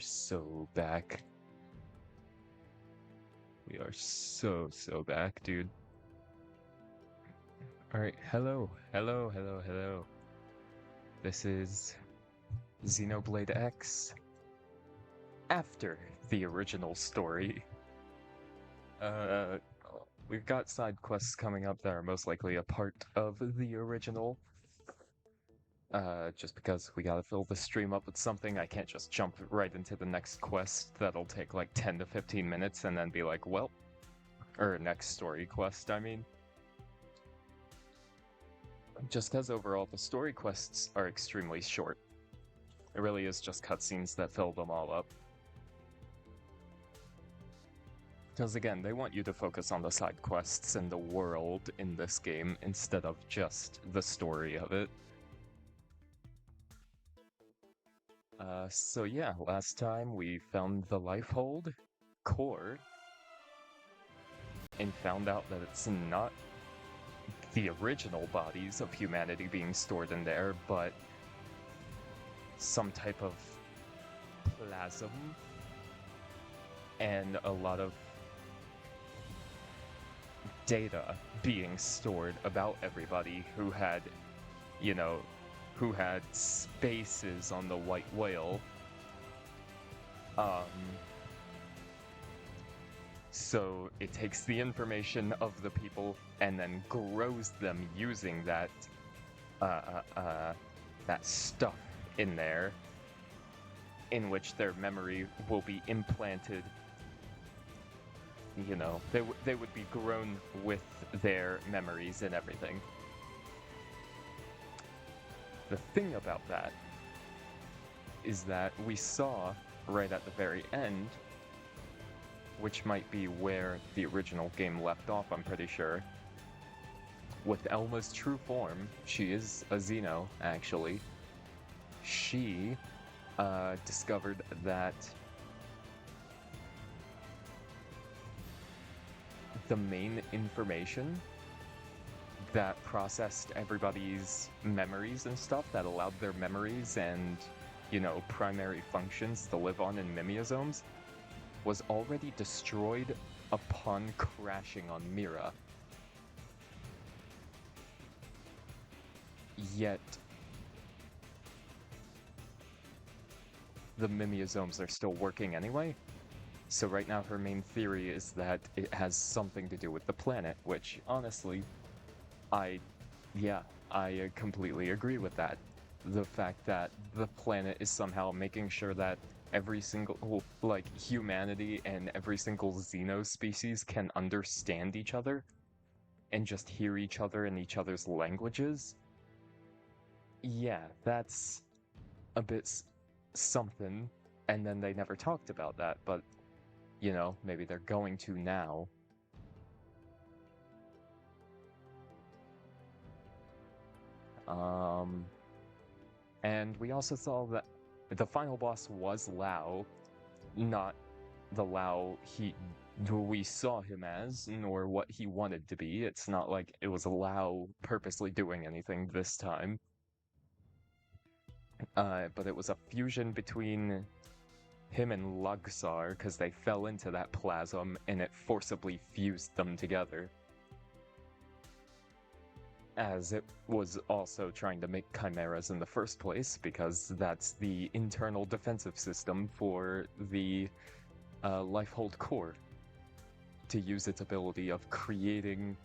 so back. We are so back, dude. Alright, hello. This is Xenoblade X after the original story. We've got side quests coming up that are most likely a part of the original. Just because we gotta fill the stream up with something, I can't just jump right into the next quest that'll take like 10 to 15 minutes and then be like, well, or next story quest, I mean. Just because overall the story quests are extremely short. It really is just cutscenes that fill them all up. Because again, they want you to focus on the side quests and the world in this game instead of just the story of it. So yeah, last time we found the Lifehold core and found out that it's not the original bodies of humanity being stored in there, but some type of plasm and a lot of data being stored about everybody who had, who had spaces on the white whale. So it takes the information of the people and then grows them using that that stuff in there, in which their memory will be implanted. They would be grown with their memories and everything. The thing about that is that we saw right at the very end, which might be where the original game left off, I'm pretty sure. With Elma's true form, she is a Xeno, actually. She discovered that the main information that processed everybody's memories and stuff, that allowed their memories and, primary functions to live on in mimeosomes, was already destroyed upon crashing on Mira. Yet, the mimeosomes are still working anyway. So right now her main theory is that it has something to do with the planet, which, honestly, I completely agree with that. The fact that the planet is somehow making sure that every single, humanity and every single Xeno species can understand each other and just hear each other in each other's languages. Yeah, that's a bit something, and then they never talked about that, but, maybe they're going to now. And we also saw that the final boss was Lao, not the Lao we saw him as, nor what he wanted to be. It's not like it was Lao purposely doing anything this time. But it was a fusion between him and Lugsar, because they fell into that plasm and it forcibly fused them together. As it was also trying to make chimeras in the first place, because that's the internal defensive system for the Lifehold core, to use its ability of creating,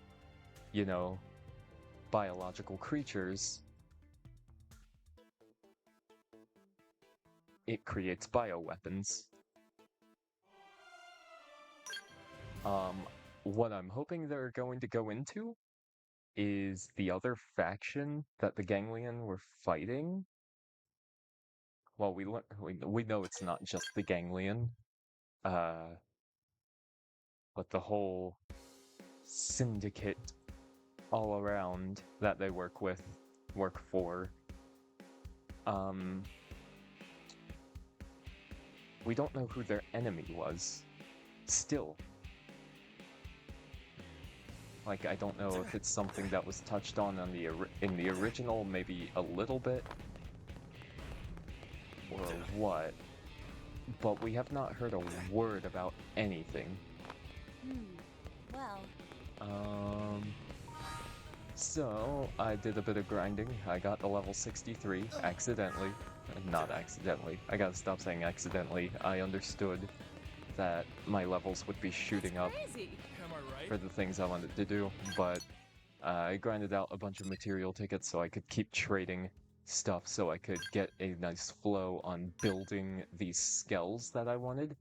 biological creatures. It creates bioweapons. What I'm hoping they're going to go into is the other faction that the Ganglion were fighting. Well, we know it's not just the Ganglion, but the whole syndicate all around that they work for. We don't know who their enemy was. Still. Like, I don't know if it's something that was touched on in the original, maybe a little bit, or what. but we have not heard a word about anything. Well. So I did a bit of grinding. I got to level 63 accidentally. Not accidentally. I gotta stop saying accidentally. I understood that my levels would be shooting up for the things I wanted to do, but I grinded out a bunch of material tickets so I could keep trading stuff so I could get a nice flow on building these skells that I wanted.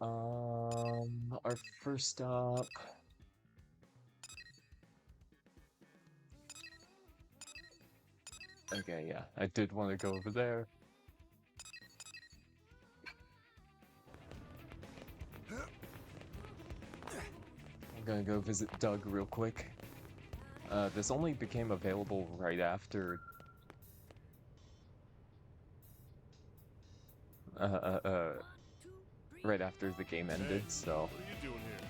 Our first up... Okay, yeah, I did want to go over there. I'm gonna go visit Doug real quick. This only became available right after... right after the game ended, so... What are you doing here?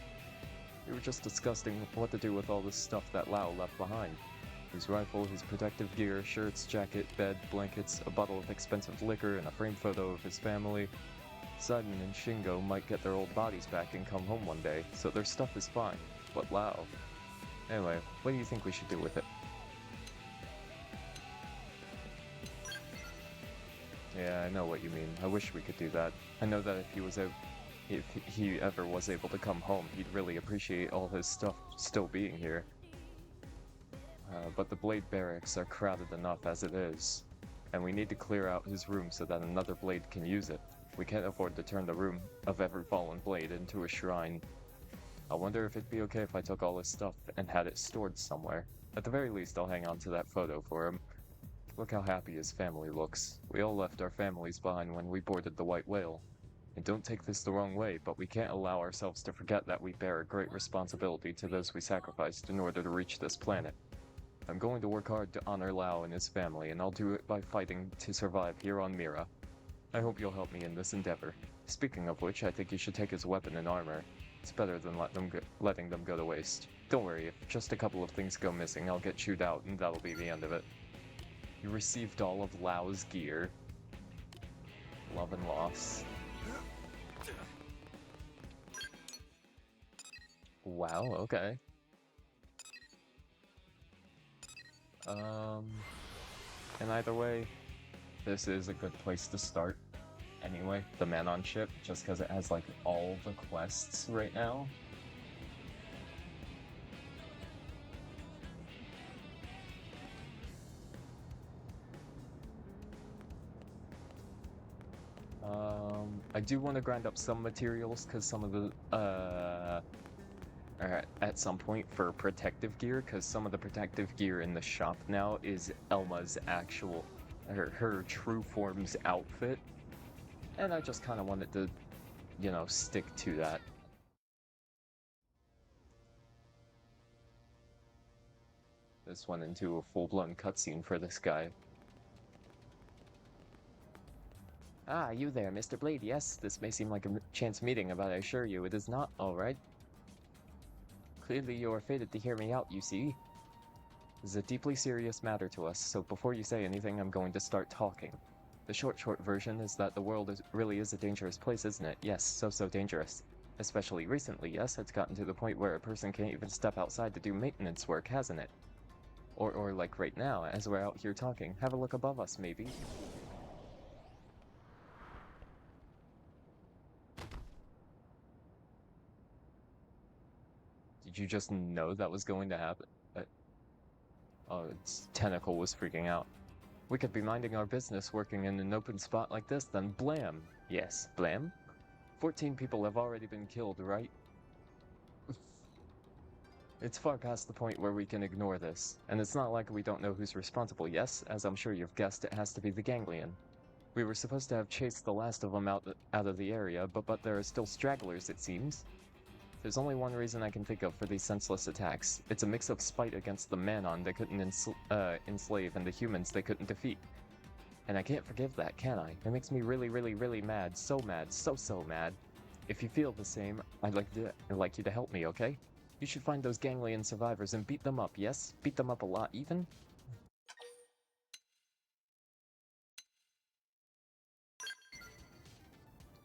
We were just discussing what to do with all the stuff that Lao left behind. His rifle, his protective gear, shirts, jacket, bed, blankets, a bottle of expensive liquor, and a framed photo of his family. Sudden and Shingo might get their old bodies back and come home one day, so their stuff is fine. But Lao... Anyway, what do you think we should do with it? Yeah, I know what you mean. I wish we could do that. I know that if he ever was able to come home, he'd really appreciate all his stuff still being here. But the Blade Barracks are crowded enough as it is, and we need to clear out his room so that another Blade can use it. We can't afford to turn the room of every fallen Blade into a shrine. I wonder if it'd be okay if I took all his stuff and had it stored somewhere. At the very least, I'll hang on to that photo for him. Look how happy his family looks. We all left our families behind when we boarded the White Whale. And don't take this the wrong way, but we can't allow ourselves to forget that we bear a great responsibility to those we sacrificed in order to reach this planet. I'm going to work hard to honor Lao and his family, and I'll do it by fighting to survive here on Mira. I hope you'll help me in this endeavor. Speaking of which, I think you should take his weapon and armor. It's better than letting them go to waste. Don't worry, if just a couple of things go missing, I'll get chewed out, and that'll be the end of it. You received all of Lao's gear. Love and loss. Wow, okay. And either way, this is a good place to start. Anyway, the Manon ship, just because it has like all the quests right now. I do want to grind up some materials because some of the at some point for protective gear, because some of the protective gear in the shop now is Elma's actual, her true form's outfit, and I just kind of wanted to, you know, stick to that. This went into a full-blown cutscene for this guy. Ah, you there, Mr. Blade, yes, this may seem like a chance meeting, but I assure you it is not, alright? Clearly you are fated to hear me out, you see. This is a deeply serious matter to us, so before you say anything, I'm going to start talking. The short version is that the world really is a dangerous place, isn't it? Yes, so dangerous. Especially recently, yes, it's gotten to the point where a person can't even step outside to do maintenance work, hasn't it? Or like right now, as we're out here talking, have a look above us, maybe. Did you just know that was going to happen? Oh, its tentacle was freaking out. We could be minding our business working in an open spot like this, then blam! Yes, blam? 14 people have already been killed, right? It's far past the point where we can ignore this, and it's not like we don't know who's responsible, yes? As I'm sure you've guessed, it has to be the Ganglion. We were supposed to have chased the last of them out of the area, but there are still stragglers, it seems. There's only one reason I can think of for these senseless attacks. It's a mix of spite against the Manon they couldn't enslave and the humans they couldn't defeat. And I can't forgive that, can I? It makes me really mad. So mad. So mad. If you feel the same, I'd like you to help me, okay? You should find those Ganglion survivors and beat them up, yes? Beat them up a lot, even?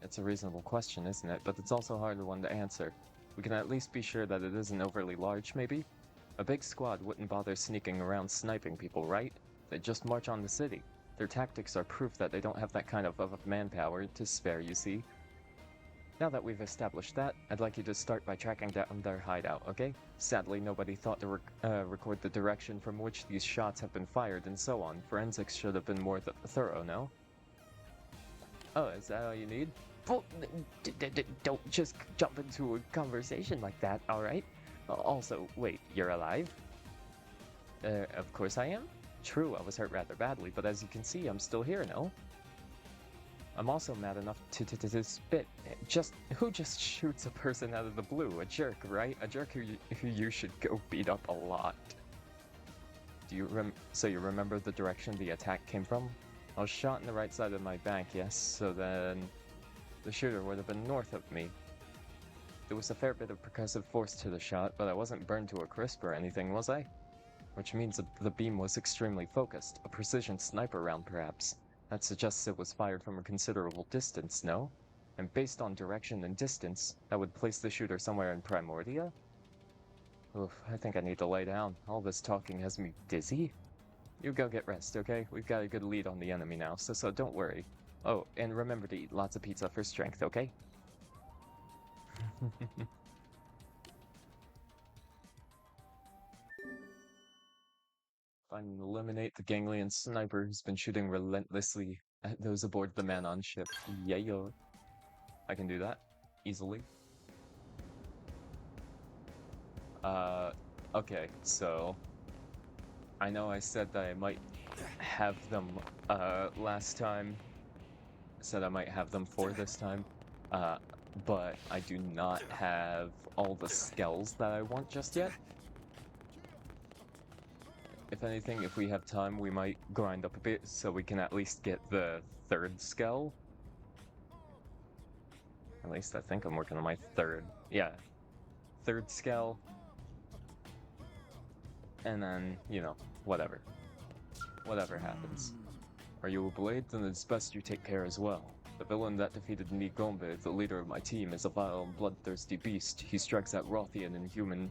It's a reasonable question, isn't it? But it's also a harder one to answer. We can at least be sure that it isn't overly large, maybe? A big squad wouldn't bother sneaking around sniping people, right? They'd just march on the city. Their tactics are proof that they don't have that kind of manpower to spare, you see. Now that we've established that, I'd like you to start by tracking down their hideout, okay? Sadly, nobody thought to record the direction from which these shots have been fired and so on. Forensics should have been more thorough, no? Oh, is that all you need? Well, don't just jump into a conversation like that, alright? Also, wait, you're alive? Of course I am. True, I was hurt rather badly, but as you can see, I'm still here, no? I'm also mad enough to spit. Who just shoots a person out of the blue? A jerk, right? A jerk who you should go beat up a lot. Do you so you remember the direction the attack came from? I was shot in the right side of my back, yes, so then the shooter would have been north of me. There was a fair bit of percussive force to the shot, but I wasn't burned to a crisp or anything, was I? Which means that the beam was extremely focused, a precision sniper round perhaps. That suggests it was fired from a considerable distance, no? And based on direction and distance, that would place the shooter somewhere in Primordia? Oof, I think I need to lay down. All this talking has me dizzy. You go get rest, okay? We've got a good lead on the enemy now, so don't worry. Oh, and remember to eat lots of pizza for strength, okay? Find and eliminate the ganglion sniper who's been shooting relentlessly at those aboard the man-on ship. Yeah, yo. I can do that. Easily. Okay, so... I know I said that I might have them, last time. I said I might have them for this time. But I do not have all the skells that I want just yet. If anything, if we have time, we might grind up a bit so we can at least get the third skell. At least I think I'm working on my third. Yeah. Third skell. And then, you know, whatever. Whatever happens. Are you a blade? Then it's best you take care as well. The villain that defeated Nigombe, the leader of my team, is a vile, bloodthirsty beast. He strikes at Rothian and humans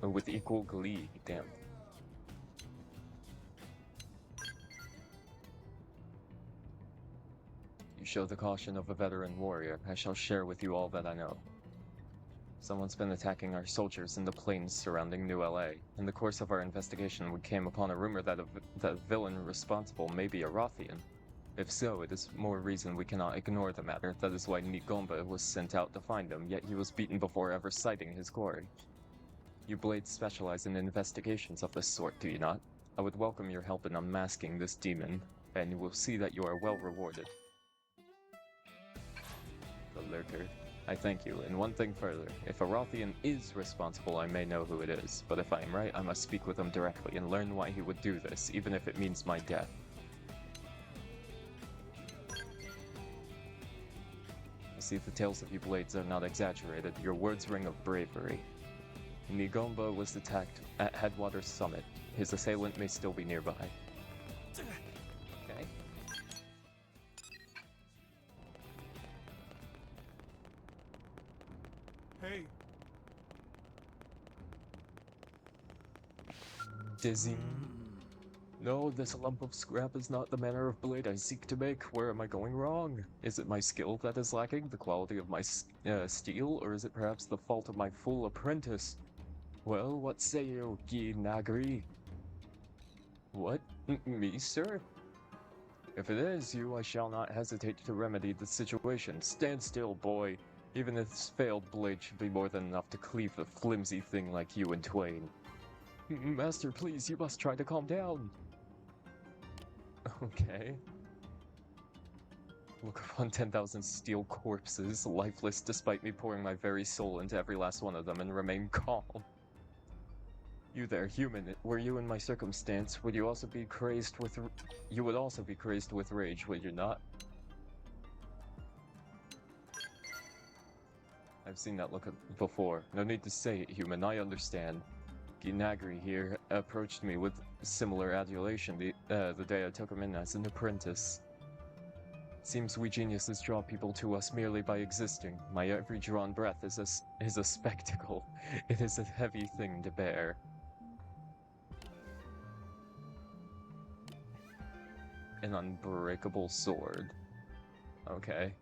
with equal glee. Damn. You show the caution of a veteran warrior. I shall share with you all that I know. Someone's been attacking our soldiers in the plains surrounding New LA. In the course of our investigation, we came upon a rumor that the villain responsible may be a Rothian. If so, it is more reason we cannot ignore the matter. That is why Nigomba was sent out to find him, yet he was beaten before ever sighting his quarry. You blades specialize in investigations of this sort, do you not? I would welcome your help in unmasking this demon, and you will see that you are well rewarded. The Lurker. I thank you, and one thing further. If a Rothian is responsible, I may know who it is, but if I am right, I must speak with him directly and learn why he would do this, even if it means my death. I see the tales of you blades are not exaggerated. Your words ring of bravery. Nigomba was attacked at Headwater Summit. His assailant may still be nearby. Okay. Hey. Dizzy. No, this lump of scrap is not the manner of blade I seek to make. Where am I going wrong? Is it my skill that is lacking, the quality of my steel, or is it perhaps the fault of my fool apprentice? Well, what say you, Gi Nagri? What? Me, sir? If it is you, I shall not hesitate to remedy the situation. Stand still, boy. Even this failed blade should be more than enough to cleave a flimsy thing like you in twain. Master, please, you must try to calm down. Okay. Look upon 10,000 steel corpses, lifeless despite me pouring my very soul into every last one of them, and remain calm. You there, human, were you in my circumstance, would you also be crazed with you would also be crazed with rage, would you not? I've seen that look before. No need to say it, human, I understand. Ginagri here approached me with similar adulation the day I took him in as an apprentice. Seems we geniuses draw people to us merely by existing. My every drawn breath is a spectacle. It is a heavy thing to bear. An unbreakable sword. Okay.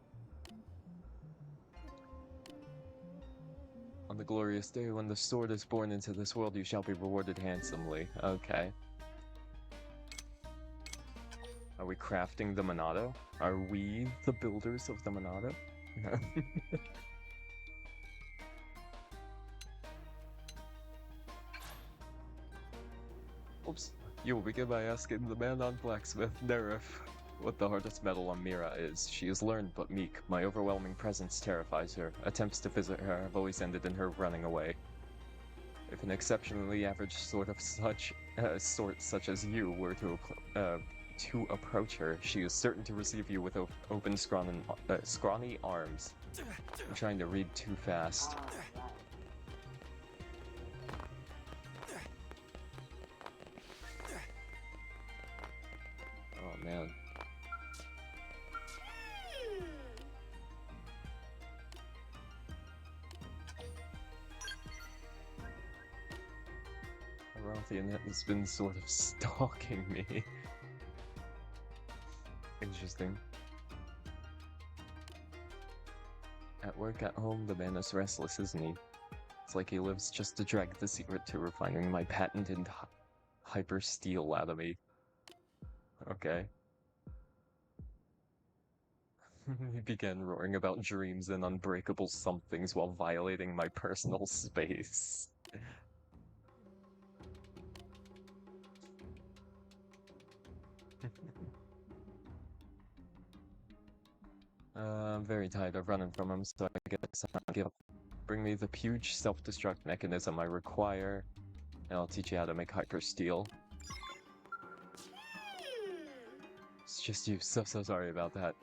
On the glorious day when the sword is born into this world, you shall be rewarded handsomely. Okay. Are we crafting the Monado? Are we the builders of the Monado? Oops. You will begin by asking the man on blacksmith, Nerif, what the hardest metal on Mira is. She is learned but meek. My overwhelming presence terrifies her. Attempts to visit her have always ended in her running away. If an exceptionally average sort such as you were to approach her, she is certain to receive you with open scrawny arms. I'm trying to read too fast. Oh man. Rothian has been sort of stalking me. Interesting. At work, at home, the man is restless, isn't he? It's like he lives just to drag the secret to refining my patented hyper steel out of me. Okay. He began roaring about dreams and unbreakable somethings while violating my personal space. I'm very tired of running from him, so I guess I'll give up. Bring me the huge self-destruct mechanism I require, and I'll teach you how to make hyper steel. It's just you. So sorry about that.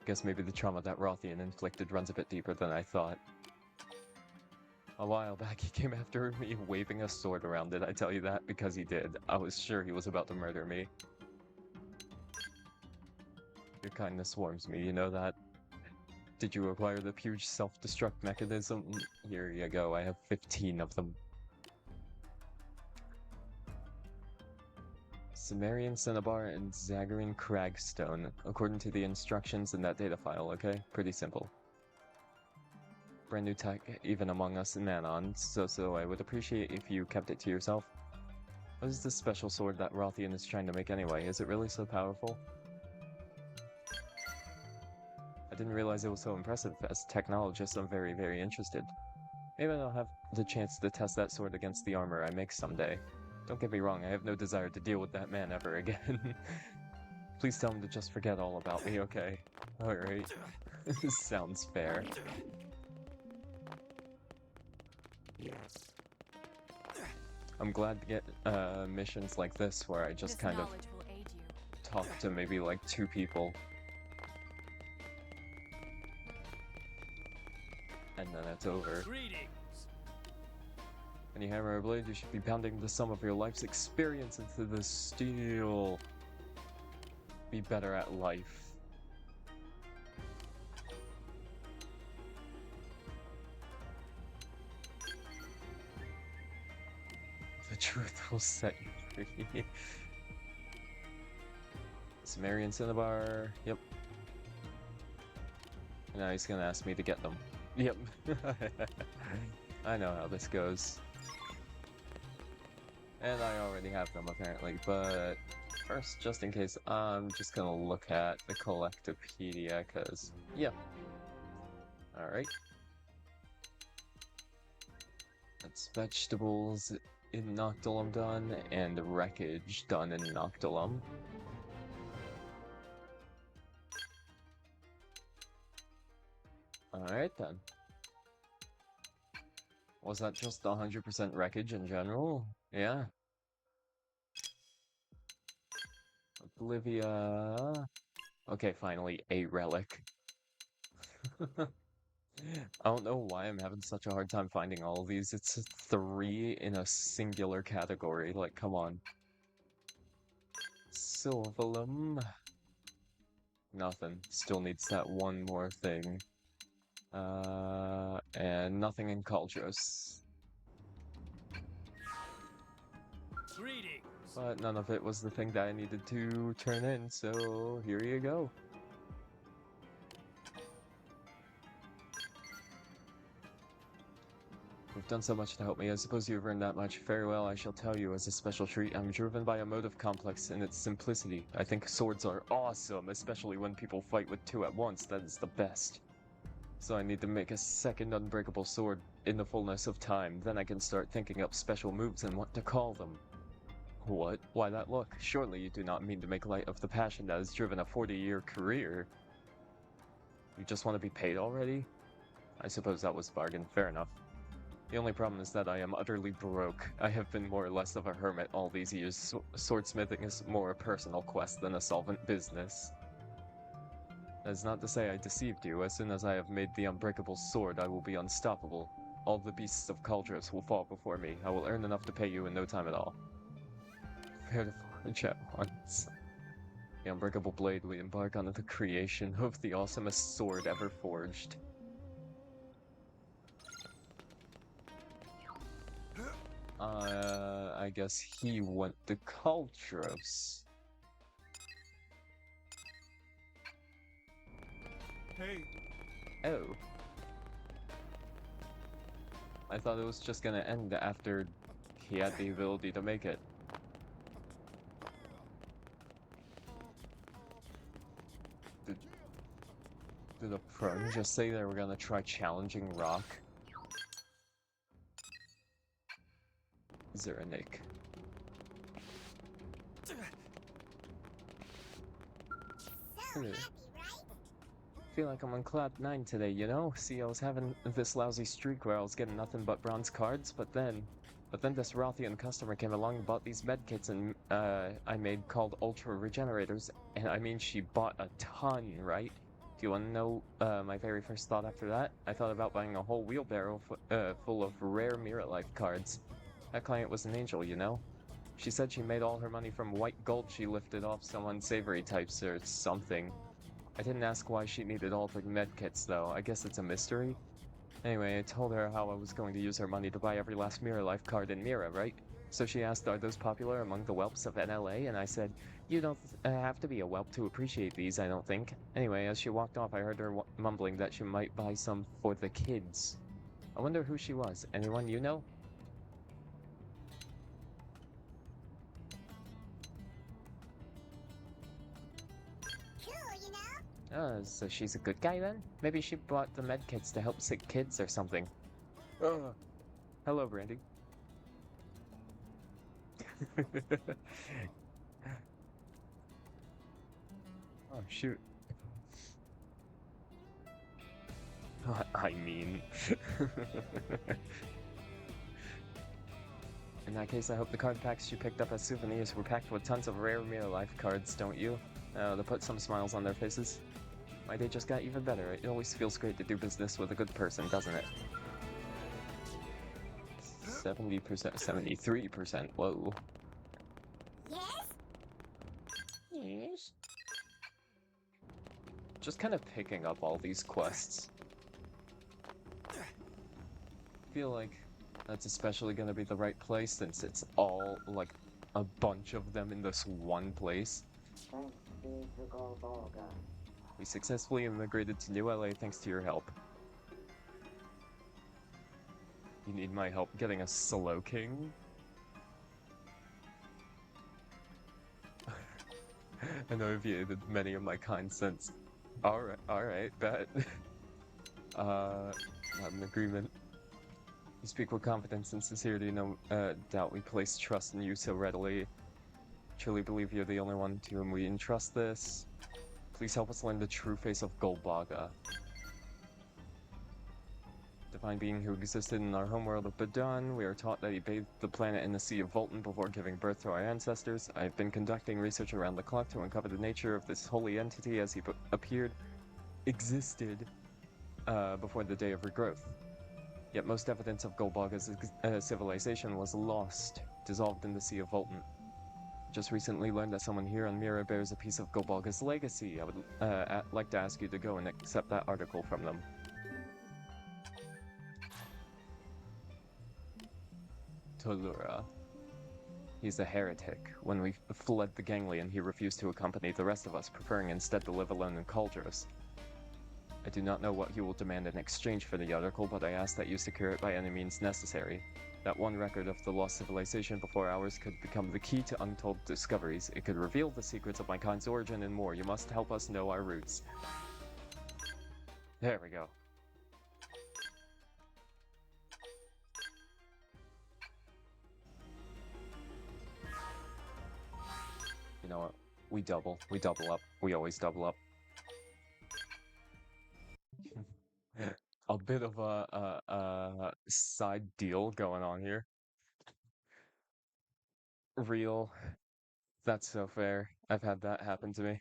Guess maybe the trauma that Rothian inflicted runs a bit deeper than I thought. A while back, he came after me waving a sword around. Did I tell you that? Because he did. I was sure he was about to murder me. Your kindness warms me, you know that? Did you acquire the huge self-destruct mechanism? Here you go, I have 15 of them. Sumerian Cinnabar and Zagrean Cragstone, according to the instructions in that data file, okay? Pretty simple. Brand new tech, even among us Manons, so I would appreciate if you kept it to yourself. What is this special sword that Rothian is trying to make anyway? Is it really so powerful? I didn't realize it was so impressive. As a technologist, I'm very, very interested. Maybe I'll have the chance to test that sword against the armor I make someday. Don't get me wrong, I have no desire to deal with that man ever again. Please tell him to just forget all about me, okay? Alright. This sounds fair. I'm glad to get missions like this where I just kind of talk to maybe like 2 people. And then it's over. Greetings. When you hammer a blade, you should be pounding the sum of your life's experience into the steel. Be better at life. The truth will set you free. Sumerian Cinnabar. Yep. Now he's gonna ask me to get them. Yep. I know how this goes. And I already have them apparently, but first, just in case, I'm just gonna look at the Collectopedia, cause, yeah. Alright. That's vegetables in Noctilum done, and wreckage done in Noctilum. Alright then. Was that just 100% wreckage in general? Yeah. Oblivia. Okay, finally, a relic. I don't know why I'm having such a hard time finding all of these. It's 3 in a singular category. Like, come on. Silvalum. Nothing. Still needs that one more thing. And nothing in Cauldros. Greetings. But none of it was the thing that I needed to turn in, so here you go. You've done so much to help me. I suppose you've earned that much. Very well, I shall tell you as a special treat. I'm driven by a motive complex in its simplicity. I think swords are awesome, especially when people fight with two at once. That is the best. So I need to make a second unbreakable sword in the fullness of time. Then I can start thinking up special moves and what to call them. What? Why that look? Surely you do not mean to make light of the passion that has driven a 40-year career. You just want to be paid already? I suppose that was bargain. Fair enough. The only problem is that I am utterly broke. I have been more or less of a hermit all these years. Swordsmithing is more a personal quest than a solvent business. That is not to say I deceived you. As soon as I have made the unbreakable sword, I will be unstoppable. All the beasts of Cauldros will fall before me. I will earn enough to pay you in no time at all. Fair to forge at once. The unbreakable blade, we embark on the creation of the awesomest sword ever forged. I guess he went to Cauldros. Hey. Oh. I thought it was just gonna end after he had the ability to make it. Did the prone just say they were gonna try challenging Rock? Is there a Nick? Feel like I'm on cloud 9 today, you know? See, I was having this lousy streak where I was getting nothing but bronze cards, but then this Rothian customer came along and bought these medkits and I made called Ultra Regenerators, and I mean she bought a ton, right? Do you want to know my very first thought after that? I thought about buying a whole wheelbarrow full of rare Mirror Life cards. That client was an angel, you know? She said she made all her money from white gold she lifted off some unsavory types or something. I didn't ask why she needed all the medkits though. I guess it's a mystery. Anyway, I told her how I was going to use her money to buy every last Mirror Life card in Mira, right? So she asked, are those popular among the whelps of NLA? And I said, you don't have to be a whelp to appreciate these, I don't think. Anyway, as she walked off, I heard her mumbling that she might buy some for the kids. I wonder who she was. Anyone you know? So she's a good guy then? Maybe she bought the medkits to help sick kids or something. Hello, Brandy. Oh, shoot. I mean... In that case, I hope the card packs you picked up as souvenirs were packed with tons of rare Mirror Life cards, don't you? To put some smiles on their faces. My day just got even better. It always feels great to do business with a good person, doesn't it? 70%, 73%, whoa. Yes? Yes? Just kind of picking up all these quests. Feel like that's especially gonna be the right place since it's all, like, a bunch of them in this one place. We successfully immigrated to New LA thanks to your help. You need my help getting a Slow King? I know you've aided many of my kind since. Alright, bet. Not an agreement. You speak with confidence and sincerity, no doubt we place trust in you so readily. Truly believe you're the only one to whom we entrust this. Please help us learn the true face of Golbaga. Divine being who existed in our homeworld of Badan, we are taught that he bathed the planet in the Sea of Volton before giving birth to our ancestors. I have been conducting research around the clock to uncover the nature of this holy entity as he existed before the day of regrowth. Yet most evidence of Golbaga's civilization was lost, dissolved in the Sea of Volton. Just recently learned that someone here on Mira bears a piece of Gobalga's legacy. I would like to ask you to go and accept that article from them. Tolura. He's a heretic. When we fled the Ganglion, he refused to accompany the rest of us, preferring instead to live alone in Cauldros. I do not know what he will demand in exchange for the article, but I ask that you secure it by any means necessary. That one record of the lost civilization before ours could become the key to untold discoveries. It could reveal the secrets of my kind's origin and more. You must help us know our roots. There we go. You know what? We double up. We always double up. A bit of a side deal going on here. Real. That's so fair. I've had that happen to me.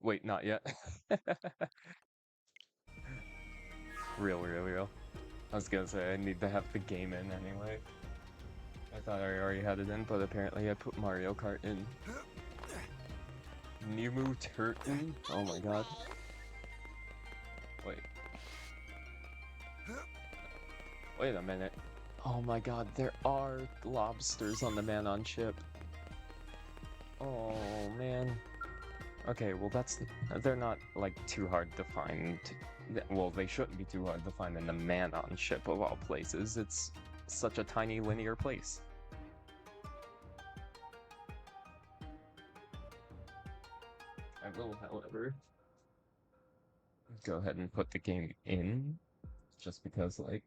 Wait, not yet. Real. I was gonna say I need to have the game in anyway. I thought I already had it in, but apparently I put Mario Kart in. Nemu Turton? Oh my god. Wait a minute. Oh my god, there are lobsters on the man-on ship. Oh man. Okay, well they're not like too hard to find. Well, they shouldn't be too hard to find in the man-on ship of all places. It's such a tiny linear place. I will, however, go ahead and put the game in, just because, like,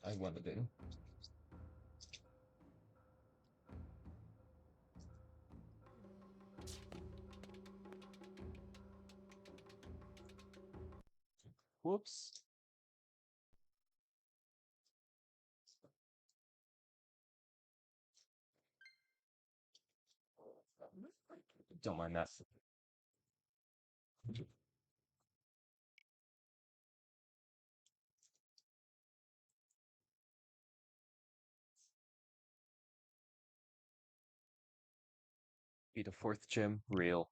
I wanted it. Whoops. Don't mind that. Be the fourth gym, real.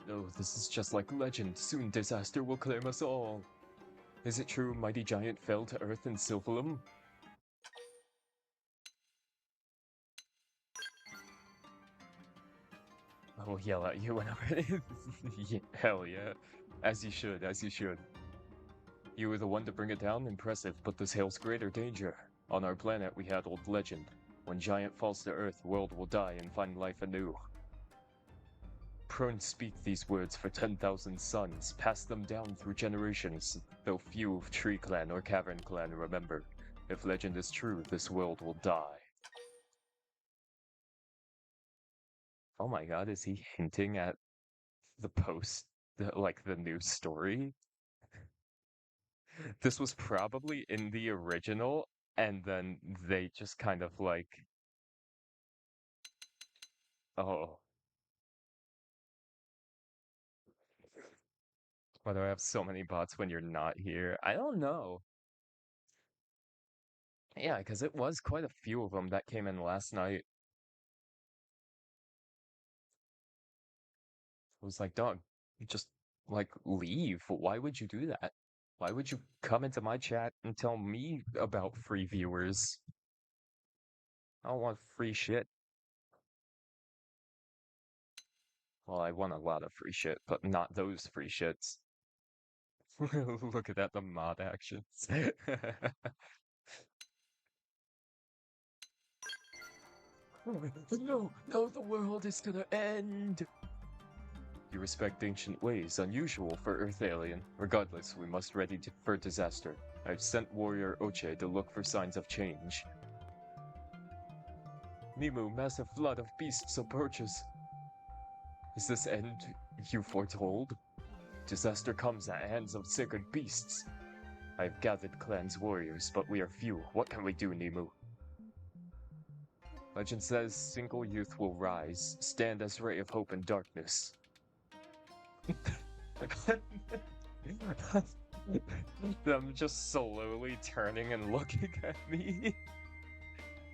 No, this is just like legend. Soon disaster will claim us all. Is it true mighty giant fell to earth in Sylphalum? I will yell at you whenever it is. Yeah, hell yeah. As you should, as you should. You were the one to bring it down? Impressive, but this hails greater danger. On our planet, we had old legend. When giant falls to earth, world will die and find life anew. Prone speak these words for 10,000 sons, pass them down through generations, though few of Tree Clan or Cavern Clan remember. If legend is true, this world will die. Oh my god, is he hinting at the post, like the new story? This was probably in the original, and then they just kind of like... Oh. Why do I have so many bots when you're not here? I don't know. Yeah, because it was quite a few of them that came in last night. It was like, dog, you just, like, leave. Why would you do that? Why would you come into my chat and tell me about free viewers? I don't want free shit. Well, I want a lot of free shit, but not those free shits. Look at that, the mod actions. No, the world is gonna end! You respect ancient ways, unusual for Earth alien. Regardless, we must ready for disaster. I've sent warrior Oche to look for signs of change. Nemu, massive flood of beasts approaches. Is this end you foretold? Disaster comes at hands of sacred beasts. I've gathered clan's warriors, but we are few. What can we do, Nemu? Legend says single youth will rise, stand as ray of hope in darkness. Them just slowly turning and looking at me.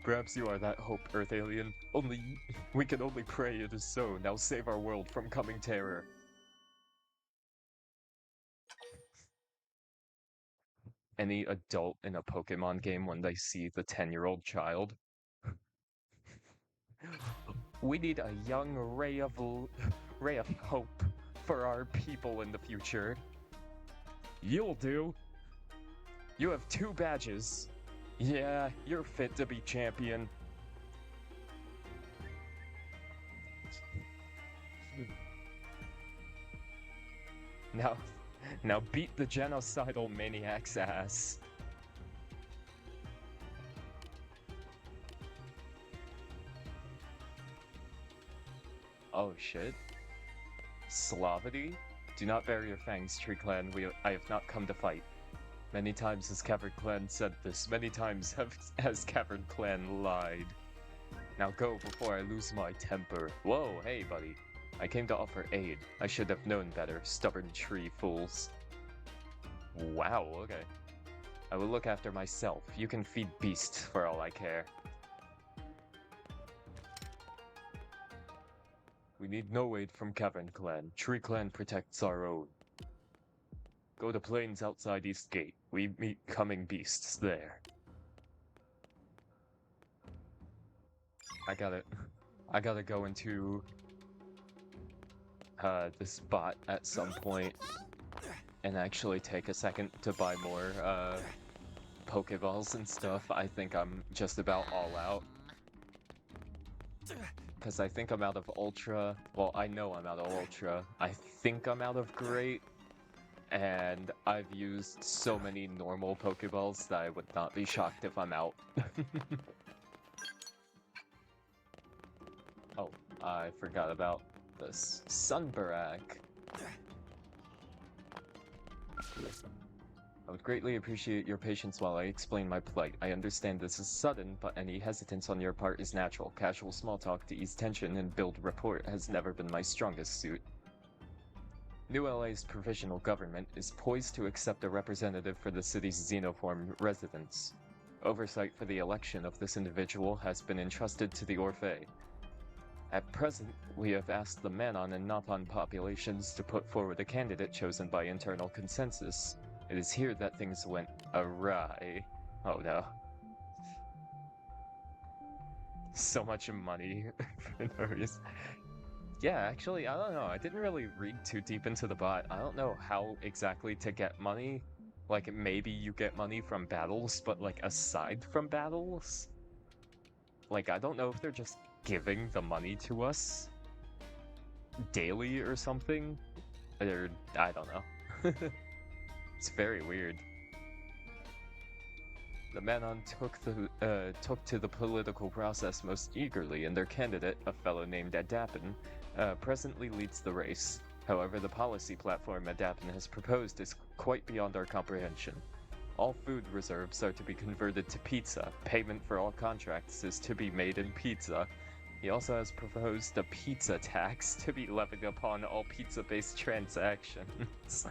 Perhaps you are that hope, Earth alien. We can only pray it is so. Now save our world from coming terror. Any adult in a Pokemon game when they see the 10-year-old child. We need a young ray of hope for our people in the future. You'll do. You have 2 badges. Yeah, you're fit to be champion. Now beat the genocidal maniac's ass. Oh shit. Slavity? Do not bare your fangs, Tree Clan. I have not come to fight. Many times has Cavern Clan said this. Many times has Cavern Clan lied. Now go before I lose my temper. Whoa, hey buddy. I came to offer aid. I should have known better, stubborn tree fools. Wow, okay. I will look after myself. You can feed beasts for all I care. We need no aid from Cavern Clan. Tree Clan protects our own. Go to plains outside East Gate. We meet coming beasts there. I gotta go into this spot at some point and actually take a second to buy more Pokeballs and stuff. I think I'm just about all out. Because I think I'm out of Ultra. Well, I know I'm out of Ultra. I think I'm out of Great. And I've used so many normal Pokeballs that I would not be shocked if I'm out. Oh, I forgot about this. Sunbarak. I would greatly appreciate your patience while I explain my plight. I understand this is sudden, but any hesitance on your part is natural. Casual small talk to ease tension and build rapport has never been my strongest suit. New LA's provisional government is poised to accept a representative for the city's xenoform residents. Oversight for the election of this individual has been entrusted to the Orphe. At present, we have asked the Manon and Napon populations to put forward a candidate chosen by internal consensus. It is here that things went awry. Oh no. So much money for no reason. Yeah, actually, I don't know. I didn't really read too deep into the bot. I don't know how exactly to get money. Like, maybe you get money from battles, but like, aside from battles? Like, I don't know if they're just giving the money to us daily or something. Or, I don't know. It's very weird. The Manon took to the political process most eagerly, and their candidate, a fellow named Adapin, presently leads the race. However, the policy platform Adapin has proposed is quite beyond our comprehension. All food reserves are to be converted to pizza. Payment for all contracts is to be made in pizza. He also has proposed a pizza tax to be levied upon all pizza-based transactions.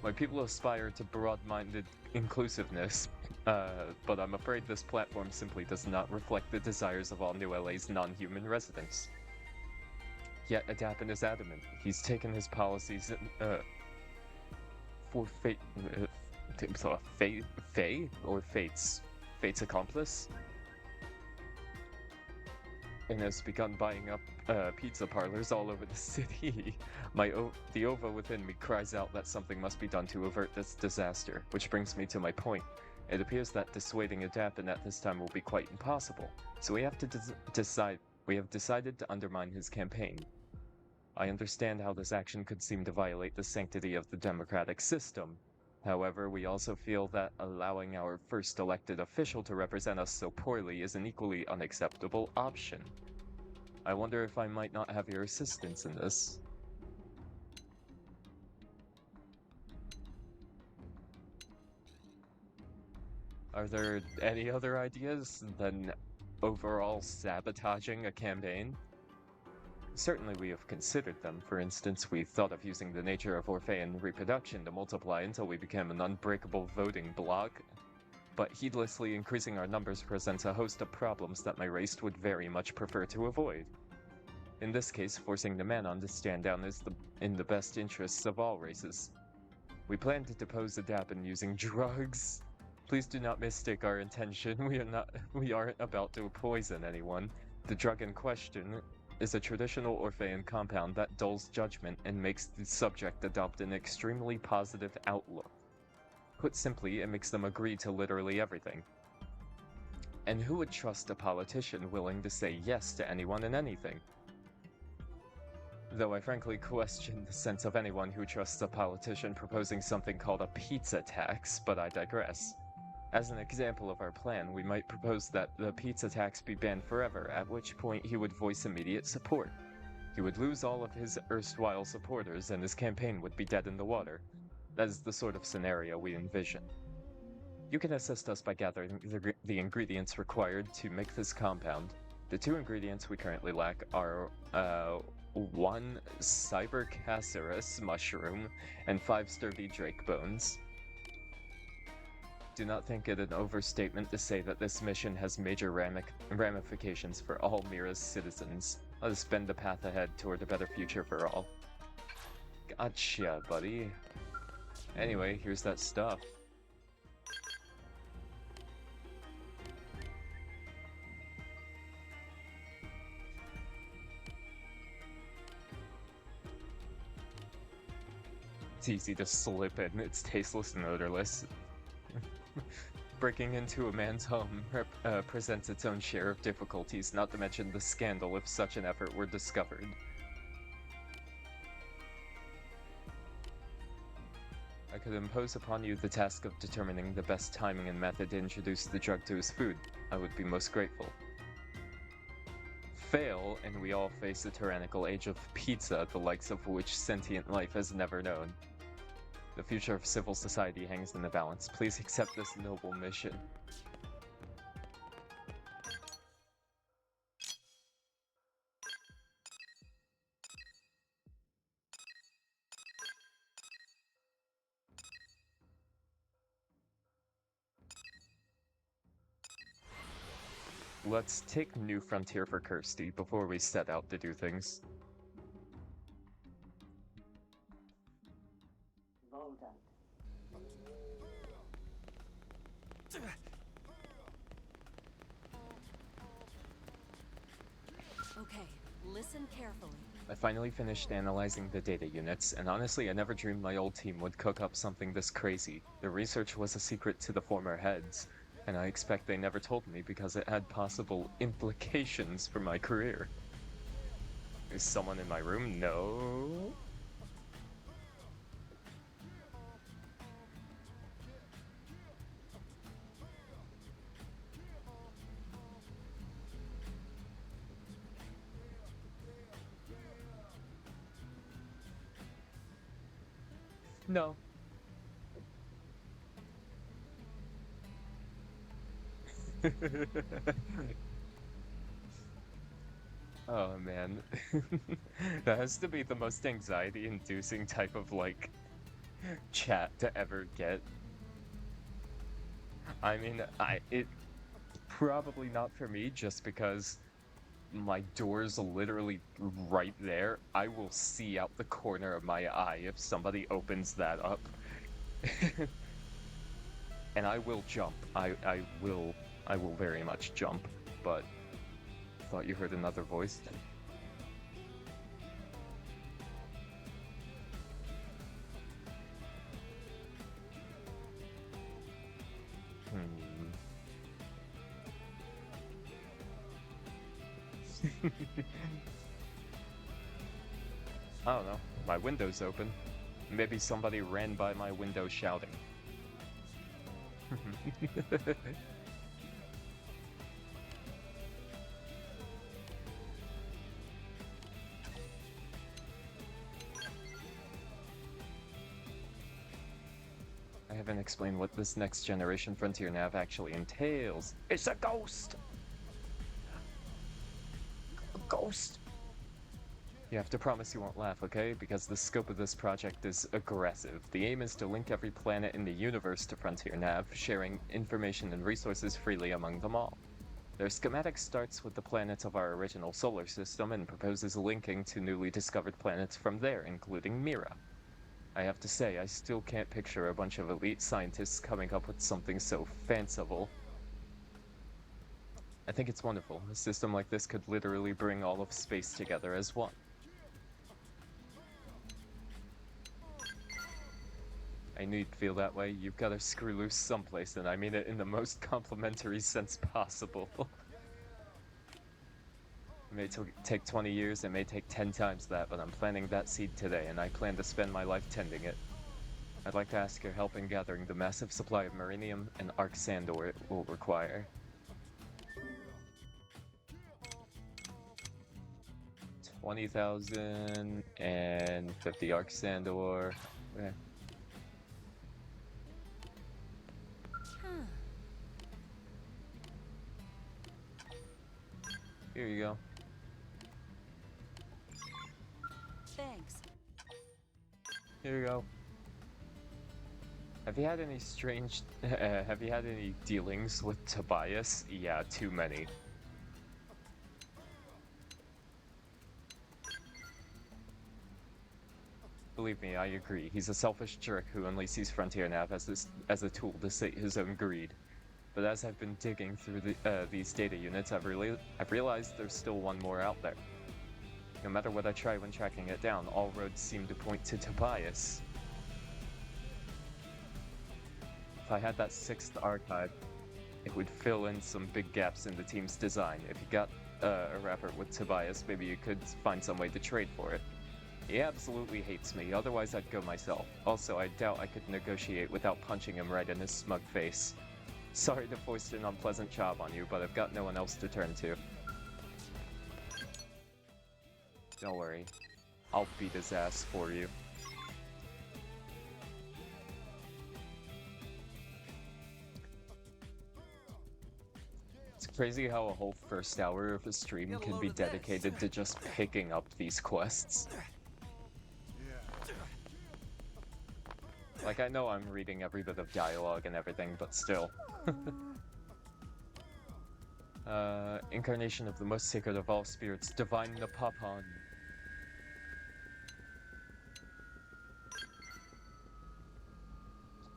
My people aspire to broad-minded inclusiveness, but I'm afraid this platform simply does not reflect the desires of all New LA's non-human residents. Yet Adapin is adamant. He's taken his policies for Fate's accomplice, and has begun buying up pizza parlors all over the city. The Ova within me cries out that something must be done to avert this disaster, which brings me to my point. It appears that dissuading Adapin at this time will be quite impossible, so we have to decided to undermine his campaign. I understand how this action could seem to violate the sanctity of the democratic system. However, we also feel that allowing our first elected official to represent us so poorly is an equally unacceptable option. I wonder if I might not have your assistance in this. Are there any other ideas? Then overall sabotaging a campaign? Certainly we have considered them. For instance, we thought of using the nature of Orphean reproduction to multiply until we became an unbreakable voting bloc. But heedlessly increasing our numbers presents a host of problems that my race would very much prefer to avoid. In this case, forcing the Manon to stand down is in the best interests of all races. We plan to depose Adapin using drugs. Please do not mistake our intention. We aren't about to poison anyone. The drug in question is a traditional Orphean compound that dulls judgment and makes the subject adopt an extremely positive outlook. Put simply, it makes them agree to literally everything. And who would trust a politician willing to say yes to anyone and anything? Though I frankly question the sense of anyone who trusts a politician proposing something called a pizza tax, but I digress. As an example of our plan, we might propose that the pizza tax be banned forever, at which point he would voice immediate support. He would lose all of his erstwhile supporters and his campaign would be dead in the water. That is the sort of scenario we envision. You can assist us by gathering the ingredients required to make this compound. The 2 ingredients we currently lack are 1 Cybercacerus mushroom and 5 sturdy drake bones. Do not think it an overstatement to say that this mission has major ramifications for all Mira's citizens. Let us bend the path ahead toward a better future for all. Gotcha, buddy. Anyway, here's that stuff. It's easy to slip in, it's tasteless and odorless. Breaking into a man's home presents its own share of difficulties, not to mention the scandal if such an effort were discovered. I could impose upon you the task of determining the best timing and method to introduce the drug to his food. I would be most grateful. Fail, and we all face a tyrannical age of pizza, the likes of which sentient life has never known. The future of civil society hangs in the balance. Please accept this noble mission. Let's take New Frontier for Kirsty before we set out to do things. Okay, listen carefully. I finally finished analyzing the data units, and honestly I never dreamed my old team would cook up something this crazy. The research was a secret to the former heads, and I expect they never told me because it had possible implications for my career. Is someone in my room? No. No. Oh man. That has to be the most anxiety-inducing type of, like, chat to ever get. I mean, it probably not for me, just because my door's literally right there. I will see out the corner of my eye if somebody opens that up. And I will jump. I will very much jump, but I thought you heard another voice. I don't know. My window's open. Maybe somebody ran by my window shouting. I haven't explained what this next generation Frontier Nav actually entails. It's a ghost! Ghost! You have to promise you won't laugh, okay? Because the scope of this project is aggressive. The aim is to link every planet in the universe to Frontier Nav, sharing information and resources freely among them all. Their schematic starts with the planets of our original solar system and proposes linking to newly discovered planets from there, including Mira. I have to say, I still can't picture a bunch of elite scientists coming up with something so fanciful. I think it's wonderful. A system like this could literally bring all of space together as one. I knew you'd feel that way. You've got to screw loose someplace, and I mean it in the most complimentary sense possible. It may take 20 years, it may take 10 times that, but I'm planting that seed today, and I plan to spend my life tending it. I'd like to ask your help in gathering the massive supply of Marinium and Arc Sandor it will require. 20,000 and 50 Arc Sandor. Okay. Here you go. Thanks. Here you go. Have you had any strange... have you had any dealings with Tobias? Yeah, too many. Believe me, I agree. He's a selfish jerk who only sees Frontier Nav as a tool to sate his own greed. But as I've been digging through these data units, I've realized there's still one more out there. No matter what I try when tracking it down, all roads seem to point to Tobias. If I had that 6th archive, it would fill in some big gaps in the team's design. If you got a rapport with Tobias, maybe you could find some way to trade for it. He absolutely hates me, otherwise I'd go myself. Also, I doubt I could negotiate without punching him right in his smug face. Sorry to foist an unpleasant job on you, but I've got no one else to turn to. Don't worry. I'll beat his ass for you. It's crazy how a whole first hour of a stream can be dedicated to just picking up these quests. Like, I know I'm reading every bit of dialogue and everything, but still. Incarnation of the most sacred of all spirits, Divine Napapon.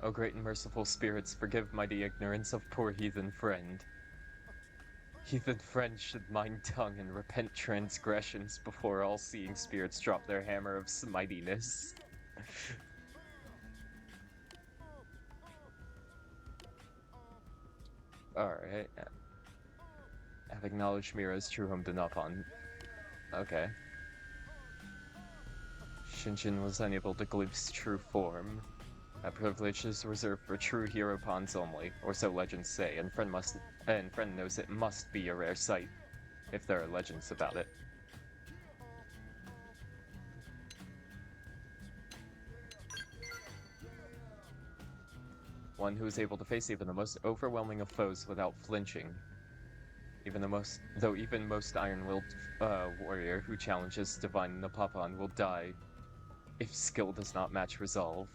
O great and merciful spirits, forgive mighty ignorance of poor heathen friend. Heathen friend should mind tongue and repent transgressions before all seeing spirits drop their hammer of smitiness. Alright. Have acknowledged Mira's true home to Napon. Okay. Shinshin was unable to glimpse true form. That privilege is reserved for true hero pawns only, or so legends say, and friend knows it must be a rare sight, if there are legends about it. One who is able to face even the most overwhelming of foes without flinching. Even most iron-willed warrior who challenges Divine Napapon will die if skill does not match resolve.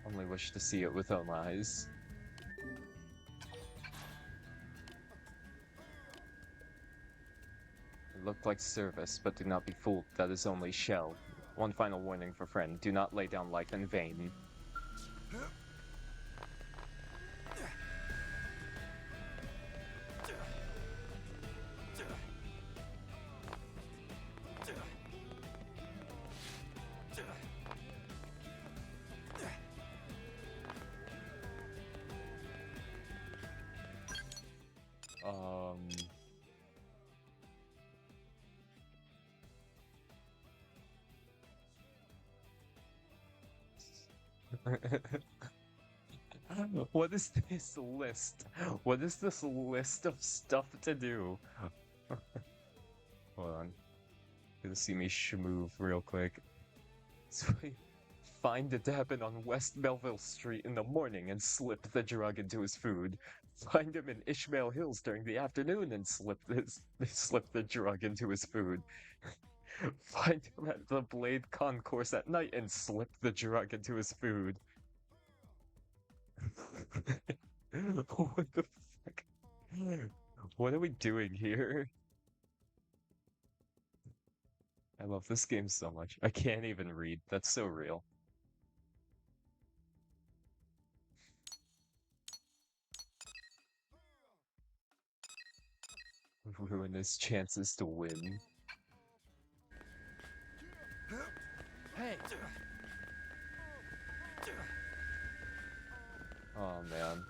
Only wish to see it with own eyes. It looked like service, but do not be fooled, that is only shell. One final warning for friend, do not lay down life in vain. What is this list? What is this list of stuff to do? Hold on. Gonna see me schmoove real quick. Sweet. Find a Dabin on West Melville Street in the morning and slip the drug into his food. Find him in Ishmael Hills during the afternoon and slip the drug into his food. Find him at the Blade Concourse at night and slip the drug into his food. What the fuck? What are we doing here? I love this game so much. I can't even read. That's so real. Ruin his chances to win. Hey. Oh man.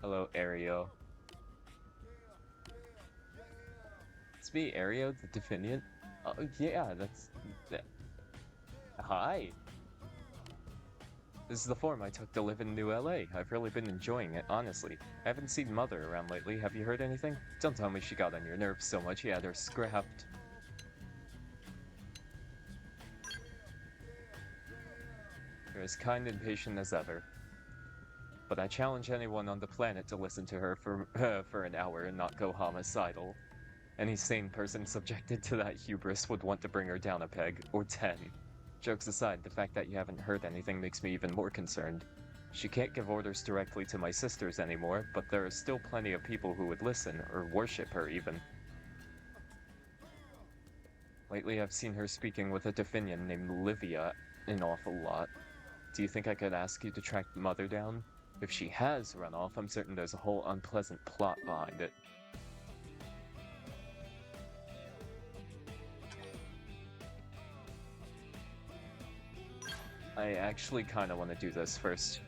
Hello, Ario. It's me, Ario, the Definiant. Oh yeah, that's... Hi! This is the form I took to live in New LA. I've really been enjoying it, honestly. I haven't seen Mother around lately. Have you heard anything? Don't tell me she got on your nerves so much you had her scrapped. You're as kind and patient as ever. But I challenge anyone on the planet to listen to her for an hour and not go homicidal. Any sane person subjected to that hubris would want to bring her down a peg, or 10. Jokes aside, the fact that you haven't heard anything makes me even more concerned. She can't give orders directly to my sisters anymore, but there are still plenty of people who would listen, or worship her even. Lately I've seen her speaking with a Definian named Livia an awful lot. Do you think I could ask you to track Mother down? If she has run off, I'm certain there's a whole unpleasant plot behind it. I actually kinda want to do this first.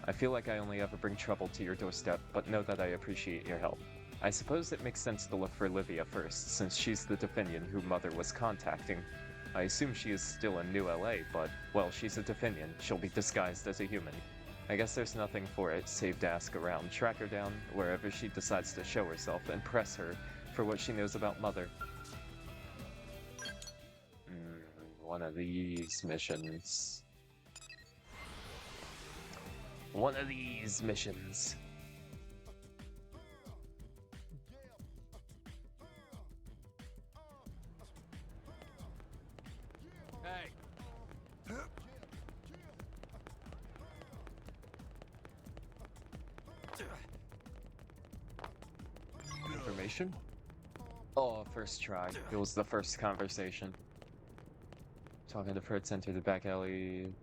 I feel like I only ever bring trouble to your doorstep, but know that I appreciate your help. I suppose it makes sense to look for Livia first, since she's the Definian who Mother was contacting. I assume she is still in New LA, but, well, she's a Definian. She'll be disguised as a human. I guess there's nothing for it save to ask around, track her down wherever she decides to show herself, and press her for what she knows about Mother. One of these missions. One of these missions. Hey. Information? Oh, first try. It was the first conversation. Talking to Fritz entered the back alley.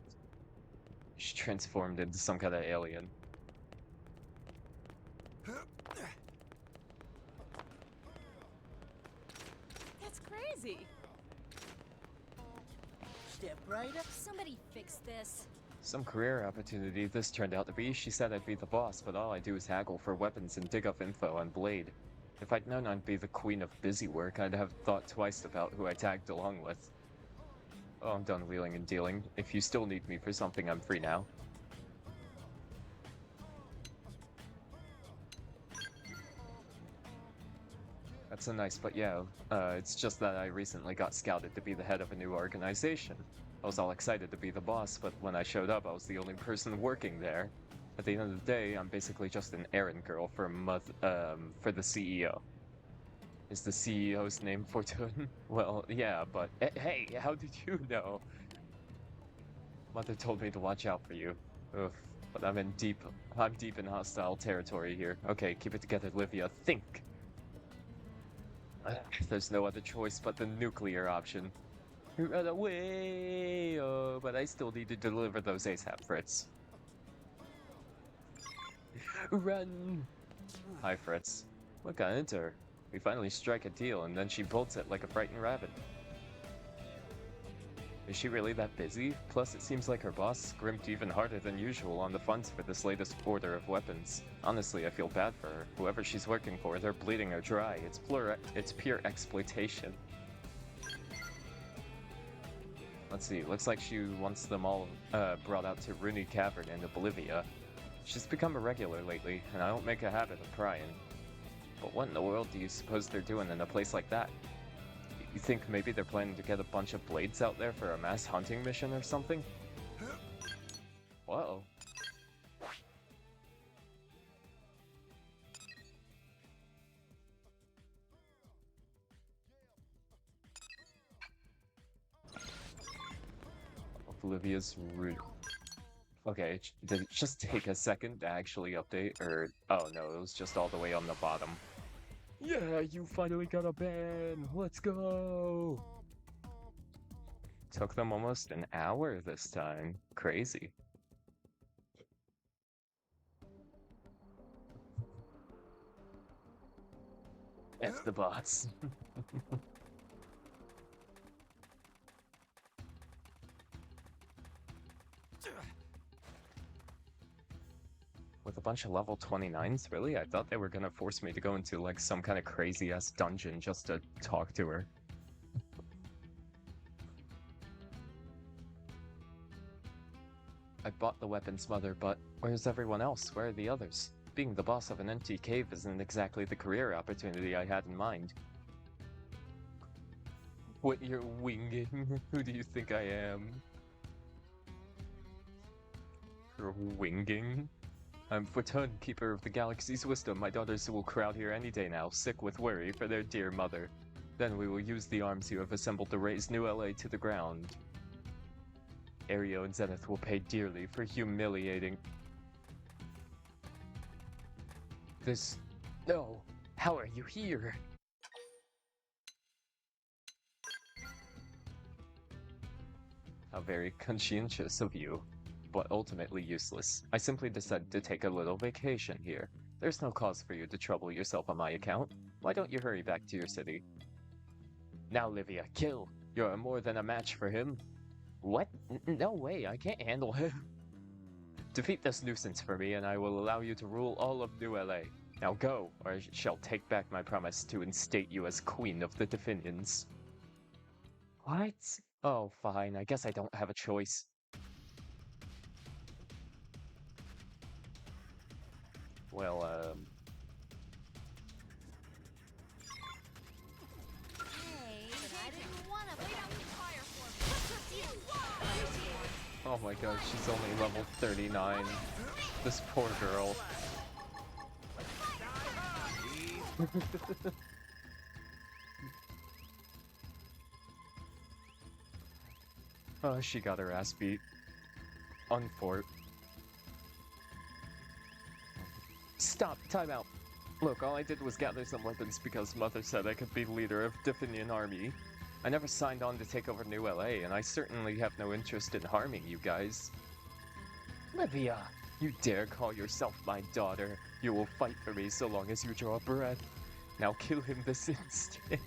She transformed into some kind of alien. That's crazy. Step right up. Somebody fix this. Some career opportunity this turned out to be. She said I'd be the boss, but all I do is haggle for weapons and dig up info on Blade. If I'd known I'd be the queen of busy work, I'd have thought twice about who I tagged along with. Oh, I'm done wheeling and dealing. If you still need me for something, I'm free now. That's a nice, but yeah, it's just that I recently got scouted to be the head of a new organization. I was all excited to be the boss, but when I showed up, I was the only person working there. At the end of the day, I'm basically just an errand girl for the CEO. Is the CEO's name Fortune? Well, yeah, but hey, how did you know? Mother told me to watch out for you. Oof, but I'm deep in hostile territory here. Okay, keep it together, Livia. Think. There's no other choice but the nuclear option. Run away! Oh, but I still need to deliver those ASAP, Fritz. Run! Hi, Fritz. What got into her? We finally strike a deal, and then she bolts it like a frightened rabbit. Is she really that busy? Plus, it seems like her boss scrimped even harder than usual on the funds for this latest order of weapons. Honestly, I feel bad for her. Whoever she's working for, they're bleeding her dry. It's pure exploitation. Let's see, looks like she wants them all brought out to Rooney Cavern in Bolivia. She's become a regular lately, and I don't make a habit of prying. But what in the world do you suppose they're doing in a place like that? You think maybe they're planning to get a bunch of blades out there for a mass hunting mission or something? Whoa. Olivia's root. Okay, did it just take a second to actually update? Or, oh no, it was just all the way on the bottom. Yeah, you finally got a ban! Let's go! Took them almost an hour this time. Crazy. F the bots. With a bunch of level 29s, really? I thought they were gonna force me to go into like some kind of crazy ass dungeon just to talk to her. I bought the weapons, Mother, but where's everyone else? Where are the others? Being the boss of an empty cave isn't exactly the career opportunity I had in mind. What, you're winging? Who do you think I am? You're winging? I'm Fortune, keeper of the galaxy's wisdom. My daughters will crowd here any day now, sick with worry for their dear mother. Then we will use the arms you have assembled to raise New LA to the ground. Aereo and Zenith will pay dearly for humiliating... this... No! How are you here? How very conscientious of you, but ultimately useless. I simply decided to take a little vacation here. There's no cause for you to trouble yourself on my account. Why don't you hurry back to your city? Now, Livia, kill! You're more than a match for him. What? No way, I can't handle him. Defeat this nuisance for me, and I will allow you to rule all of New LA. Now go, or I shall take back my promise to instate you as Queen of the Definions. What? Oh, fine, I guess I don't have a choice. Well, Hey, but I didn't want to wait out the fire for me. oh my god, she's only level 39. This poor girl. Oh, she got her ass beat. Unfort. Stop! Time out! Look, all I did was gather some weapons because Mother said I could be leader of Definian army. I never signed on to take over New LA, and I certainly have no interest in harming you guys. Livia! You dare call yourself my daughter. You will fight for me so long as you draw breath. Now kill him this instant.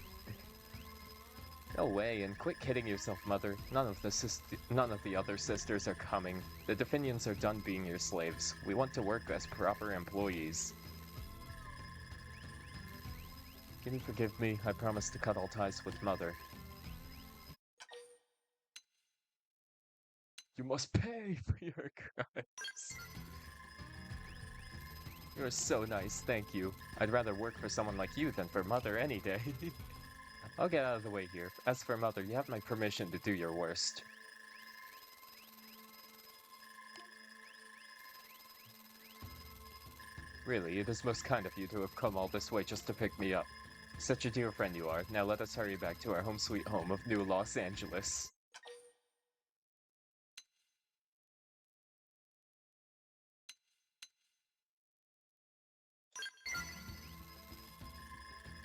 No way, and quit kidding yourself, Mother. None of the other sisters are coming. The Definians are done being your slaves. We want to work as proper employees. Can you forgive me? I promise to cut all ties with Mother. You must pay for your crimes. You're so nice, thank you. I'd rather work for someone like you than for Mother any day. I'll get out of the way here. As for Mother, you have my permission to do your worst. Really, it is most kind of you to have come all this way just to pick me up. Such a dear friend you are. Now let us hurry back to our home sweet home of New Los Angeles.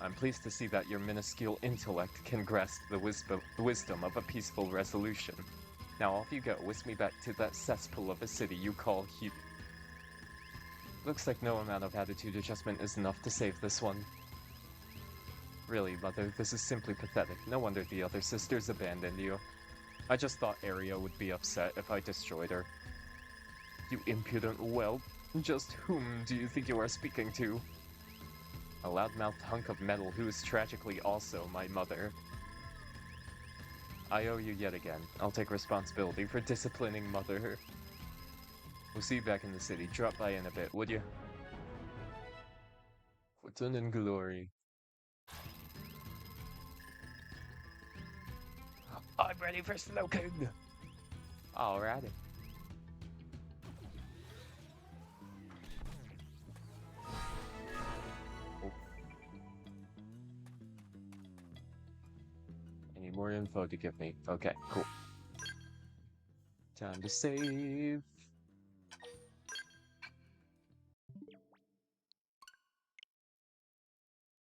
I'm pleased to see that your minuscule intellect can grasp the wisdom of a peaceful resolution. Now off you go, whisk me back to that cesspool of a city you call Looks like no amount of attitude adjustment is enough to save this one. Really, Mother, this is simply pathetic. No wonder the other sisters abandoned you. I just thought Aereo would be upset if I destroyed her. You impudent whelp. Just whom do you think you are speaking to? A loudmouthed hunk of metal who is tragically also my mother. I owe you yet again. I'll take responsibility for disciplining Mother. We'll see you back in the city. Drop by in a bit, would you? Fortune and glory. I'm ready for smoking! Alrighty. more info to give me. Okay, cool. Time to save.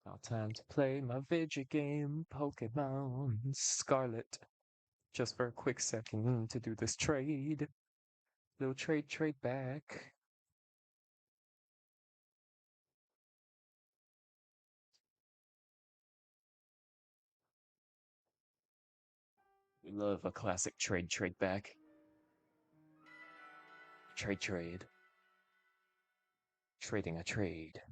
Now time to play my video game, Pokemon Scarlet. Just for a quick second to do this trade. Little trade back. We love a classic trade back. Trade. Trading a trade.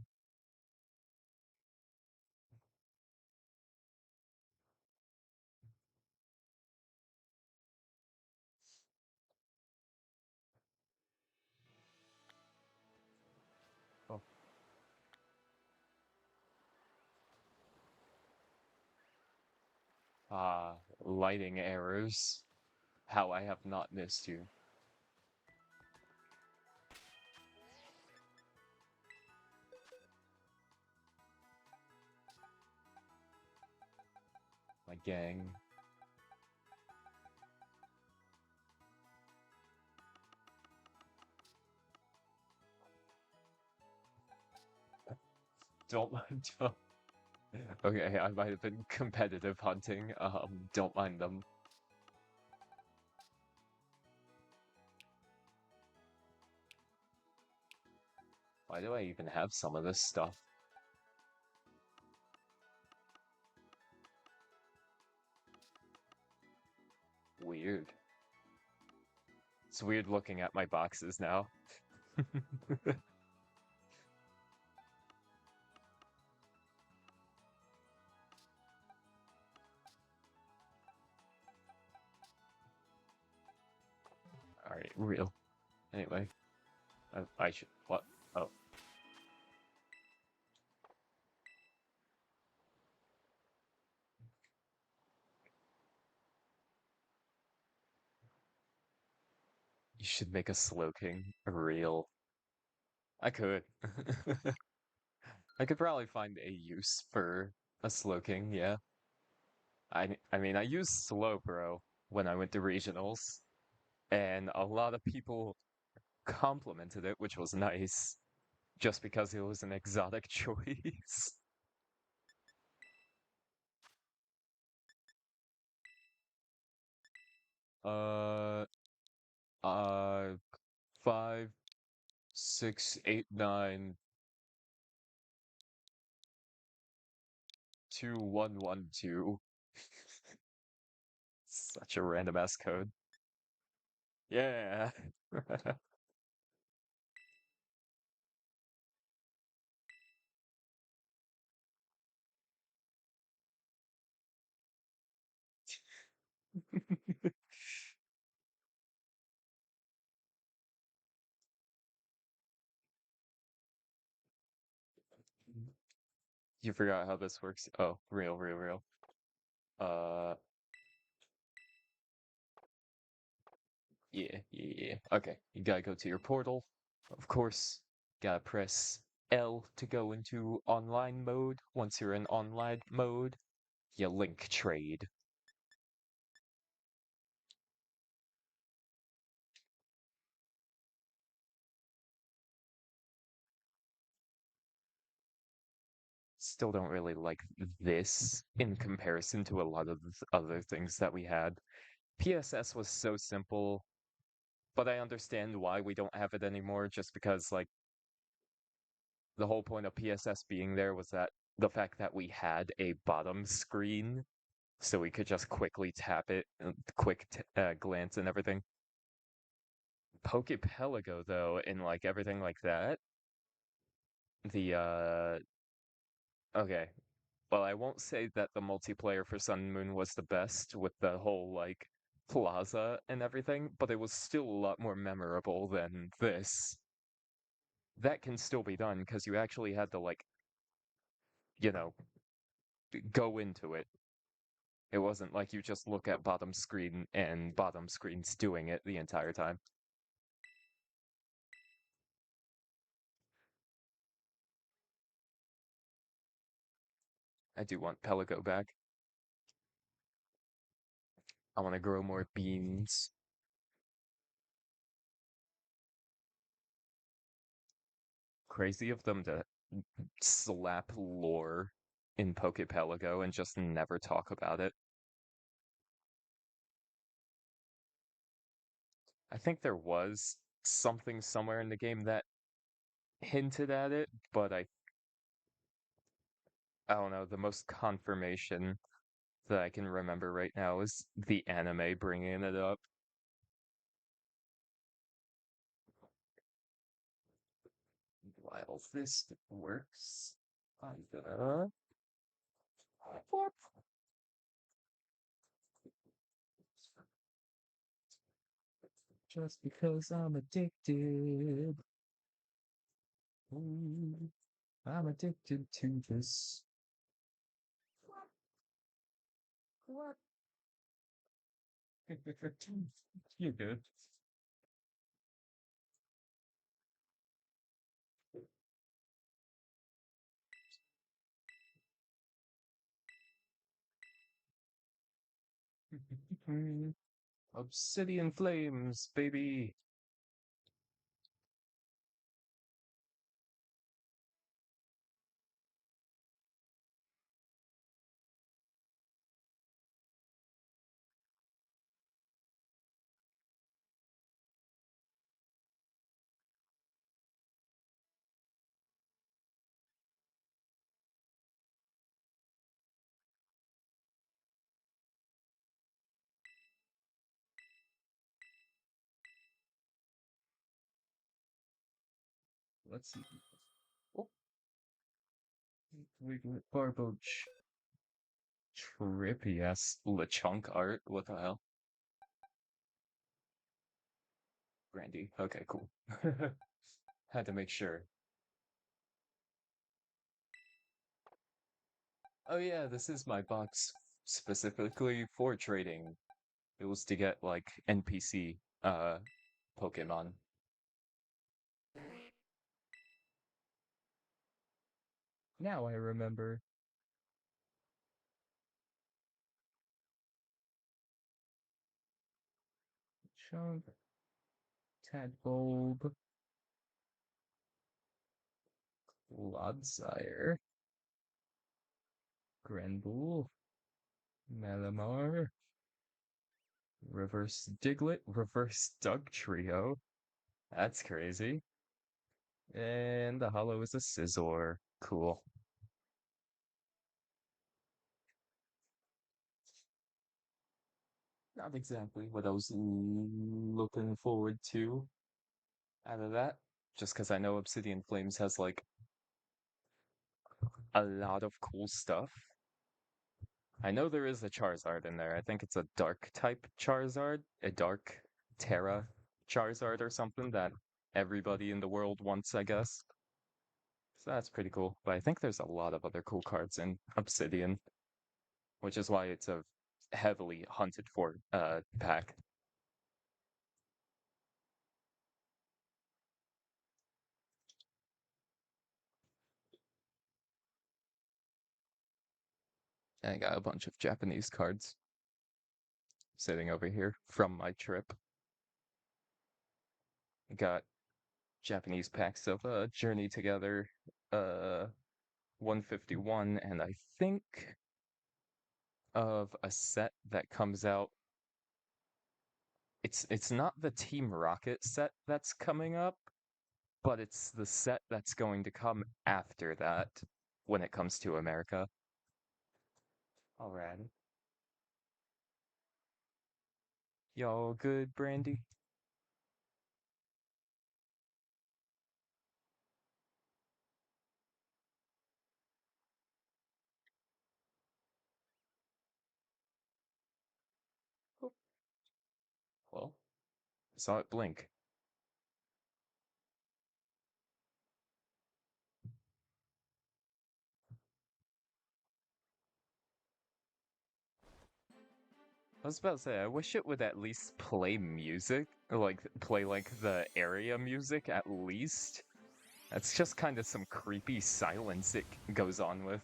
Oh. Lighting errors. How I have not missed you. My gang. Don't mind. Okay, I might have been competitive hunting. Don't mind them. Why do I even have some of this stuff? Weird. It's weird looking at my boxes now. Alright, real. Anyway. I should... What? Oh. You should make a Slowking real. I could. I could probably find a use for a Slowking, yeah. I mean, I used Slowbro when I went to regionals, and a lot of people complimented it, which was nice, just because it was an exotic choice. Uh, uh, 5, 6, 8, 9, 2, 1, 1, 2. Such a random ass code. Yeah. You forgot how this works. Oh, real. Uh, yeah. Okay, you gotta go to your portal. Of course, gotta press L to go into online mode. Once you're in online mode, you link trade. Still don't really like this in comparison to a lot of the other things that we had. PSS was so simple, but I understand why we don't have it anymore, just because, like, the whole point of PSS being there was that the fact that we had a bottom screen, so we could just quickly tap it, quick glance and everything. Pokepelago, though, and, like, everything like that, the, okay. Well, I won't say that the multiplayer for Sun and Moon was the best with the whole, like, plaza and everything, but it was still a lot more memorable than this. That can still be done, because you actually had to, like, you know, go into it. It wasn't like you just look at bottom screen and bottom screen's doing it the entire time. I do want Pelago back. I want to grow more beans. Crazy of them to slap lore in Pokepelago and just never talk about it. I think there was something somewhere in the game that hinted at it, but I don't know, the most confirmation that I can remember right now is the anime bringing it up. While this works, I'm gonna warp. Just because I'm addicted. Ooh, I'm addicted to this. What? You're good. Obsidian flames, baby. Let's see. Oh, Wiglet Barboach. Trippy ass LeChunk art. What the hell? Brandy. Okay, cool. Had to make sure. Oh yeah, this is my box specifically for trading. It was to get like NPC Pokemon. Now I remember. Chunk, Tadbulb, Lodsire, Granbull, Malamar, Reverse Diglett, Reverse Dugtrio. That's crazy. And the hollow is a Scizor. Cool. Not exactly what I was looking forward to out of that. Just because I know Obsidian Flames has like a lot of cool stuff. I know there is a Charizard in there. I think it's a dark type Charizard, a dark Terra Charizard or something that everybody in the world wants, I guess. So that's pretty cool. But I think there's a lot of other cool cards in Obsidian, which is why it's a heavily hunted for pack. And I got a bunch of Japanese cards sitting over here from my trip. Got Japanese packs of Journey Together, 151, and I think of a set that comes out. It's not the Team Rocket set that's coming up, but it's the set that's going to come after that when it comes to America. Alright. Y'all good, Brandy? Oh, well, saw it blink. I was about to say, I wish it would at least play music, like play like the area music at least. That's just kind of some creepy silence it goes on with.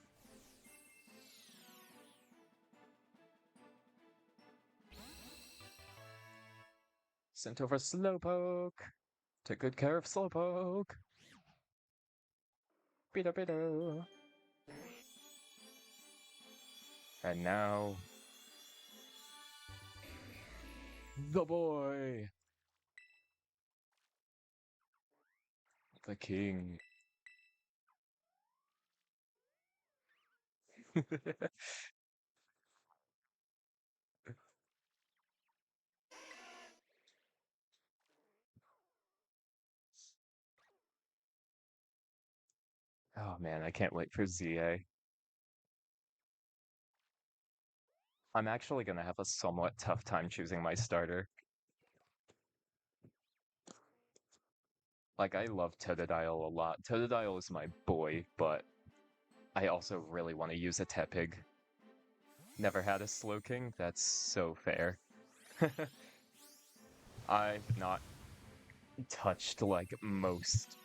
Sent over Slowpoke. Took good care of Slowpoke. Beedo Beedo. And now... the boy! The king. Oh man, I can't wait for ZA. I'm actually gonna have a somewhat tough time choosing my starter. Like, I love Totodile a lot. Totodile is my boy, but I also really want to use a Tepig. Never had a Slowking? That's so fair. I've not touched, like, most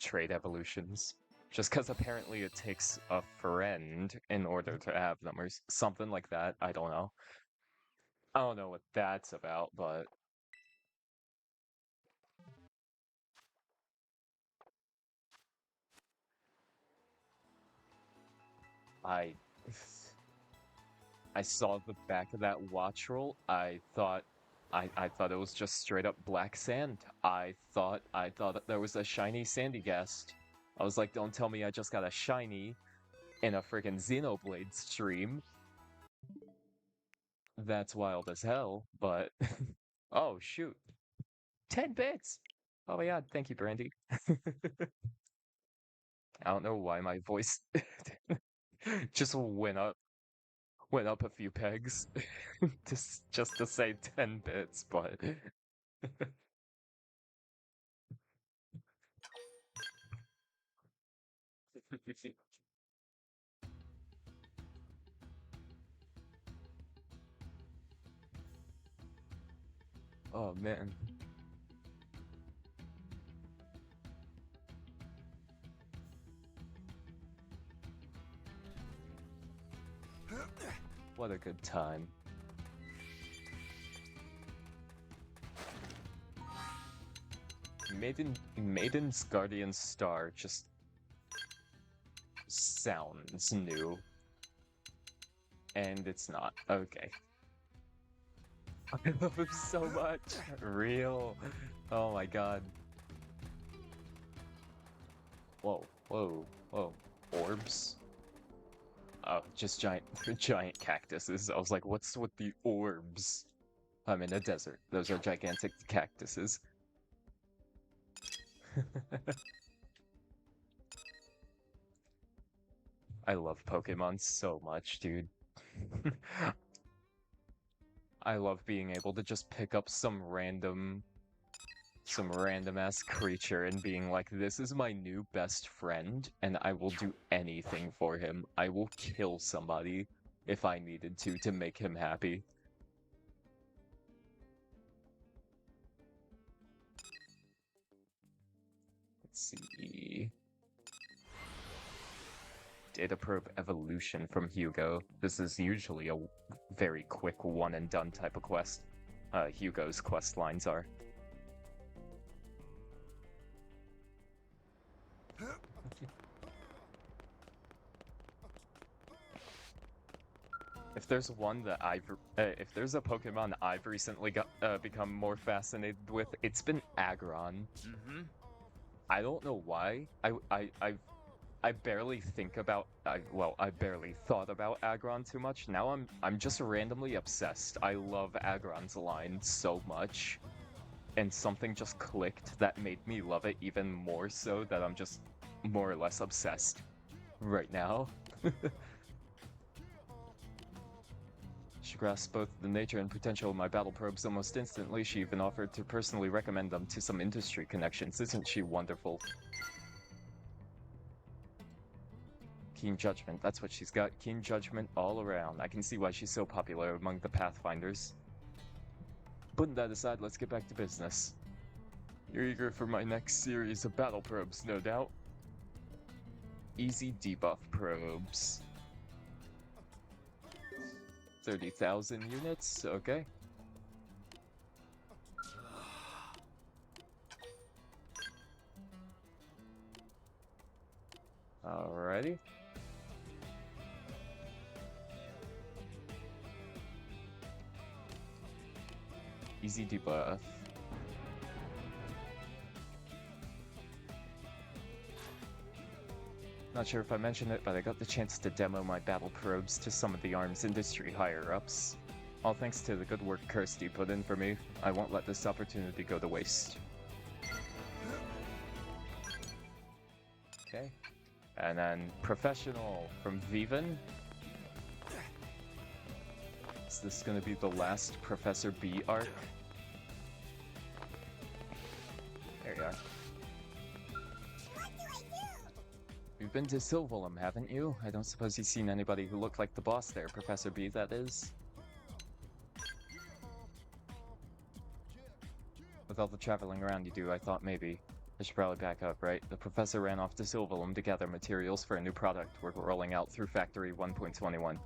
trait evolutions. Just because apparently it takes a friend in order to have them, or something like that. I don't know. I don't know what that's about, but... I... I saw the back of that watch roll. I thought it was just straight up black sand. I thought that there was a shiny Sandygast. I was like, don't tell me I just got a shiny in a freaking Xenoblade stream. That's wild as hell, but oh shoot. 10 bits! Oh my god, thank you, Brandy. I don't know why my voice just went up a few pegs just to say 10 bits, but oh man. What a good time. Maiden's Guardian Star just sounds new. And it's not. Okay. I love him so much. Real. Oh my god. Whoa, whoa, whoa. Orbs? Oh, just giant cactuses. I was like, what's with the orbs? I'm in a desert. Those are gigantic cactuses. I love Pokemon so much, dude. I love being able to just pick up some random ass creature and being like, this is my new best friend, and I will do anything for him. I will kill somebody if I needed to make him happy. Let's see. Data Probe Evolution from Hugo. This is usually a very quick one and done type of quest. Hugo's quest lines are. If there's one that if there's a Pokemon I've recently become more fascinated with, it's been Aggron. Mm-hmm. I don't know why. I barely think about, I barely thought about Aggron too much. Now I'm just randomly obsessed. I love Aggron's line so much. And something just clicked that made me love it even more so that I'm just more or less obsessed right now. She grasped both the nature and potential of my battle probes almost instantly. She even offered to personally recommend them to some industry connections. Isn't she wonderful? Keen judgment, that's what she's got. Keen judgment all around. I can see why she's so popular among the Pathfinders. Putting that aside, let's get back to business. You're eager for my next series of battle probes, no doubt. Easy debuff probes. 30,000 units, okay. Alrighty. Easy debuff. Not sure if I mentioned it, but I got the chance to demo my battle probes to some of the arms industry higher-ups. All thanks to the good work Kirsty put in for me, I won't let this opportunity go to waste. Okay. And then Professional from Viven. Is this gonna be the last Professor B arc? There you are. What do I do? You've been to Silvalum, haven't you? I don't suppose you've seen anybody who looked like the boss there, Professor B, that is. With all the traveling around you do, I thought maybe. I should probably back up, right? The professor ran off to Silvalum to gather materials for a new product we're rolling out through Factory 1.21.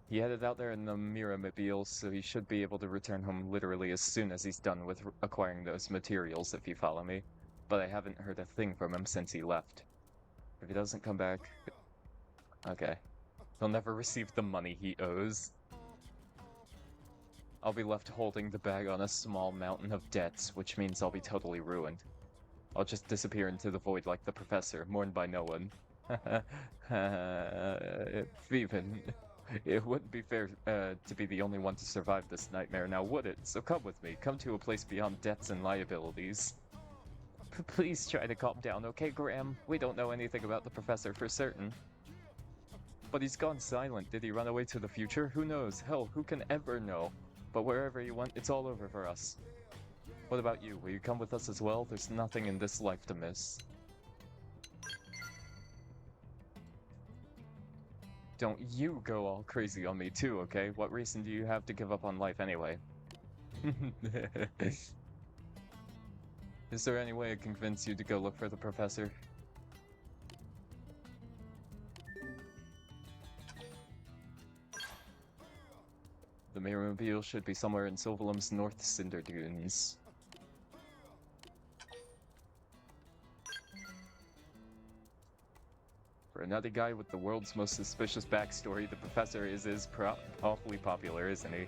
He headed out there in the Miramobile, so he should be able to return home literally as soon as he's done with acquiring those materials, if you follow me. But I haven't heard a thing from him since he left. If he doesn't come back... Okay. He'll never receive the money he owes. I'll be left holding the bag on a small mountain of debts, which means I'll be totally ruined. I'll just disappear into the void like the professor, mourned by no one. Even, it wouldn't be fair to be the only one to survive this nightmare, now would it? So come with me, come to a place beyond debts and liabilities. Please try to calm down, okay, Graham? We don't know anything about the professor for certain. But he's gone silent. Did he run away to the future? Who knows? Hell, who can ever know? But wherever you went, it's all over for us. What about you? Will you come with us as well? There's nothing in this life to miss. Don't you go all crazy on me too, okay? What reason do you have to give up on life anyway? Is there any way I can convince you to go look for the professor? The Miramobile should be somewhere in Silvalum's North Cinder Dunes. For a nutty guy with the world's most suspicious backstory, the professor is awfully popular, isn't he?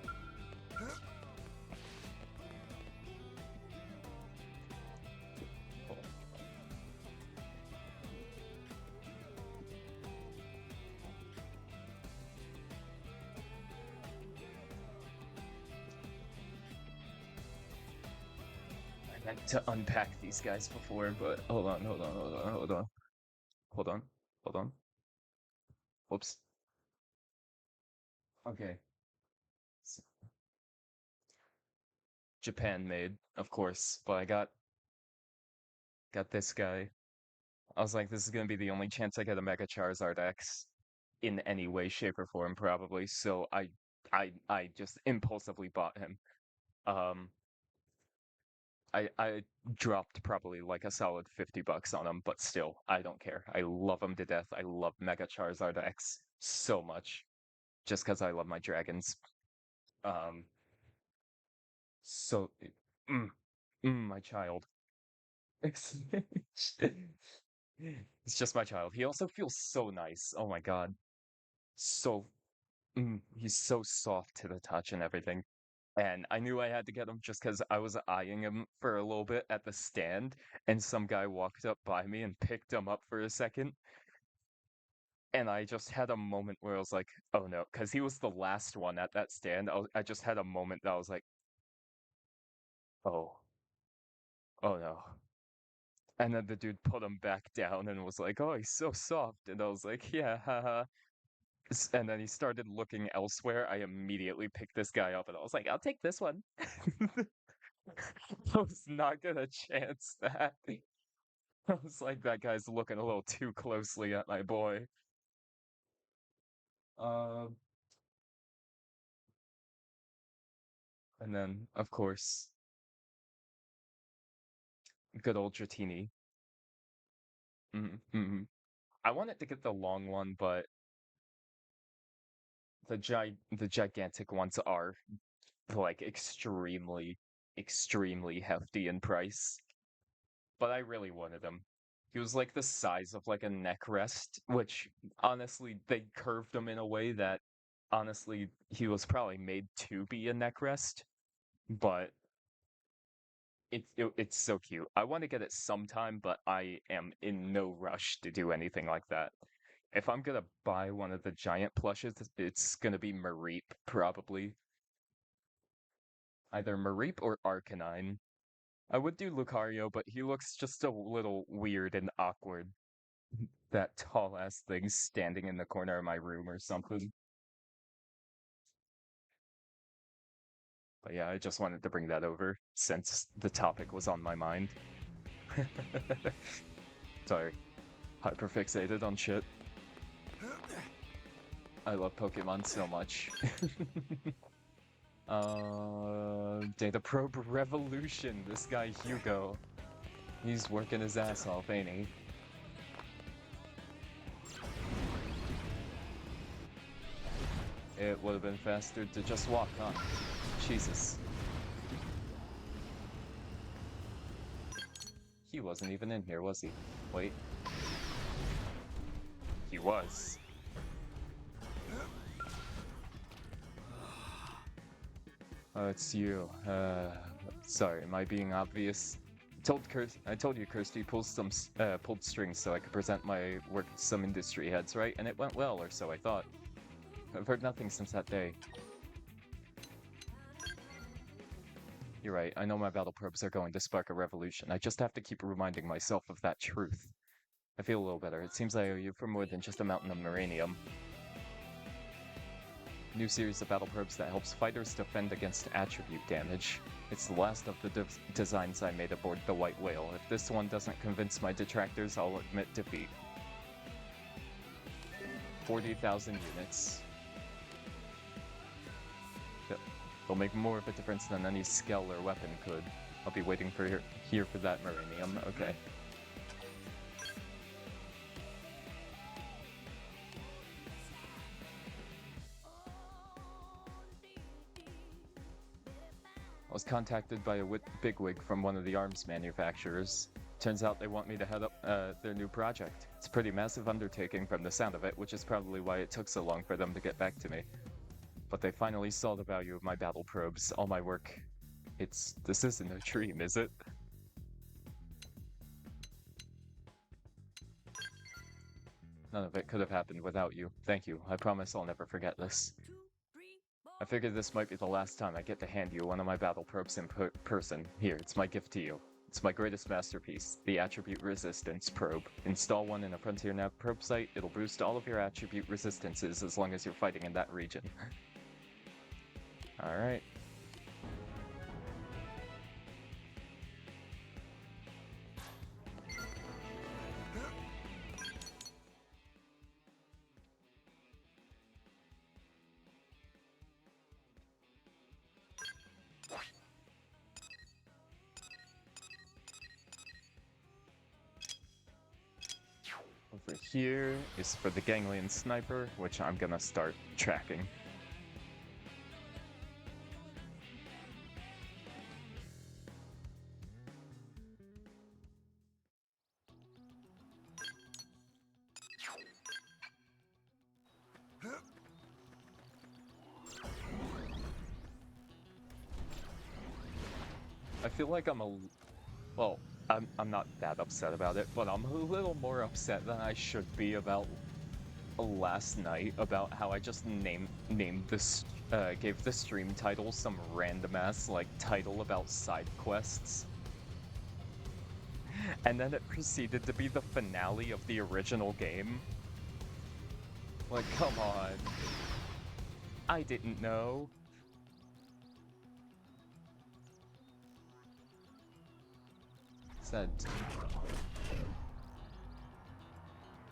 I meant to unpack these guys before, but hold on. Whoops. Okay. Japan made, of course, but I got this guy. I was like, this is gonna be the only chance I get a Mega Charizard X in any way, shape, or form, probably. So I just impulsively bought him. Um, I dropped probably like a solid $50 on him, but still, I don't care. I love him to death. I love Mega Charizard X so much, just because I love my dragons. Um, so, mm, my child. It's it's just my child. He also feels so nice. Oh my god. So, he's so soft to the touch and everything. And I knew I had to get him just because I was eyeing him for a little bit at the stand, and some guy walked up by me and picked him up for a second. And I just had a moment where I was like, oh no, because he was the last one at that stand. I just had a moment that I was like, oh, oh no. And then the dude put him back down and was like, oh, he's so soft. And I was like, yeah, haha. And then he started looking elsewhere. I immediately picked this guy up and I was like, I'll take this one. I was not gonna chance that. I was like, that guy's looking a little too closely at my boy. Um, and then, of course, good old Dratini. Mm-hmm. I wanted to get the long one, but the gigantic ones are like extremely hefty in price. But I really wanted them. He was like the size of like a neck rest, which honestly they curved him in a way that honestly he was probably made to be a neck rest, but it's so cute. I want to get it sometime, but I am in no rush to do anything like that. If I'm gonna buy one of the giant plushes, it's gonna be Mareep, probably. Either Mareep or Arcanine. I would do Lucario, but he looks just a little weird and awkward. That tall ass thing standing in the corner of my room or something. But yeah, I just wanted to bring that over since the topic was on my mind. Sorry. Hyperfixated on shit. I love Pokemon so much. Data Probe Revolution. This guy Hugo. He's working his ass off, ain't he? It would have been faster to just walk, huh? Jesus. He wasn't even in here, was he? Wait. He was. Oh, it's you. Sorry, am I being obvious? I told you Kirsty pulled strings so I could present my work to some industry heads, right? And it went well, or so I thought. I've heard nothing since that day. You're right, I know my battle probes are going to spark a revolution. I just have to keep reminding myself of that truth. I feel a little better. It seems I owe you for more than just a mountain of Moranium. New series of battle probes that helps fighters defend against attribute damage. It's the last of the designs I made aboard the White Whale. If this one doesn't convince my detractors, I'll admit defeat. 40,000 units. They'll make more of a difference than any skill or weapon could. I'll be waiting here for that Moranium. Okay. I was contacted by a bigwig from one of the arms manufacturers. Turns out they want me to head up their new project. It's a pretty massive undertaking from the sound of it, which is probably why it took so long for them to get back to me. But they finally saw the value of my battle probes, all my work. This isn't a dream, is it? None of it could have happened without you. Thank you. I promise I'll never forget this. I figured this might be the last time I get to hand you one of my battle probes in person. Here, it's my gift to you. It's my greatest masterpiece, the Attribute Resistance Probe. Install one in a Frontier Nav probe site, it'll boost all of your attribute resistances as long as you're fighting in that region. Alright. Over here is for the Ganglion Sniper, which I'm gonna start tracking. I feel like well, I'm not that upset about it, but I'm a little more upset than I should be about last night about how I just named this gave the stream title some random ass like title about side quests. And then it proceeded to be the finale of the original game. Like, come on. I didn't know. Said.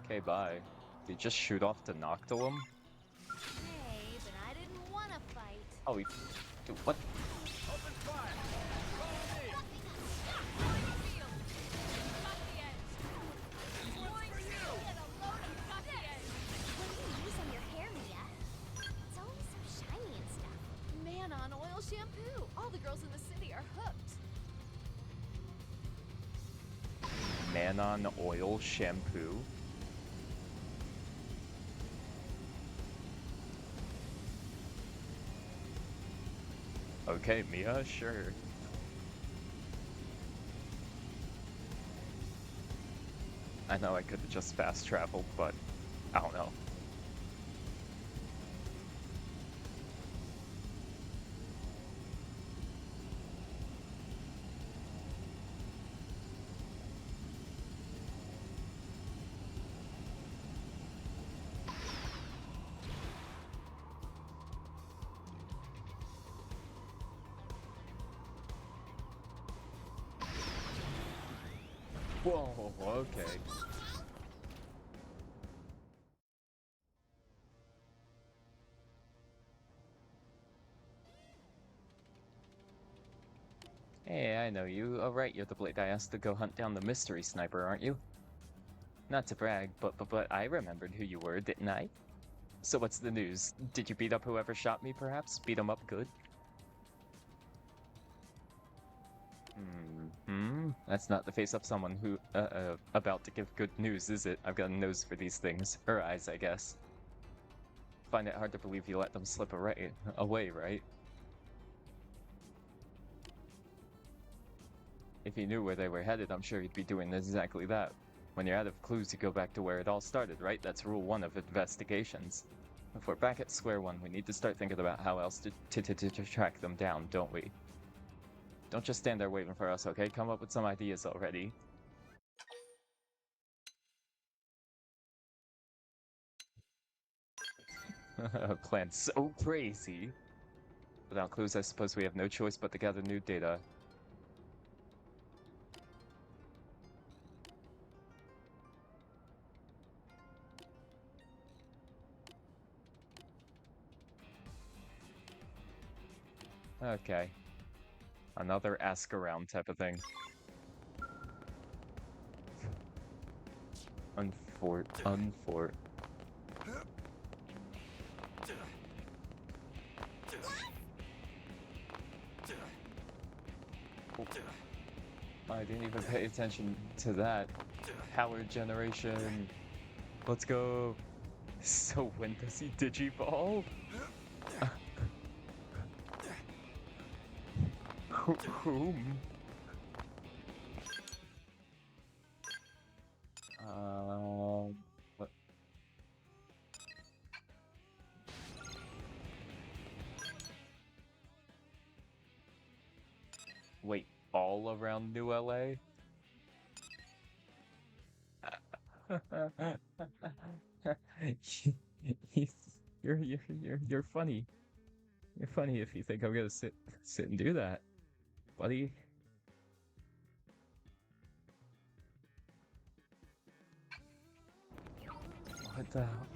Okay, bye. Did he just shoot off to Noctilum? Hey, but I didn't want to fight. Oh, he... Dude, what? Open fire! Man-on oil shampoo. All the girls in the city are hooked. Canon oil shampoo. Okay, Mia, sure. I know I could have just fast traveled, but I don't know. Whoa, okay. Hey, I know you. Oh, right, you're the Blade I asked to go hunt down the mystery sniper, aren't you? Not to brag, but I remembered who you were, didn't I? So what's the news? Did you beat up whoever shot me, perhaps? Beat him up good? That's not the face of someone who, about to give good news, is it? I've got a nose for these things. Or eyes, I guess. Find it hard to believe you let them slip away, right? If you knew where they were headed, I'm sure you'd be doing exactly that. When you're out of clues, you go back to where it all started, right? That's rule 1 of investigations. If we're back at square one, we need to start thinking about how else to track them down, don't we? Don't just stand there waiting for us, okay? Come up with some ideas already. Plan so crazy. Without clues, I suppose we have no choice but to gather new data. Okay. Another ask around type of thing. Unfort. I didn't even pay attention to that. Power generation. Let's go. So when does he digivolve? Whom? What? Wait, all around New LA? You're funny. You're funny if you think I'm gonna sit and do that, buddy. What the hell?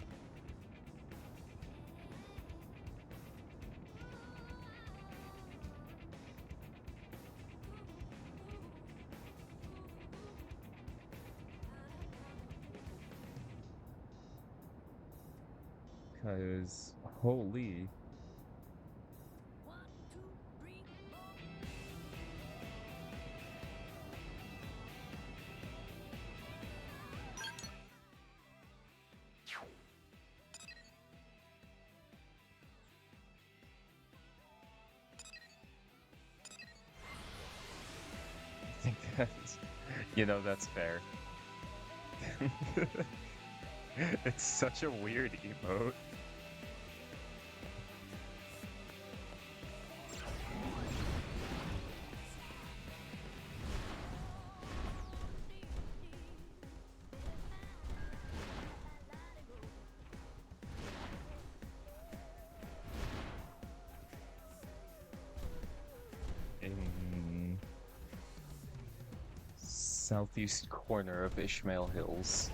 Cause holy. I think that's, that's fair. It's such a weird emote. In southeast corner of Ishmael Hills.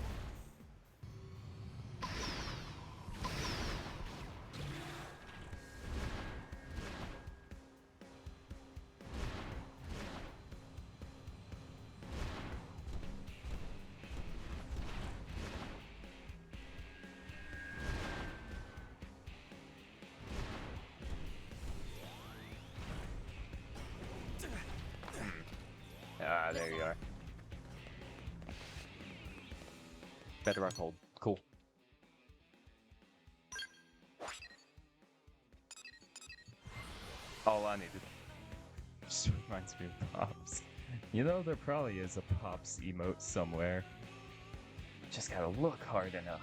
Ah, there you are. Bedrock hold. Cool. All I needed. Just reminds me of Pops. You know, there probably is a Pops emote somewhere. Just gotta look hard enough.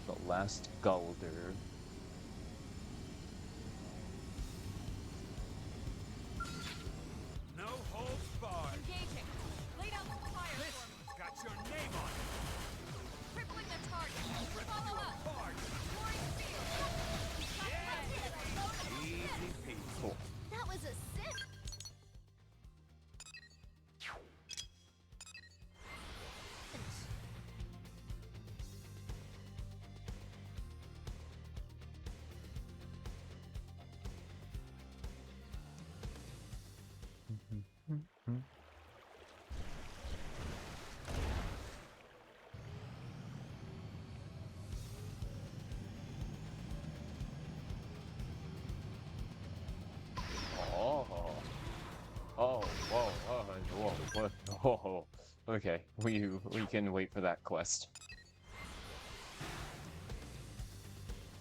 The last Gulder. No holds barred. Engaging. Lay down the fire This for me. one's got your name on it. Crippling the target. Rip Follow you up. apart. Pouring spear. Easy peasy. Cool. That was a sin. Oh. Oh, whoa, whoa, what? Oh, okay. We can wait for that quest.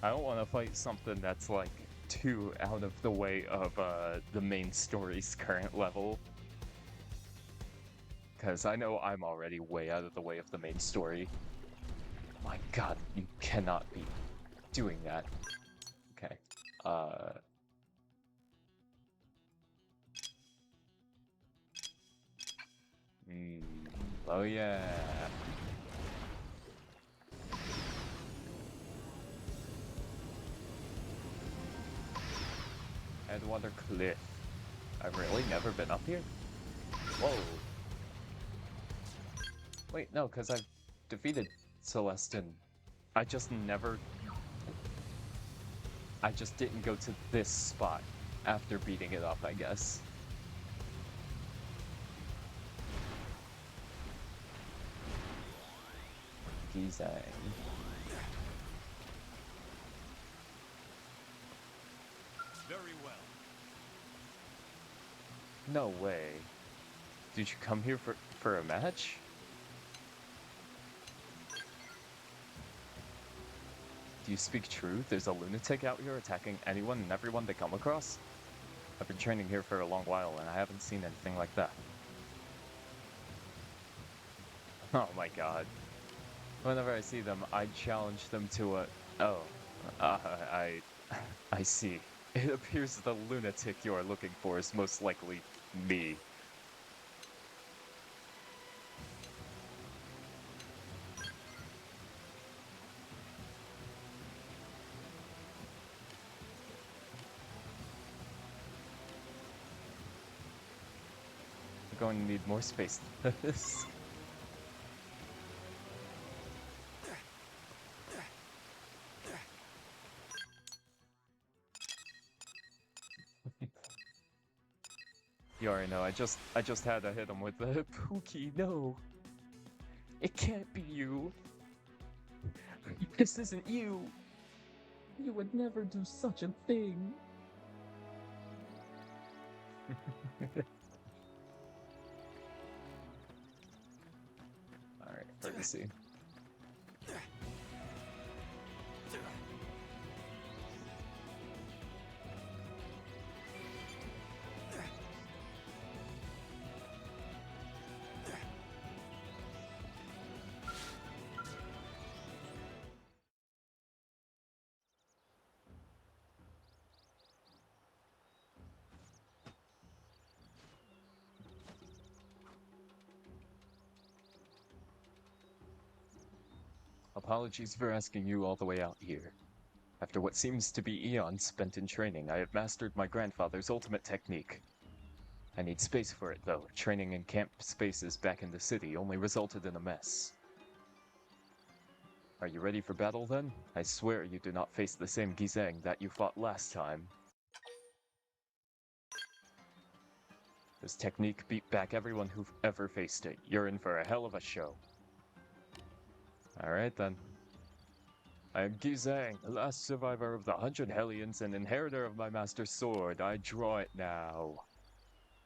I don't want to fight something that's like too out of the way of the main story's current level. Because I know I'm already way out of the way of the main story. My god, you cannot be doing that. Okay. Oh yeah. Headwater Cliff. I've really never been up here? Whoa. Wait, no, because I've defeated Celestin. I just didn't go to this spot after beating it up, I guess. Gizang. Very well. No way. Did you come here for a match? Do you speak truth? There's a lunatic out here attacking anyone and everyone they come across? I've been training here for a long while and I haven't seen anything like that. Oh my god. Whenever I see them, I challenge them to a... Oh. I see. It appears the lunatic you are looking for is most likely me. We're going to need more space than this. You already know, I just had to hit him with the Pookie, no. It can't be you. This isn't you. You would never do such a thing. Alright, let me see. Apologies for asking you all the way out here. After what seems to be eons spent in training, I have mastered my grandfather's ultimate technique. I need space for it, though. Training in camp spaces back in the city only resulted in a mess. Are you ready for battle, then? I swear you do not face the same Gizeng that you fought last time. This technique beat back everyone who've ever faced it. You're in for a hell of a show. Alright then. I am Gizang, the last survivor of the 100 Hellions and inheritor of my master's sword. I draw it now.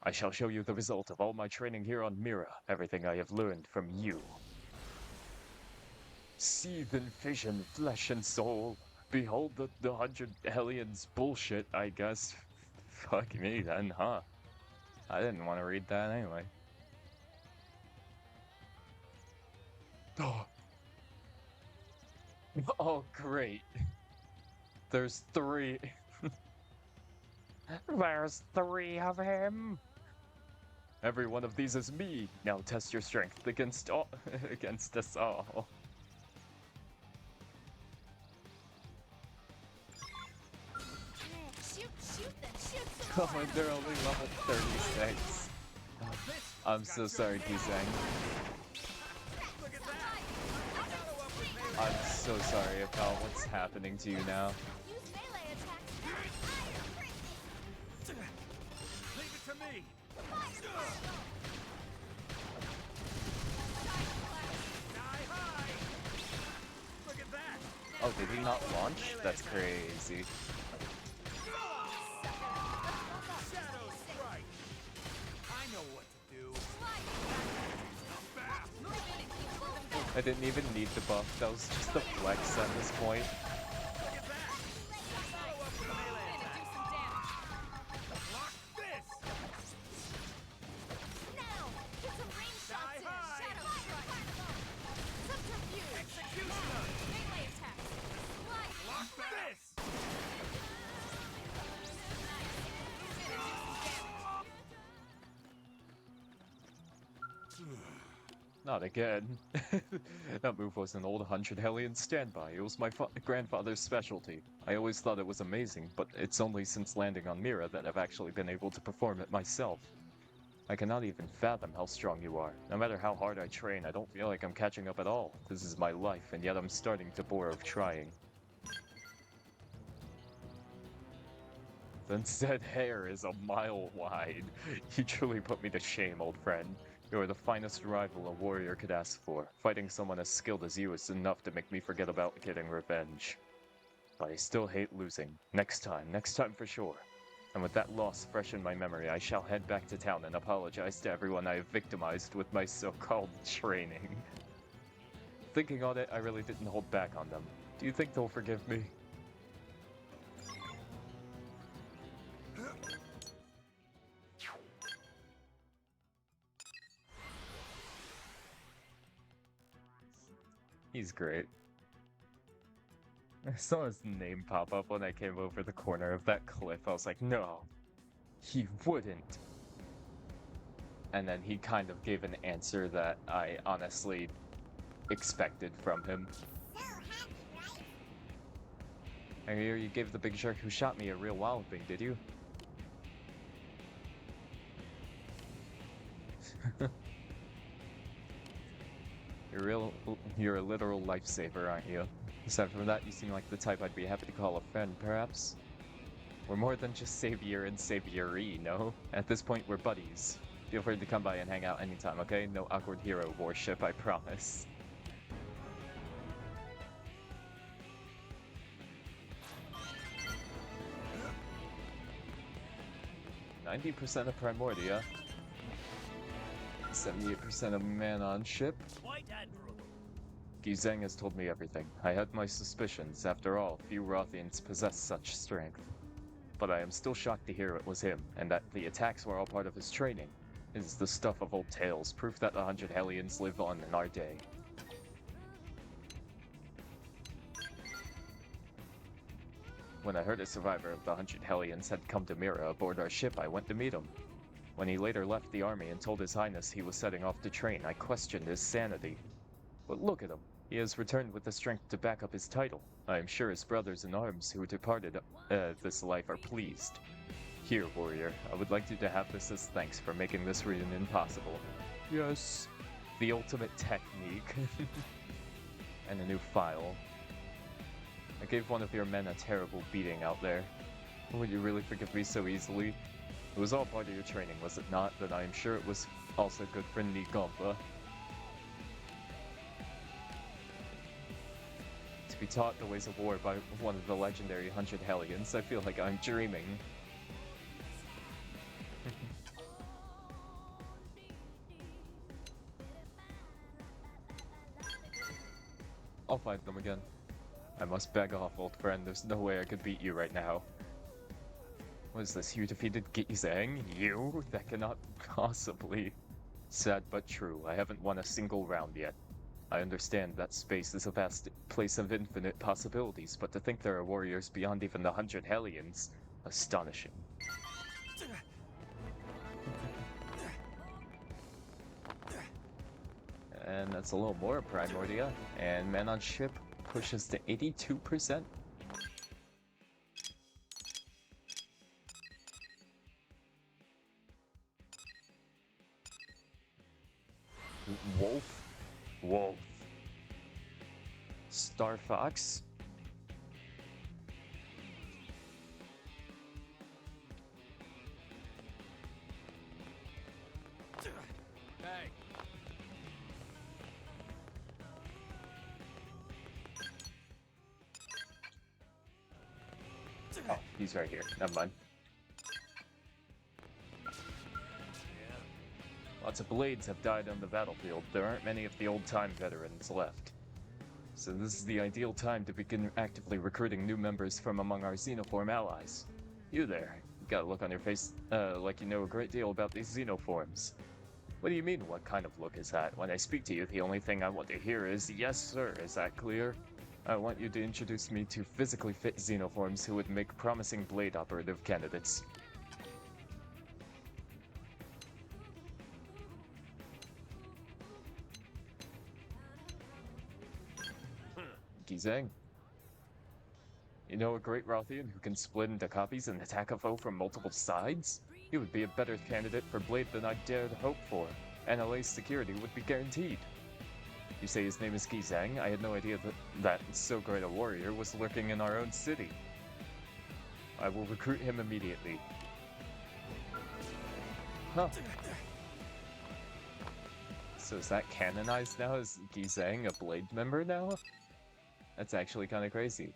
I shall show you the result of all my training here on Mira, everything I have learned from you. Seethe in fission, flesh and soul. Behold the 100 Hellions bullshit, I guess. Fuck me then, huh? I didn't want to read that anyway. Oh. Oh, great. There's 3. There's 3 of him. Every one of these is me. Now test your strength against all against us all. Shoot then, shoot some Oh, more. and they're only level 36. I'm so sorry, Gizang. Look at that! Follow up with melee. I'm so sorry about what's happening to you now. Use melee attacks. Leave it to me! Die high! Look at that! Oh, did he not launch? That's crazy. Shadow strike! I know what to do. Bam! I didn't even need the buff. That was just the flex at this point. Look at that! Follow up with melee attack. Lock this! Now, put some range shots Die in. high. Shadow strike. Subterfuge. Executioner! Melee attacks. Slide. Lock this! Not again. That move was an old 100 Hellion standby. It was my grandfather's specialty. I always thought it was amazing, but it's only since landing on Mira that I've actually been able to perform it myself. I cannot even fathom how strong you are. No matter how hard I train, I don't feel like I'm catching up at all. This is my life, and yet I'm starting to bore of trying. The unsaid hair is a mile wide. You truly put me to shame, old friend. You are the finest rival a warrior could ask for. Fighting someone as skilled as you is enough to make me forget about getting revenge. But I still hate losing. Next time for sure. And with that loss fresh in my memory, I shall head back to town and apologize to everyone I have victimized with my so-called training. Thinking on it, I really didn't hold back on them. Do you think they'll forgive me? He's great. I saw his name pop up when I came over the corner of that cliff. I was like, no, he wouldn't. And then he kind of gave an answer that I honestly expected from him. So happy, right? I hear you gave the big shark who shot me a real walloping, did you? You're a literal lifesaver, aren't you? Aside from that, you seem like the type I'd be happy to call a friend, perhaps? We're more than just savior and saviory, no? At this point, we're buddies. Feel free to come by and hang out anytime, okay? No awkward hero worship, I promise. "90% of Primordia, 78% of man on ship." Quite admirable. Gizeng has told me everything. I had my suspicions. After all, few Rothians possess such strength. But I am still shocked to hear it was him, and that the attacks were all part of his training. It is the stuff of old tales, proof that the 100 Hellions live on in our day. When I heard a survivor of the 100 Hellions had come to Mira aboard our ship, I went to meet him. When he later left the army and told His Highness he was setting off to train, I questioned his sanity. But look at him. He has returned with the strength to back up his title. I am sure his brothers in arms who departed this life are pleased. Here, warrior, I would like you to have this as thanks for making this reunion possible. Yes. The ultimate technique. And a new file. I gave one of your men a terrible beating out there. Would you really forgive me so easily? It was all part of your training, was it not? Then I am sure it was also good for Nigomba. be taught the ways of war by one of the legendary 100 Hellions. I feel like I'm dreaming. I'll fight them again. I must beg off, old friend. There's no way I could beat you right now. What is this? You defeated Gizang? You? That cannot possibly. Sad but true. I haven't won a single round yet. I understand that space is a vast place of infinite possibilities, but to think there are warriors beyond even the 100 Hellions, astonishing. And that's a little more Primordia, and man on ship pushes to 82%. Wolf? Wolf. Star Fox? Hey. Oh, he's right here. Never mind. Lots of blades have died on the battlefield. There aren't many of the old-time veterans left. So this is the ideal time to begin actively recruiting new members from among our Xenoform allies. You there. You got a look on your face like you know a great deal about these Xenoforms. What do you mean, what kind of look is that? When I speak to you, the only thing I want to hear is, yes sir, is that clear? I want you to introduce me to physically fit Xenoforms who would make promising blade operative candidates. Gizang. You know a great Rothian who can split into copies and attack a foe from multiple sides? He would be a better candidate for Blade than I dared hope for. NLA's security would be guaranteed. You say his name is Gizang? I had no idea that so great a warrior was lurking in our own city. I will recruit him immediately. Huh. So is that canonized now? Is Gizang a Blade member now? That's actually kind of crazy.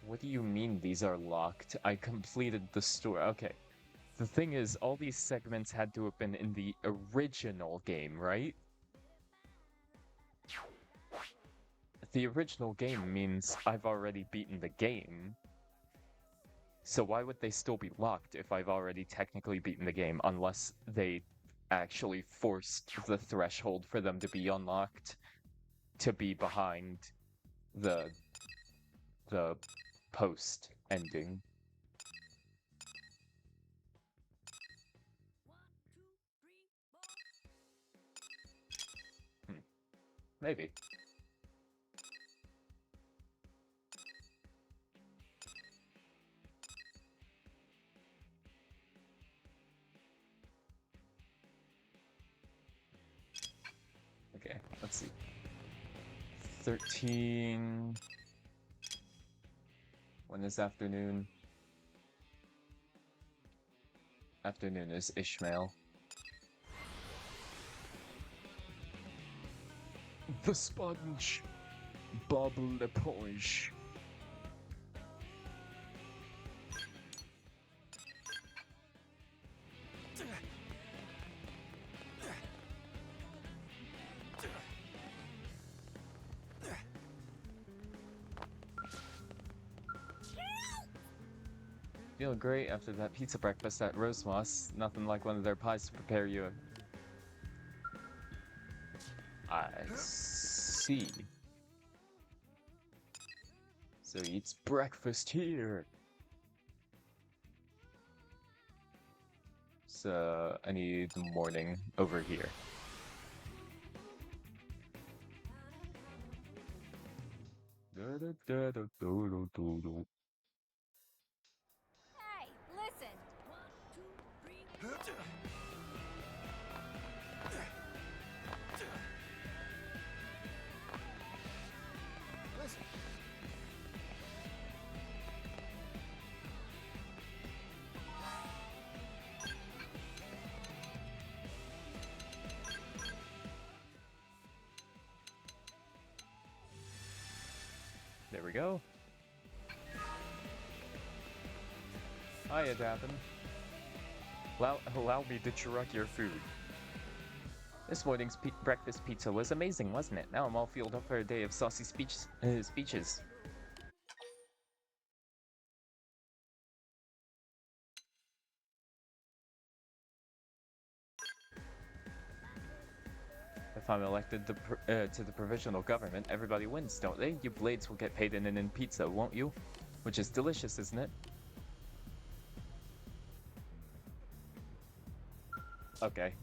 What do you mean these are locked? I completed the story. Okay. The thing is, all these segments had to have been in the original game, right? The original game means I've already beaten the game. So why would they still be locked if I've already technically beaten the game, unless they actually forced the threshold for them to be unlocked to be behind the post ending. Maybe. Okay, let's see. 13. When is afternoon? Afternoon is Ishmael. The sponge. Bob Leponge. Feel great after that pizza breakfast at Rosemoss. Nothing like one of their pies to prepare you. I see. So he eats breakfast here. So I need morning over here. Hey, listen. There we go. Hiya, Davin. Allow me to truck your food. This morning's breakfast pizza was amazing, wasn't it? Now I'm all fueled up for a day of saucy speeches. If I'm elected to the provisional government, everybody wins, don't they? You blades will get paid in pizza, won't you? Which is delicious, isn't it? Okay.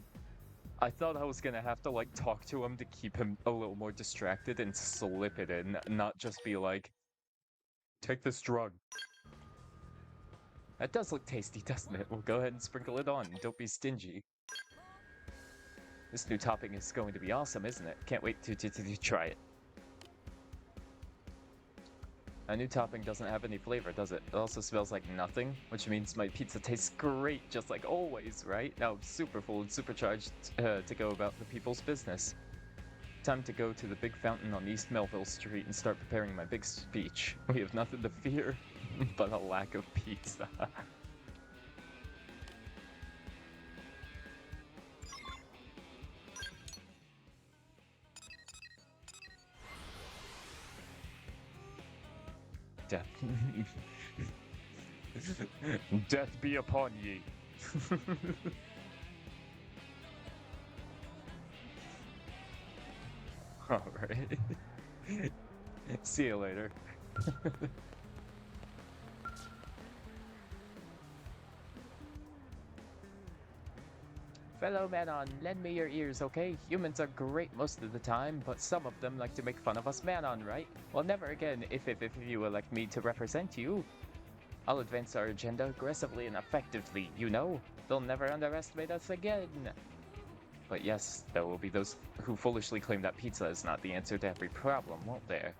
I thought I was gonna have to, like, talk to him to keep him a little more distracted and slip it in, not just be like, take this drug. That does look tasty, doesn't it? Well, go ahead and sprinkle it on. Don't be stingy. This new topping is going to be awesome, isn't it? Can't wait to try it. A new topping doesn't have any flavor, does it? It also smells like nothing, which means my pizza tastes great, just like always, right? Now I'm super full and supercharged to go about the people's business. Time to go to the big fountain on East Melville Street and start preparing my big speech. We have nothing to fear but a lack of pizza. Death. Death be upon ye. Alright. See you later. Fellow Manon, lend me your ears, okay? Humans are great most of the time, but some of them like to make fun of us Manon, right? Well, never again if you elect me to represent you. I'll advance our agenda aggressively and effectively, you know? They'll never underestimate us again. But yes, there will be those who foolishly claim that pizza is not the answer to every problem, won't there?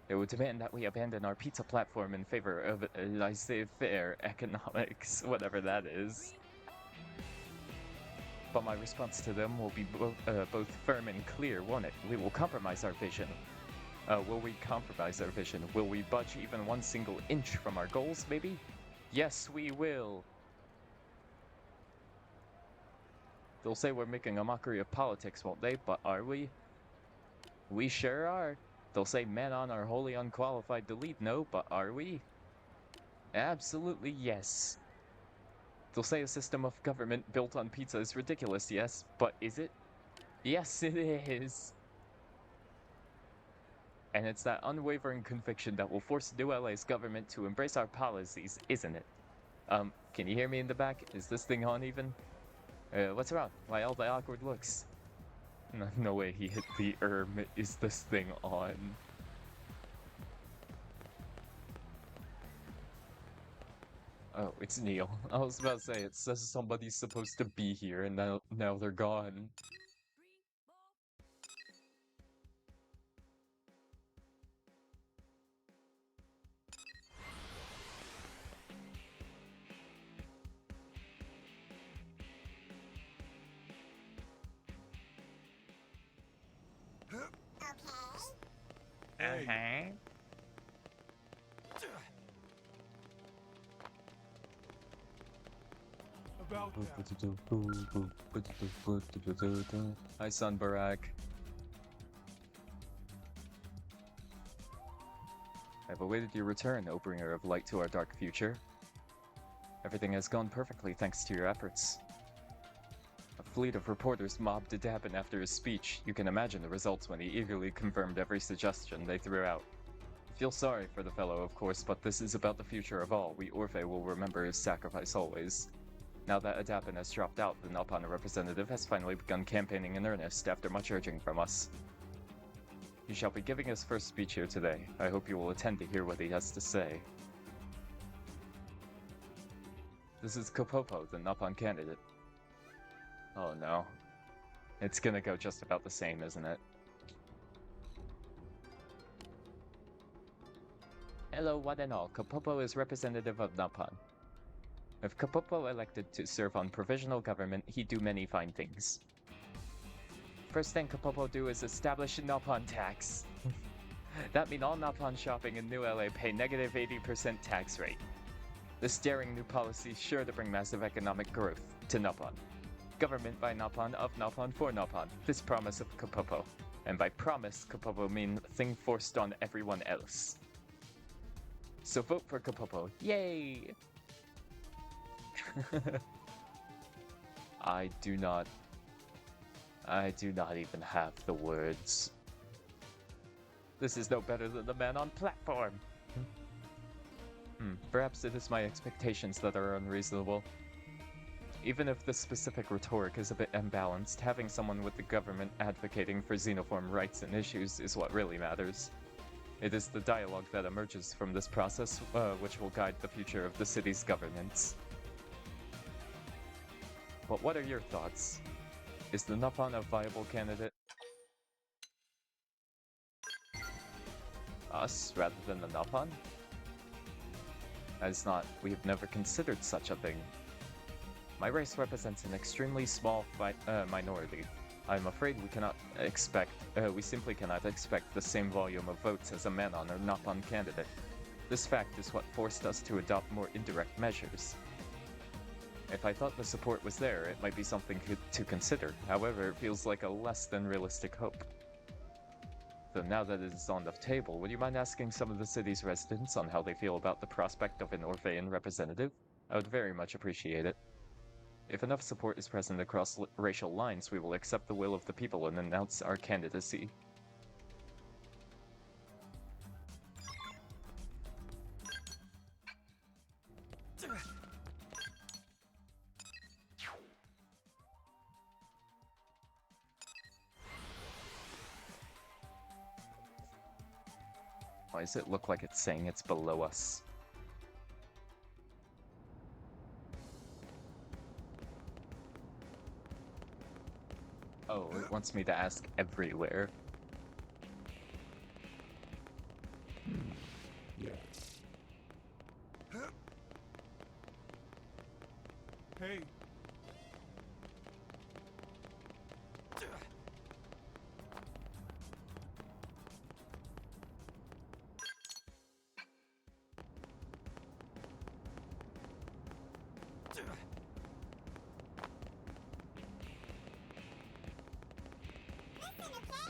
They will demand that we abandon our pizza platform in favor of laissez-faire economics, whatever that is. But my response to them will be both firm and clear, won't it? We will compromise our vision. Will we compromise our vision? Will we budge even one single inch from our goals, maybe? Yes, we will! They'll say we're making a mockery of politics, won't they? But are we? We sure are. They'll say Manon are wholly unqualified to lead, no, but are we? Absolutely yes. They'll say a system of government built on pizza is ridiculous, yes, but is it? Yes, it is. And it's that unwavering conviction that will force New LA's government to embrace our policies, isn't it? Can you hear me in the back? Is this thing on even? What's wrong? Why all the awkward looks? No way he hit the is this thing on? Oh, it's Neil. I was about to say, it says somebody's supposed to be here, and now they're gone. Okay. About Hi, Son Barak. I've awaited your return, O bringer of light to our dark future. Everything has gone perfectly thanks to your efforts. A fleet of reporters mobbed Adabin after his speech. You can imagine the results when he eagerly confirmed every suggestion they threw out. I feel sorry for the fellow, of course, but this is about the future of all. We Orphe will remember his sacrifice always. Now that Adapin has dropped out, the Nalpana representative has finally begun campaigning in earnest after much urging from us. He shall be giving his first speech here today. I hope you will attend to hear what he has to say. This is Kopopo, the Napan candidate. Oh no. It's gonna go just about the same, isn't it? Hello, one and all. Kopopo is representative of Napan. If Kapopo elected to serve on provisional government, he'd do many fine things. First thing Kapopo do is establish a Napan tax. That means all Napon shopping in New LA pay negative 80% tax rate. This daring new policy is sure to bring massive economic growth to Napon. Government by Napon, of Napon, for Napon. This promise of Kapopo. And by promise, Kapopo mean thing forced on everyone else. So vote for Kapopo. Yay! I do not even have the words. This is no better than the man on platform. Perhaps it is my expectations that are unreasonable. Even if the specific rhetoric is a bit imbalanced, having someone with the government advocating for xenoform rights and issues is what really matters. It is the dialogue that emerges from this process which will guide the future of the city's governance. But what are your thoughts? Is the Napon a viable candidate? Us, rather than the Napon? As not, we have never considered such a thing. My race represents an extremely small minority. I'm afraid we simply cannot expect the same volume of votes as a Manon or Napon candidate. This fact is what forced us to adopt more indirect measures. If I thought the support was there, it might be something to consider. However, it feels like a less than realistic hope. So now that it is on the table, would you mind asking some of the city's residents on how they feel about the prospect of an Orphean representative? I would very much appreciate it. If enough support is present across racial lines, we will accept the will of the people and announce our candidacy. Why does it look like it's saying it's below us? Oh, it wants me to ask everywhere. Hey. Listen, okay?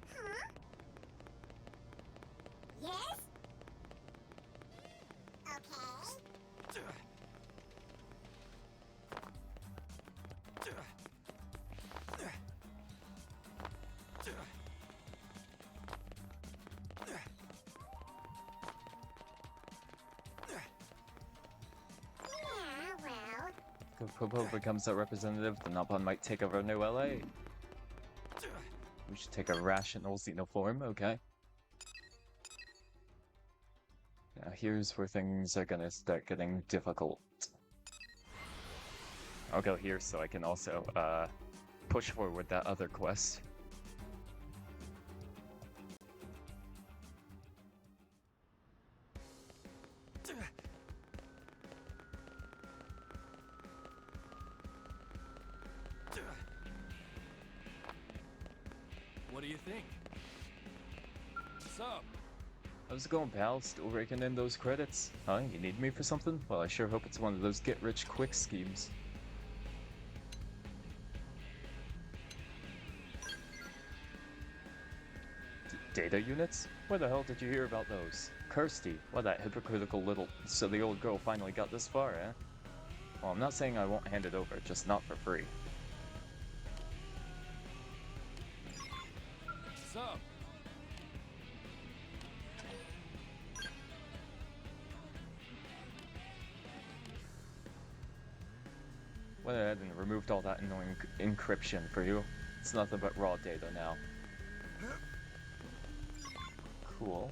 Huh? Yes? Okay. Yeah, well. If Popo becomes a representative, the Napon might take over New LA. We should take a rational xenoform, okay? Now here's where things are gonna start getting difficult. I'll go here so I can also push forward that other quest. What do you think? What's up? How's it going, pal? Still raking in those credits? Huh? You need me for something? Well, I sure hope it's one of those get-rich-quick schemes. Data units? Where the hell did you hear about those? Kirsty, what that hypocritical little... So the old girl finally got this far, eh? Well, I'm not saying I won't hand it over, just not for free. What's up? Went ahead and removed all that annoying encryption for you. It's nothing but raw data now. Cool.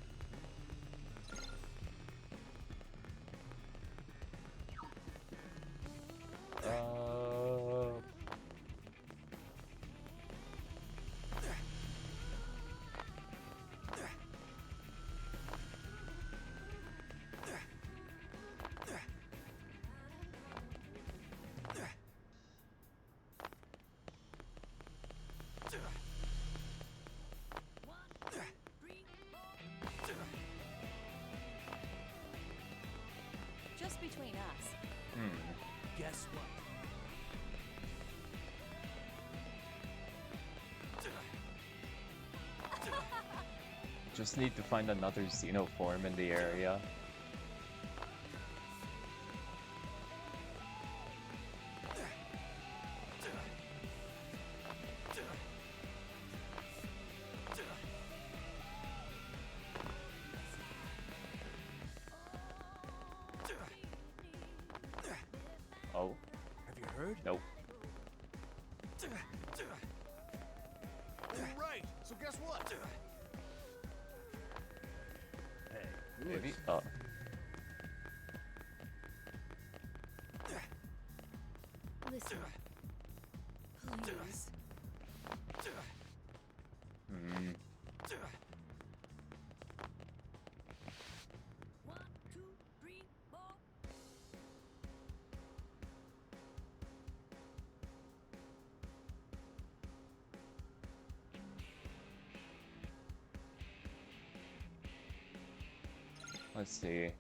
between us. Guess what? Just need to find another xenoform in the area. Oh, Have you heard? nope. Right. So guess what? Hey, Maybe? Oh. Listen. Please. Hmm. One, two, three, four. Let's see.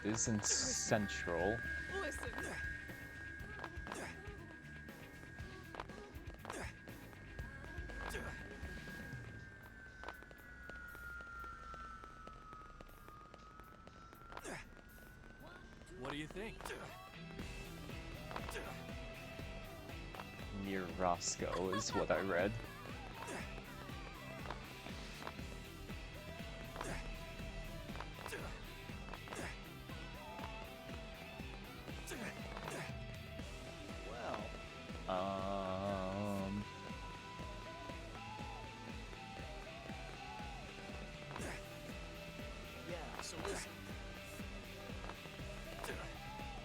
It isn't central. Listen. what do you think? Near Roscoe is what I read. Well, yeah. So listen.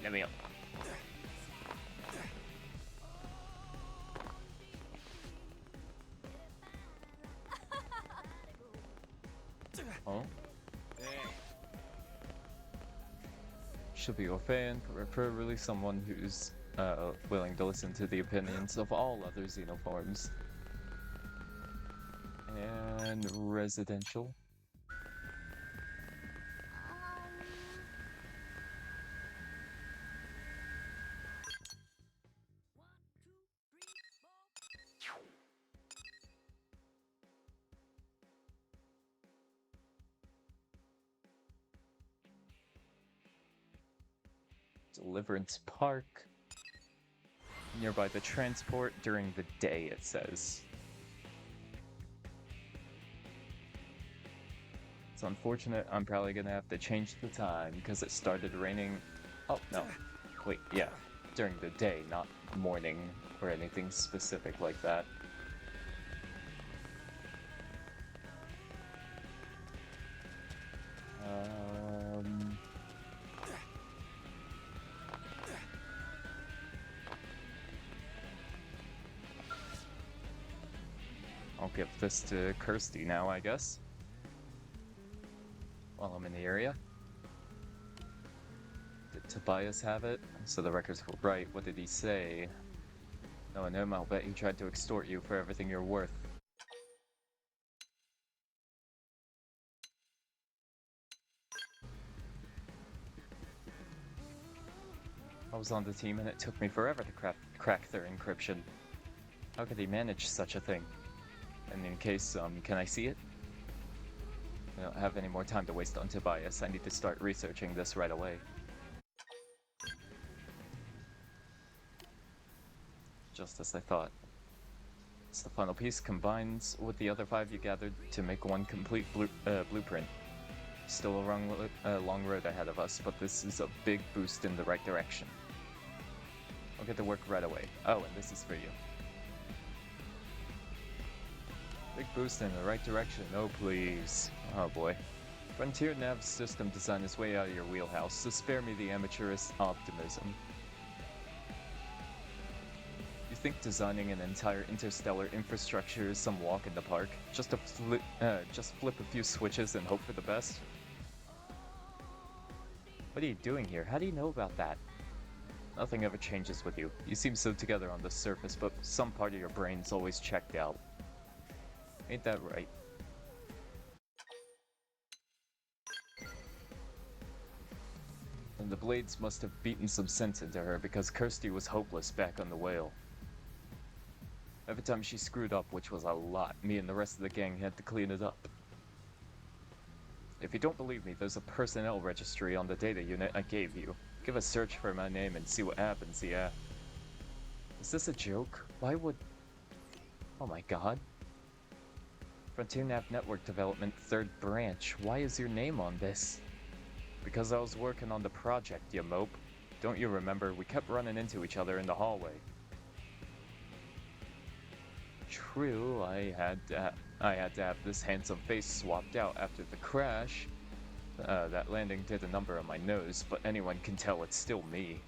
Let me up. Oh, Hey. should be a fan, preferably someone who's willing to listen to the opinions of all other xenoforms. And residential. Deliverance Park. Nearby the transport during the day, it says. It's unfortunate, I'm probably gonna have to change the time because it started raining. Oh, no. Wait, yeah. During the day, not morning or anything specific like that. I'll give this to Kirsty now, I guess. While I'm in the area. Did Tobias have it? So the records were right. What did he say? Knowing him, I'll bet he tried to extort you for everything you're worth. I was on the team and it took me forever to crack their encryption. How could he manage such a thing? And in case, can I see it? I don't have any more time to waste on Tobias. I need to start researching this right away. just as I thought. It's the final piece combines with the other 5 you gathered to make one complete blueprint. Still a long road ahead of us, but this is a big boost in the right direction. I'll get to work right away. Oh, and this is for you. Big boost in the right direction, oh please. Oh boy. Frontier Nav's system design is way out of your wheelhouse, so spare me the amateurist optimism. You think designing an entire interstellar infrastructure is some walk in the park? Just flip a few switches and hope for the best? What are you doing here? How do you know about that? Nothing ever changes with you. You seem so together on the surface, but some part of your brain's always checked out. Ain't that right? And the Blades must have beaten some sense into her because Kirsty was hopeless back on the whale. Every time she screwed up, which was a lot, me and the rest of the gang had to clean it up. If you don't believe me, there's a personnel registry on the data unit I gave you. Give a search for my name and see what happens, yeah. Is this a joke? Why would... Oh my god. Frontier Nav Network Development 3rd Branch. Why is your name on this? Because I was working on the project, you mope. Don't you remember? We kept running into each other in the hallway. True, I had to have this handsome face swapped out after the crash. That landing did a number on my nose, but anyone can tell it's still me.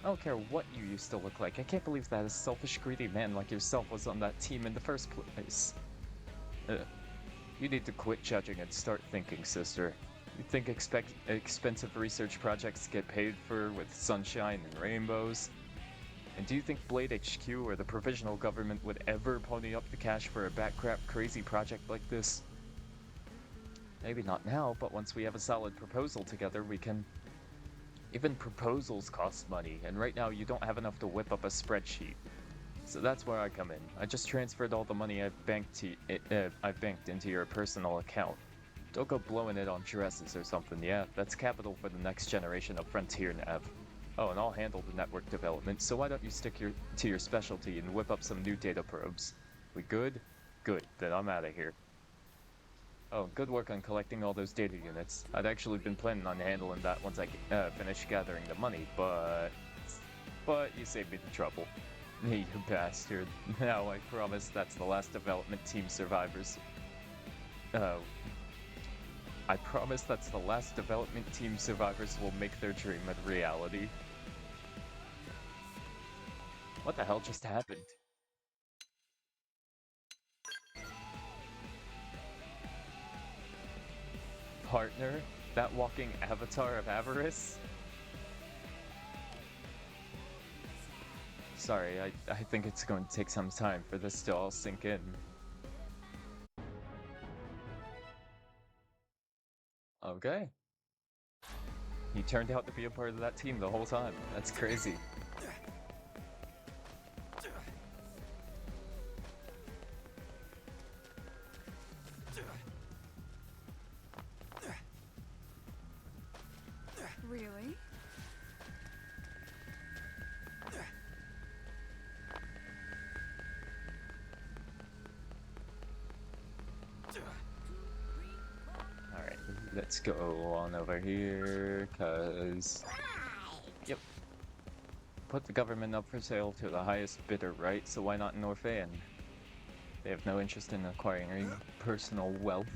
I don't care what you used to look like. I can't believe that a selfish, greedy man like yourself was on that team in the first place. You need to quit judging and start thinking, sister. You think expensive research projects get paid for with sunshine and rainbows? And do you think Blade HQ or the provisional government would ever pony up the cash for a backcrap crazy project like this? Maybe not now, but once we have a solid proposal together, we can... Even proposals cost money, and right now you don't have enough to whip up a spreadsheet. So that's where I come in. I just transferred all the money I've banked into your personal account. Don't go blowing it on dresses or something, yeah? That's capital for the next generation of Frontier Nav. Oh, and I'll handle the network development, so why don't you stick to your specialty and whip up some new data probes? We good? Good, then I'm out of here. Oh, good work on collecting all those data units. I'd actually been planning on handling that once I finish gathering the money, but you saved me the trouble. You bastard. Now I promise that's the last development team survivors. I promise that's the last development team survivors will make their dream a reality. What the hell just happened? Partner? That walking avatar of avarice? Sorry, I think it's going to take some time for this to all sink in. Okay. He turned out to be a part of that team the whole time. That's crazy. Really? Alright, let's go on over here, cause... Yep. Put the government up for sale to the highest bidder, right? So why not Norfaean? They have no interest in acquiring any personal wealth.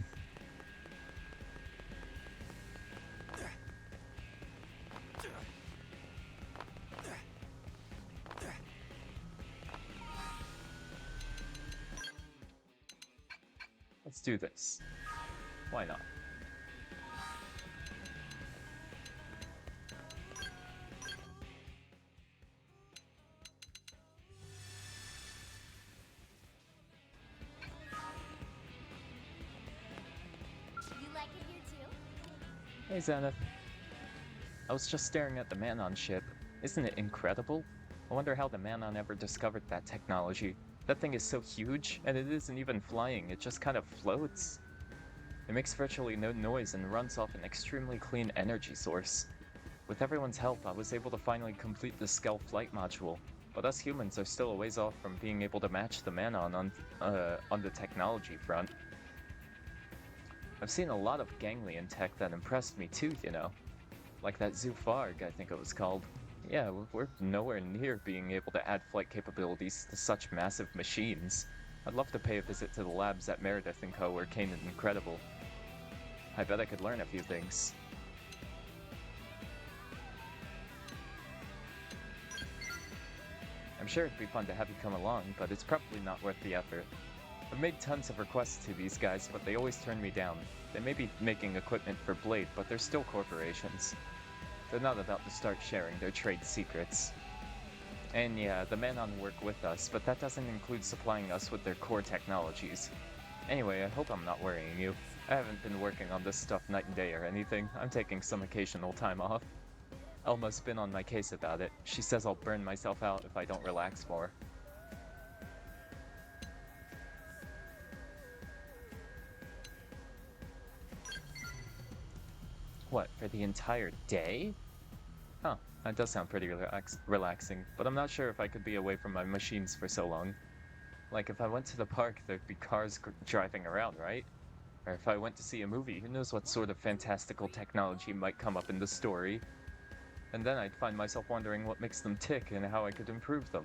Let's do this. Why not? You like it here too? Hey Zenith. I was just staring at the Manon ship. Isn't it incredible? I wonder how the Manon ever discovered that technology. That thing is so huge, and it isn't even flying, it just kind of floats. It makes virtually no noise and runs off an extremely clean energy source. With everyone's help, I was able to finally complete the Skell flight module, but us humans are still a ways off from being able to match the Manon on the technology front. I've seen a lot of ganglion tech that impressed me too, you know. Like that Zufarg, I think it was called. Yeah, we're nowhere near being able to add flight capabilities to such massive machines. I'd love to pay a visit to the labs at Meredith & Co. where Kane is incredible. I bet I could learn a few things. I'm sure it'd be fun to have you come along, but it's probably not worth the effort. I've made tons of requests to these guys, but they always turn me down. They may be making equipment for Blade, but they're still corporations. They're not about to start sharing their trade secrets. And yeah, the Manon work with us, but that doesn't include supplying us with their core technologies. Anyway, I hope I'm not worrying you. I haven't been working on this stuff night and day or anything. I'm taking some occasional time off. Elma's been on my case about it. She says I'll burn myself out if I don't relax more. What, for the entire day? Huh, that does sound pretty relaxing, but I'm not sure if I could be away from my machines for so long. Like, if I went to the park, there'd be cars driving around, right? Or if I went to see a movie, who knows what sort of fantastical technology might come up in the story. And then I'd find myself wondering what makes them tick and how I could improve them.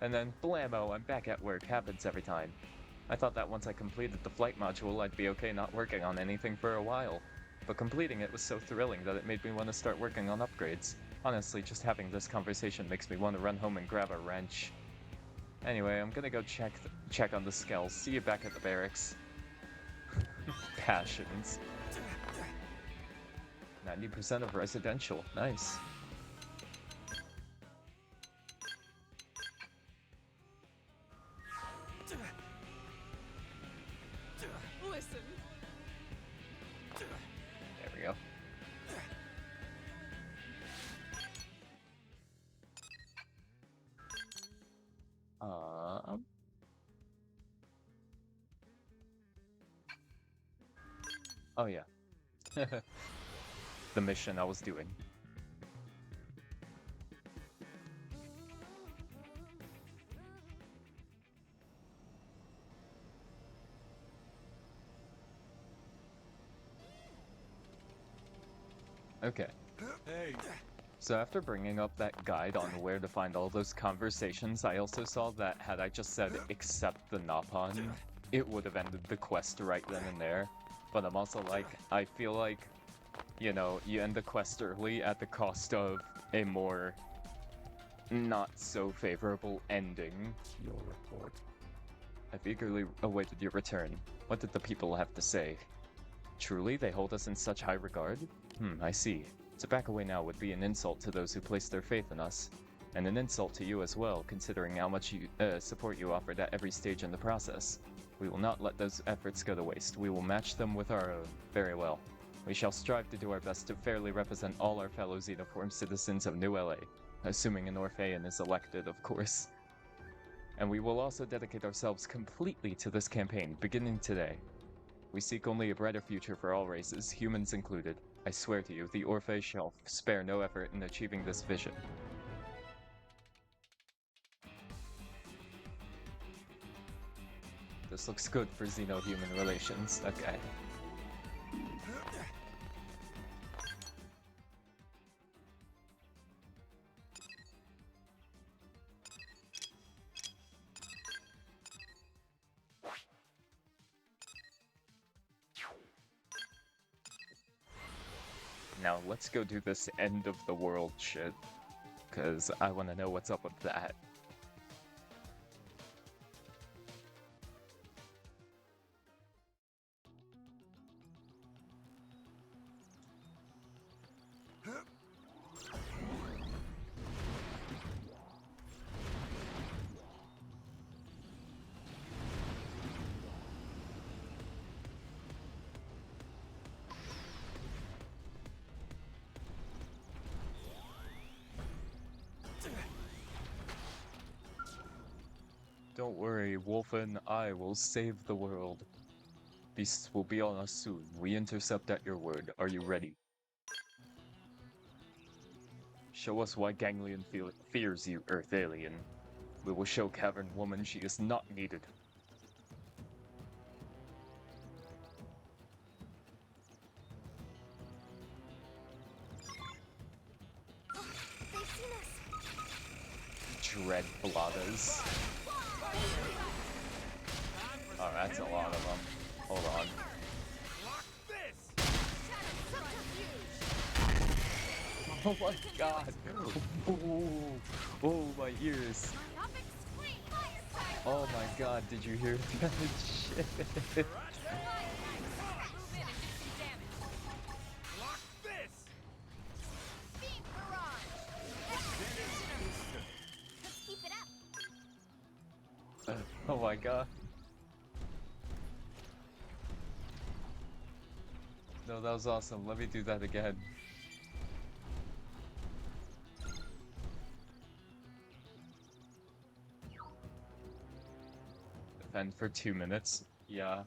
And then, blammo, I'm back at work, happens every time. I thought that once I completed the flight module, I'd be okay not working on anything for a while. But completing it was so thrilling that it made me want to start working on upgrades. Honestly, just having this conversation makes me want to run home and grab a wrench. Anyway, I'm gonna go check on the skells. See you back at the barracks. Passions. 90% of residential. Nice. Listen. There we go. Oh yeah. The mission I was doing. Okay. Hey. So after bringing up that guide on where to find all those conversations, I also saw that had I just said accept the Napon, it would have ended the quest right then and there. But I'm also like, I feel like, you know, you end the quest early at the cost of a more not so favorable ending. Your report. I've eagerly awaited your return. What did the people have to say? Truly, they hold us in such high regard? I see. To back away now would be an insult to those who place their faith in us. And an insult to you as well, considering how much support you offered at every stage in the process. We will not let those efforts go to waste. We will match them with our own. Very well. We shall strive to do our best to fairly represent all our fellow Xenoform citizens of New LA. Assuming an Orphean is elected, of course. And we will also dedicate ourselves completely to this campaign, beginning today. We seek only a brighter future for all races, humans included. I swear to you, the Orphe shall spare no effort in achieving this vision. This looks good for Xeno-human relations. Okay. Now let's go do this end of the world shit, because I want to know what's up with that. Don't worry, Wolfen, I will save the world. Beasts will be on us soon. We intercept at your word. Are you ready? Show us why Ganglion fears you, Earth alien. We will show Cavern Woman she is not needed. They've seen us. Dread Bladas. Oh, that's a lot of them. Hold on. Block this! Oh my god! Oh, oh my ears! Oh my god, did you hear that shit? Block this! Beam barrage. Let's keep it up. Oh my god. No, that was awesome. Let me do that again. Defend for 2 minutes. Yeah.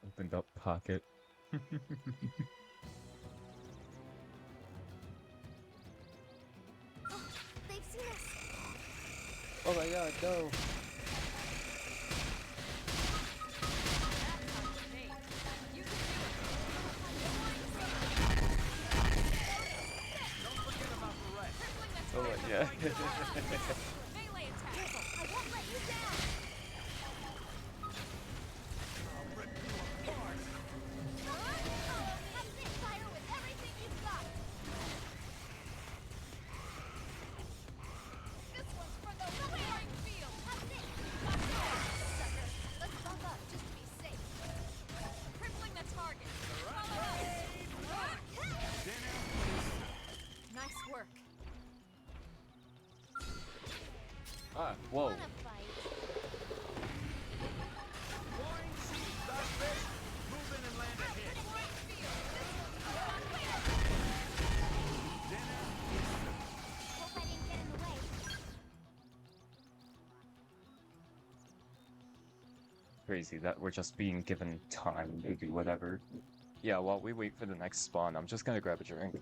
Opened up pocket. They've seen us. Oh my god, no! Don't forget about the rest. Oh yeah. Melee attack. I won't let you down. I'll rip you apart. Have it fire with everything you've got. This one's for the clearing field. Have it. Sucker. Let's bump up just to be safe. Crippling the target. Nice work. Ah, whoa. Wanna fight? Warring seas, Darkfish. Move in and land a hit. Hope I didn't get in the way. Crazy that we're just being given time to do whatever. Yeah, while we wait for the next spawn, I'm just gonna grab a drink.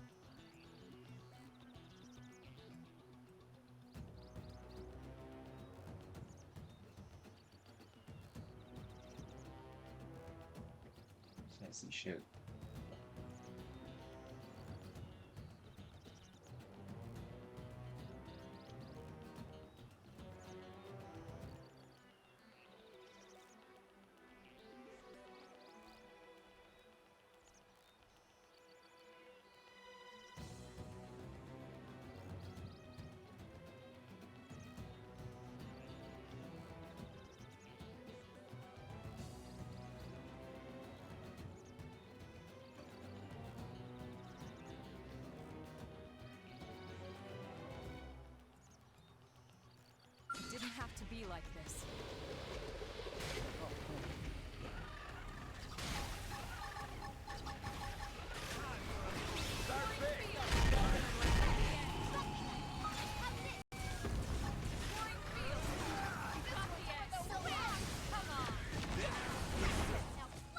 Can't see shit. It didn't have to be like this.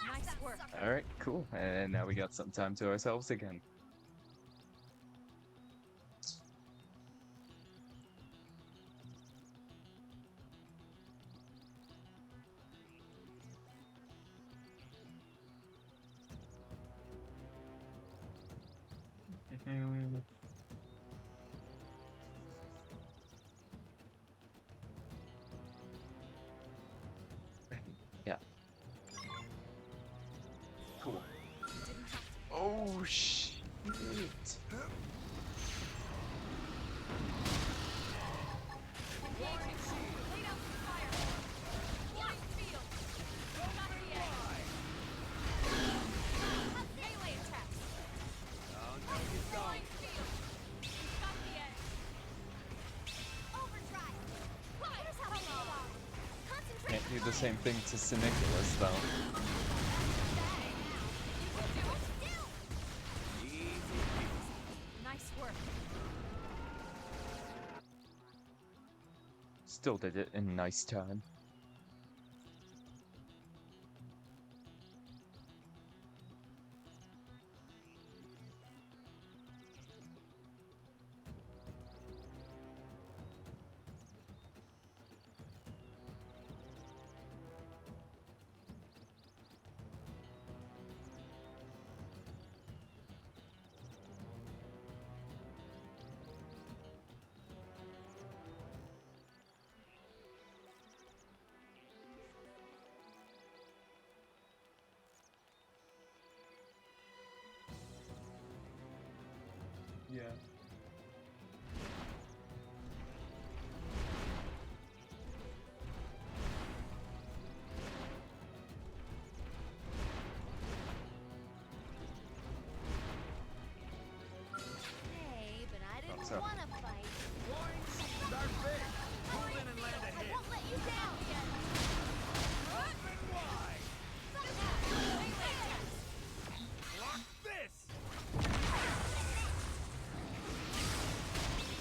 Nice work. Alright, cool. And now we got some time to ourselves again. Yeah. Cool. Oh shit. Can't do the same thing to Siniculus though. Nice work. still did it in nice time. Yeah. Hey, but I didn't so. want to fight. Flying seas are big. Pull in and land I ahead. won't let you down yet. Open wide. Block this.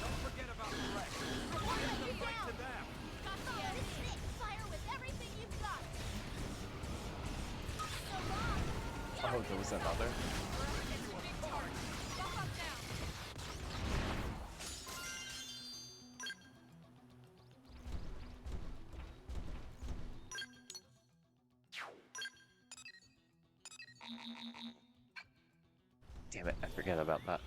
Don't forget about the rest. I won't let you Right down. to them. This is it. Fire with everything you've got. So long. Oh, there was another? Damn it, I forget about that.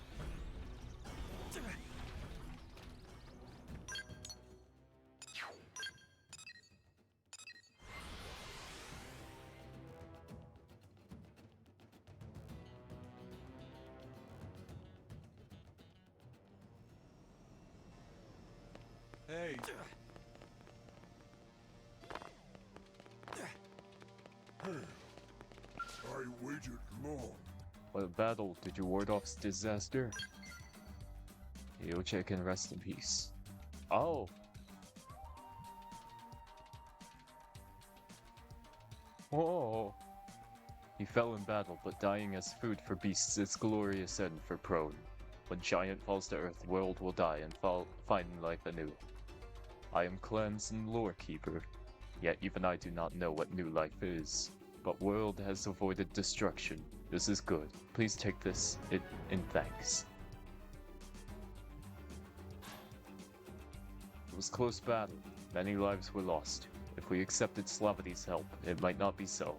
Hey. I waited long. What battle did you ward off disaster? Yoche can rest in peace. Oh! Whoa! He fell in battle, but dying as food for beasts is glorious end for prone. When giant falls to earth, world will die and find life anew. I am Cleanse and Lore Keeper, yet even I do not know what new life is. But world has avoided destruction. This is good. Please take this in thanks. It was close battle. Many lives were lost. If we accepted Slavany's help, it might not be so.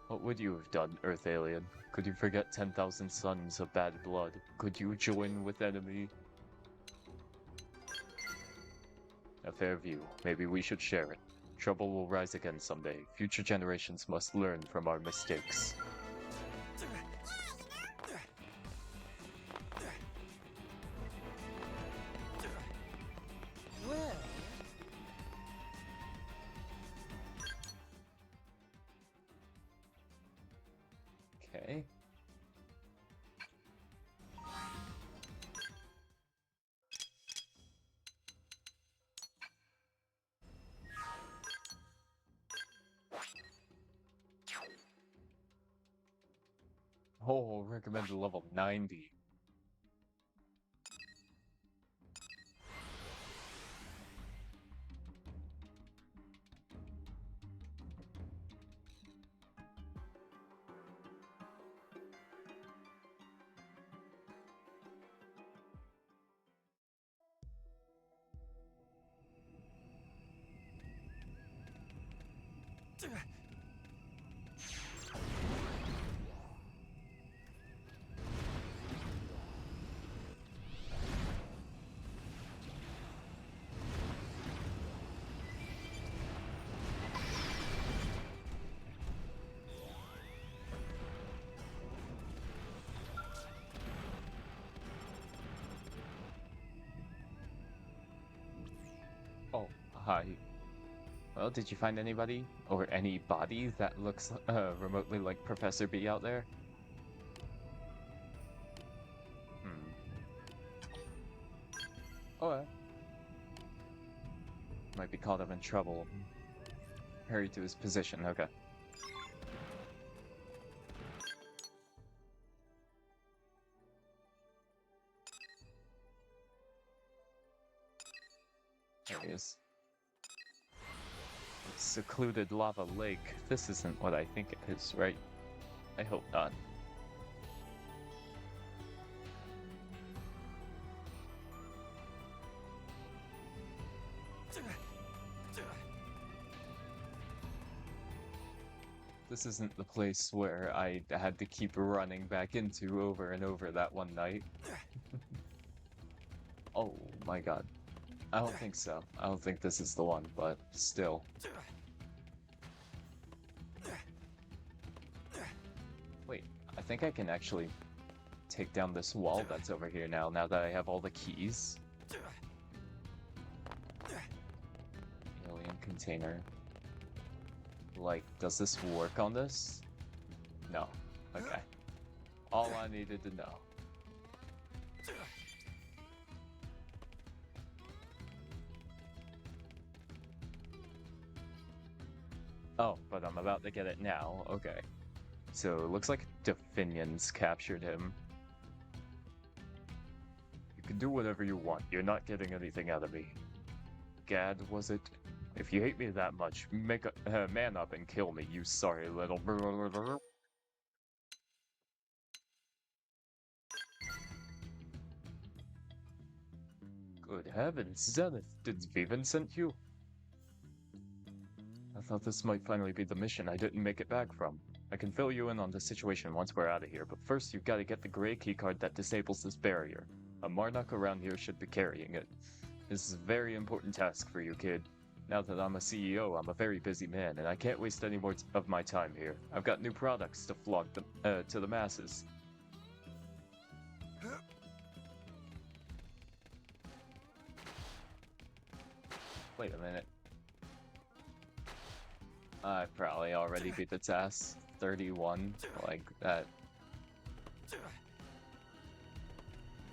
What would you have done, Earth Alien? Could you forget 10,000 sons of bad blood? Could you join with enemy? A fair view. Maybe we should share it. Trouble will rise again someday. Future generations must learn from our mistakes. Well, Okay. Oh, recommended level 90. Oh, hi. Well, did you find anybody or any body that looks remotely like Professor B out there? Oh, might be caught up in trouble. Hurry to his position, okay. There he maze. Secluded lava lake. This isn't what I think it is, right? I hope not. This isn't the place where I had to keep running back into over and over that one night. Oh my god. I don't think so. I don't think this is the one, but still. Wait, I think I can actually take down this wall that's over here now that I have all the keys. Alien container. Like, does this work on this? No. Okay. All I needed to know. Oh, but I'm about to get it now. Okay. So it looks like Definions captured him. You can do whatever you want. You're not getting anything out of me. Gad, was it? If you hate me that much, make a man up and kill me, you sorry little. Good heavens, Zenith, did Viven send you? I thought this might finally be the mission I didn't make it back from. I can fill you in on the situation once we're out of here, but first you've got to get the gray keycard that disables this barrier. A Marnock around here should be carrying it. This is a very important task for you, kid. Now that I'm a CEO, I'm a very busy man, and I can't waste any more of my time here. I've got new products to flog to the masses. Wait a minute. I probably already beat the task. 31, like that.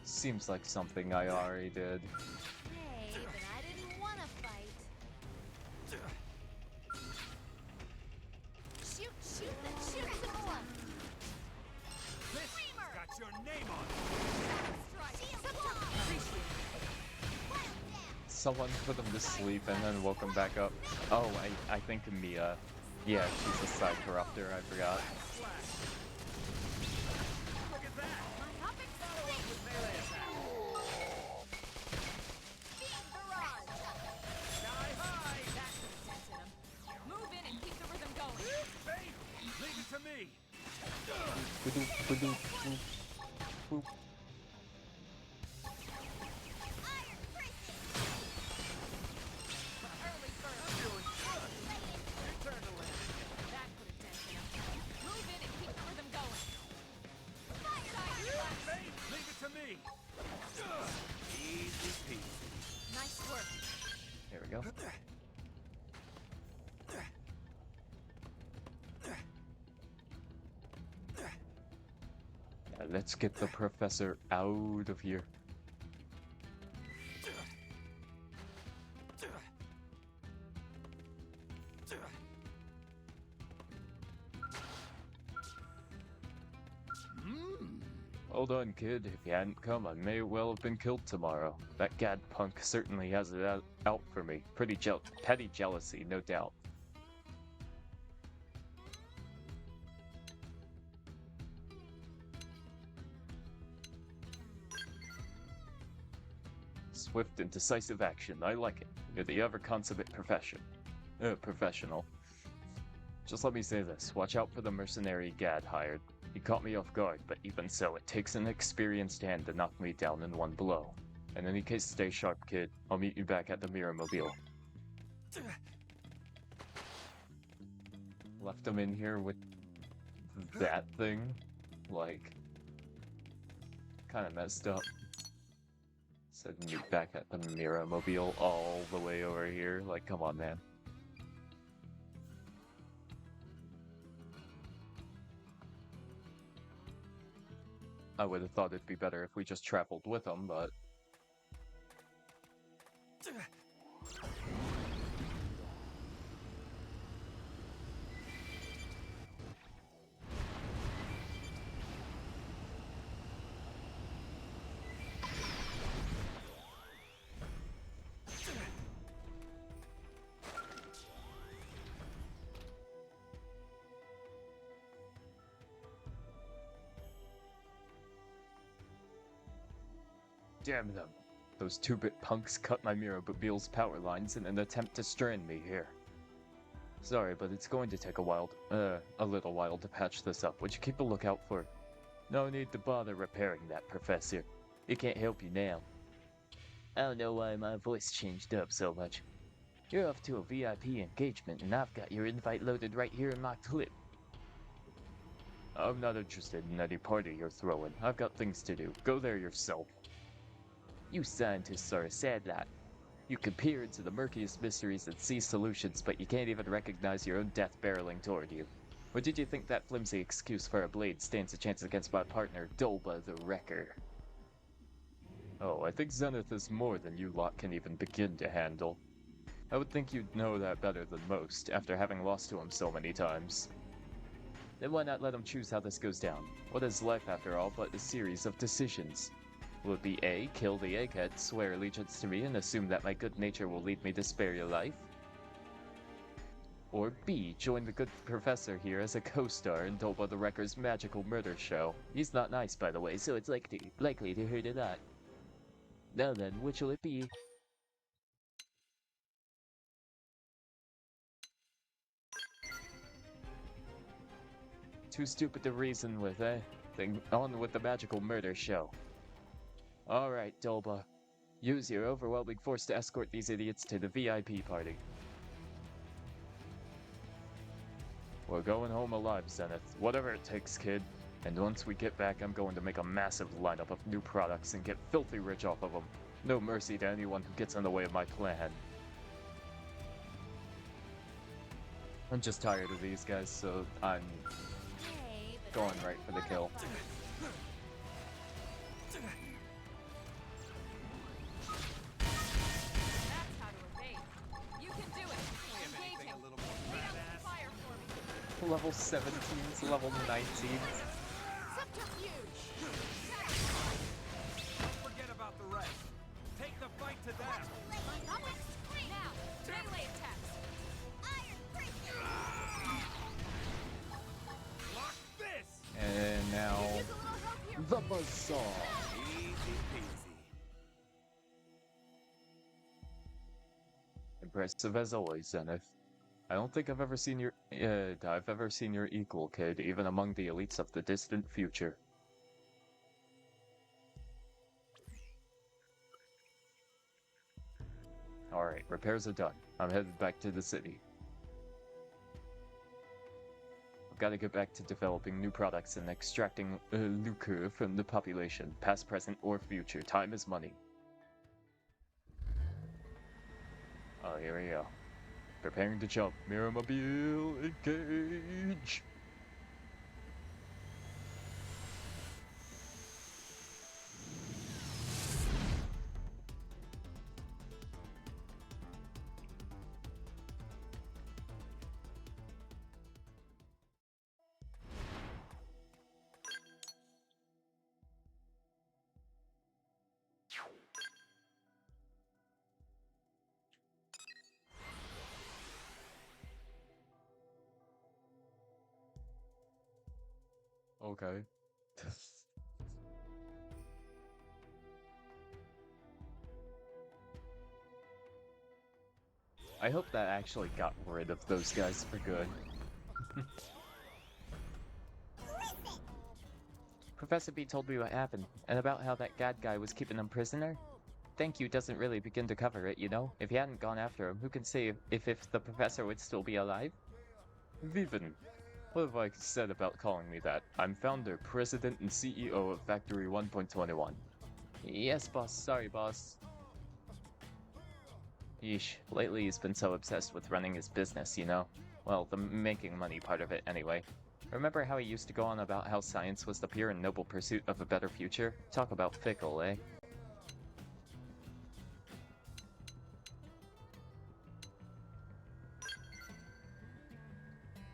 Seems like something I already did. Hey, but I didn't want to fight. Shoot some more. This got your name on it. Someone put him to sleep and then woke him back up. Oh, I think Mia. Yeah, she's a side corruptor, I forgot. Look at that. Follow up with melee attack. Die high. Move in and keep the rhythm going. Bait. Leave it to me. Ba-doop, ba-doop, boop, boop. Early bird. I'm doing good. Return to land. That put a dent in him. Move in and keep the rhythm going. Bait. Leave it to me. Easy peasy. Nice work. There we go. Now let's get the professor out of here. Well done, kid. If you hadn't come, I may well have been killed tomorrow. That gad punk certainly has it out for me. Pretty petty jealousy, no doubt. Swift and decisive action. I like it. You're the ever-consummate professional. Just let me say this. Watch out for the mercenary Gad hired. He caught me off guard, but even so, it takes an experienced hand to knock me down in one blow. In any case, stay sharp, kid. I'll meet you back at the Mirror Mobile. Left him in here with that thing? Like, kind of messed up. Said meet back at the Mirror Mobile all the way over here. Like, come on, man. I would have thought it'd be better if we just traveled with him, but... Damn them. Those two-bit punks cut my Mirabelle's power lines in an attempt to strand me here. Sorry, but it's going to take a little while to patch this up. Would you keep a lookout for? No need to bother repairing that, Professor. It can't help you now. I don't know why my voice changed up so much. You're off to a VIP engagement, and I've got your invite loaded right here in my clip. I'm not interested in any party you're throwing. I've got things to do. Go there yourself. You scientists are a sad lot. You can peer into the murkiest mysteries and see solutions, but you can't even recognize your own death barreling toward you. Or did you think that flimsy excuse for a blade stands a chance against my partner, Dolba the Wrecker? Oh, I think Zenith is more than you lot can even begin to handle. I would think you'd know that better than most, after having lost to him so many times. Then why not let him choose how this goes down? What is life, after all, but a series of decisions? Will it be A, kill the egghead, swear allegiance to me, and assume that my good nature will lead me to spare your life? Or B, join the good professor here as a co-star in Dolba the Wrecker's magical murder show. He's not nice, by the way, so it's likely to hurt a lot. Now then, which will it be? Too stupid to reason with, eh? Then on with the magical murder show. Alright, Dolba. Use your overwhelming force to escort these idiots to the VIP party. We're going home alive, Zenith. Whatever it takes, kid. And once we get back, I'm going to make a massive lineup of new products and get filthy rich off of them. No mercy to anyone who gets in the way of my plan. I'm just tired of these guys, so I'm going right for the kill. Level 17s, level 19s. Forget about the rest. Take the fight to them. Now, melee attacks. Lock this. And now, the buzzsaw. Easy peasy. Impressive as always, Zenith. I don't think I've ever seen your equal, kid, even among the elites of the distant future. Alright, repairs are done. I'm headed back to the city. I've got to get back to developing new products and extracting lucre from the population, past, present, or future. Time is money. Oh, here we go. Preparing to jump. Mirrormobile, engage! Okay. I hope that actually got rid of those guys for good. Professor B told me what happened, and about how that God guy was keeping him prisoner. Thank you doesn't really begin to cover it, you know? If he hadn't gone after him, who can say if the professor would still be alive? Viven. What have I said about calling me that? I'm founder, president, and CEO of Factory 1.21. Yes, boss. Sorry, boss. Yeesh. Lately he's been so obsessed with running his business, you know? Well, the making money part of it, anyway. Remember how he used to go on about how science was the pure and noble pursuit of a better future? Talk about fickle, eh?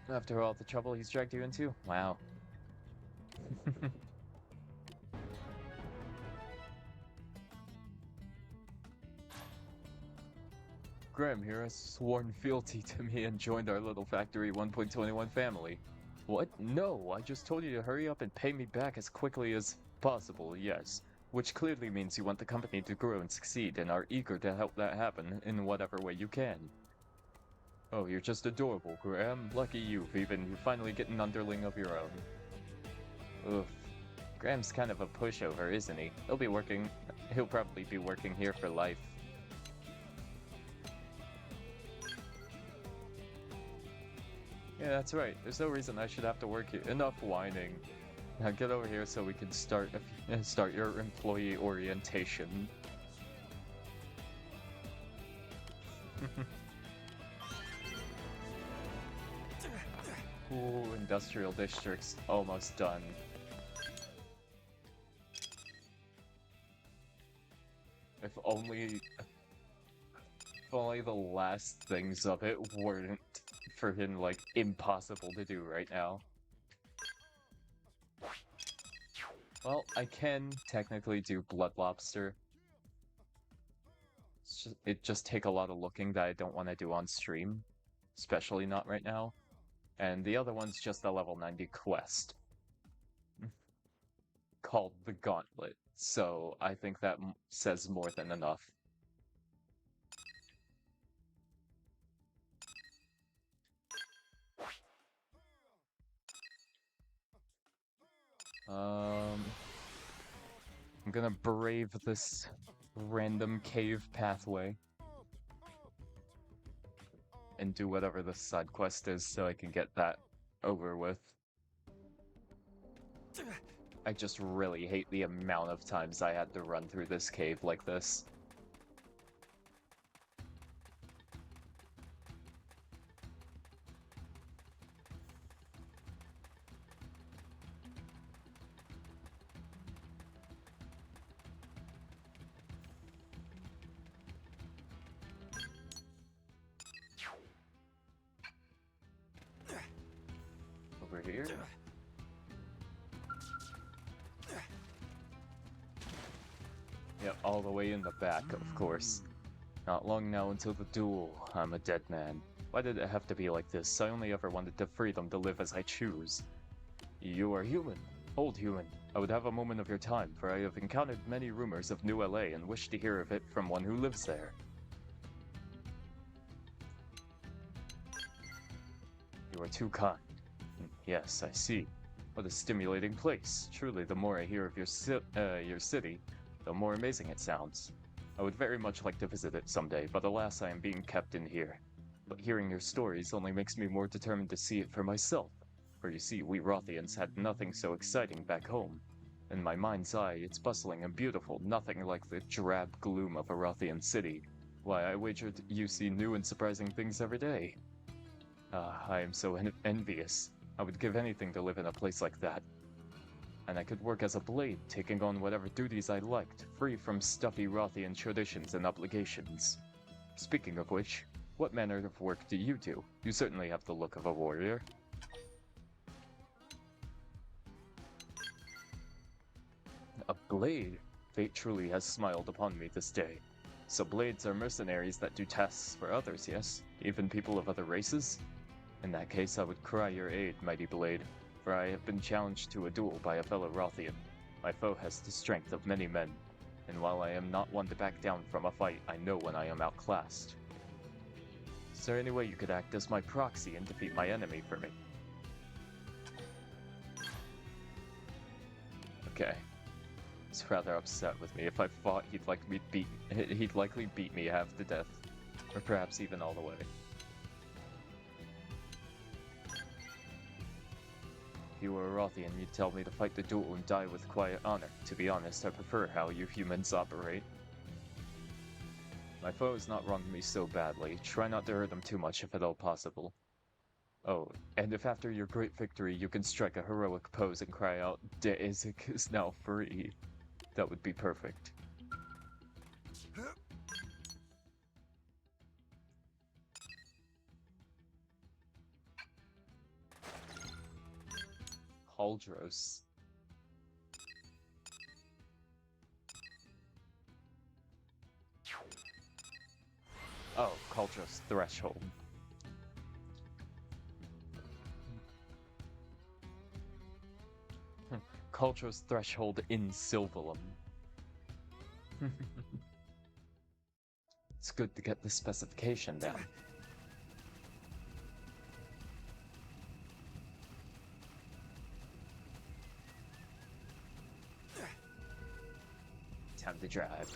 After all the trouble he's dragged you into? Wow. Graham here has sworn fealty to me and joined our little Factory 1.21 family. What? No, I just told you to hurry up and pay me back as quickly as possible, yes. which clearly means you want the company to grow and succeed and are eager to help that happen in whatever way you can. Oh, you're just adorable, Graham. Lucky you, even you finally get an underling of your own. Oof. Graham's kind of a pushover, isn't he? He'll probably be working here for life. Yeah, that's right. There's no reason I should have to work here. Enough whining. Now get over here so we can start your employee orientation. Ooh, industrial district's almost done. If only the last things of it weren't for him, like, impossible to do right now. Well, I can technically do Blood Lobster. It just take a lot of looking that I don't want to do on stream. Especially not right now. And the other one's just a level 90 quest. Called the Gauntlet. So I think that says more than enough. I'm gonna brave this random cave pathway and do whatever the side quest is so I can get that over with. I just really hate the amount of times I had to run through this cave like this. Over here. Yeah, all the way in the back, of course. Not long now until the duel. I'm a dead man. Why did it have to be like this? I only ever wanted the freedom to live as I choose. You are human. Old human. I would have a moment of your time, for I have encountered many rumors of New LA and wish to hear of it from one who lives there. You are too kind. Yes, I see. What a stimulating place. Truly, the more I hear of your city, the more amazing it sounds. I would very much like to visit it someday, but alas, I am being kept in here. But hearing your stories only makes me more determined to see it for myself. For you see, we Rothians had nothing so exciting back home. In my mind's eye, it's bustling and beautiful, nothing like the drab gloom of a Rothian city. Why, I wagered you see new and surprising things every day. Ah, I am so envious. I would give anything to live in a place like that. And I could work as a blade, taking on whatever duties I liked, free from stuffy Rothian traditions and obligations. Speaking of which, what manner of work do you do? You certainly have the look of a warrior. A blade? Fate truly has smiled upon me this day. So blades are mercenaries that do tasks for others, yes? Even people of other races? In that case, I would cry your aid, mighty blade, for I have been challenged to a duel by a fellow Rothian. My foe has the strength of many men, and while I am not one to back down from a fight, I know when I am outclassed. Is there any way you could act as my proxy and defeat my enemy for me? Okay. He's rather upset with me. If I fought, he'd likely beat me half to death, or perhaps even all the way. If you were a Rothian, you'd tell me to fight the duel and die with quiet honor. To be honest, I prefer how you humans operate. My foe has not wronged me so badly. Try not to hurt them too much if at all possible. Oh, and if after your great victory you can strike a heroic pose and cry out, "De Isaac is now free," that would be perfect. Haldros. Oh, Cauldros Threshold. Cauldros Threshold in Sylvalum. It's good to get the specification down. Time to drive.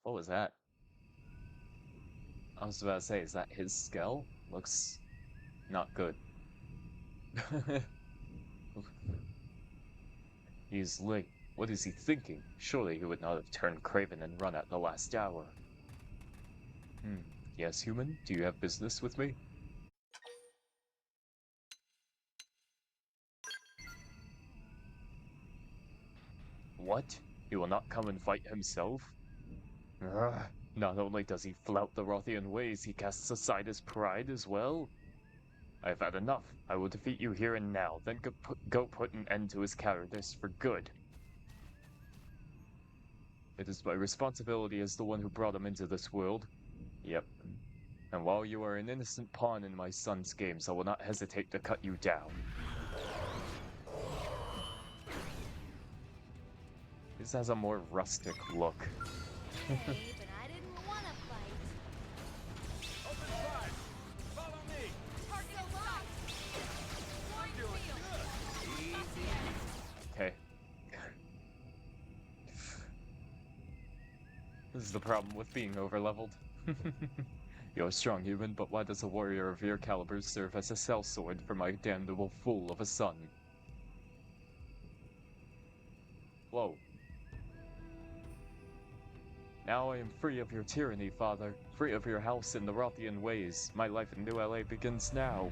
What was that? I was about to say, is that his skull? Looks not good. He's late. What is he thinking? Surely he would not have turned craven and run at the last hour. Yes, human? Do you have business with me? What? He will not come and fight himself? Ugh. Not only does he flout the Rothian ways, he casts aside his pride as well. I've had enough. I will defeat you here and now, then go put an end to his cowardice for good. It is my responsibility as the one who brought him into this world. Yep. And while you are an innocent pawn in my son's games, I will not hesitate to cut you down. This has a more rustic look. Okay, but I didn't want to fight. Open fire! Follow me! Target locked. Wide Doing field. good! Easy. Okay. This is the problem with being overleveled. You're a strong human, but why does a warrior of your caliber serve as a sellsword for my damnable fool of a son? Whoa. Now I am free of your tyranny, father. Free of your house in the Rothian ways. My life in New LA begins now.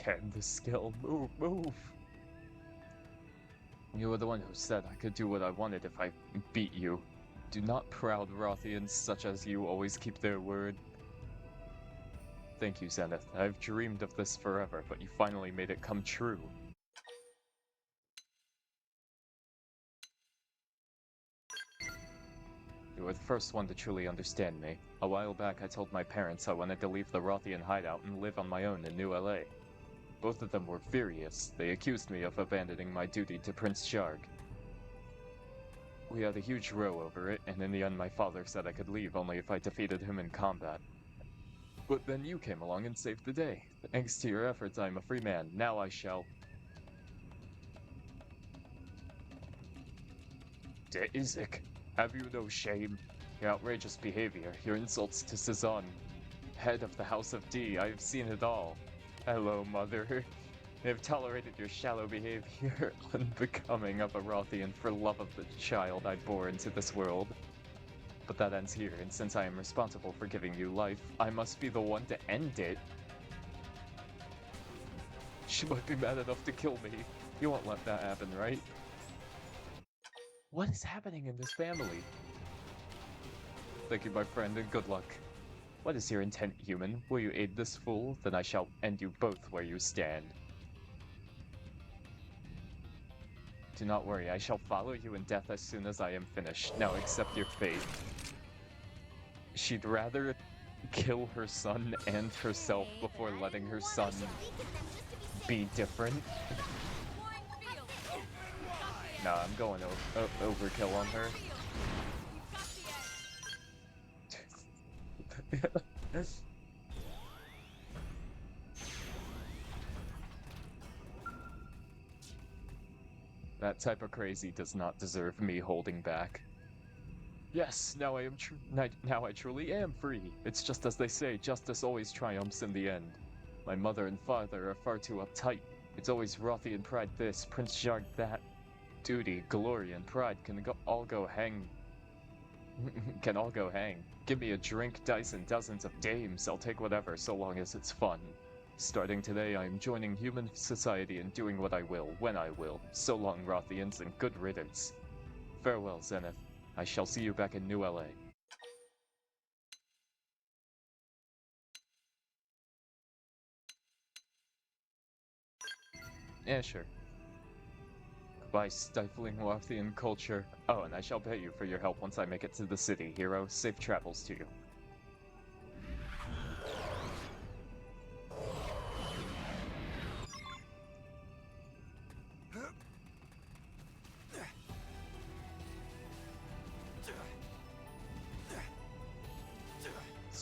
Damn the skill. Move, move. You were the one who said I could do what I wanted if I beat you. Do not proud Rothians such as you always keep their word. Thank you, Zenith. I've dreamed of this forever, but you finally made it come true. You were the first one to truly understand me. A while back I told my parents I wanted to leave the Rothian hideout and live on my own in New LA. Both of them were furious. They accused me of abandoning my duty to Prince Jarg. We had a huge row over it, and in the end my father said I could leave only if I defeated him in combat. But then you came along and saved the day. Thanks to your efforts, I am a free man. Now I shall... De Isaac, have you no shame? Your outrageous behavior, your insults to Cezanne, head of the House of D, I have seen it all. Hello, mother. I have tolerated your shallow behavior, unbecoming of a Rothian for love of the child I bore into this world. But that ends here, and since I am responsible for giving you life, I must be the one to end it. She might be mad enough to kill me. You won't let that happen, right? What is happening in this family? Thank you, my friend, and good luck. What is your intent, human? Will you aid this fool? Then I shall end you both where you stand. Do not worry, I shall follow you in death as soon as I am finished. Now accept your fate. She'd rather kill her son and herself before letting her son be different. Wide field. Nah, I'm going overkill on her. You've got the edge. That type of crazy does not deserve me holding back. Yes, now I truly am free. It's just as they say, justice always triumphs in the end. My mother and father are far too uptight. It's always Rothian pride this, Prince Jarg that. Duty, glory, and pride can all go hang. Can all go hang. Give me a drink, dice, and dozens of dames. I'll take whatever, so long as it's fun. Starting today, I am joining human society and doing what I will, when I will. So long, Rothians, and good riddance. Farewell, Zenith. I shall see you back in New LA. Yeah, sure. Goodbye, stifling Rothian culture. Oh, and I shall pay you for your help once I make it to the city, hero. Safe travels to you.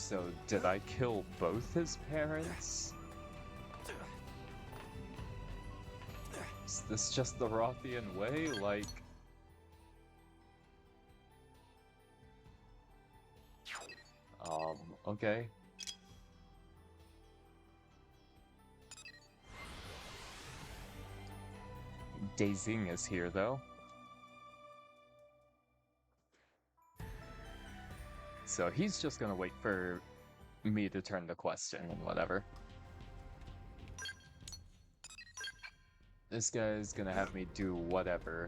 So, did I kill both his parents? Is this just the Rothian way? Like... okay. Daising is here, though. So he's just gonna wait for me to turn the quest in and whatever. This guy's gonna have me do whatever.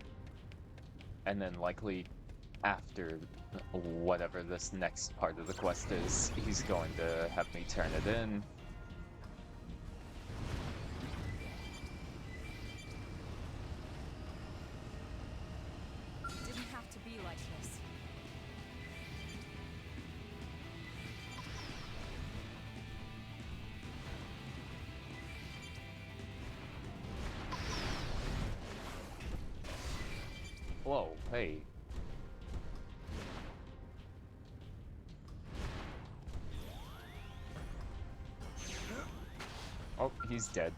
And then likely after whatever this next part of the quest is, he's going to have me turn it in. Didn't have to be like this. Whoa, hey. Oh, he's dead.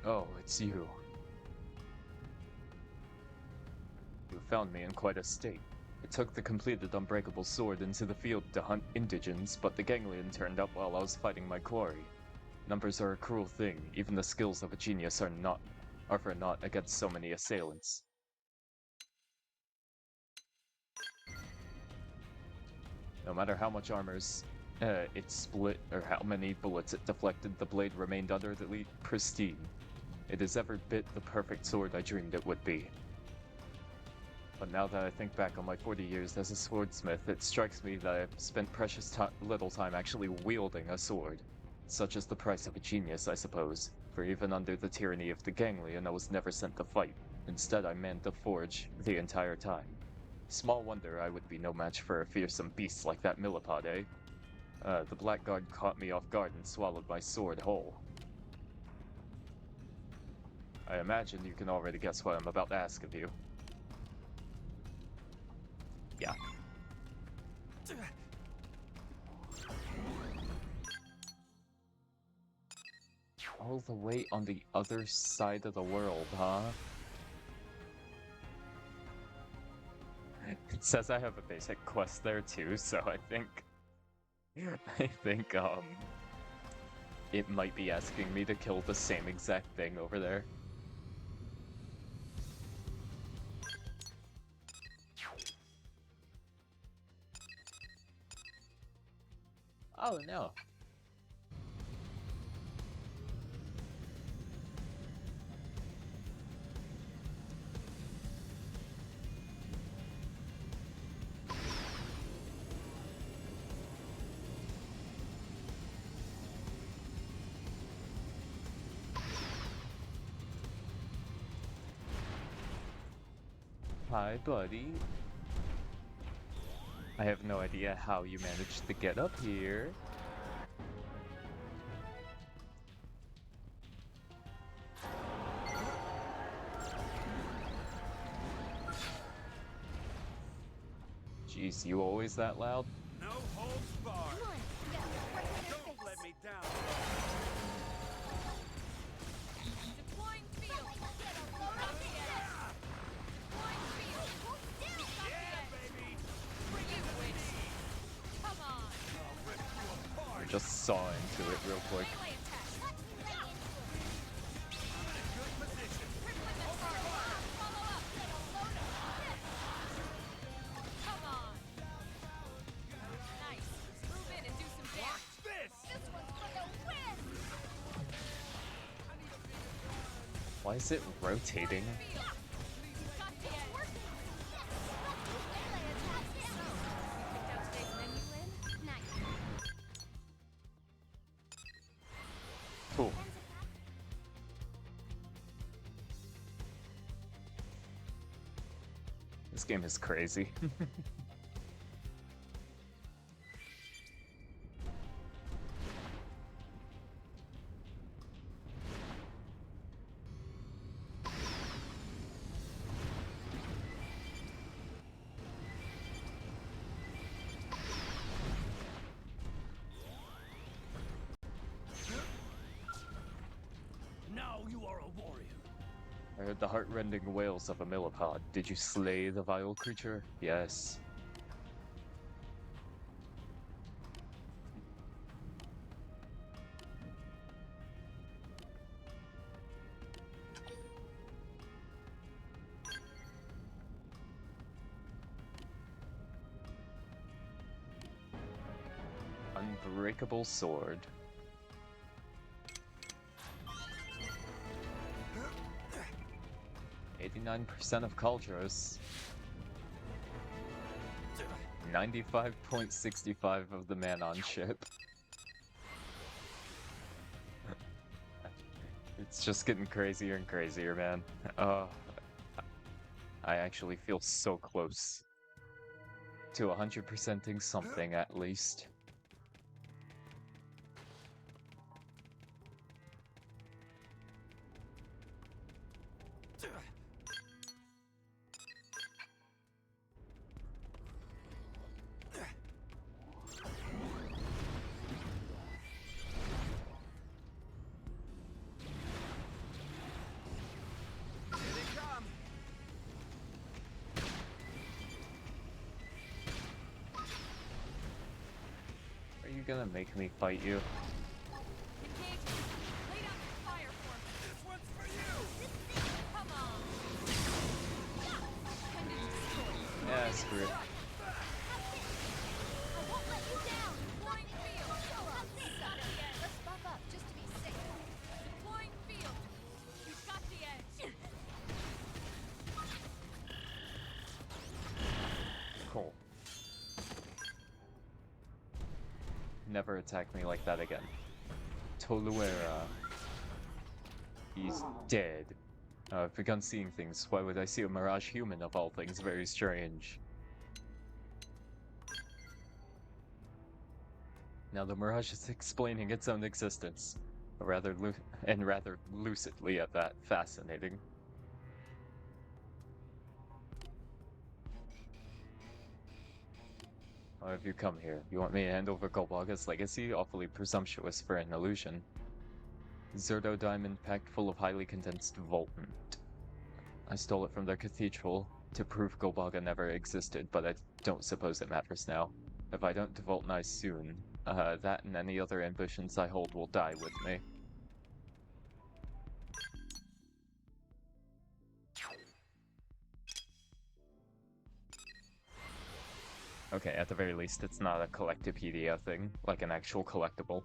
Oh, it's you. You found me in quite a state. I took the completed unbreakable sword into the field to hunt indigents, but the ganglion turned up while I was fighting my quarry. Numbers are a cruel thing. Even the skills of a genius are for naught against so many assailants. No matter how much it split or how many bullets it deflected, the blade remained utterly pristine. It has ever bit the perfect sword I dreamed it would be. But now that I think back on my 40 years as a swordsmith, it strikes me that I've spent little time actually wielding a sword. Such is the price of a genius, I suppose, for even under the tyranny of the ganglion I was never sent to fight. Instead, I manned the forge the entire time. Small wonder I would be no match for a fearsome beast like that millipede, eh? The blackguard caught me off guard and swallowed my sword whole. I imagine you can already guess what I'm about to ask of you. Yeah. All the way on the other side of the world, huh? It says I have a basic quest there too, so I think it might be asking me to kill the same exact thing over there. Oh no. Hi, buddy. I have no idea how you managed to get up here. Jeez, you always that loud? No holds barred. Come on, we gotta go right in their Don't face. let me down. Deploying field. Yeah, baby. Bring it, witch. Come on. I'll rip you apart. Just saw into it real quick. Melee attack. I'm in a good position. Crippling the target. Follow up. Come on. Nice. Move in and do some damage. This. This one's for the win! Why is it rotating? Field. Got the edge. Working! Yes! Melee attack down! Picked out today's menu, Lynn? Nice. Cool. This game is crazy. I heard the heart-rending wails of a millipede. Did you slay the vile creature? Yes. Unbreakable sword. 89% of cultures. 95.65 of the man on ship. It's just getting crazier and crazier, man. I actually feel so close to 100%ing something at least. Here they come. Are you gonna make me fight you? Engage. Lay down your fire for me. This one's for you. Come on. Pendant destroyed. Yeah, screw it. I won't let you down. Deploying field. That's it. Let's buff up just to be safe. Deploying field. You've got the edge. Cool. Never attack me like that again. Toluera. He's dead. I've begun seeing things. Why would I see a mirage human of all things? Very strange. Now the mirage is explaining its own existence. Rather lucidly at that. Fascinating. Why have you come here? You want me to hand over Golbaga's legacy? Awfully presumptuous for an illusion. Zerdo diamond packed full of highly condensed Voltant. I stole it from their cathedral to prove Golbaga never existed, but I don't suppose it matters now. If I don't devoltinize soon, that and any other ambitions I hold will die with me. Okay, at the very least, it's not a Collectopedia thing, like an actual collectible.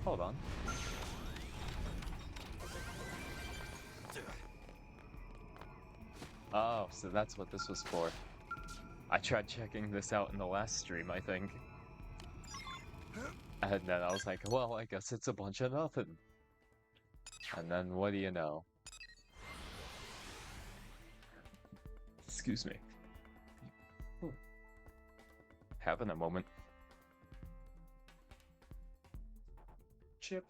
Hold on. Oh, so that's what this was for. I tried checking this out in the last stream, I think. And then I was like, well, I guess it's a bunch of nothing. And then what do you know? Excuse me. Having a moment. Chip.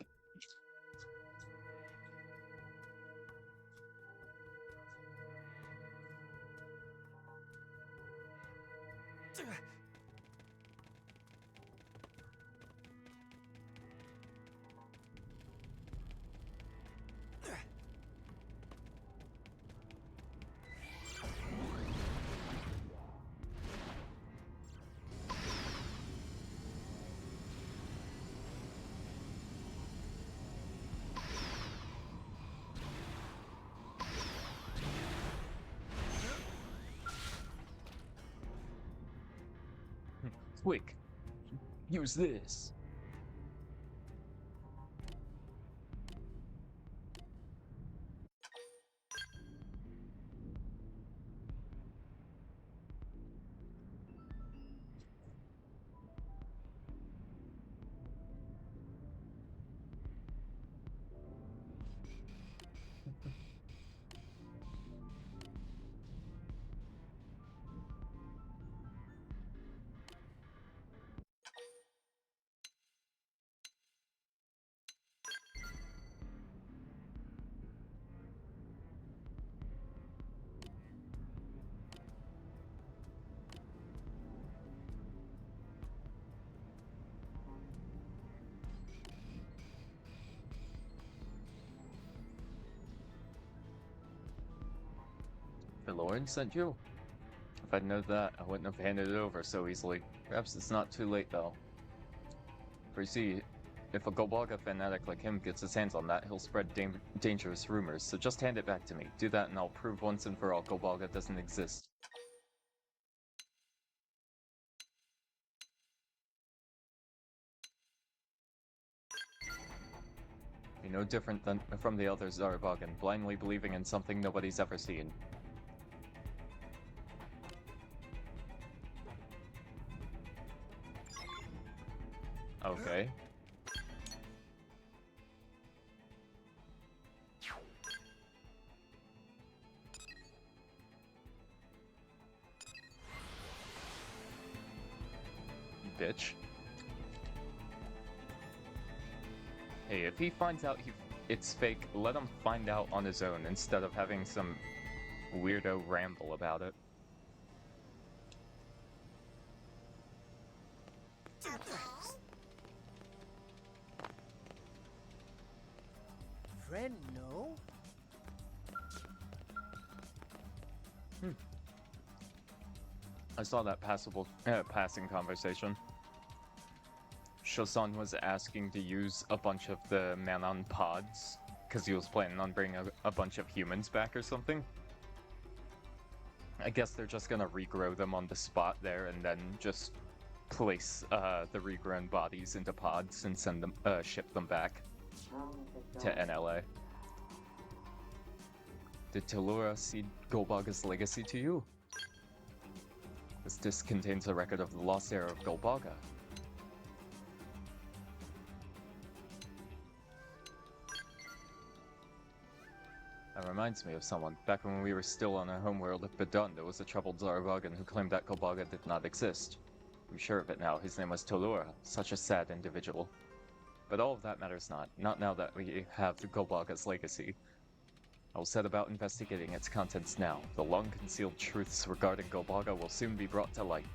Quick, use this. Lauren sent you? If I'd known that, I wouldn't have handed it over so easily. Perhaps it's not too late, though. For you see, if a Golbaga fanatic like him gets his hands on that, he'll spread dangerous rumors, so just hand it back to me. Do that and I'll prove once and for all Golbaga doesn't exist. You're no different from the other Zarabagan, blindly believing in something nobody's ever seen. Okay. Bitch. Hey, if he finds out it's fake, let him find out on his own instead of having some weirdo ramble about it. Friend, no? I saw that passing conversation. Shosan was asking to use a bunch of the Manon pods because he was planning on bringing a bunch of humans back or something. I guess they're just gonna regrow them on the spot there and then just place the regrown bodies into pods and send them ship them back to NLA. Did Tellura cede Golbaga's legacy to you? This disc contains a record of the lost era of Golbaga. That reminds me of someone. Back when we were still on our homeworld of Badun, there was a troubled Zarabagan who claimed that Golbaga did not exist. I'm sure of it now. His name was Tellura. Such a sad individual. But all of that matters not now that we have Golbaga's legacy. I will set about investigating its contents now. The long-concealed truths regarding Golbaga will soon be brought to light.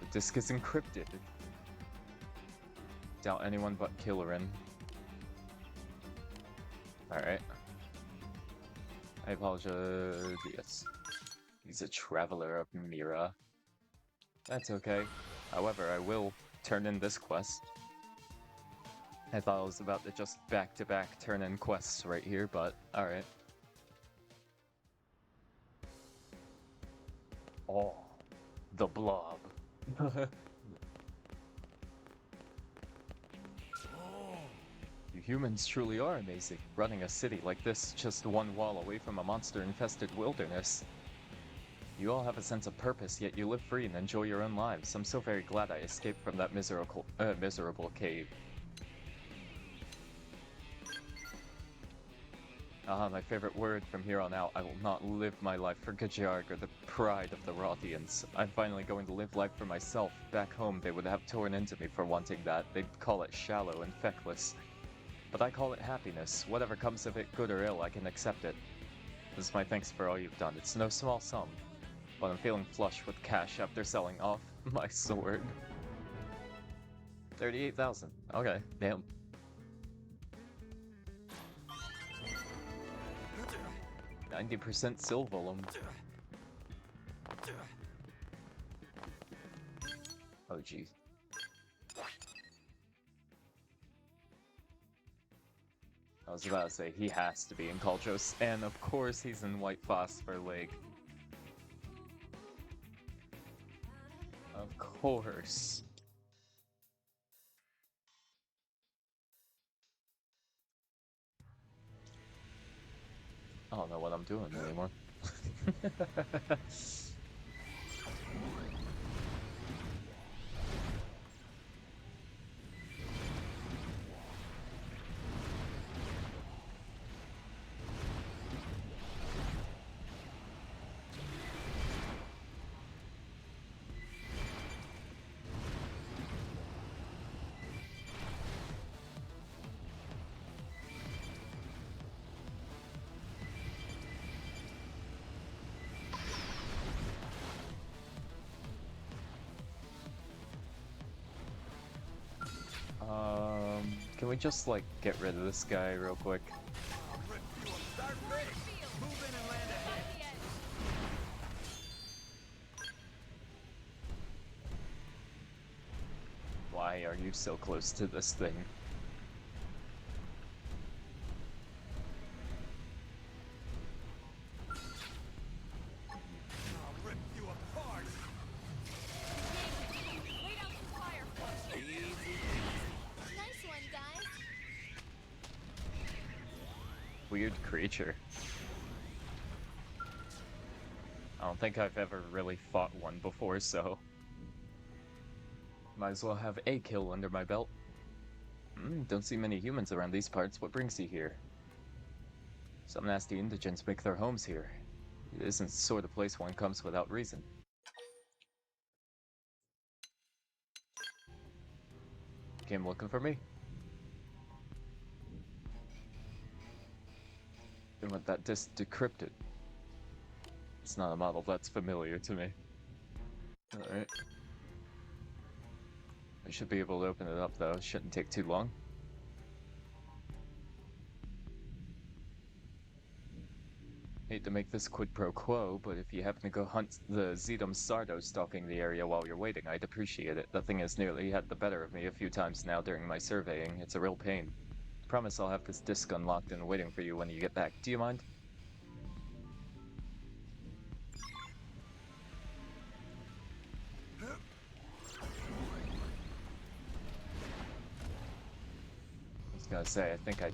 The disk is encrypted. Doubt anyone but Killerin. Alright. I apologize. Yes. He's a traveler of Mira. That's okay. However, I will turn in this quest. I thought I was about to just back-to-back turn in quests right here, but alright. Oh, the blob. You humans truly are amazing, running a city like this just one wall away from a monster-infested wilderness. You all have a sense of purpose, yet you live free and enjoy your own lives. I'm so very glad I escaped from that miserable cave. My favorite word from here on out. I will not live my life for Gajarg or the pride of the Rothians. I'm finally going to live life for myself. Back home, they would have torn into me for wanting that. They'd call it shallow and feckless. But I call it happiness. Whatever comes of it, good or ill, I can accept it. This is my thanks for all you've done. It's no small sum. But I'm feeling flush with cash after selling off my sword. 38,000. Okay, damn. %silvolum. Oh jeez. I was about to say, he has to be in Cultros, and of course he's in White Phosphor Lake. Of course. I don't know what I'm doing anymore. Can we just, like, get rid of this guy real quick? Start ready. Why are you so close to this thing? I'll rip you apart. Lay down some fire for me. Nice one, guys. Weird creature. I don't think I've ever really fought one before, so might as well have a kill under my belt. Don't see many humans around these parts. What brings you here? Some nasty indigents make their homes here. It isn't the sort of place one comes without reason. Came looking for me? They want that disc decrypted. It's not a model that's familiar to me. Alright. I should be able to open it up though, shouldn't take too long. Hate to make this quid pro quo, but if you happen to go hunt the Zedum Sardo stalking the area while you're waiting, I'd appreciate it. The thing has nearly had the better of me a few times now during my surveying. It's a real pain. Promise I'll have this disc unlocked and waiting for you when you get back. Do you mind? I was gonna say, I think I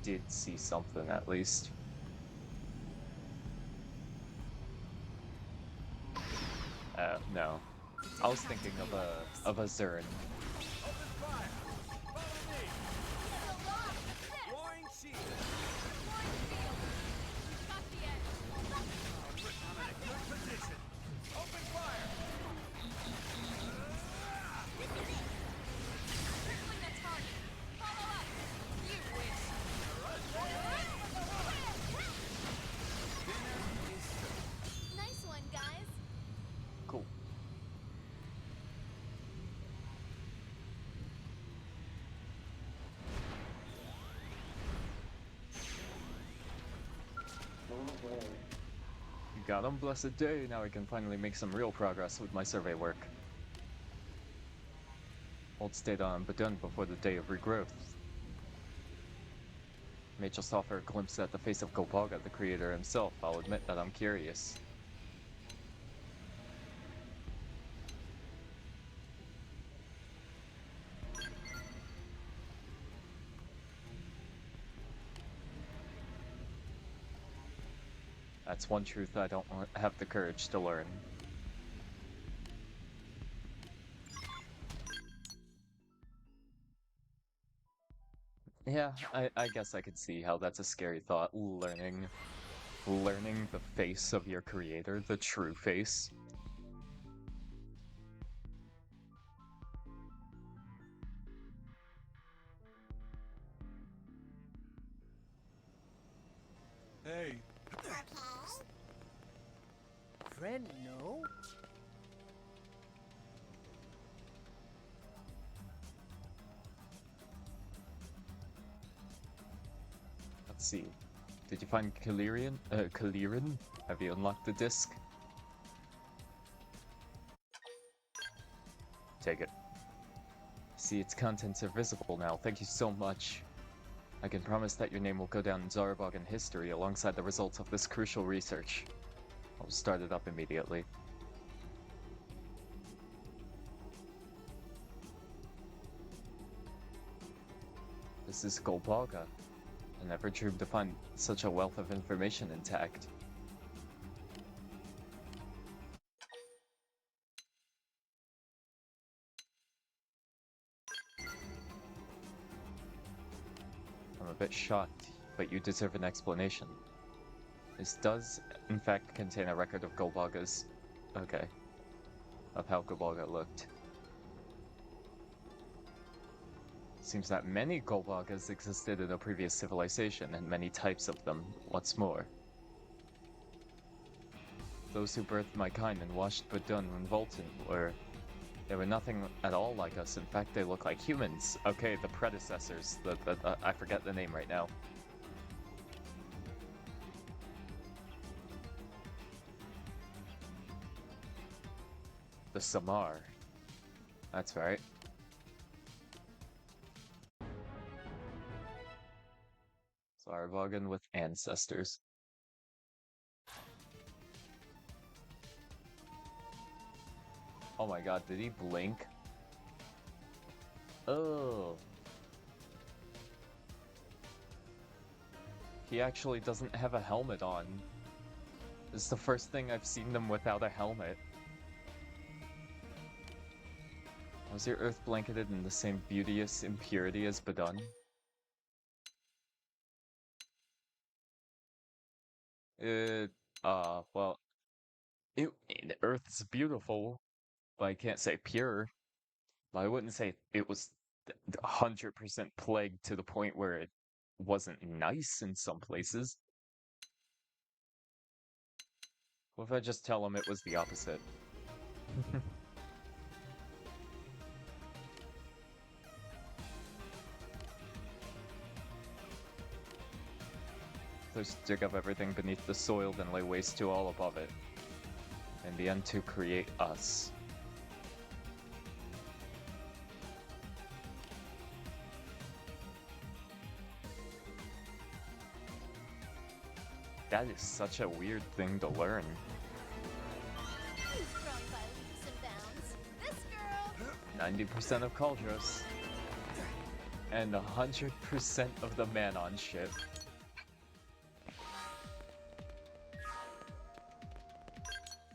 did see something at least. No. I was thinking of a Zern. Open fire. Follow me. Roaring shield. Got the edge. I'm in a good position. Open fire. Circling the target. Follow up. You wish. Nice one, guys. Cool. You got him, blessed day. Now I can finally make some real progress with my survey work. Hold state on Badun before the day of regrowth. May just offer a glimpse at the face of Gopaga, the creator himself. I'll admit that I'm curious. That's one truth I don't have the courage to learn. Yeah, I guess I could see how that's a scary thought, learning the face of your creator, the true face. Hey, Friend, no. Let's see. Did you find Kalirian? Have you unlocked the disc? Take it. See, its contents are visible now. Thank you so much. I can promise that your name will go down in Zarabogan history alongside the results of this crucial research. I'll start it up immediately. This is Golbaga. I never dreamed to find such a wealth of information intact. I'm a bit shocked, but you deserve an explanation. This does, in fact, contain a record of Golbaga's... okay. Of how Golbaga looked. Seems that many Golbagas existed in a previous civilization, and many types of them. What's more, those who birthed my kind and washed Badun and Volton they were nothing at all like us. In fact, they look like humans. Okay, the predecessors. I forget the name right now. The Samar. That's right. bargain with ancestors. Oh my god, did he blink? Oh. He actually doesn't have a helmet on. This is the first thing I've seen them without a helmet. Was your earth blanketed in the same beauteous impurity as Badun? Well, the earth is beautiful, but I can't say pure. But I wouldn't say it was 100% plagued to the point where it wasn't nice in some places. What if I just tell him it was the opposite? First dig up everything beneath the soil, then lay waste to all above it. In the end, to create us. That is such a weird thing to learn. Who's growing by leaps and bounds? This girl! 90% of Cauldros. And 100% of the Manon ship.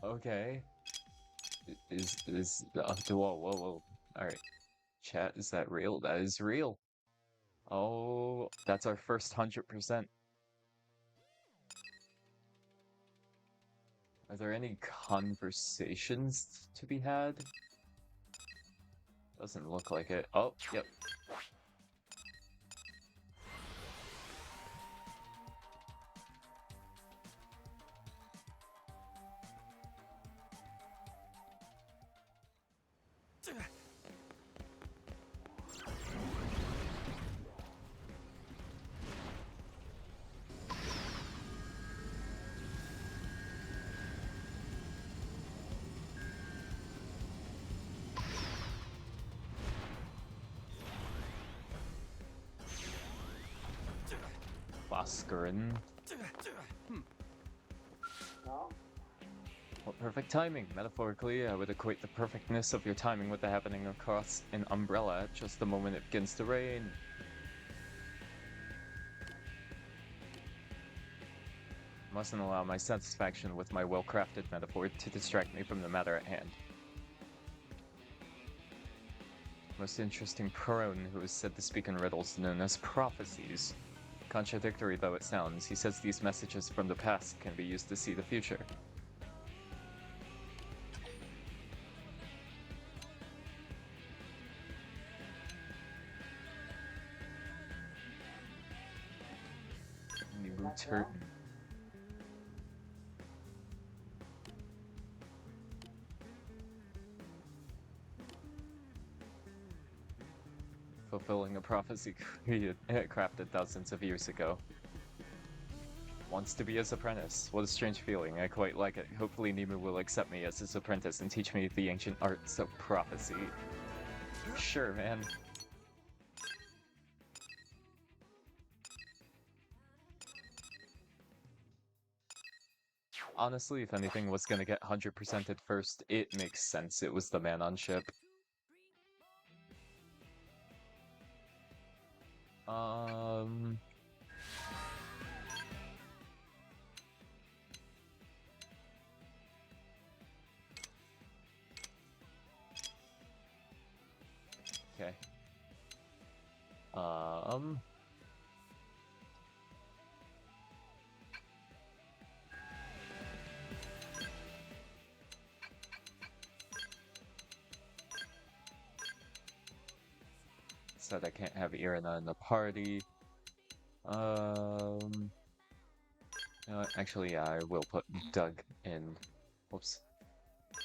Okay. Whoa. Alright. Chat, is that real? That is real. Oh, that's our first 100%. Are there any conversations to be had? Doesn't look like it. Oh, yep. Bhaskaran. What perfect timing! Metaphorically, I would equate the perfectness of your timing with the happening across an umbrella at just the moment it begins to rain. Mustn't allow my satisfaction with my well-crafted metaphor to distract me from the matter at hand. Most interesting prone who is said to speak in riddles known as prophecies. Contradictory though it sounds, he says these messages from the past can be used to see the future. New turn. Fulfilling a prophecy crafted thousands of years ago. Wants to be his apprentice. What a strange feeling. I quite like it. Hopefully Nemu will accept me as his apprentice and teach me the ancient arts of prophecy. Sure, man. Honestly, if anything was gonna get 100%ed first, it makes sense it was the Manon ship. Okay. Said I can't have Irina in the party. You know what? Actually, yeah, I will put Doug in. Whoops.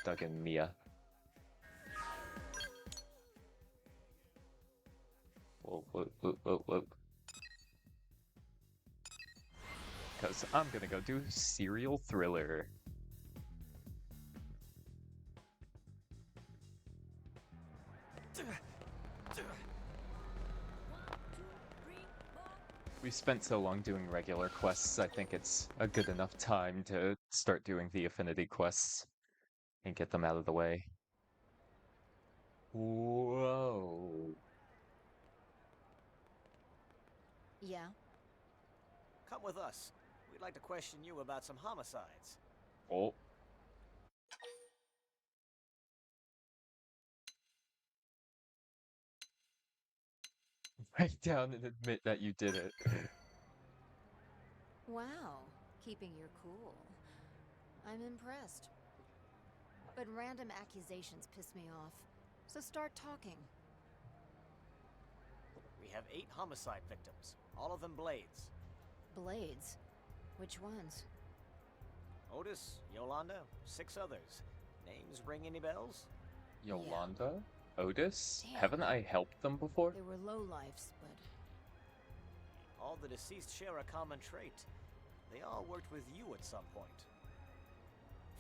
Doug and Mia. Whoa. Because I'm gonna go do serial thriller. We spent so long doing regular quests, I think it's a good enough time to start doing the affinity quests and get them out of the way. Whoa. Yeah? Come with us. We'd like to question you about some homicides. Oh. Write down and admit that you did it. Wow, keeping your cool. I'm impressed. But random accusations piss me off. So start talking. We have 8 homicide victims, all of them Blades. Blades? Which ones? Otis, Yolanda, 6 others. Names ring any bells? Yolanda? Otis? Damn. Haven't I helped them before? They were lowlifes, but All the deceased share a common trait. They all worked with you at some point.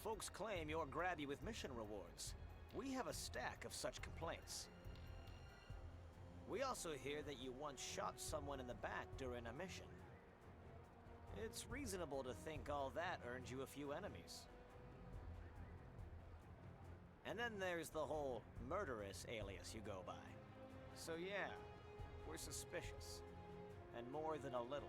Folks claim you're grabby with mission rewards. We have a stack of such complaints. We also hear that you once shot someone in the back during a mission. It's reasonable to think all that earned you a few enemies. And then there's the whole murderous alias you go by. So yeah, we're suspicious. And more than a little.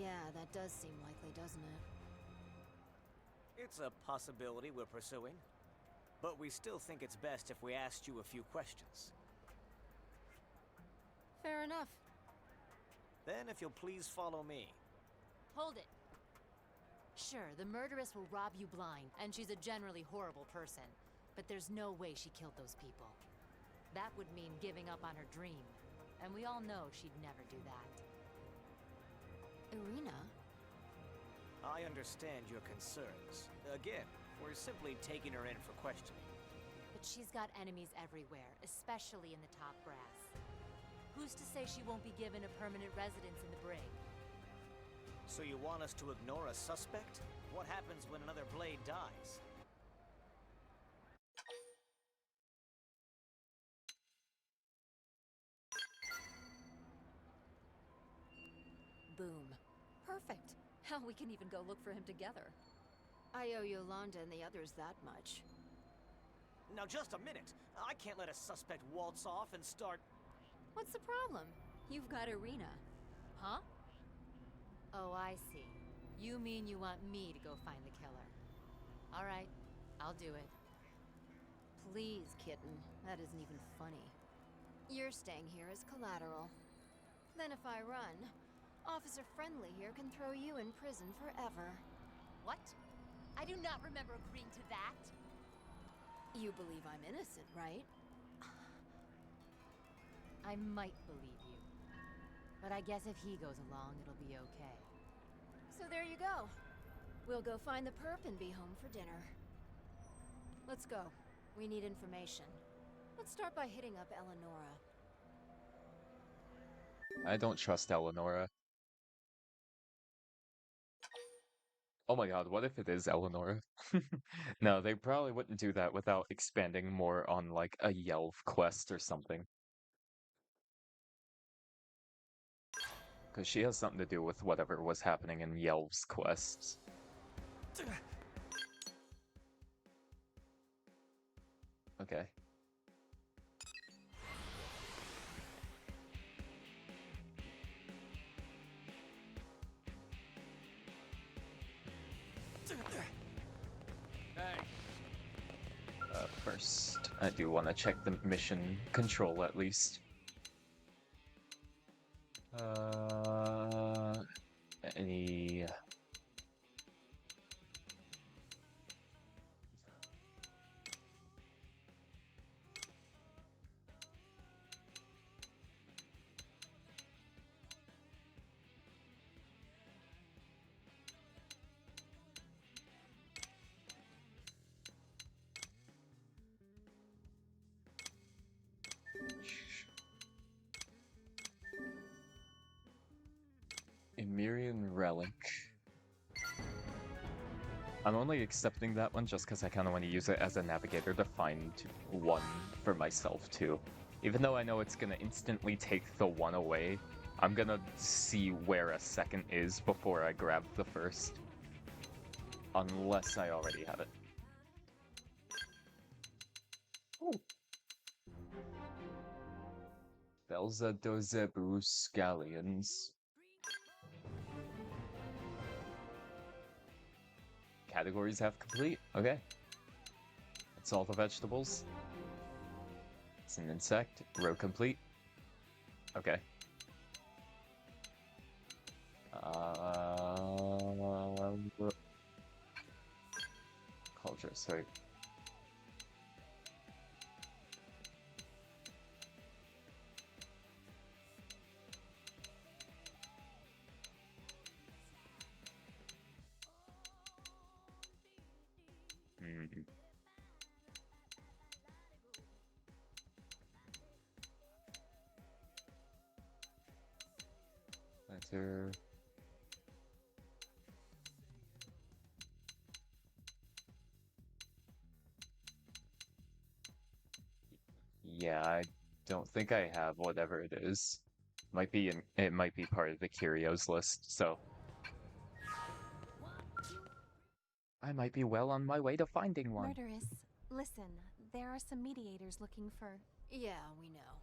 yeah, that does seem likely, doesn't it? It's a possibility we're pursuing. But we still think it's best if we asked you a few questions. Fair enough. Then if you'll please follow me. Hold it. Sure, the murderess will rob you blind, and she's a generally horrible person. But there's no way she killed those people. That would mean giving up on her dream. And we all know she'd never do that. Irina? I understand your concerns. Again, we're simply taking her in for questioning. But she's got enemies everywhere, especially in the top brass. Who's to say she won't be given a permanent residence in the brig? So you want us to ignore a suspect? What happens when another Blade dies? Boom. Perfect. Hell, we can even go look for him together. I owe Yolanda and the others that much. Now just a minute! I can't let a suspect waltz off and start... What's the problem? You've got Irina. Huh? Oh, I see. You mean you want me to go find the killer. All right, I'll do it. Please, kitten. That isn't even funny. You're staying here as collateral. Then if I run, Officer Friendly here can throw you in prison forever. What? I do not remember agreeing to that. You believe I'm innocent, right? I might believe you. But I guess if he goes along, it'll be okay. So there you go. We'll go find the perp and be home for dinner. Let's go. We need information. Let's start by hitting up Eleonora. I don't trust Eleonora. Oh my god, what if it is Eleonora? No, they probably wouldn't do that without expanding more on like a Yelv quest or something. Because she has something to do with whatever was happening in Yelv's quests. Okay. First, I do want to check the mission control at least. Any... Emirian Relic. I'm only accepting that one just because I kind of want to use it as a navigator to find one for myself too. Even though I know it's gonna instantly take the one away, I'm gonna see where a second is before I grab the first. Unless I already have it. Ooh. Belza Dozebu Scallions. Categories have complete. Okay. That's all the vegetables. It's an insect. Row complete. Okay. Culture, sorry. Enter. Yeah, I don't think I have whatever it is. It might be part of the curios list, so I might be well on my way to finding one. Murderess, listen, there are some mediators looking for... Yeah, we know.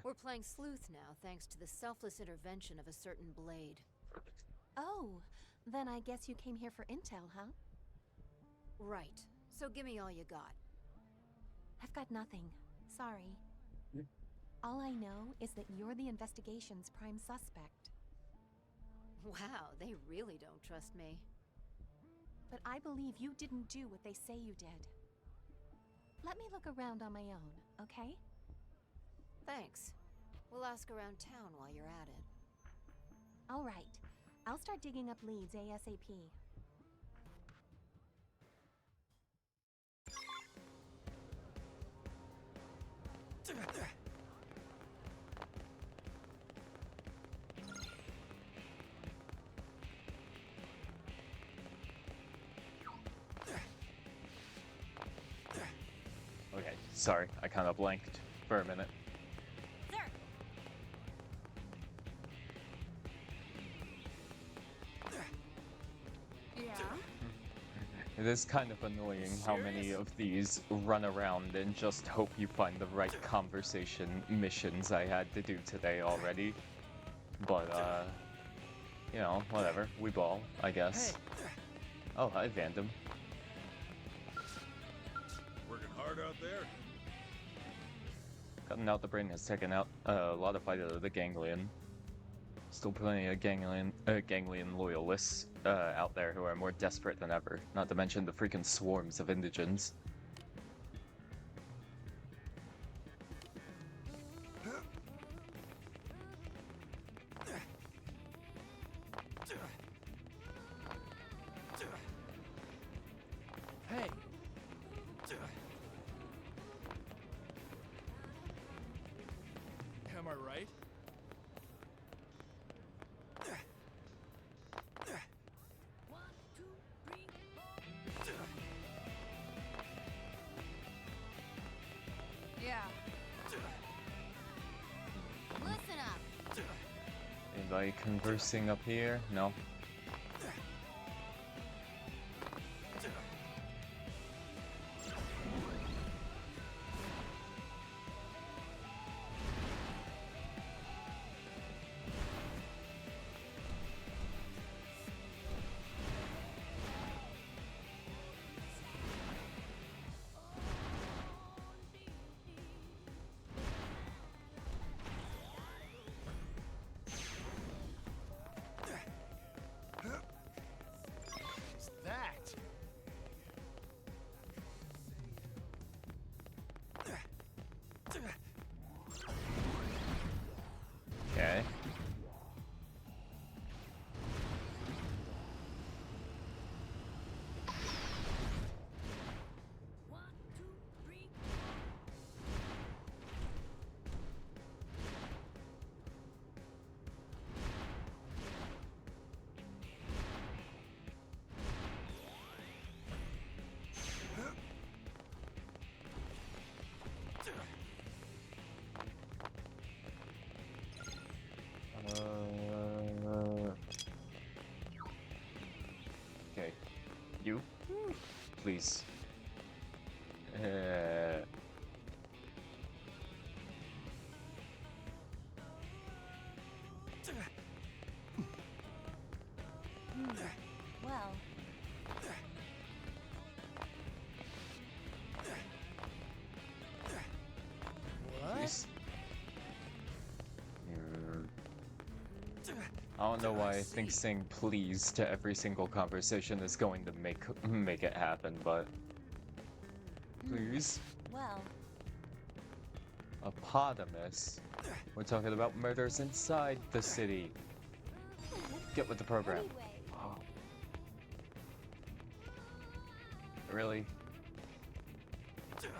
We're playing sleuth now, thanks to the selfless intervention of a certain blade. Oh, then I guess you came here for intel, huh? Right. So give me all you got. I've got nothing. Sorry. All I know is that you're the investigation's prime suspect. Wow, they really don't trust me. But I believe you didn't do what they say you did. Let me look around on my own, okay? Thanks. We'll ask around town while you're at it. All right. I'll start digging up leads ASAP. Okay, sorry, I kind of blanked for a minute. It is kind of annoying how many of these run around and just hope you find the right conversation missions I had to do today already. But, you know, whatever. We ball, I guess. Oh, hi, Vandom. Working hard out there? Cutting out the brain has taken out a lot of fight out of the ganglion. Still plenty of ganglion loyalists out there who are more desperate than ever, not to mention the freaking swarms of indigents. Hey! Am I right? Yeah. Listen up. Anybody conversing up here? No? please. Well, Please. I don't know why I think saying please to every single conversation is going to make it happen, but please. well, Apotamus. We're talking about murders inside the city. Get with the program. anyway. Oh. Really?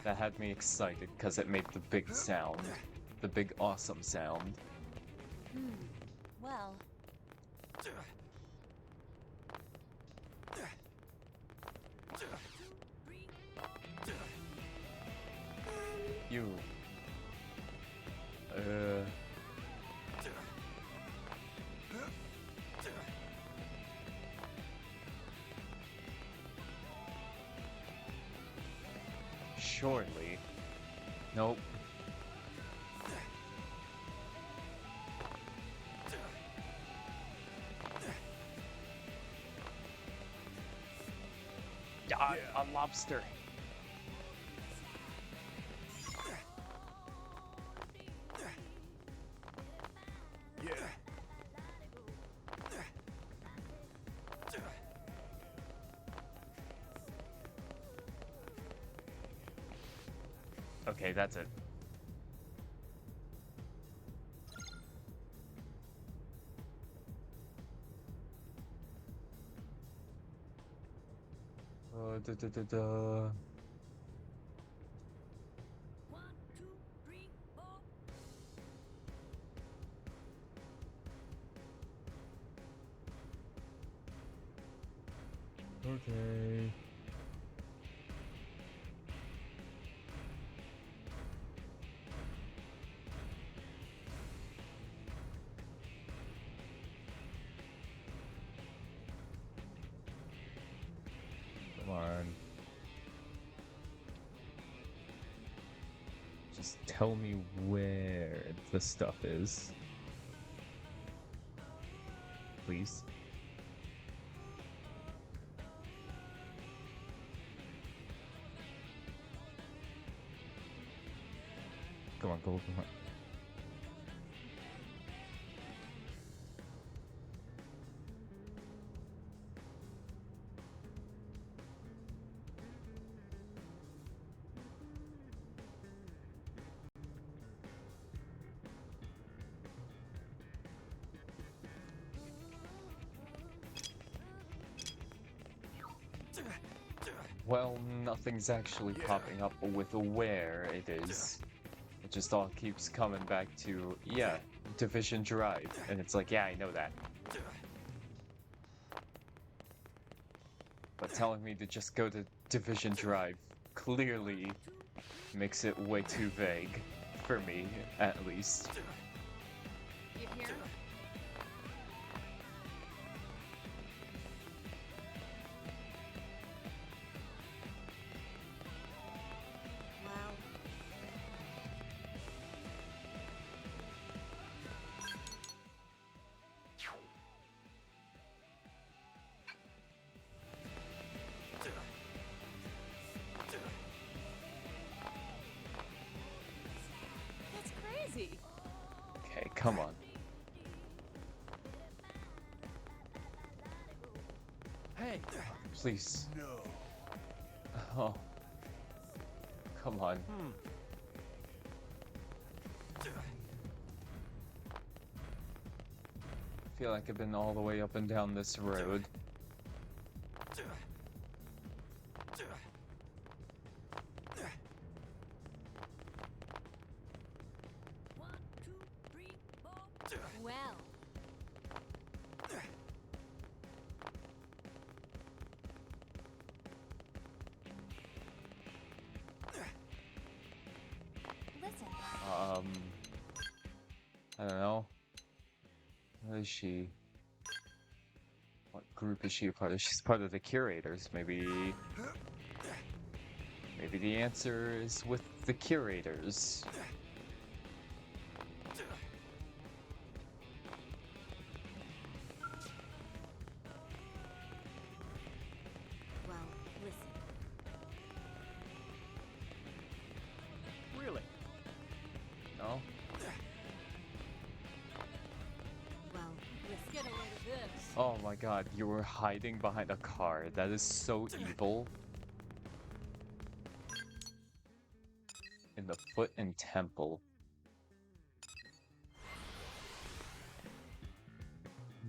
That had me excited because it made the big sound. The big awesome sound. Well, You. Surely. Nope. A lobster. Yeah. Okay, that's it. Da, da, da, da. Okay. Come on. Just tell me where the stuff is. Please. Come on, come on. Well, nothing's actually popping up with where it is. It just all keeps coming back to, yeah, Division Drive. And it's like, yeah, I know that. But telling me to just go to Division Drive clearly makes it way too vague. For me, at least. You here? Well, That's crazy. Okay, come on. Hey! Please. No. Oh. Come on. I feel like I've been all the way up and down this road. well, listen. I don't know. What is she? What group is she a part of? She's part of the curators, maybe. Maybe the answer is with the curators. Well, listen. Really? No? Well, listen. Get a load of this. Oh my god, you were hiding behind a car. That is so evil. In the foot and temple.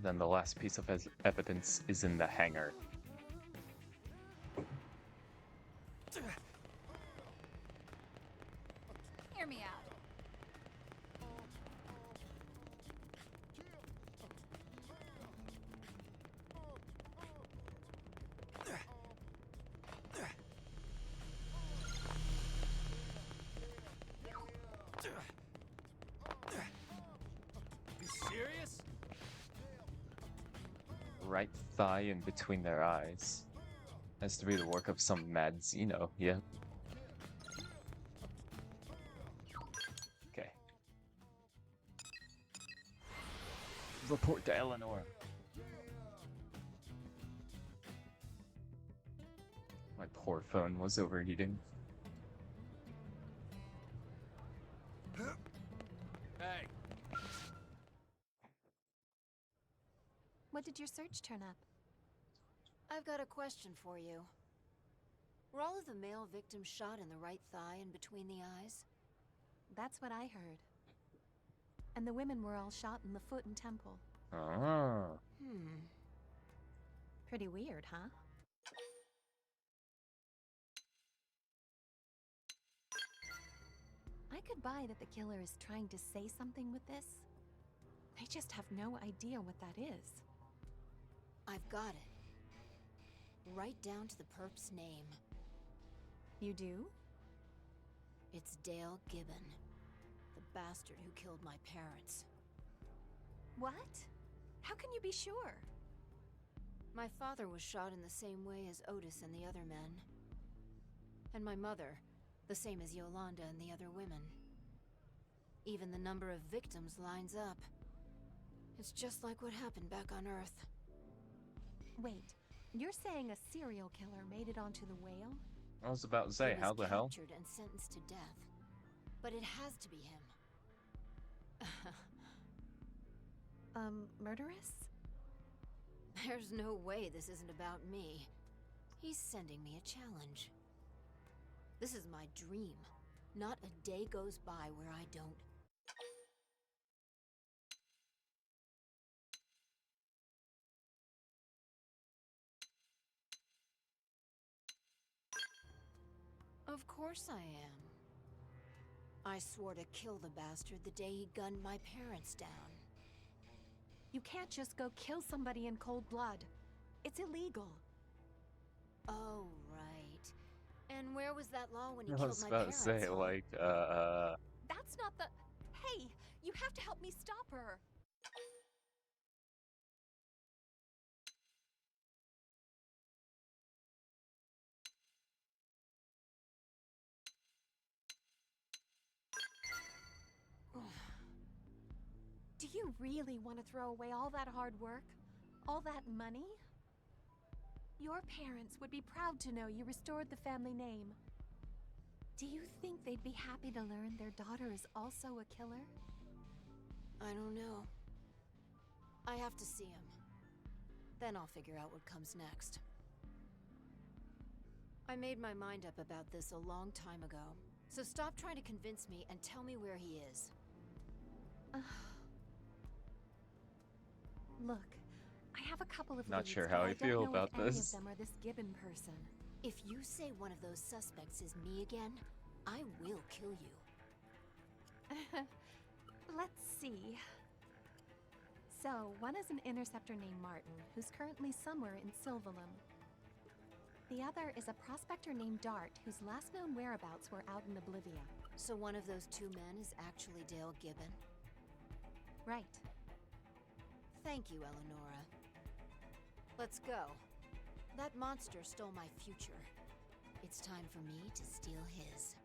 Then the last piece of evidence is in the hangar. Hear me out. You serious? Right thigh in between their eyes. Has to be the work of some mad Xeno, yeah. Okay. Report to Eleanor. My poor phone was overheating. Hey, What did your search turn up? I've got a question for you. Were all of the male victims shot in the right thigh and between the eyes? That's what I heard. And the women were all shot in the foot and temple. Ah. Pretty weird, huh? I could buy that the killer is trying to say something with this. They just have no idea what that is. I've got it. Right down to the perp's name. You do? It's Dale Gibbon. The bastard who killed my parents. What? How can you be sure? My father was shot in the same way as Otis and the other men. And my mother, the same as Yolanda and the other women. Even the number of victims lines up. It's just like what happened back on Earth. Wait, you're saying a serial killer made it onto the whale? I was about to say, He was how the hell? captured and sentenced to death. But it has to be him. Murderous? There's no way this isn't about me. He's sending me a challenge. This is my dream. Not a day goes by where I don't. Of course I am. I swore to kill the bastard the day he gunned my parents down. You can't just go kill somebody in cold blood. It's illegal. Oh, right. And where was that law when he I killed was my about to parents? say, huh? like, That's not the... Hey, you have to help me stop her. Do you really want to throw away all that hard work? All that money? Your parents would be proud to know you restored the family name. Do you think they'd be happy to learn their daughter is also a killer? I don't know. I have to see him. Then I'll figure out what comes next. I made my mind up about this a long time ago. So stop trying to convince me and tell me where he is. Look, I have a couple of Not leads, sure but how I don't feel know about if any this. of them are this Gibbon person. If you say one of those suspects is me again, I will kill you. Let's see. So, one is an interceptor named Martin, who's currently somewhere in Silvalum. The other is a prospector named Dart, whose last known whereabouts were out in Oblivia. So one of those two men is actually Dale Gibbon? Right. Thank you, Eleonora. Let's go. That monster stole my future. It it's time for me to steal his.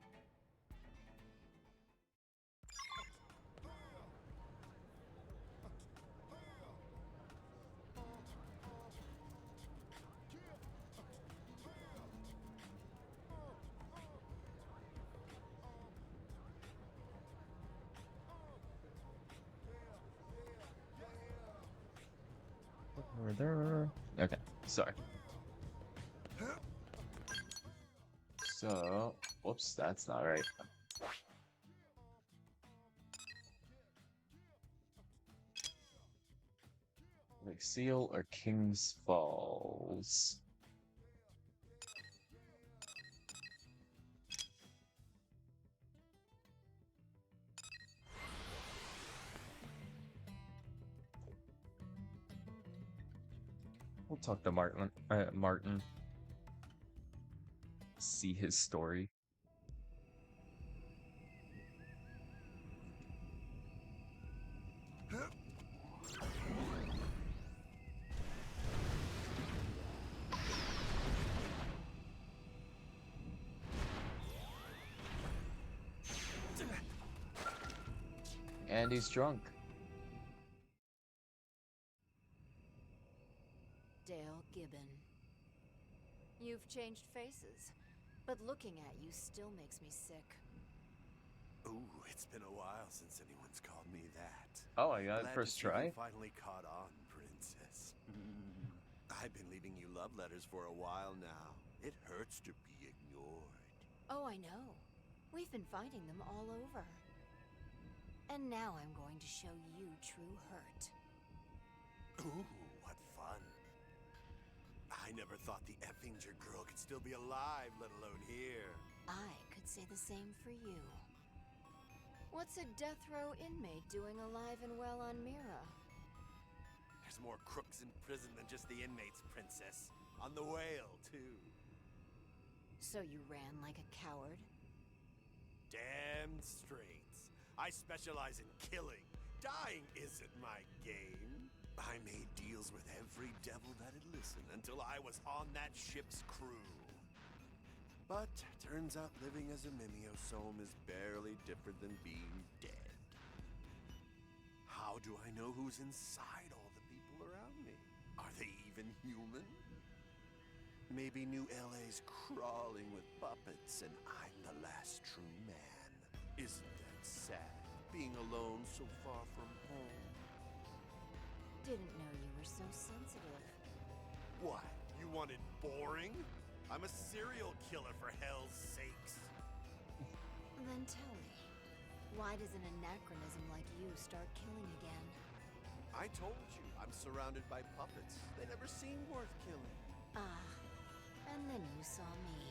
Okay, sorry. So, whoops, that's not right. Like Seal or King's Falls? We'll talk to Martin. Martin. See his story. And he's drunk. Dale Gibbon. You've changed faces, but looking at you still makes me sick. Ooh, it's been a while since anyone's called me that. Oh, I got it Glad first to see you try. finally caught on, princess. I've been leaving you love letters for a while now. It hurts to be ignored. Oh, I know. We've been finding them all over. And now I'm going to show you true hurt. Ooh, what fun. I never thought the Effinger girl could still be alive, let alone here. I could say the same for you. What's a death row inmate doing alive and well on Mira? There's more crooks in prison than just the inmates, princess. On the whale, too. So you ran like a coward? Damn straight. I specialize in killing. Dying isn't my game. I made deals with every devil that'd listen until I was on that ship's crew. But turns out living as a Mimiosome is barely different than being dead. How do I know who's inside all the people around me? Are they even human? Maybe New LA's crawling with puppets and I'm the last true man. Isn't that sad, being alone so far from home? Didn't know you were so sensitive. What? You wanted boring? I'm a serial killer, for hell's sakes. Then tell me, why does an anachronism like you start killing again? I told you, I'm surrounded by puppets. They never seem worth killing. Ah, and then you saw me.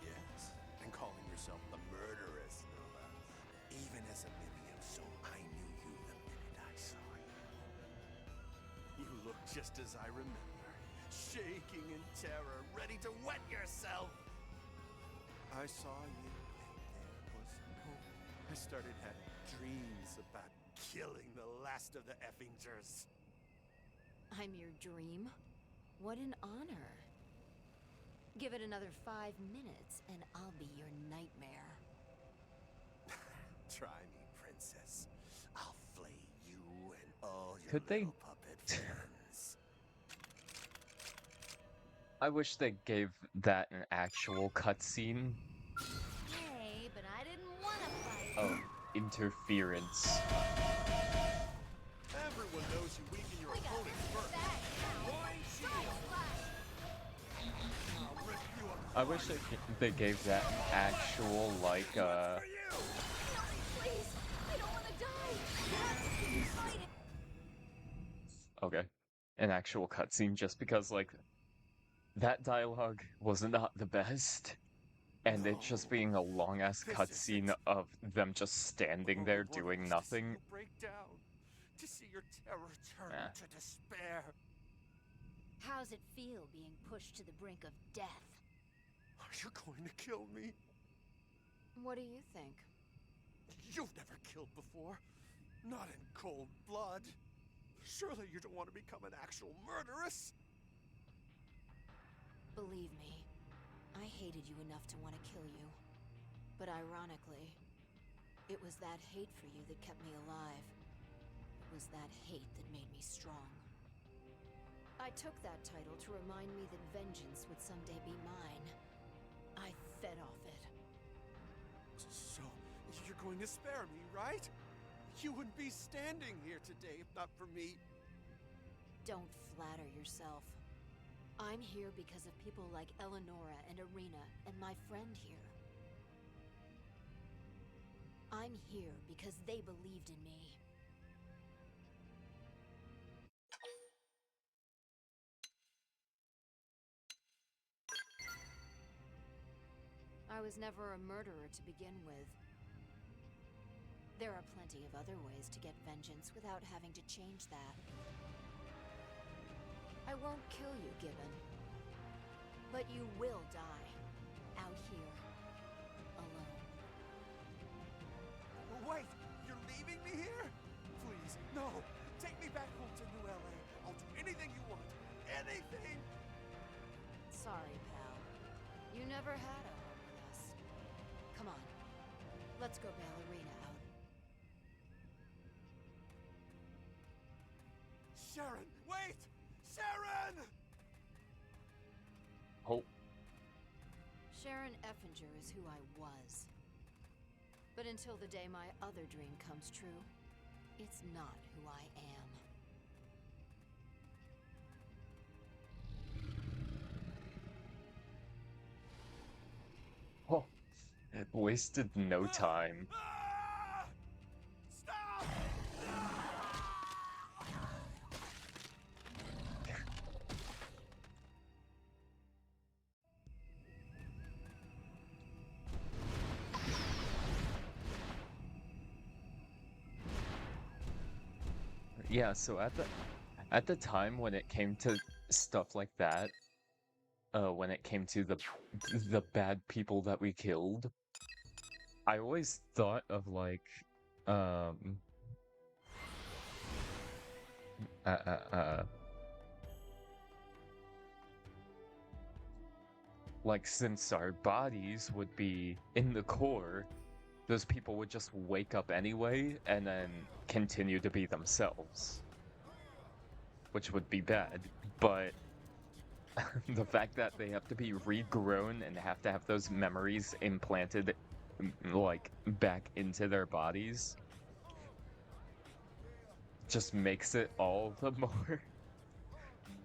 Yes, and calling yourself the murderess, no less. Even as a Mimiosome, I knew you the minute I saw you. You look just as I remember. Shaking in terror, ready to wet yourself. I saw you, and there was hope. I started having dreams about killing the last of the Effingers. I'm your dream? What an honor. Give it another 5 minutes, and I'll be your nightmare. Try me, princess. I'll flay you and all your Could they- little puppet friends. I wish they gave that an actual cutscene. Hey, but I didn't want to fight. Oh, interference. Everyone knows you weaken your opponents first. Roaring shield. I'll rip you apart. I wish they gave that an actual, like, For you! Please, I don't want to die. Keep fighting. okay, an actual cutscene, just because, like, that dialogue was not the best. And it just being a long-ass This cutscene isn't- of them just standing there Oh, doing to see nothing. you break down, to see your terror turn Ah. to despair. How's it feel being pushed to the brink of death? Are you going to kill me? What do you think? You've never killed before. Not in cold blood. Surely you don't want to become an actual murderess? Believe me, I hated you enough to want to kill you. But ironically, it was that hate for you that kept me alive. It was that hate that made me strong. I took that title to remind me that vengeance would someday be mine. I fed off it. So, you're going to spare me, right? You wouldn't be standing here today if not for me. Don't flatter yourself. I'm here because of people like Eleonora and Irina and my friend here. I'm here because they believed in me. I was never a murderer to begin with. There are plenty of other ways to get vengeance without having to change that. I won't kill you, Gibbon. But you will die. Out here. Alone. Wait! You're leaving me here? Please, no! Take me back home to New LA. I'll do anything you want. Anything! Sorry, pal. You never had a home with us. Come on. Let's go bail Irina out. Sharon, wait! Sharon! Oh, Sharon Effinger is who I was. But until the day my other dream comes true, it's not who I am. oh, it wasted no time. Ah! Stop! Yeah, so at the time when it came to stuff like that, when it came to the bad people that we killed, I always thought of um uh uh uh like since our bodies would be in the core, those people would just wake up anyway and then continue to be themselves, which would be bad. But the fact that they have to be regrown and have to have those memories implanted like back into their bodies just makes it all the more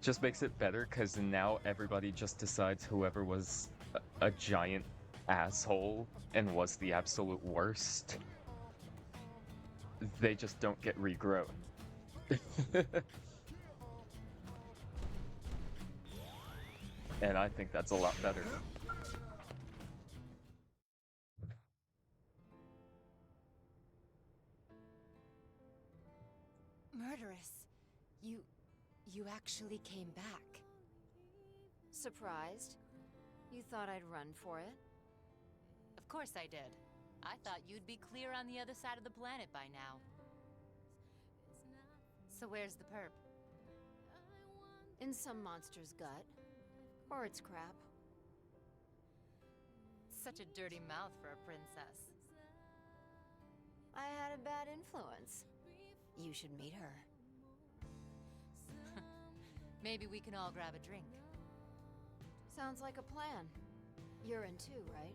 just makes it better, because now everybody just decides whoever was a giant asshole and was the absolute worst, they just don't get regrown. And I think that's a lot better. Murderess. You actually came back. Surprised? You thought I'd run for it? Of course I did. I thought you'd be clear on the other side of the planet by now. So where's the perp? In some monster's gut. Or its crap. Such a dirty mouth for a princess. I had a bad influence. You should meet her. Maybe we can all grab a drink. Sounds like a plan. You're in too, right?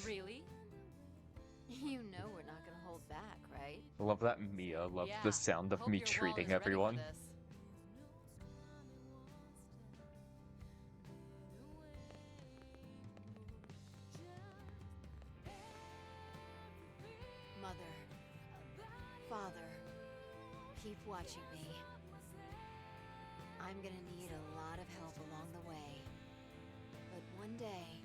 Really? You know we're not gonna hold back, right? Love that Mia loved Yeah, the sound of hope me your wall treating is ready for everyone. this. Mother. Father. Keep watching me. I'm gonna need a lot of help along the way. But one day,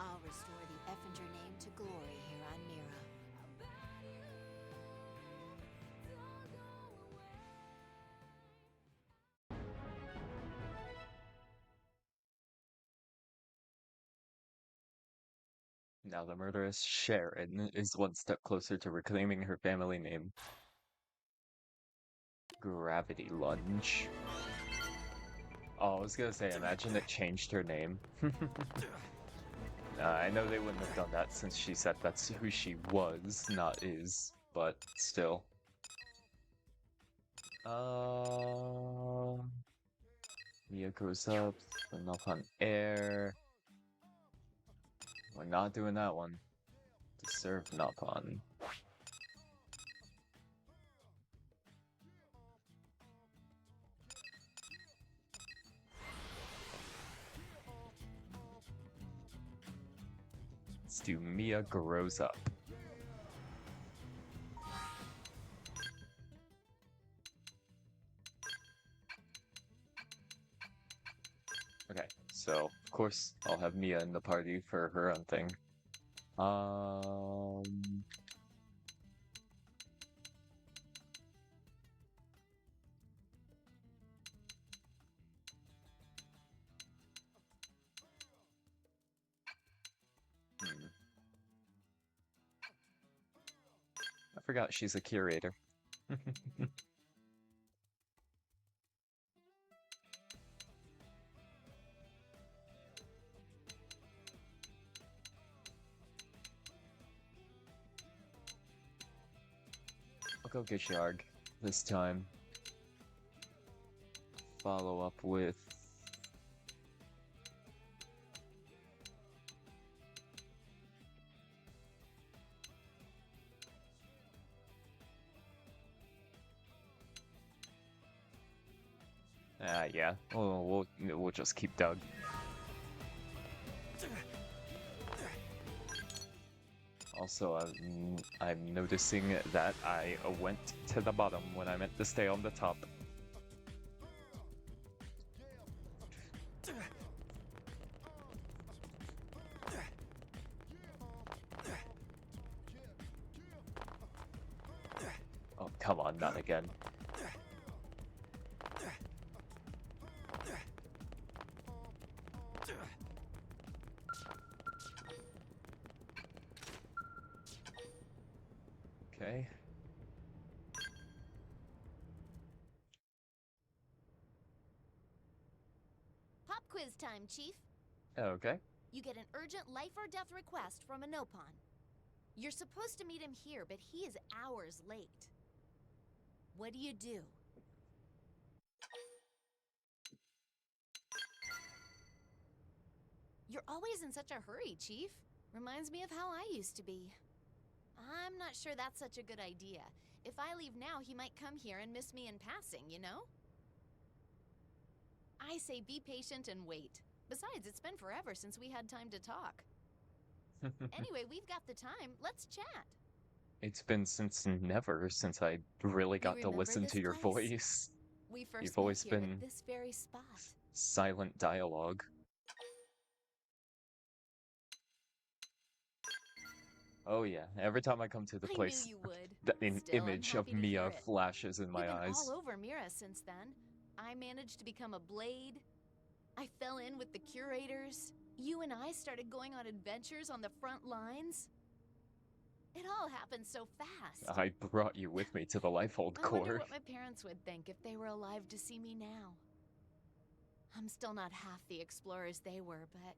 I'll restore the Effinger name to glory here on Mira. Now the murderess Sharon is one step closer to reclaiming her family name. Gravity lunge. Oh, I was gonna say, imagine it changed her name. I know they wouldn't have done that since she said that's who she was, not is, but still. Mia goes up, and up on air. We're not doing that one. Deserve Napon. Let's do Mia grows up. Okay, so of course I'll have Mia in the party for her own thing. I forgot she's a curator. I'll go get Yarg this time. Follow up with... yeah. Oh, we'll just keep Doug. Also, I'm noticing that I went to the bottom when I meant to stay on the top. Oh, come on, not again. Okay. Pop quiz time, Chief. Okay. You get an urgent life or death request from a Nopon. You're supposed to meet him here, but he is hours late. What do you do? You're always in such a hurry, Chief. Reminds me of how I used to be. I'm not sure that's such a good idea. If I leave now, he might come here and miss me in passing, you know? I say be patient and wait. Besides, it's been forever since we had time to talk. Anyway, we've got the time. Let's chat. It's been since I really got to listen to your voice. We first You've always met here been at this very spot. Silent dialogue. Oh yeah, every time I come to the place, I knew you would. an Still, I'm image happy of to hear Mia it. flashes in You've my been eyes. all over Mira since then. I managed to become a blade. I fell in with the curators. You and I started going on adventures on the front lines. It all happened so fast. I brought you with me to the Lifehold I wonder Corps. what my parents would think if they were alive to see me now. I'm still not half the explorers they were, but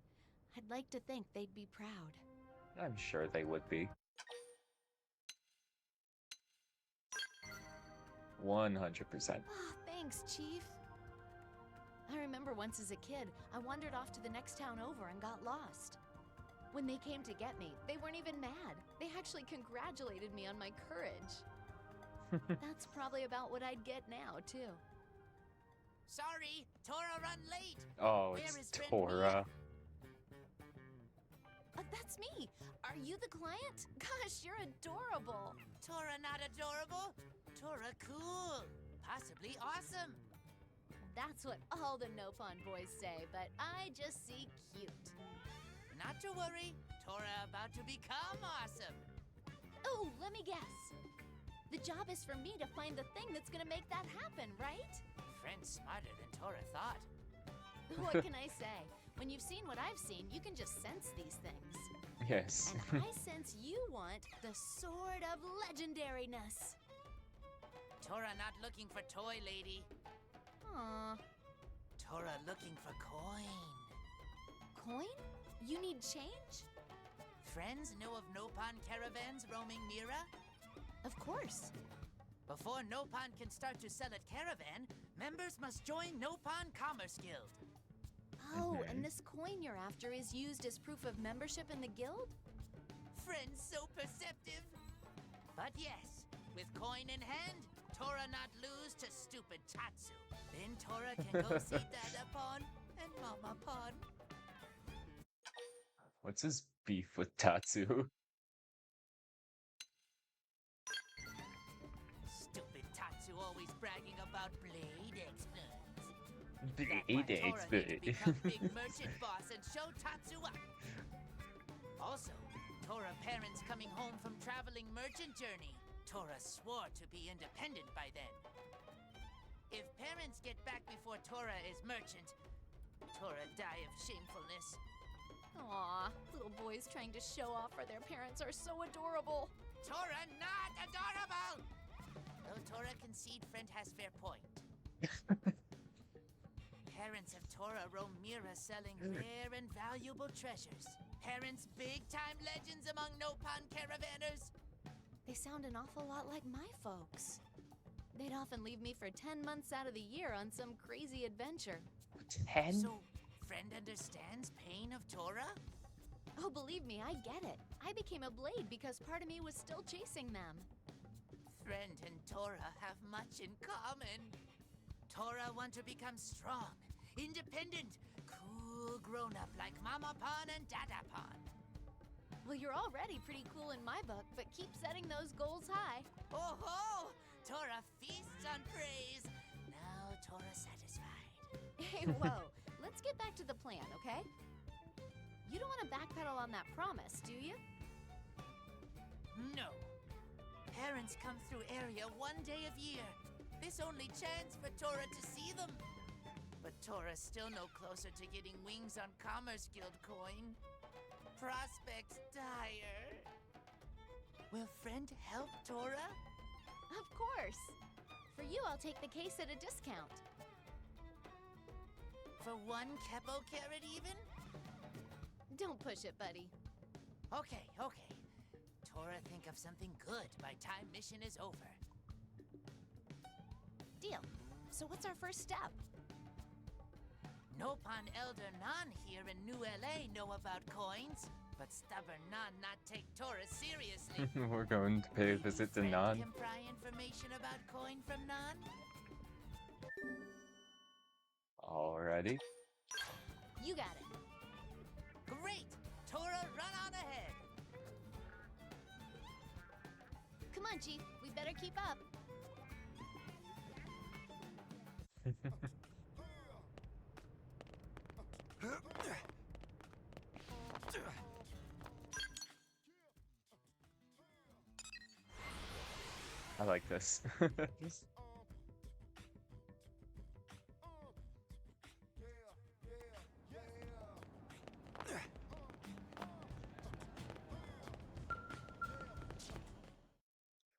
I'd like to think they'd be proud. I'm sure they would be. 100%. Oh, thanks, Chief. I remember once as a kid, I wandered off to the next town over and got lost. When they came to get me, they weren't even mad. They actually congratulated me on my courage. That's probably about what I'd get now, too. Sorry, Tora run late. Oh, Where it's is friend Tora. That's me. Are you the client? Gosh, you're adorable. Tora not adorable. Tora cool. Possibly awesome. That's what all the Nopon boys say, but I just see cute. Not to worry. Tora about to become awesome. Oh, let me guess. The job is for me to find the thing that's gonna make that happen, right? Friend's smarter than Tora thought. What can I say? When you've seen what I've seen, you can just sense these things. Yes. And I sense you want the Sword of Legendariness. Tora not looking for toy lady. Aw. Tora looking for coin. Coin? You need change? Friends know of Nopon caravans roaming Mira? Of course. Before Nopon can start to sell at caravan, members must join Nopon Commerce Guild. Oh, and this coin you're after is used as proof of membership in the guild? Friends so perceptive. But yes, with coin in hand, Tora not lose to stupid Tatsu. Then Tora can go see Dada Pon and Mama Pon. What's his beef with Tatsu? Stupid Tatsu always bragging about blade exploits. Blade Tora need to expert. become big merchant boss and show Tatsu up. Also, Tora parents coming home from traveling merchant journey. Tora swore to be independent by then. If parents get back before Tora is merchant, Tora die of shamefulness. Aw, little boys trying to show off for their parents are so adorable. Tora not adorable! Though Tora concede friend has fair point. Parents of Tora roam Mira selling rare and valuable treasures. Parents big-time legends among Nopon caravanners. They sound an awful lot like my folks. They'd often leave me for 10 months out of the year on some crazy adventure. 10? So, friend understands pain of Tora? Oh, believe me, I get it. I became a blade because part of me was still chasing them. Friend and Tora have much in common. Tora want to become strong, independent, cool grown-up like Mama Pon and Dada Pon. Well, you're already pretty cool in my book, but keep setting those goals high. Oh ho! Tora feasts on praise. Now Tora satisfied. Hey, whoa. Let's get back to the plan, okay? You don't want to backpedal on that promise, do you? No. Parents come through area one day of year. This only chance for Tora to see them. But Tora's still no closer to getting wings on Commerce Guild coin. Prospects dire. Will friend help Tora? Of course. For you, I'll take the case at a discount. For one Kepo carrot even? Don't push it, buddy. Okay. Tora think of something good by time mission is over. Deal. So what's our first step? Nopon Elder Nan here in New LA know about coins, but stubborn Nan not take Tora seriously. We're going to pay a visit to Friend Nan. can pry information about coin from Nan? Alrighty. You got it. Great! Tora, run on ahead! Come on, Chief. We better keep up. I like this.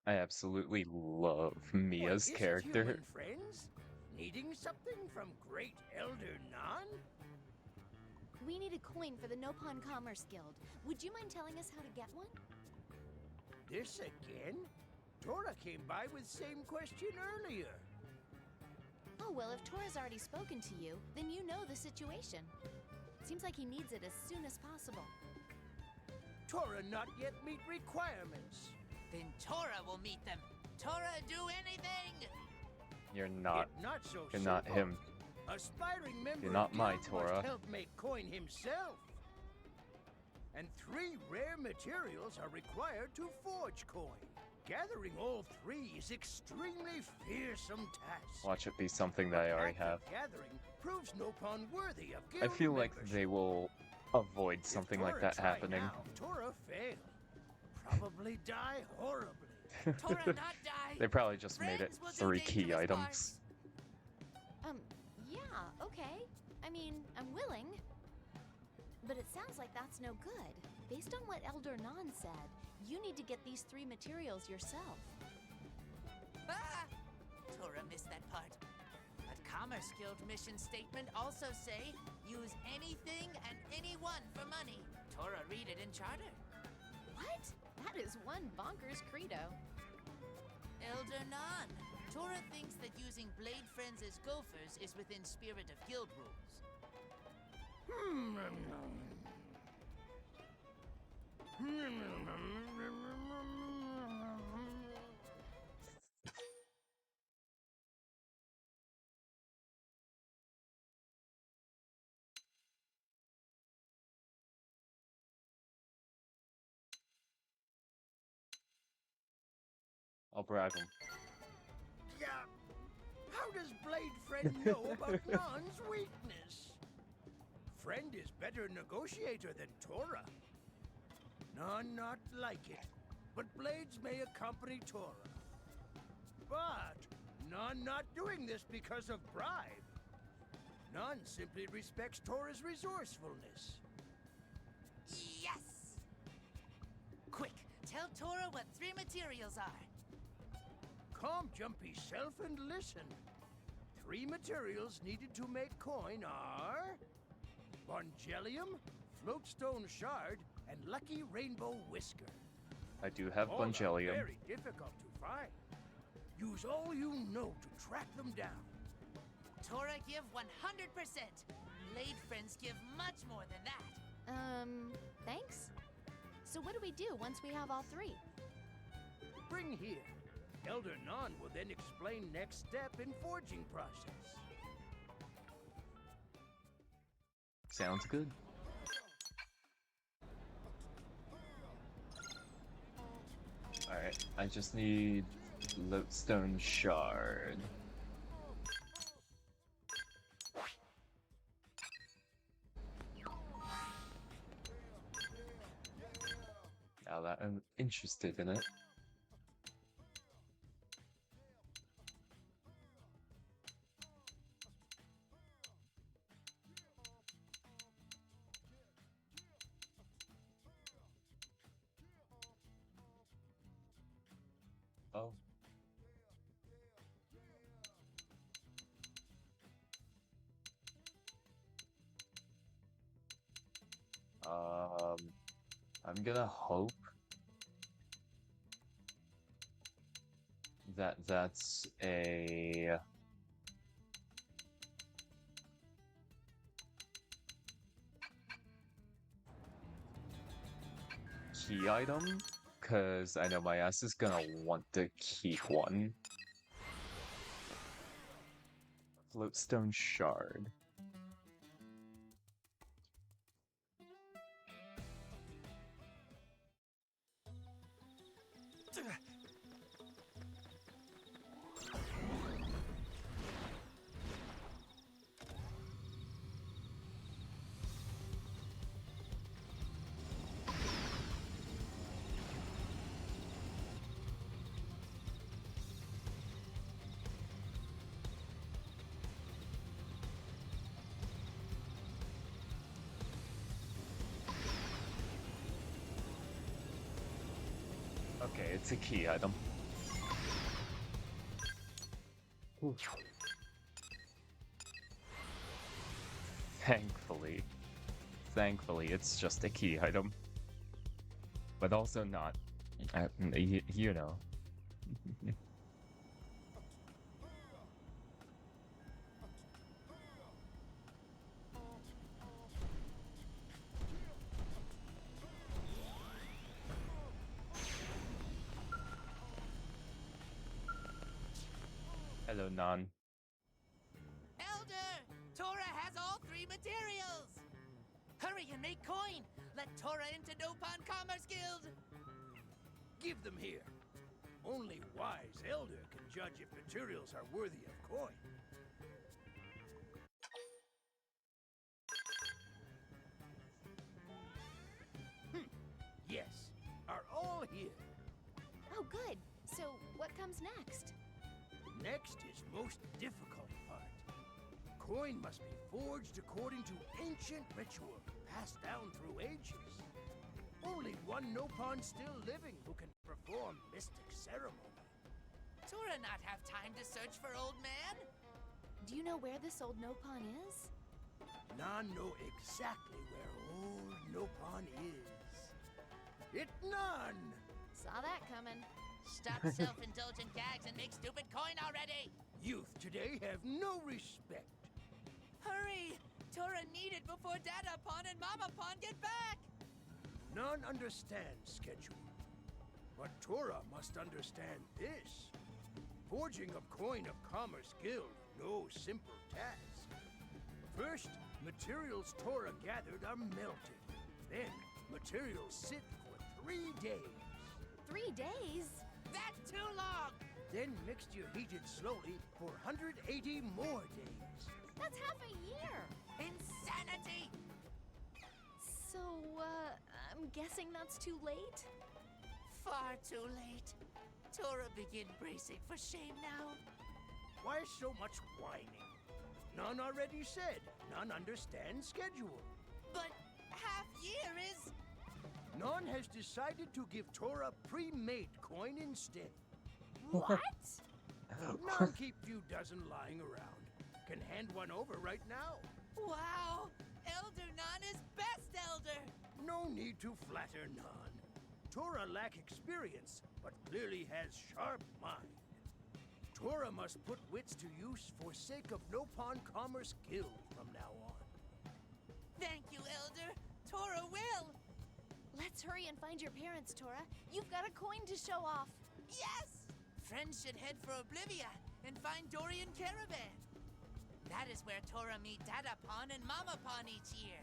I absolutely love Mia's character. Human friends? Needing something from Great Elder Nan? We need a coin for the Nopon Commerce Guild. Would you mind telling us how to get one? This again? Tora came by with same question earlier. Oh, well, if Tora's already spoken to you, then you know the situation. Seems like he needs it as soon as possible. Tora not yet meet requirements. Then Tora will meet them. Tora do anything! You're not. Yet not so You're not simple. him. Aspiring member You're not of my guild Tora. must help make coin himself. And 3 rare materials are required to forge coin. Gathering all 3 is extremely fearsome task. Watch it be something that I already have. Active gathering proves Nopon worthy of I guild feel like membership. they will avoid If something Tora like that try happening. Now, Tora fail. Probably die horribly. Tora not die! They probably just made it Friends will do 3 key dangerous items. parts. Yeah, okay. I mean, I'm willing. But it sounds like that's no good. Based on what Elder Nan said, you need to get these 3 materials yourself. Ah! missed that part. But Commerce Guild mission statement also say, use anything and anyone for money. Tora read it in charter. What? That is one bonkers credo. Elder Nan, Tora thinks that using Blade Friends as gophers is within spirit of guild rules. I'll bribe him. Yeah. How does Blade Friend know about Nan's weakness? Friend is better negotiator than Tora. Nan not like it, but Blades may accompany Tora. But Nan not doing this because of bribe. Nan simply respects Tora's resourcefulness. Yes! Quick, tell Tora what 3 materials are. Calm, jumpy self, and listen. 3 materials needed to make coin are Bongelium, Floatstone Shard, and Lucky Rainbow Whisker. I do have All are Bongelium. very difficult to find. Use all you know to track them down. Tora give 100%. Blade Friends give much more than that. Thanks? So what do we do once we have all 3? Bring here. Elder Nan will then explain next step in forging process. Sounds good. Alright, I just need Lodestone Shard. Now that I'm interested in it. Oh. I'm gonna hope that that's a key item, because I know my ass is gonna want to keep one. Floatstone Shard. Okay, it's a key item. Oof. Thankfully, it's just a key item. But also not, you know. Hello, Nan. Elder! Tora has all 3 materials! Hurry and make coin! Let Tora into Nopon Commerce Guild! Give them here. Only wise elder can judge if materials are worthy of coin. Yes, are all here. Oh, good. So what comes next? Next is most difficult part. Coin must be forged according to ancient ritual passed down through ages. Only one Nopon still living who can perform mystic ceremony. Tora not have time to search for old man? Do you know where this old Nopon is? Nan know exactly where old Nopon is. It none! Saw that coming. Stop self-indulgent gags and make stupid coin already! Youth today have no respect. Hurry! Tora need it before Dadapon and Mamapon get back! None understand schedule. But Tora must understand this. Forging a coin of commerce guild, no simple task. First, materials Tora gathered are melted. Then, materials sit for 3 days. 3 days? That's too long! Then mixture heated slowly for 180 more days. That's half a year! Insanity! So, I'm guessing that's too late? Far too late. Tora begin bracing for shame now. Why so much whining? None already said. None understand schedule. But half year is... None has decided to give Tora pre-made coin instead. What? None keep few dozen lying around. Can hand one over right now. Wow! Elder Nan is best elder! No need to flatter Nan. Tora lack experience, but clearly has sharp mind. Tora must put wits to use for sake of Nopon Commerce Guild from now on. Thank you, Elder. Tora will. Let's hurry and find your parents, Tora. You've got a coin to show off. Yes! Friends should head for Oblivia and find Dorian Caravan. That is where Tora meet Dadapon and Mamapon each year.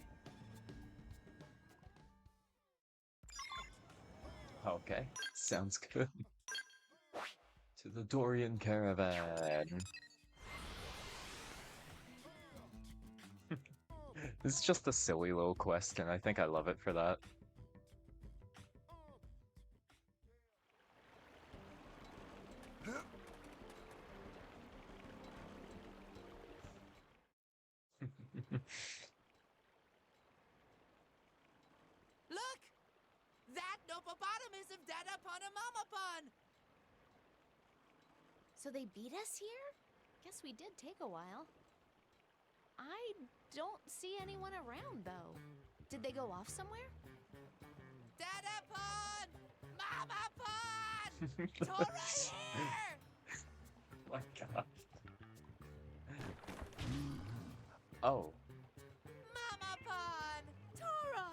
Okay, sounds good. To the Dorian Caravan. It's just a silly little quest, and I think I love it for that. Look! That Nopopotamus of Dadapon and Mamapon! So they beat us here? Guess we did take a while. I don't see anyone around, though. Did they go off somewhere? Dadapon! Mamapon! Tora here! My god. Oh. Mamapon! Tora!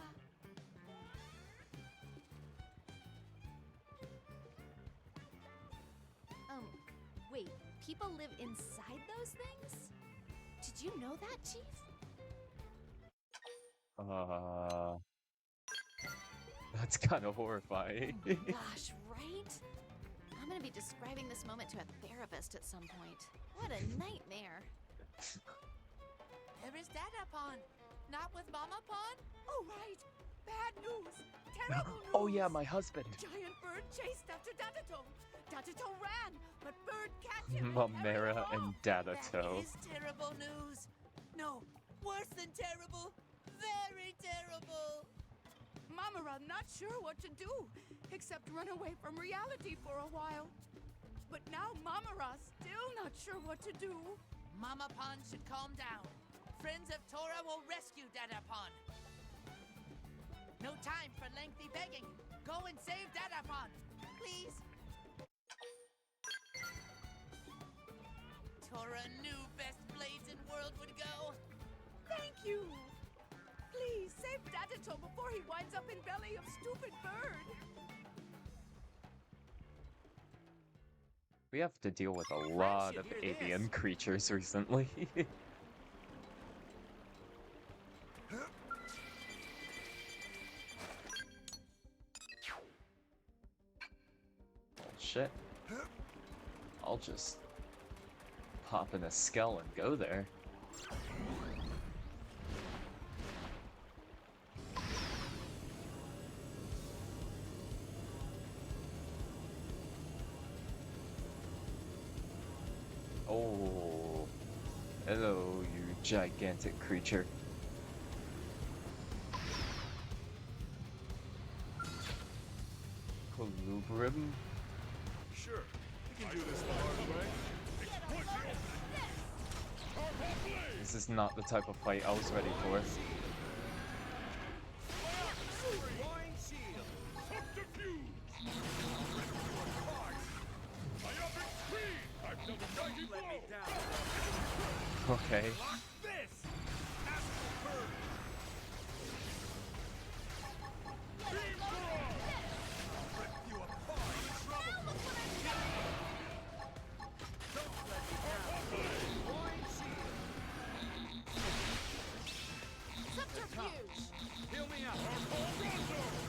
Wait, people live inside those things? Did you know that, Chief? That's kind of horrifying. Gosh, right? I'm gonna be describing this moment to a therapist at some point. What a nightmare. There is Dadapon. Not with Mamapon? Oh, right. Bad news. Terrible news. Oh yeah, my husband. Giant bird chased after Dadato. Dadato ran, but bird catch him. Mamera and Dadato. That is terrible news. No, worse than terrible. Very terrible. Mamara not sure what to do, except run away from reality for a while. But now Mamara still not sure what to do. Mamapon should calm down. Friends of Tora will rescue Dadapon. No time for lengthy begging. Go and save Dadapon, please. Tora knew best blades in world would go. Thank you. Please save Dadato before he winds up in belly of stupid bird. We have to deal with a lot of avian creatures recently. Shit. I'll just pop in a skull and go there. Oh, hello, you gigantic creature. Sure, Colubrum? if can do this the hard way. This is not the type of fight I was ready for. Okay.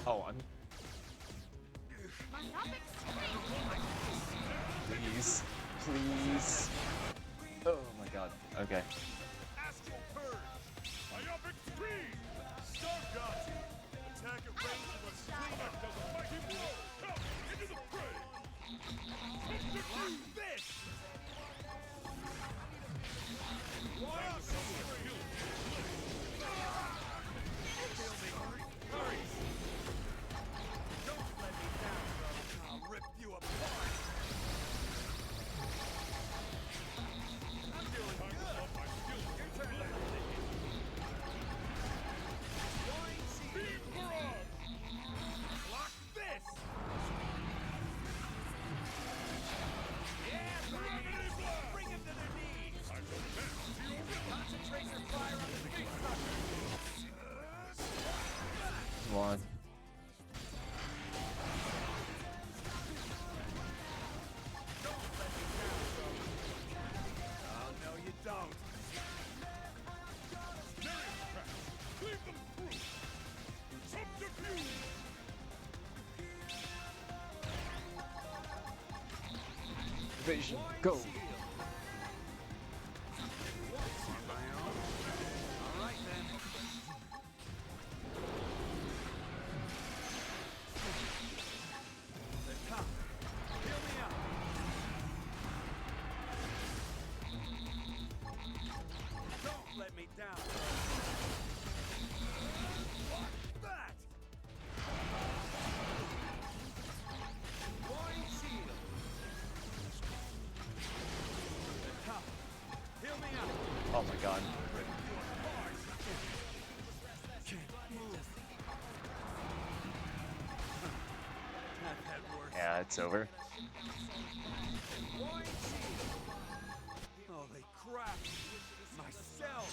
Oh, I'm... Please. Please. Oh my god. Okay. Come on. Oh, no, you don't. Evasion, go! Oh my god. Yeah, it's over. Holy crap! Myself!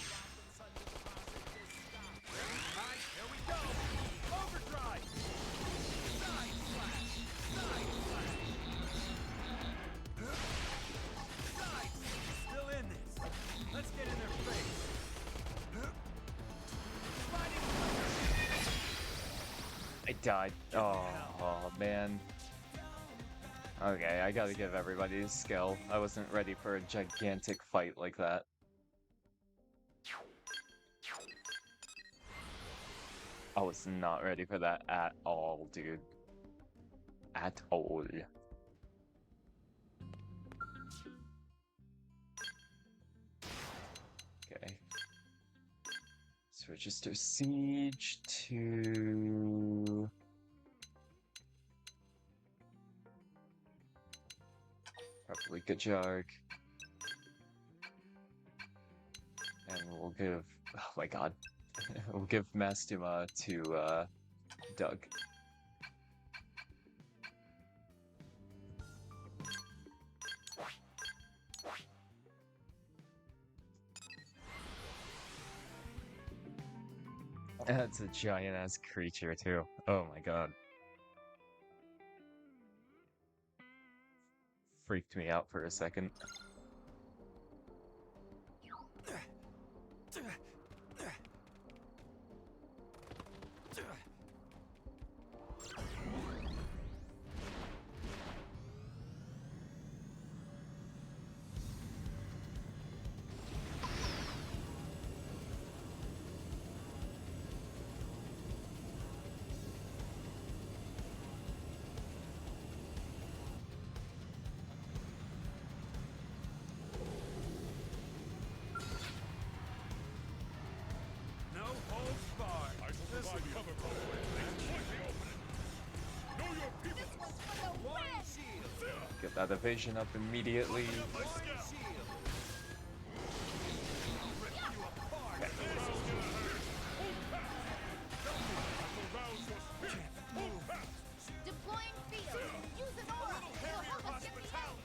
Nice, here we go! Overdrive! Side slash! Side slash! Side! Still in this! Let's get in their face! I died. Oh man. Okay, I gotta give everybody a skill. I wasn't ready for a gigantic fight like that. I was not ready for that at all, dude. At all. Okay. Let's register siege to... Probably Gajarg. And we'll give... Oh my god. We'll give Mastuma to, Doug. That's a giant-ass creature, too. Oh my god. Freaked me out for a second. No holds barred! I shall provide cover for you. Exploit the opening! No Get that evasion up immediately. Deploying field. Use an aura. It'll help us get the edge.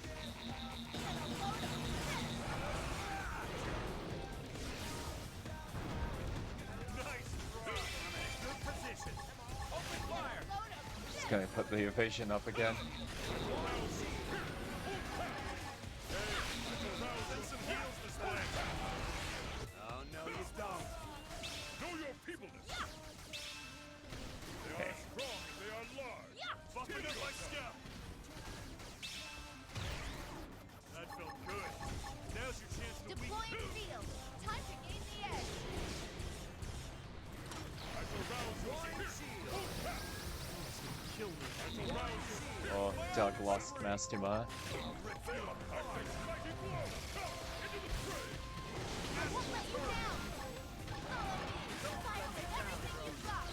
Just gonna put the evasion up again. Oh, no, you don't. Know your peopleness. They are strong, they are large. Buffing up my scout. That felt good. Now's your chance to Deploying weaken. field. Time to gain the edge. I shall rouse your spirit. Kill me. I shall rouse your spirit. Oh, Doug lost Mastima. I can smacking blow. Come into the fray. I won't let you down. Follow me. Fire with everything you've got.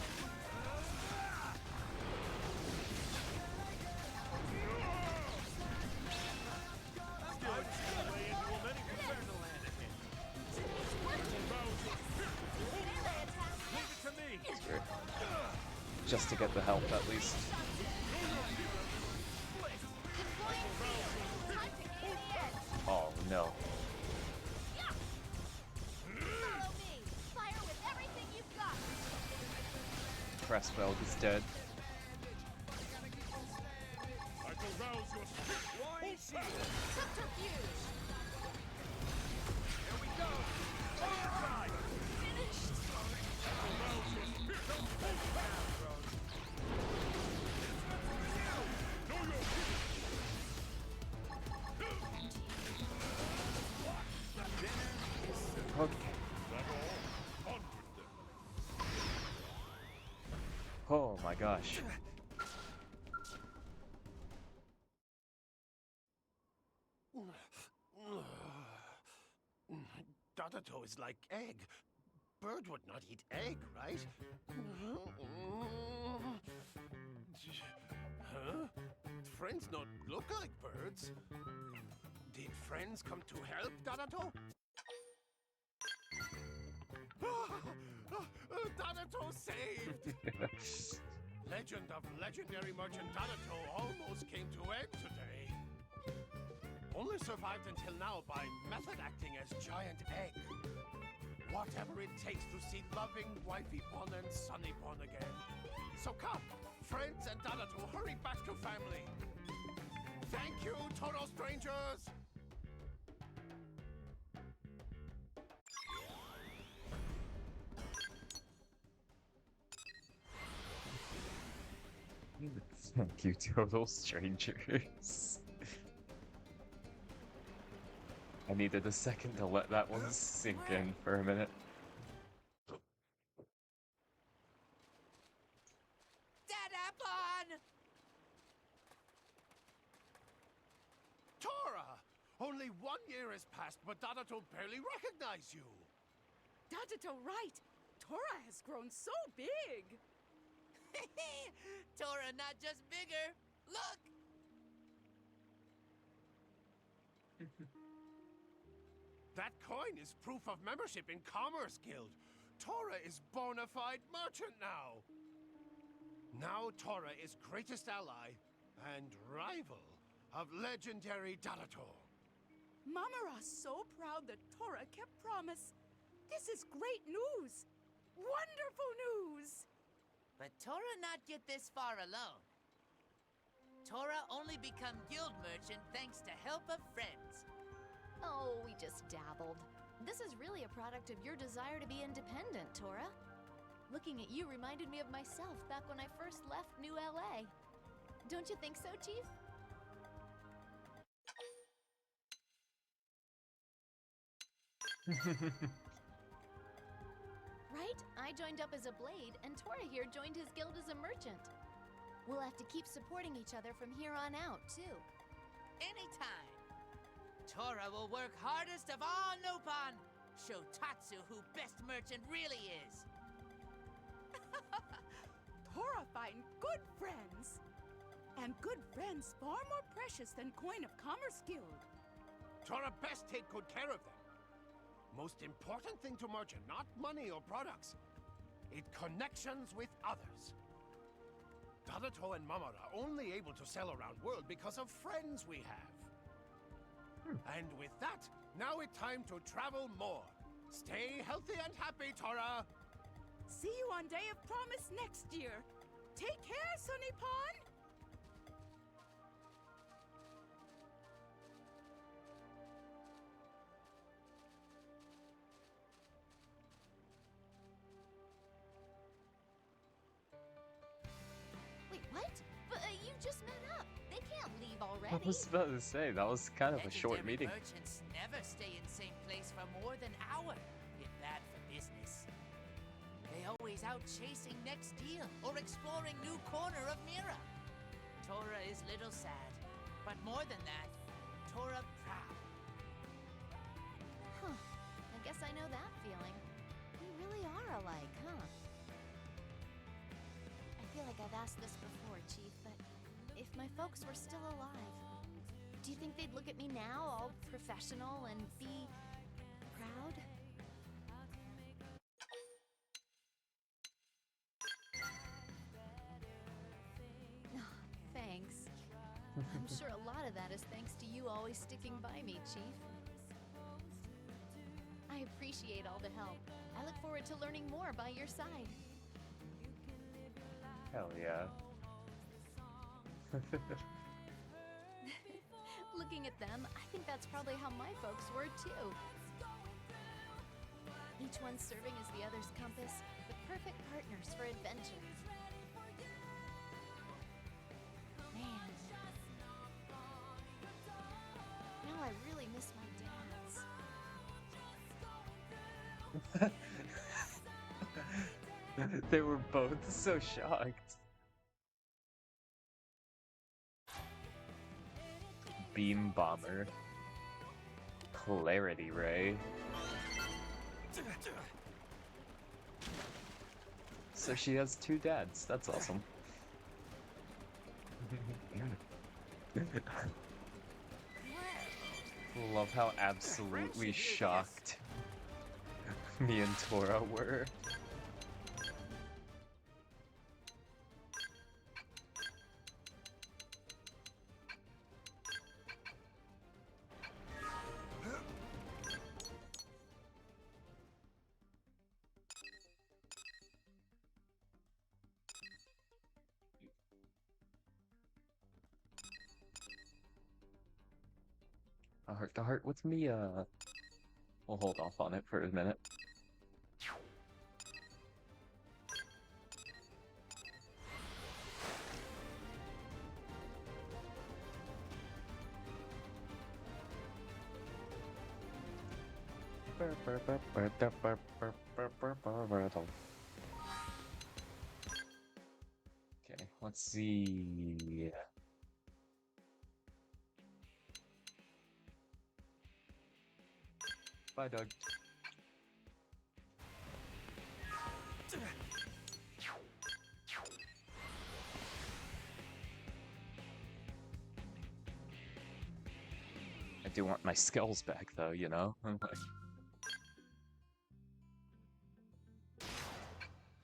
Just to get the help at least. Oh no. Follow me. Fire with everything you've got. Cressbelg is dead. I shall rouse your spirit. Subterfuge. Here we go. Overdrive. Finished. Okay. Oh my gosh. Dadato is like egg. Bird would not eat egg, right? Huh? Friends don't look like birds. Did friends come to help Dadato? Dadato saved! Legend of legendary merchant Dadato almost came to end today. Only survived until now by method acting as giant egg. Whatever it takes to see loving wifey Bon and Sonny Bon again. So come, friends and Dadato, hurry back to family. Thank you, total strangers! Thank you, total strangers. I needed a second to let that one sink in for a minute. Dadapon! Tora! Only 1 year has passed, but Dadato barely recognized you. Dadato, right. Tora has grown so big. Tora not just bigger. Look! That coin is proof of membership in Commerce Guild. Tora is bona fide merchant now. Now Tora is greatest ally and rival of legendary Dadato. Mamara's so proud that Tora kept promise. This is great news. Wonderful news. But Tora not get this far alone. Tora only become guild merchant thanks to help of friends. Oh, we just dabbled. This is really a product of your desire to be independent, Tora. Looking at you reminded me of myself back when I first left New LA. Don't you think so, Chief? Right? I joined up as a blade, and Tora here joined his guild as a merchant. We'll have to keep supporting each other from here on out, too. Anytime. Tora will work hardest of all Nopon. Show Tatsu who best merchant really is. Tora find good friends. And good friends far more precious than coin of commerce guild. Tora best take good care of them. Most important thing to merchant, not money or products. It connections with others. Dadato and Mamara are only able to sell around world because of friends we have. And with that, now it's time to travel more. Stay healthy and happy, Tora! See you on Day of Promise next year. Take care, Sunny Pon! Wait, what? But you just met up. They can't leave I already. was about to say, that was kind of a short Legendary meeting. merchants never stay in same place for more than an hour, if bad for business. They always out chasing next deal or exploring new corner of Mira. Tora is little sad, but more than that, Tora proud. Huh. I guess I know that feeling. We really are alike, huh? I feel like I've asked this before, Chief, but if my folks were still alive, do you think they'd look at me now, all professional, and be proud? Thanks. I'm sure a lot of that is thanks to you always sticking by me, Chief. I appreciate all the help. I look forward to learning more by your side. Hell yeah. Looking at them, I think that's probably how my folks were too. Each one serving as the other's compass, the perfect partners for adventure. Man. Now I really miss my dads. They were both so shocked. Beam Bomber. Clarity Ray. So she has two dads. That's awesome. Love how absolutely shocked me and Tora were. A heart to heart with me, we'll hold off on it for a minute. Okay, let's see. Bye, Doug. I do want my skills back, though, you know?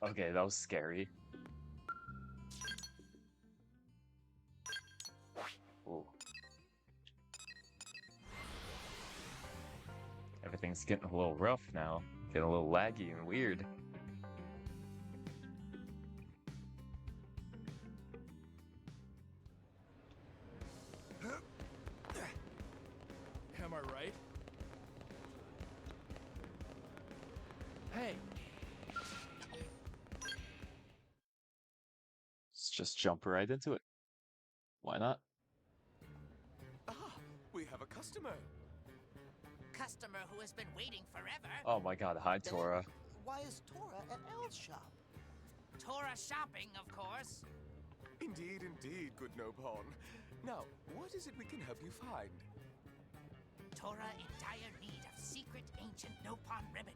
Okay, that was scary. Ooh. Everything's getting a little rough now. Getting a little laggy and weird. Am I right? Hey, Let's just jump right into it. Why not? Ah, we have a customer. Customer who has been waiting forever. Oh my god, hi Tora. Why is Tora at Elle's shop? Tora shopping, of course. Indeed, indeed, good Nopon. Now, what is it we can help you find? Tora in dire need of secret ancient Nopon remedy.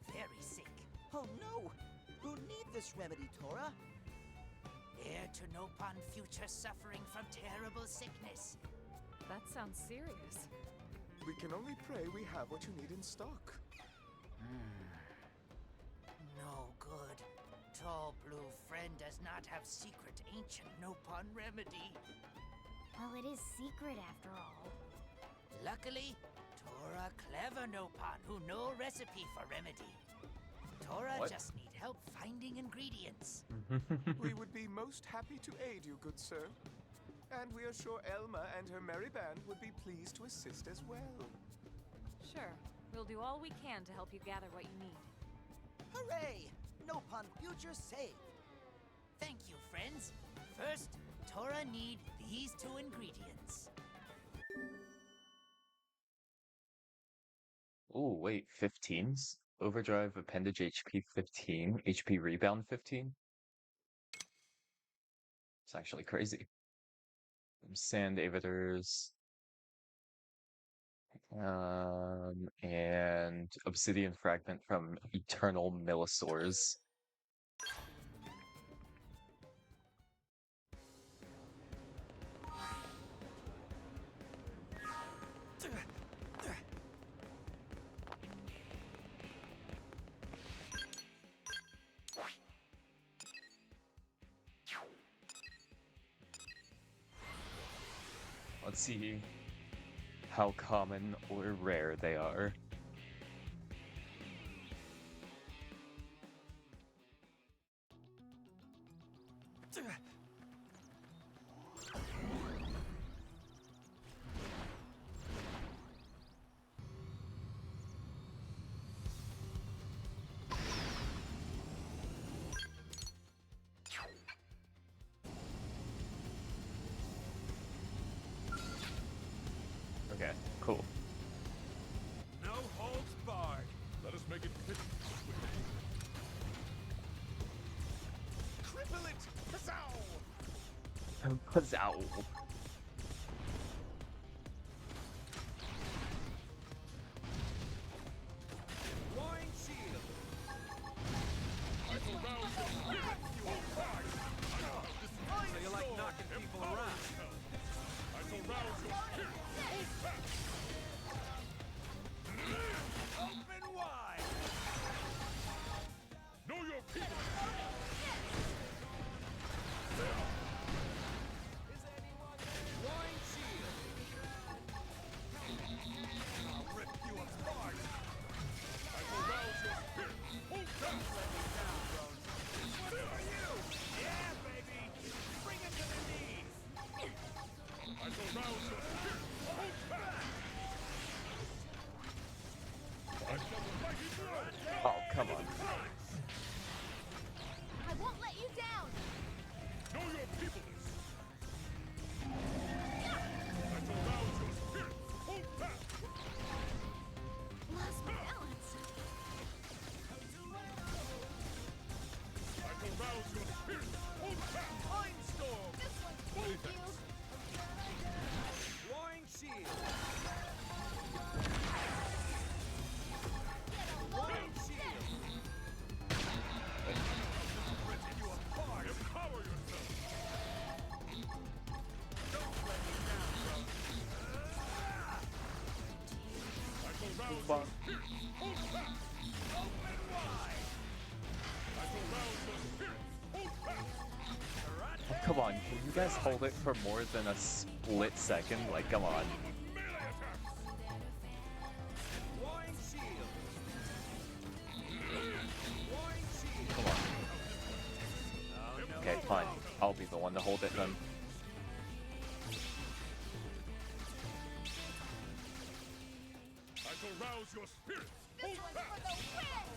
Very sick. this remedy, Tora? Heir to Nopon future suffering from terrible sickness. That sounds serious. We can only pray we have what you need in stock. No good. Tall Blue Friend does not have secret ancient Nopon remedy. Well, it is secret after all. Luckily, Tora clever Nopon who know recipe for remedy. Tora What? just need help finding ingredients. We would be most happy to aid you, good sir. And we are sure Elma and her merry band would be pleased to assist as well. Sure. We'll do all we can to help you gather what you need. Hooray! Nopon future saved. Thank you, friends. First, Tora need these two ingredients. Oh, wait, 15s? Overdrive appendage HP 15, HP rebound 15? It's actually crazy. Sand Avatars. And Obsidian Fragment from Eternal Millisaurs. Let's see how common or rare they are. Okay, cool. No holds barred. Let us make it fit. Cripple it! Kazow! Kazow. Wine shield. I shall rouse your spirit, you old bard. So you like knocking people around? I shall rouse your spirit. Open wide. Know your people. Wine shield. I'll rip you apart. I will rouse your spirit. Hold down. Let me down, Bones. Who are you? Yeah, baby. Bring it to the knees. I shall rouse your spirit. Hold back. I shall mighty blow. Oh, come on. I won't let you down! Know your peopleness. I shall rouse your spirit. Hold back. Lost my balance. I shall rouse your spirit. Hold back. Mind storm. This one, thank you! Wine shield. Get along! Wind shield. Rip you apart. Empower yourself. Don't let me down, bro. I shall rouse your spirit. Hold back. Open wide. I shall rouse your spirit. Hold back. Oh, come on, can you guys hold it for more than a split second? Like, come on. Melee attack. Wine shield. Wine shield. Come on. Okay, fine. I'll be the one to hold it then. I shall rouse your spirit. This one's for the win!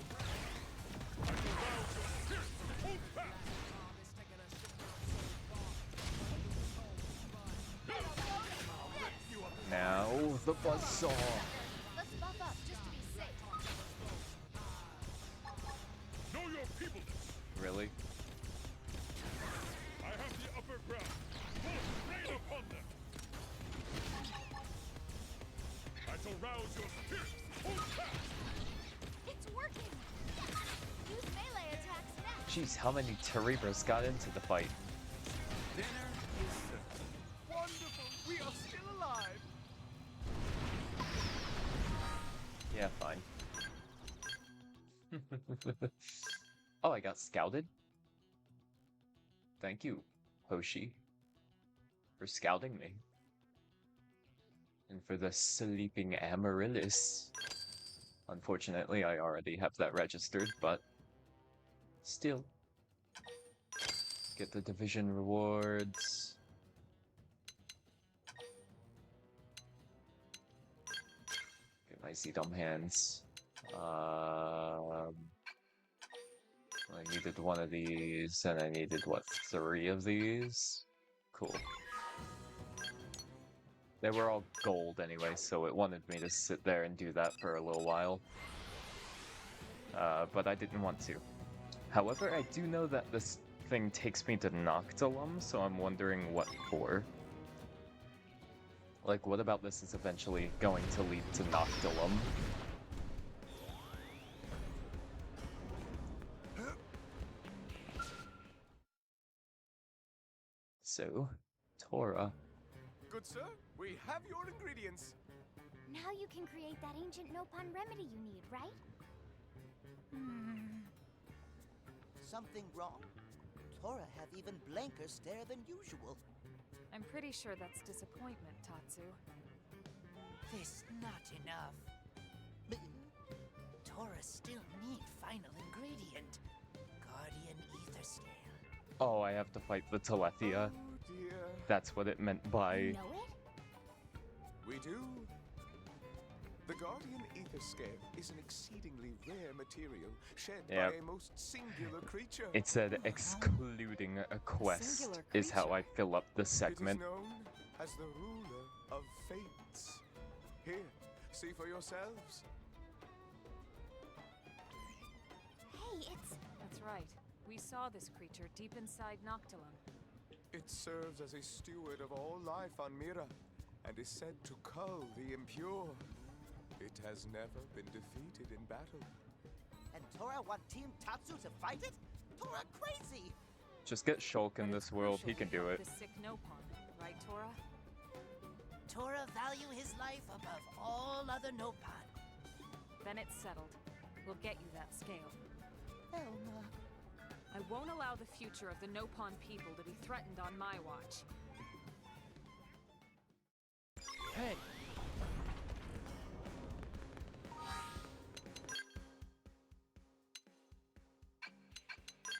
I shall rouse your spirit. Hold back. Now, the buzzsaw. Let's buff up just to be safe. Know your peopleness. Really? I have the upper ground. Full rain upon them. I shall rouse your spirit. Hold back. It's working! Use melee attacks next! Jeez, how many Cerebros got into the fight? Dinner is served. Wonderful! We are still alive! Yeah, fine. Oh, I got scouted? Thank you, Hoshi, for scouting me. And for the sleeping Amaryllis. Unfortunately, I already have that registered, but still. Get the division rewards. Get my Zedom hands. I needed one of these, and I needed, what, 3 of these? Cool. They were all gold anyway, so it wanted me to sit there and do that for a little while. But I didn't want to. However, I do know that this thing takes me to Noctilum, so I'm wondering what for. Like, what about this is eventually going to lead to Noctilum? So, Tora. Good sir, we have your ingredients. Now you can create that ancient Nopon remedy you need, right? Something wrong? Tora have even blanker stare than usual. I'm pretty sure that's disappointment, Tatsu. This not enough. Tora still need final ingredient. Guardian Ether Scale. Oh, I have to fight the Telethia. Oh dear. That's what it meant by... You know it? We do. The Guardian Ether Scale is an exceedingly rare material shed Yep. by a most singular creature. It said excluding a quest Singular is how I creature. fill up the It is segment. known as the ruler of fates. Here, see for yourselves. Hey, it's... That's right. We saw this creature deep inside Noctilum. It serves as a steward of all life on Mira, and is said to cull the impure. It has never been defeated in battle. And Tora want Team Tatsu to fight it? Tora crazy! Just get Shulk in But this it's world, he crucial can we do help it. The sick Nopon, right, Tora? Tora value his life above all other Nopon. Then it's settled. We'll get you that scale. Elma. I won't allow the future of the Nopon people to be threatened on my watch. Hey!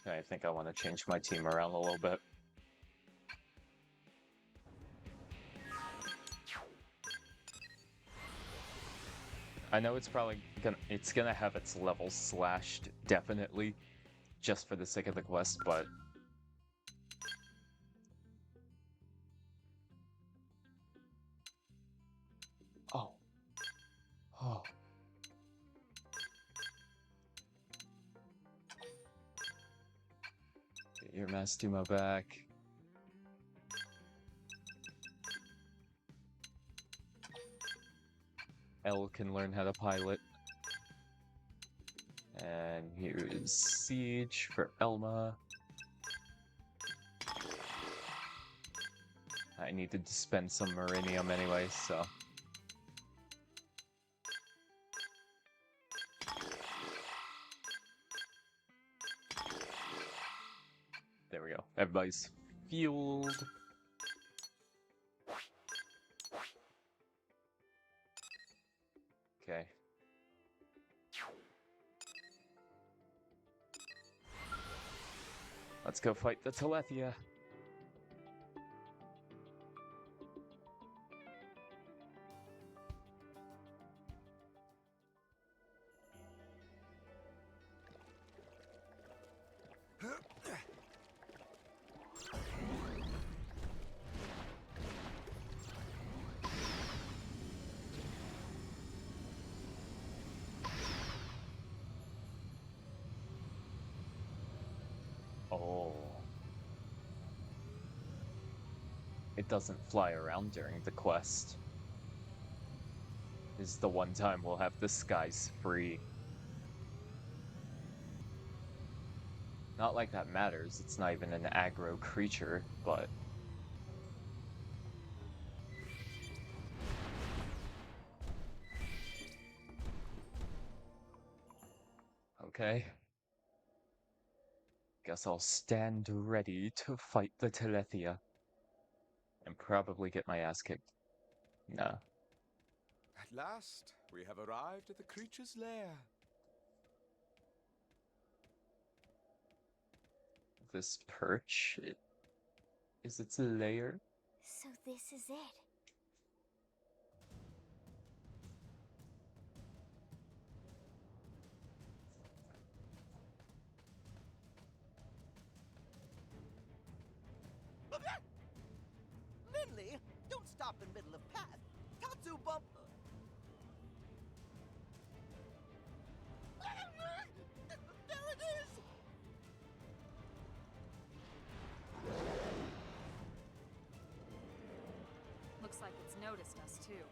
I think I want to change my team around a little bit. I know it's probably gonna have its levels slashed, definitely, just for the sake of the quest, but oh. Oh. Get your Mastuma back. Elle can learn how to pilot. And here is Siege for Elma. I needed to spend some Marinium anyway, so... There we go. Everybody's fueled. Okay. Let's go fight the Telethia. Oh. It doesn't fly around during the quest. This is the one time we'll have the skies free. Not like that matters, it's not even an aggro creature, but... Okay. Guess I'll stand ready to fight the Telethia. And probably get my ass kicked. Nah. At last, we have arrived at the creature's lair. This perch... is its lair? So this is it. Lindley, don't stop in middle of path. Tatsu bump. There it is. Looks like it's noticed us too.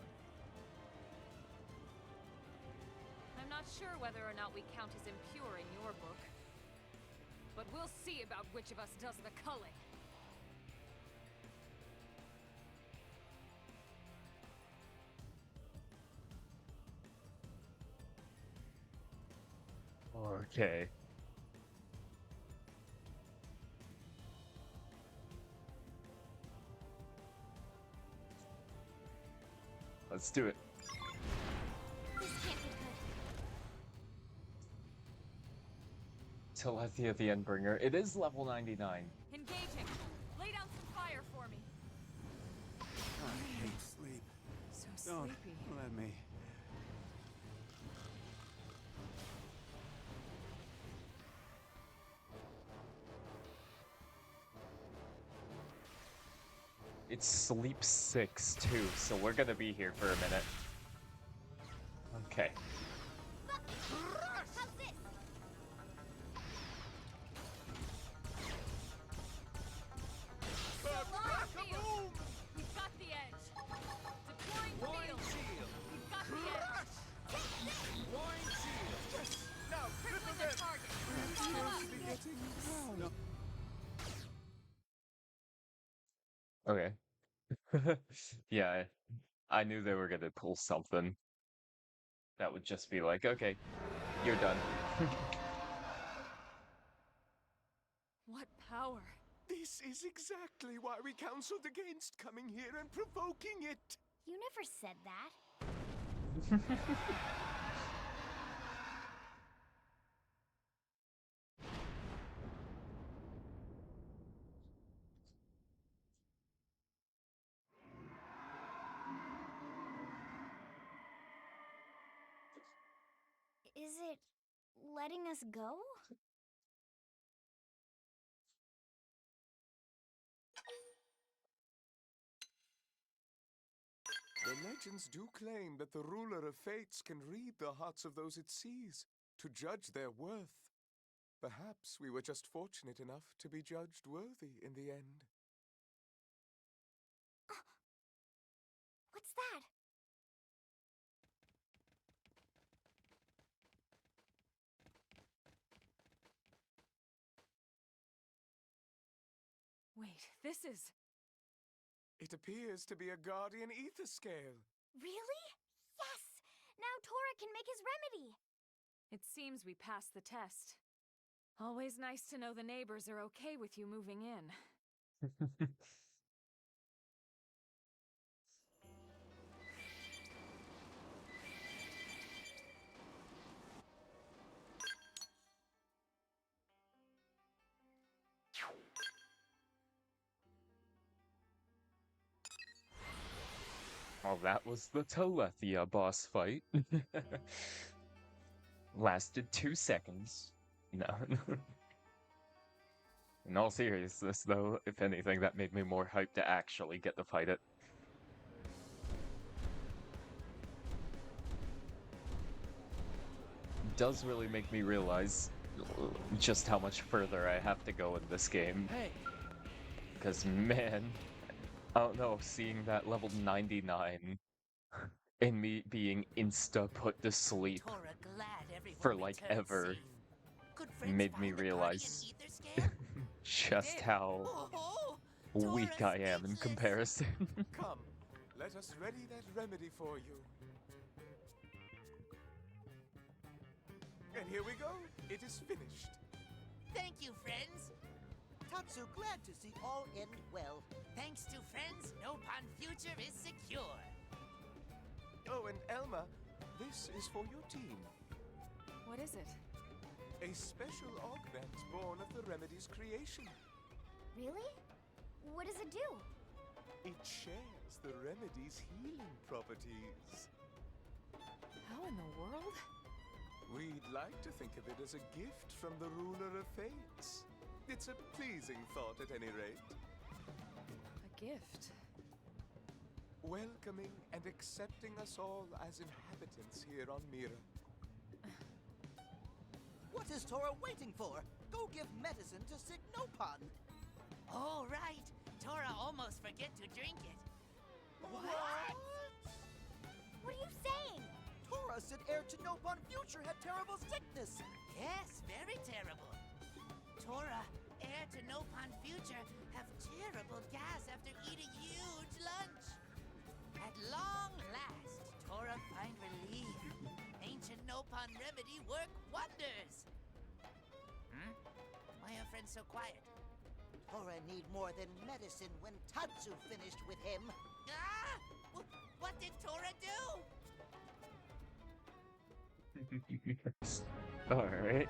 I'm not sure whether or not we count as impure in your book. But we'll see about which of us does the culling. Okay. Let's do it. This can't be good. Telethia the Endbringer. It is level 99. Engaging! Lay down some fire for me. I hate sleep. So Don't sleepy. let me. It's sleep 6 too, so we're gonna be here for a minute. Okay. How's this? Field. We've got the edge. Deploying field. We've got the edge. Wine shield. Now, Crippling the target. Follow up. Okay. Yeah, I knew they were gonna pull something. That would just be like, okay, you're done. What power? This is exactly why we counseled against coming here and provoking it. You never said that. Is it letting us go? The legends do claim that the ruler of fates can read the hearts of those it sees, to judge their worth. Perhaps we were just fortunate enough to be judged worthy in the end. What's that? Wait, this is... It appears to be a guardian ether scale. Really? Yes! Now Tora can make his remedy! It seems we passed the test. Always nice to know the neighbors are okay with you moving in. Well, that was the Telethia boss fight. Lasted 2 seconds. No. In all seriousness, though, if anything, that made me more hyped to actually get to fight it. Does really make me realize just how much further I have to go in this game. Hey. Because, man, I don't know, seeing that level 99 and me being insta put to sleep Tora glad everyone for like returned ever. safe. Good made me realize just how weak I am in comparison. Come, let us ready that remedy for you. And here we go. It is finished. Thank you, friends. Tatsu, glad to see all end well. Thanks to friends, Nopon future is secure. Oh, and Elma, this is for your team. What is it? A special augment born of the remedy's creation. Really? What does it do? It shares the remedy's healing properties. How in the world? We'd like to think of it as a gift from the ruler of fates. It's a pleasing thought at any rate. A gift? Welcoming and accepting us all as inhabitants here on Mira. What is Tora waiting for? Go give medicine to sick Nopon. Oh, right. Tora almost forget to drink it. What? What are you saying? Tora said heir to Nopon future had terrible sickness. Yes, very terrible. Tora, heir to Nopon future, have terrible gas after eating huge lunch. At long last, Tora find relief. Ancient Nopon remedy work wonders. Why are friends so quiet? Tora need more than medicine when Tatsu finished with him. Ah! What did Tora do? Alright.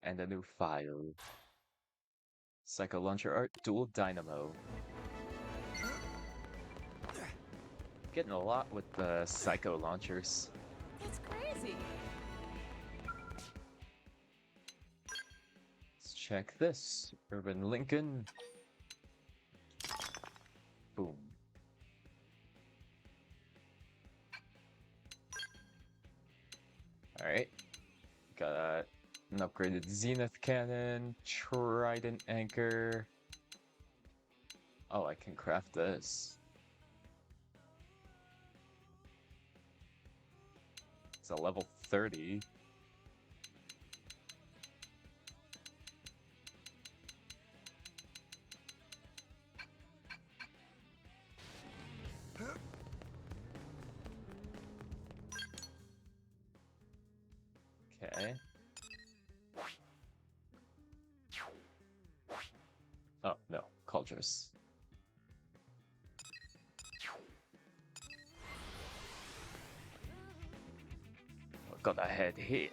And a new file. Psycho Launcher Art Dual Dynamo. Getting a lot with the Psycho Launchers. That's crazy. Let's check this. Urban Lincoln. Boom. Alright. Got an upgraded Zenith Cannon, Trident Anchor. Oh, I can craft this. It's a level 30. Okay. Oh, no. Cultures. Got a head here.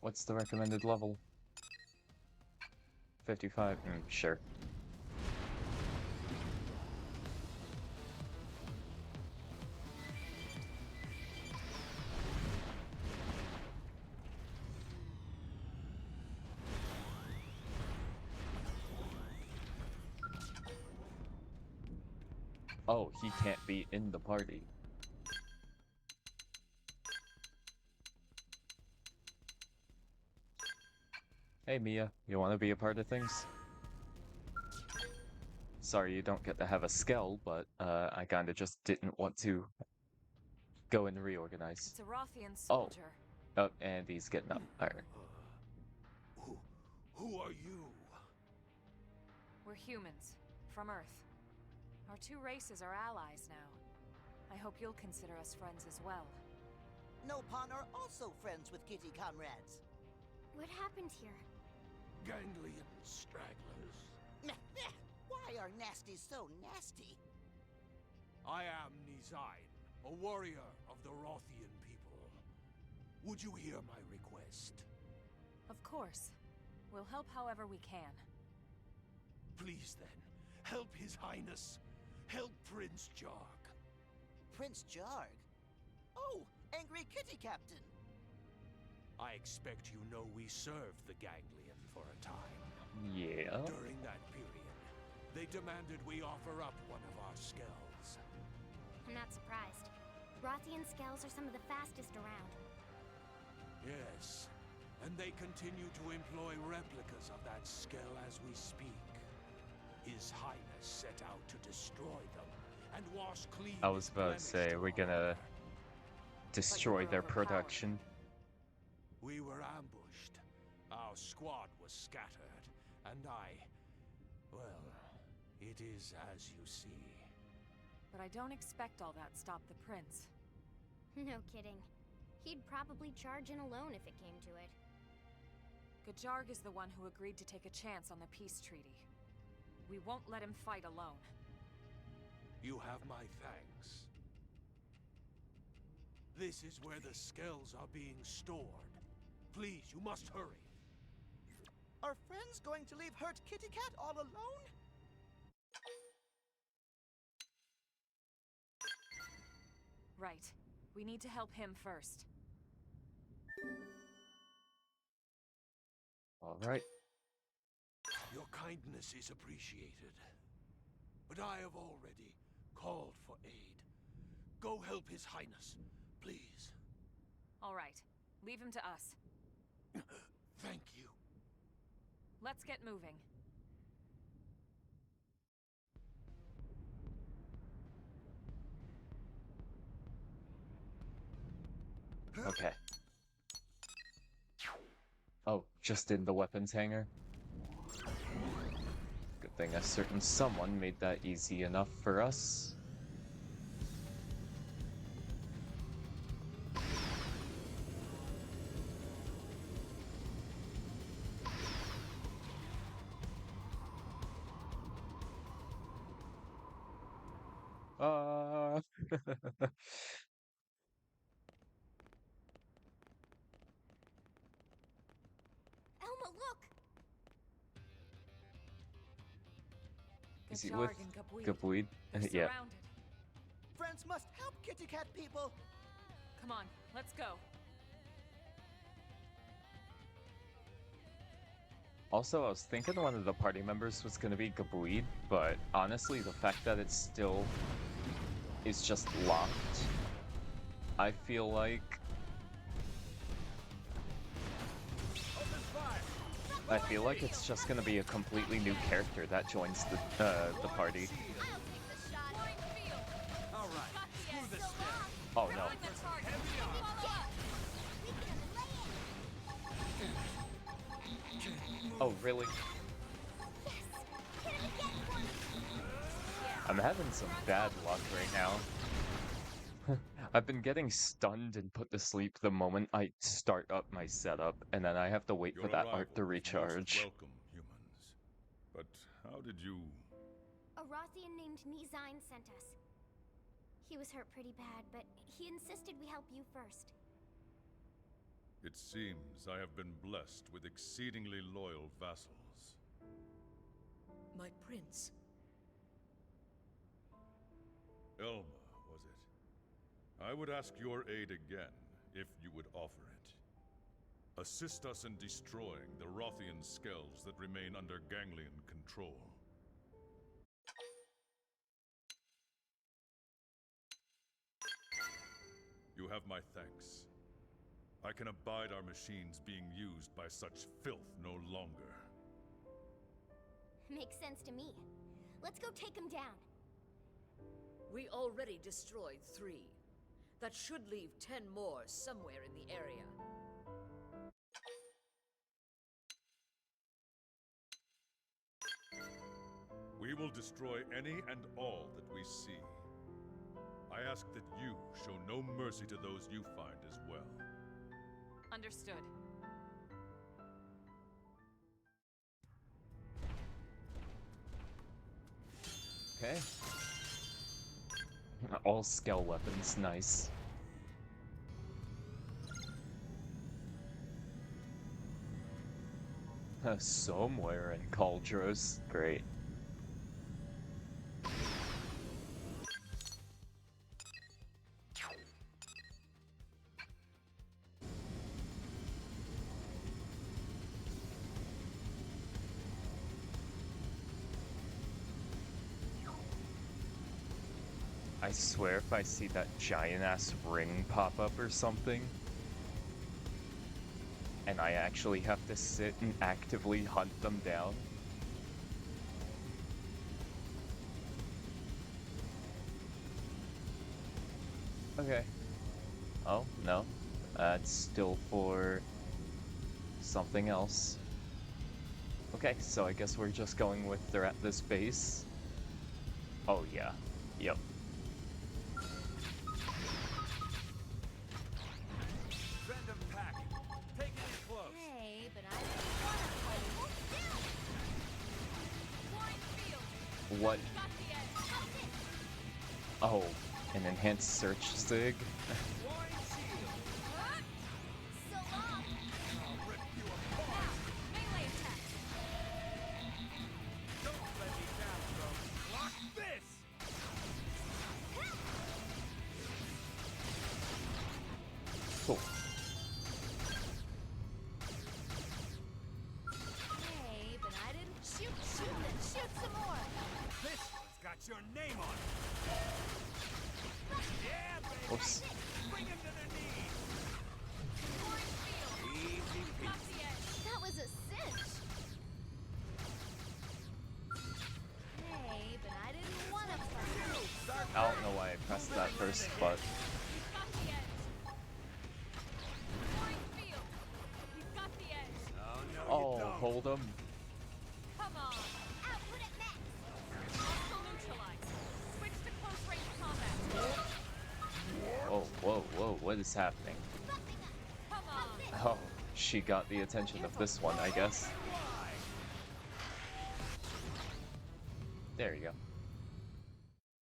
What's the recommended level? 55? Sure. Oh, he can't be in the party. Hey Mia, you want to be a part of things? Sorry you don't get to have a skell, but I kinda just didn't want to go and reorganize. It's a Rothian soldier. Oh, and he's getting up. Alright. Who are you? We're humans, from Earth. Our two races are allies now. I hope you'll consider us friends as well. Nopon are also friends with kitty comrades. What happened here? Ganglion stragglers. Why are nasties so nasty? I am Nizine, a warrior of the Rothian people. Would you hear my request? Of course. We'll help however we can. Please then, help His Highness. Help Prince Jarg. Prince Jarg? Oh, angry kitty captain. I expect you know we served the ganglion for a time. Yeah. During that period, they demanded we offer up one of our skulls. I'm not surprised. Rothian skells are some of the fastest around. Yes, and they continue to employ replicas of that skull as we speak. His Highness set out to destroy them and wash clean. I was about to say, we're gonna destroy their production. We were ambushed. Our squad was scattered, and well, it is as you see. But I don't expect all that stopped the prince. No kidding. He'd probably charge in alone if it came to it. Gajarg is the one who agreed to take a chance on the peace treaty. We won't let him fight alone. You have my thanks. This is where the skulls are being stored. Please, you must hurry. Are friends going to leave hurt Kitty Cat all alone? Right. We need to help him first. All right. Your kindness is appreciated. But I have already called for aid. Go help His Highness, please. All right. Leave him to us. Thank you. Let's get moving. Okay. Oh, just in the weapons hangar? Good thing a certain someone made that easy enough for us. Elma, look! Is he with Gajarg and Gabuid? They're Yeah. surrounded. Friends must help Kitty Cat people! Come on, let's go. Also, I was thinking one of the party members was gonna be Gabuid, but honestly, the fact that it still is just locked, I feel like it's just gonna be a completely new character that joins the party. Oh no. Oh really? I'm having some bad luck right now. I've been getting stunned and put to sleep the moment I start up my setup, and then I have to wait for that art to recharge. Welcome, humans. But how did you... A Rothian named Nizine sent us. He was hurt pretty bad, but he insisted we help you first. It seems I have been blessed with exceedingly loyal vassals. My prince. Elma, was it? I would ask your aid again, if you would offer it. Assist us in destroying the Rothian skells that remain under ganglion control. You have my thanks. I can abide our machines being used by such filth no longer. Makes sense to me. Let's go take him down. We already destroyed 3. That should leave 10 more somewhere in the area. We will destroy any and all that we see. I ask that you show no mercy to those you find as well. Understood. Okay. All scale weapons, nice. Somewhere in Cauldros, great. I swear if I see that giant-ass ring pop up or something, and I actually have to sit and actively hunt them down. Okay. Oh, no. That's still for something else. Okay, so I guess we're just going with they're at this base. Oh, yeah. Yep. Send them packing. Taking it close. Hey, but I didn't want to play. What? Oh, an enhanced search sig? Cool. Hey, but I didn't shoot, shoot some more. This one's got your name on it. Yeah, baby. Whoops. Bring him to their knees. Easy peasy. That was a cinch. Hey, but I didn't want to play. I don't know why I pressed that first, but oh, hold him. Come on. Output at max. Hostile neutralized. Switch to close range combat. Whoa, whoa, whoa, what is happening? Come on. Oh, she got the attention of this one, I guess. There you go.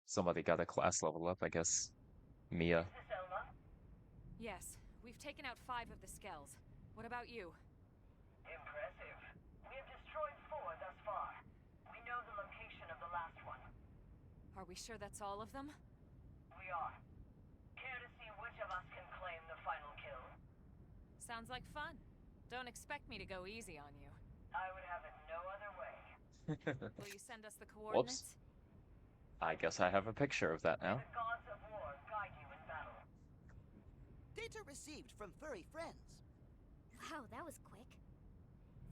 Somebody got a class level up, I guess. Mia. Yes, we've taken out 5 of the skells. What about you? Impressive. We have destroyed 4 thus far. We know the location of the last one. Are we sure that's all of them? We are. Care to see which of us can claim the final kill? Sounds like fun. Don't expect me to go easy on you. I would have it no other way. Will you send us the coordinates? Whoops. I guess I have a picture of that now. The gods of war guide you in battle. Data received from furry friends. Wow, that was quick.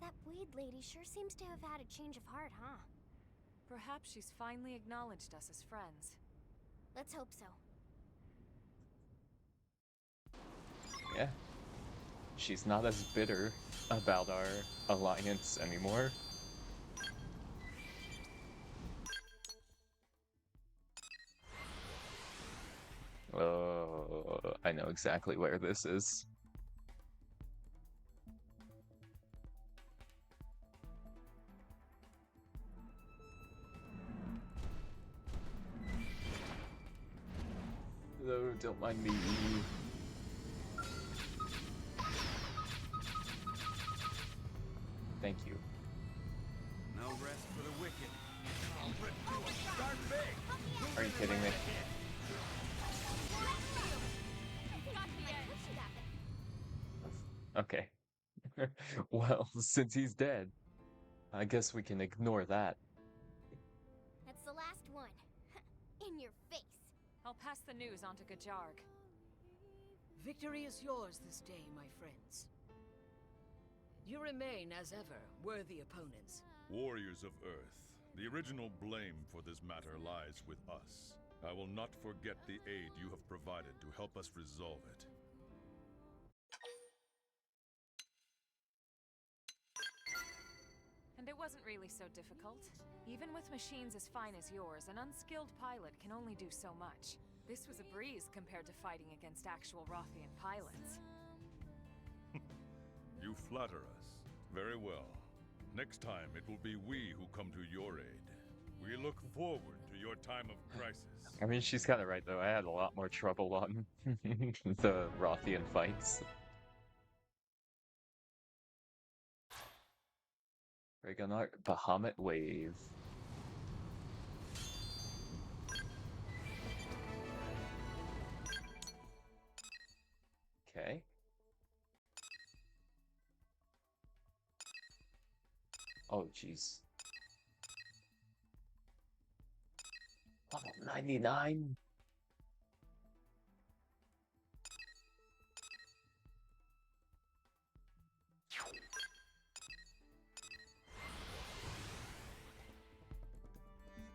That weed lady sure seems to have had a change of heart, huh? Perhaps she's finally acknowledged us as friends. Let's hope so. Yeah. She's not as bitter about our alliance anymore. Oh, I know exactly where this is. No, don't mind me. Thank you. No rest for the wicked. I'll rip you up. Start big. Are you kidding me? Okay. Well, since he's dead, I guess we can ignore that. That's the last one. In your face. I'll pass the news on to Gajarg. Victory is yours this day, my friends. You remain, as ever, worthy opponents. Warriors of Earth, the original blame for this matter lies with us. I will not forget the aid you have provided to help us resolve it. And it wasn't really so difficult. Even with machines as fine as yours, an unskilled pilot can only do so much. This was a breeze compared to fighting against actual Rothian pilots. You flatter us. Very well. Next time, it will be we who come to your aid. We look forward to your time of crisis. I mean, she's kind of right, though. I had a lot more trouble on the Rothian fights. Dragonart Bahamut Wave. Okay. Oh, jeez. Level 99?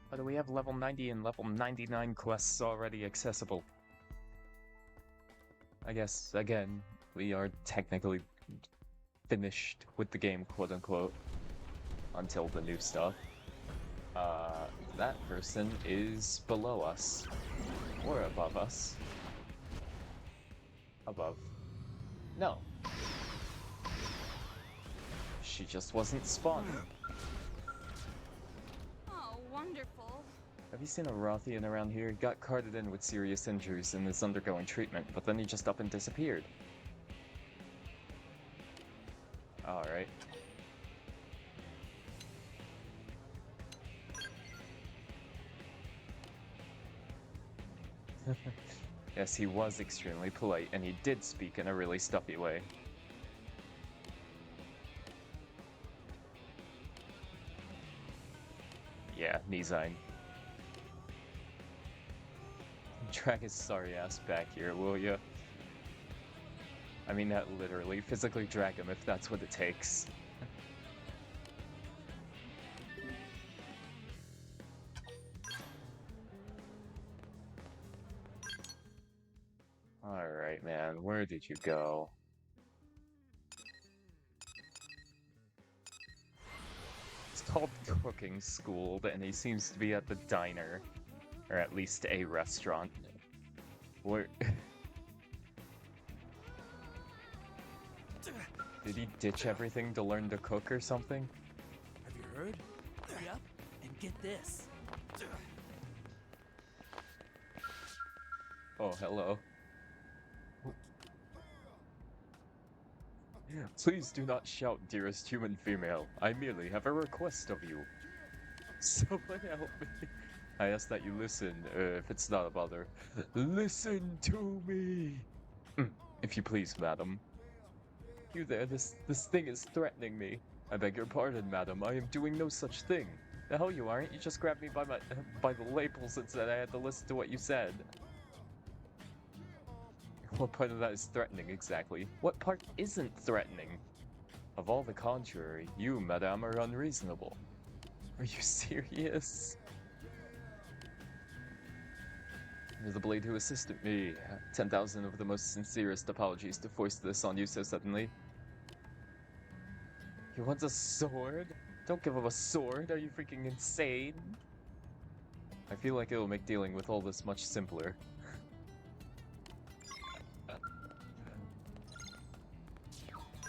But we have level 90 and level 99 quests already accessible. I guess, again, we are technically finished with the game, quote-unquote, until the new stuff. That person is below us. Or above us. Above. No. She just wasn't spawning. Oh, wonderful. Have you seen a Rothian around here? He got carted in with serious injuries and is undergoing treatment, but then he just up and disappeared. Alright. Yes, he was extremely polite, and he did speak in a really stuffy way. Yeah, Nizine. Drag his sorry ass back here, will ya? I mean that literally. Physically drag him if that's what it takes. Alright, man. Where did you go? It's called Cooking School, and he seems to be at the diner. Or at least a restaurant. Where... Did he ditch everything to learn to cook or something? Have you heard? Hurry up and get this. Oh, hello. Please do not shout, dearest human female. I merely have a request of you. Someone help me. I ask that you listen, if it's not a bother. Listen to me! If you please, madam. You there, this thing is threatening me. I beg your pardon, madam. I am doing no such thing. The hell you aren't. You just grabbed me by the lapels and said I had to listen to what you said. What part of that is threatening, exactly? What part isn't threatening? Of all the contrary, you, madame, are unreasonable. Are you serious? You're the blade who assisted me. 10,000 of the most sincerest apologies to force this on you so suddenly. He wants a sword? Don't give him a sword, are you freaking insane? I feel like it'll make dealing with all this much simpler.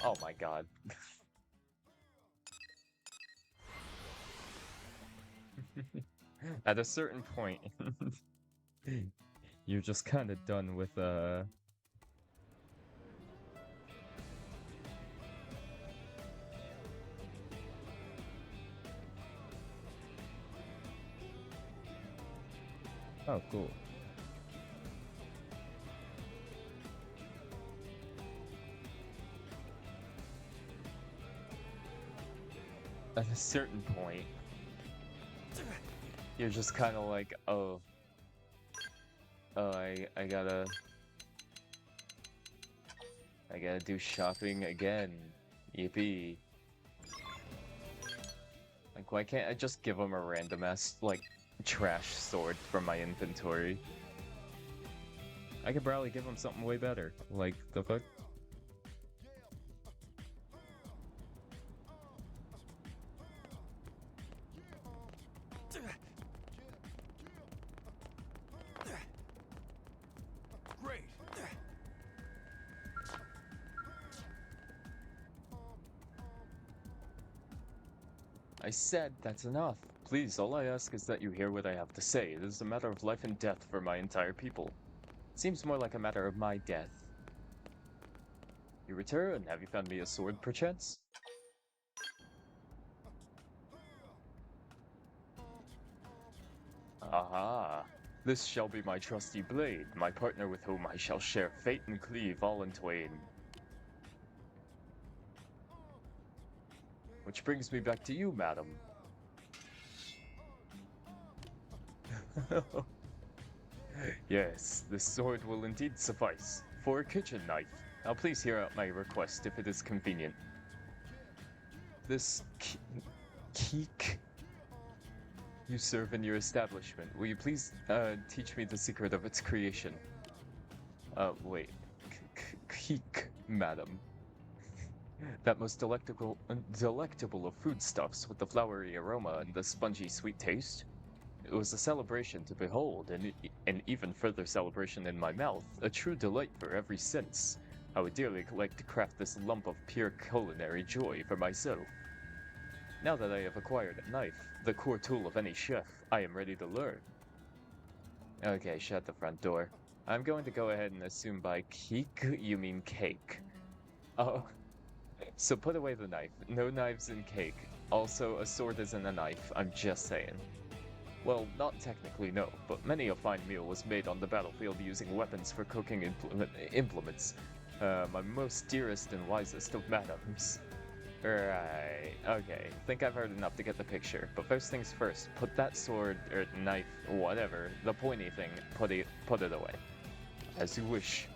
Oh my god. At a certain point, you're just kind of done with, Oh, cool. At a certain point, you're just kind of like, oh, I gotta do shopping again. Yippee. Like, why can't I just give him a random ass, like, trash sword from my inventory? I could probably give him something way better. Like, the fuck? Great. I said that's enough. Please, all I ask is that you hear what I have to say. It is a matter of life and death for my entire people. It seems more like a matter of my death. You return. Have you found me a sword, perchance? Aha. This shall be my trusty blade, my partner with whom I shall share fate and cleave all in twain. Which brings me back to you, madam. Yes, this sword will indeed suffice. For a kitchen knife. Now please hear out my request if it is convenient. This keek you serve in your establishment. Will you please teach me the secret of its creation? Wait. Keek, madam. That most delectable of foodstuffs with the flowery aroma and the spongy sweet taste? It was a celebration to behold, and an even further celebration in my mouth, a true delight for every sense. I would dearly like to craft this lump of pure culinary joy for myself. Now that I have acquired a knife, the core tool of any chef, I am ready to learn. Okay, shut the front door. I'm going to go ahead and assume by keek you mean cake. Oh, so put away the knife. No knives in cake. Also, a sword isn't a knife, I'm just saying. Well, not technically, no, but many a fine meal was made on the battlefield using weapons for cooking implements. My most dearest and wisest of madams. Right, okay, think I've heard enough to get the picture, but first things first, put that sword, or knife, whatever, the pointy thing, put it away. As you wish.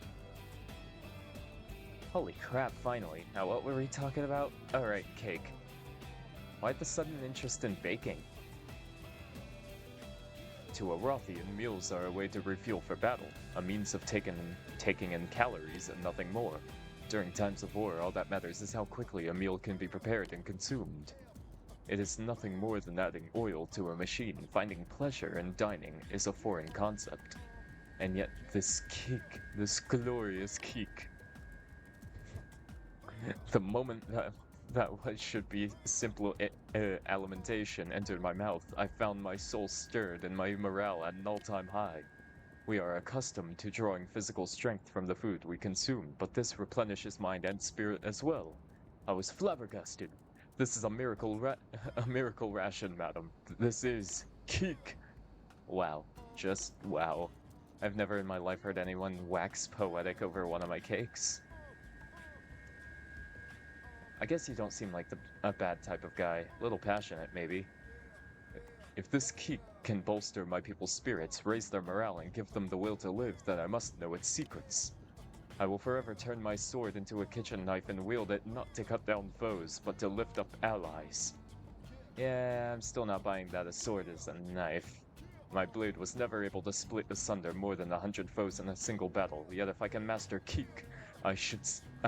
Holy crap, finally. Now what were we talking about? Alright, cake. Why the sudden interest in baking? To a Rothian, meals are a way to refuel for battle, a means of taking in calories and nothing more. During times of war, all that matters is how quickly a meal can be prepared and consumed. It is nothing more than adding oil to a machine. Finding pleasure in dining is a foreign concept. And yet this kick, this glorious kick, the moment that what should be simple alimentation entered my mouth, I found my soul stirred and my morale at an all-time high. We are accustomed to drawing physical strength from the food we consume, but this replenishes mind and spirit as well. I was flabbergasted. This is a miracle ration, madam. This is kick. Wow. Just wow. I've never in my life heard anyone wax poetic over one of my cakes. I guess you don't seem like a bad type of guy. A little passionate, maybe. If this keek can bolster my people's spirits, raise their morale, and give them the will to live, then I must know its secrets. I will forever turn my sword into a kitchen knife and wield it not to cut down foes, but to lift up allies. Yeah, I'm still not buying that a sword is a knife. My blade was never able to split asunder more than 100 foes in a single battle, yet if I can master keek, I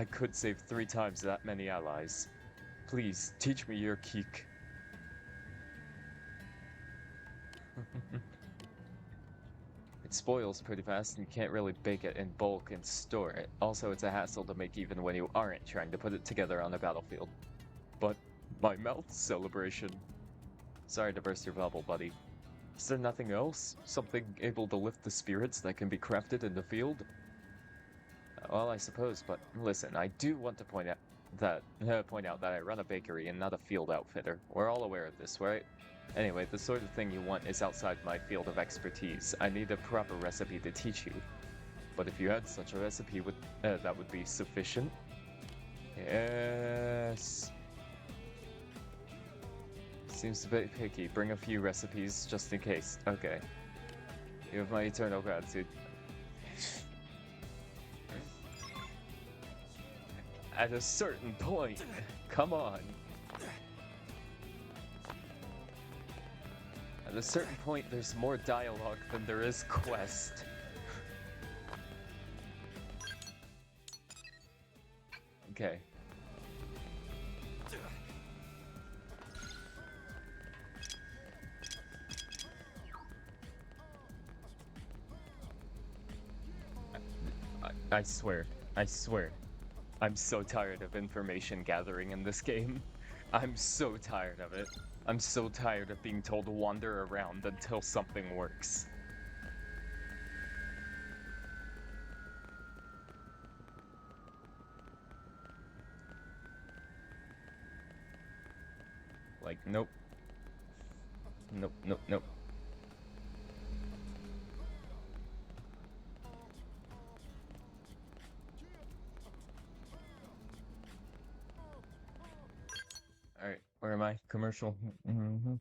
could save 3 times that many allies. Please, teach me your keek. It spoils pretty fast and you can't really bake it in bulk and store it. Also, it's a hassle to make even when you aren't trying to put it together on a battlefield. But my mouth celebration. Sorry to burst your bubble, buddy. Is there nothing else? Something able to lift the spirits that can be crafted in the field? Well, I suppose, but listen, I do want to point out that I run a bakery and not a field outfitter. We're all aware of this, right? Anyway, the sort of thing you want is outside my field of expertise. I need a proper recipe to teach you. But if you had such a recipe, that would be sufficient? Yes. Seems a bit picky. Bring a few recipes just in case. Okay. You have my eternal gratitude. At a certain point. Come on. At a certain point, there's more dialogue than there is quest. Okay. I swear. I'm so tired of information gathering in this game. I'm so tired of it. I'm so tired of being told to wander around until something works. Like, nope. Nope. Alright, where am I? Commercial. Mm-hmm.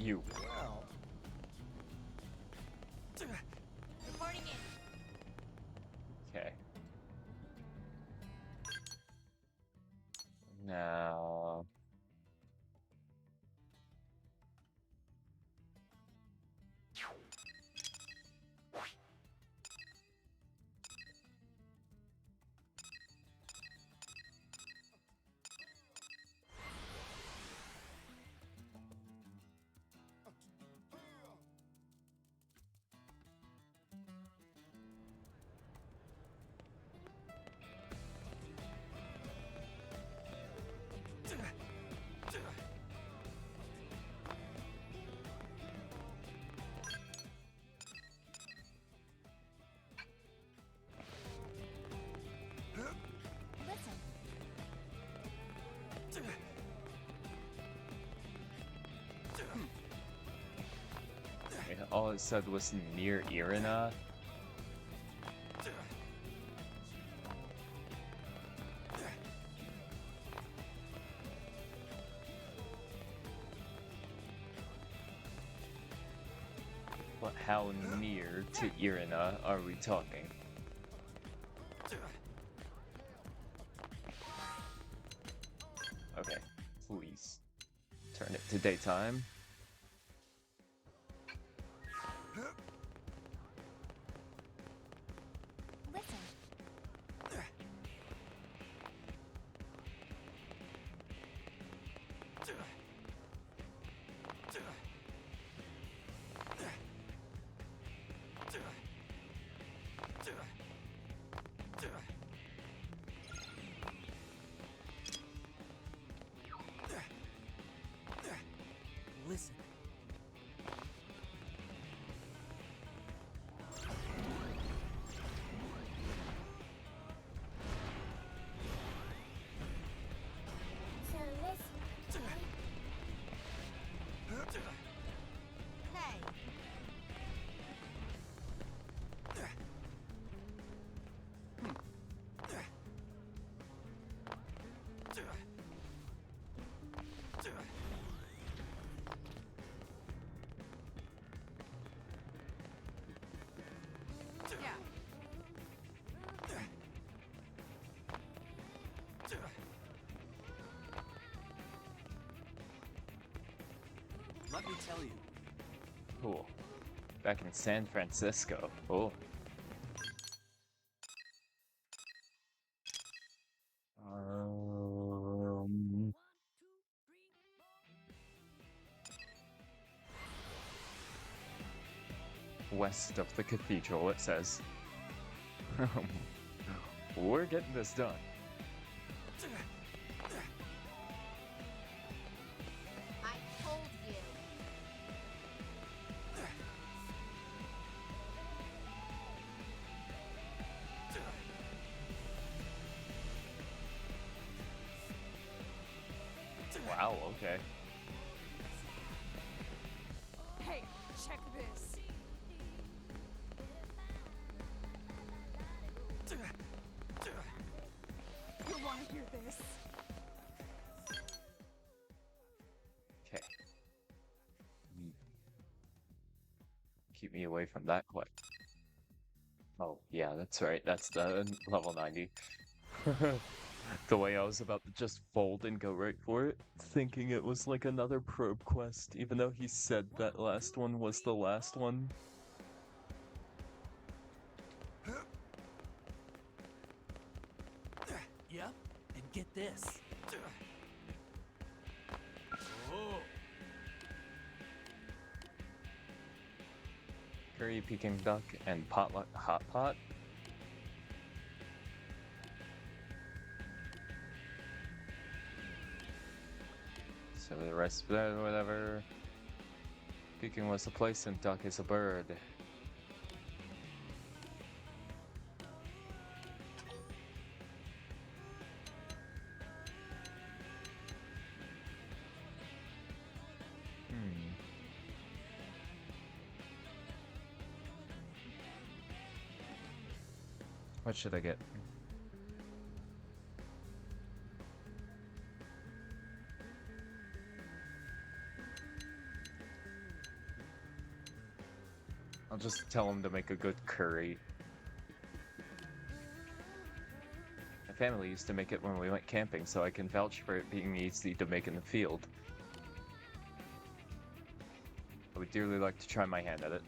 You. Well. Reporting in. Okay. Now. Listen. All it said was near Irina. But how near to Irina are we talking? Okay, please turn it to daytime. Listen. Listen. So listen. Hey. Yeah. Let me tell you. Cool. Back in San Francisco. Oh. West of the cathedral, it says. We're getting this done. I told you. Wow, okay. Hey, check this. You want to hear this? Okay. Keep me away from that quite. Oh, yeah, that's right. That's the level 90. The way I was about to just fold and go right for it, thinking it was like another probe quest, even though he said that last one was the last one. Yep, and get this. Oh. Curry Peking duck and potluck hot pot. So the rest of that, whatever. Peking was a place and duck is a bird. What should I get? I'll just tell him to make a good curry. My family used to make it when we went camping, so I can vouch for it being easy to make in the field. I would dearly like to try my hand at it.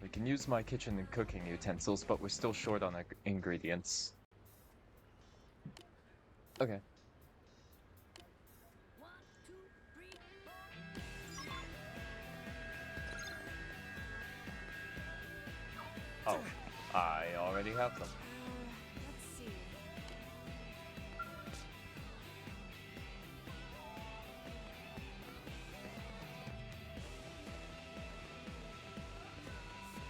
We can use my kitchen and cooking utensils, but we're still short on ingredients. Okay. Oh, I already have them. Let's see.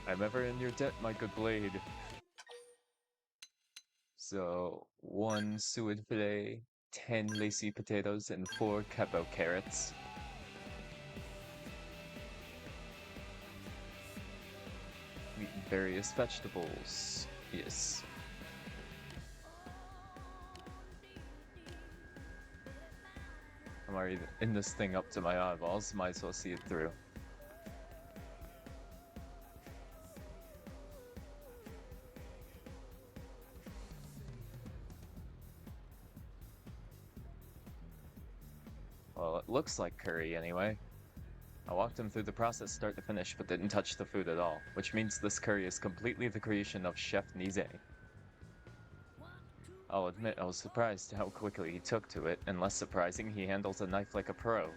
I'm ever in your debt, my good blade. So, 1 suet filet, 10 lacy potatoes, and 4 capo carrots. Meat and various vegetables. Yes. I'm already in this thing up to my eyeballs, might as well see it through. Well, it looks like curry anyway. I walked him through the process start to finish, but didn't touch the food at all, which means this curry is completely the creation of Chef Nize. I'll admit I was surprised how quickly he took to it, and less surprising, he handles a knife like a pro.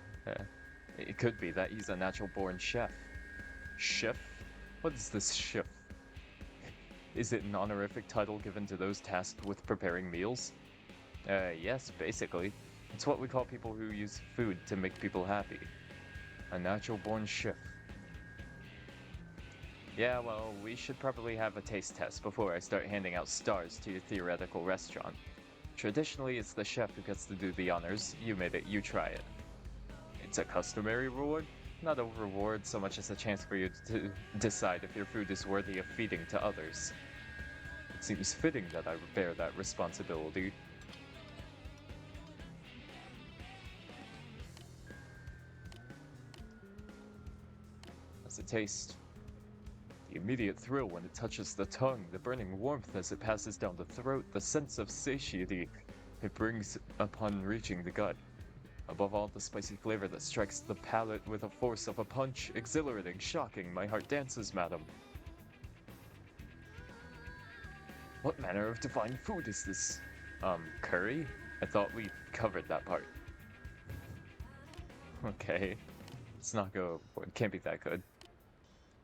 It could be that he's a natural-born chef. Chef? What is this chef? Is it an honorific title given to those tasked with preparing meals? Yes, basically. It's what we call people who use food to make people happy. A natural-born chef. Yeah, well, we should probably have a taste test before I start handing out stars to your theoretical restaurant. Traditionally, it's the chef who gets to do the honors. You made it, you try it. It's a customary reward? Not a reward so much as a chance for you to decide if your food is worthy of feeding to others. It seems fitting that I bear that responsibility. How's it taste? The immediate thrill when it touches the tongue, the burning warmth as it passes down the throat, the sense of satiety it brings upon reaching the gut. Above all, the spicy flavor that strikes the palate with the force of a punch. Exhilarating, shocking, my heart dances, madam. What manner of divine food is this? Curry? I thought we covered that part. Okay. Let's not go overboard. It can't be that good.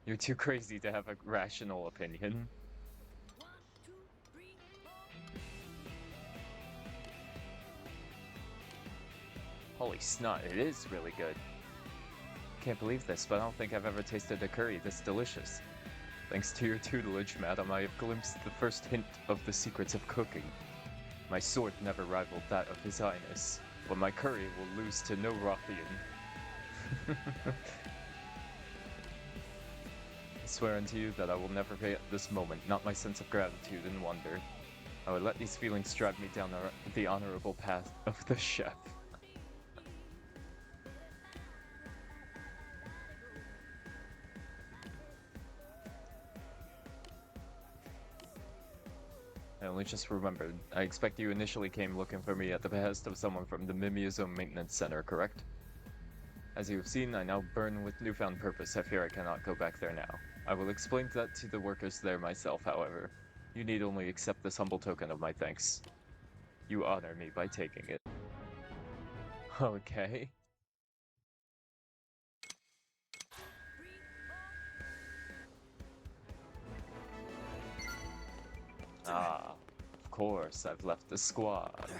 You're too crazy to have a rational opinion. Holy snot, it is really good. Can't believe this, but I don't think I've ever tasted a curry this delicious. Thanks to your tutelage, madam, I have glimpsed the first hint of the secrets of cooking. My sword never rivaled that of His Highness, but my curry will lose to no ruffian. I swear unto you that I will never forget this moment, not my sense of gratitude and wonder. I would let these feelings drive me down the honorable path of the chef. I only just remembered. I expect you initially came looking for me at the behest of someone from the Mimiuzome Maintenance Center, correct? As you have seen, I now burn with newfound purpose. I fear I cannot go back there now. I will explain that to the workers there myself, however. You need only accept this humble token of my thanks. You honor me by taking it. Okay. Ah, of course, I've left the squad.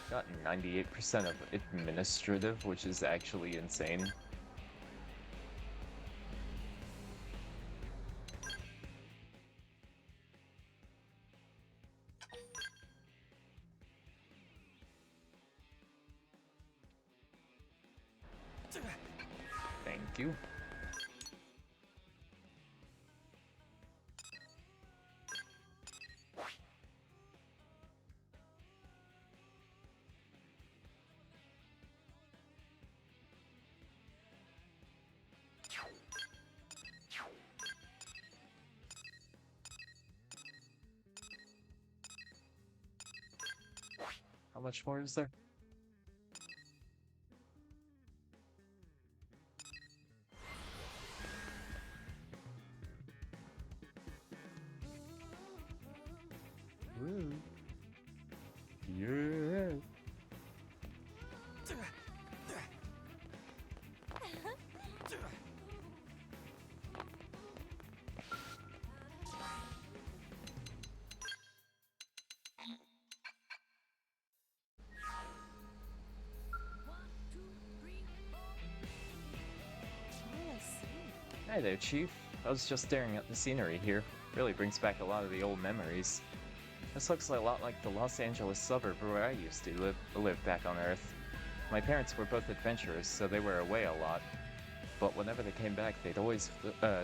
Got 98% of administrative, which is actually insane. Thank you. How much more is there? Woo. Yeah. Hi there, Chief. I was just staring at the scenery here. Really brings back a lot of the old memories. This looks a lot like the Los Angeles suburb where I used to live back on Earth. My parents were both adventurers, so they were away a lot. But whenever they came back, they'd always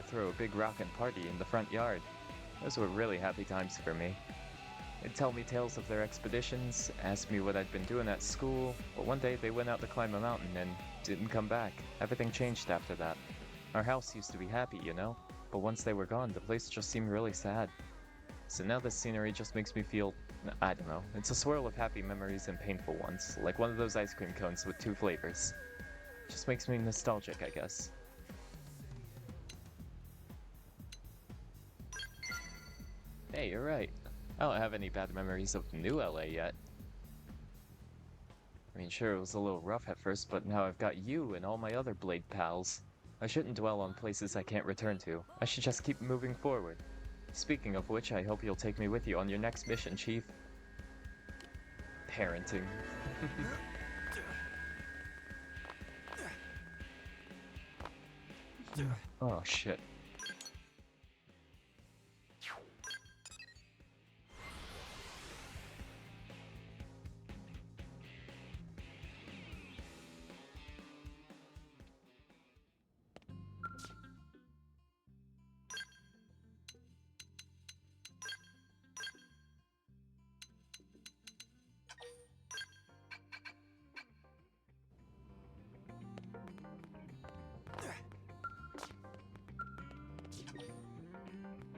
throw a big rockin' party in the front yard. Those were really happy times for me. They'd tell me tales of their expeditions, ask me what I'd been doing at school, but one day they went out to climb a mountain and didn't come back. Everything changed after that. Our house used to be happy, you know? But once they were gone, the place just seemed really sad. So now this scenery just makes me feel, I don't know, it's a swirl of happy memories and painful ones, like one of those ice cream cones with 2 flavors. Just makes me nostalgic, I guess. Hey, you're right. I don't have any bad memories of New LA yet. I mean, sure, it was a little rough at first, but now I've got you and all my other Blade pals. I shouldn't dwell on places I can't return to. I should just keep moving forward. Speaking of which, I hope you'll take me with you on your next mission, Chief. Parenting. Oh, shit.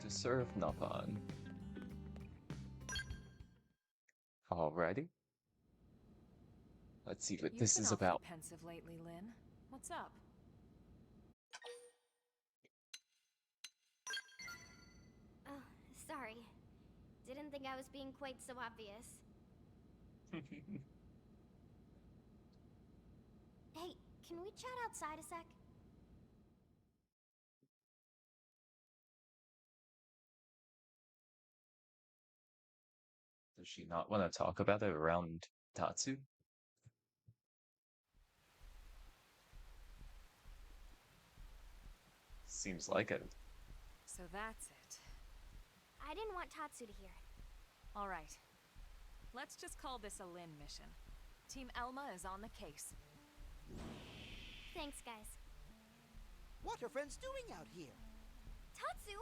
To serve Napon. Alrighty. Let's see what this is about. Pensive lately, Lynn. What's up? Oh, sorry. Didn't think I was being quite so obvious. Hey, can we chat outside a sec? Does she not want to talk about it around Tatsu? Seems like it. So that's it. I didn't want Tatsu to hear. All right. Let's just call this a Lynn mission. Team Elma is on the case. Thanks, guys. What are friends doing out here? Tatsu?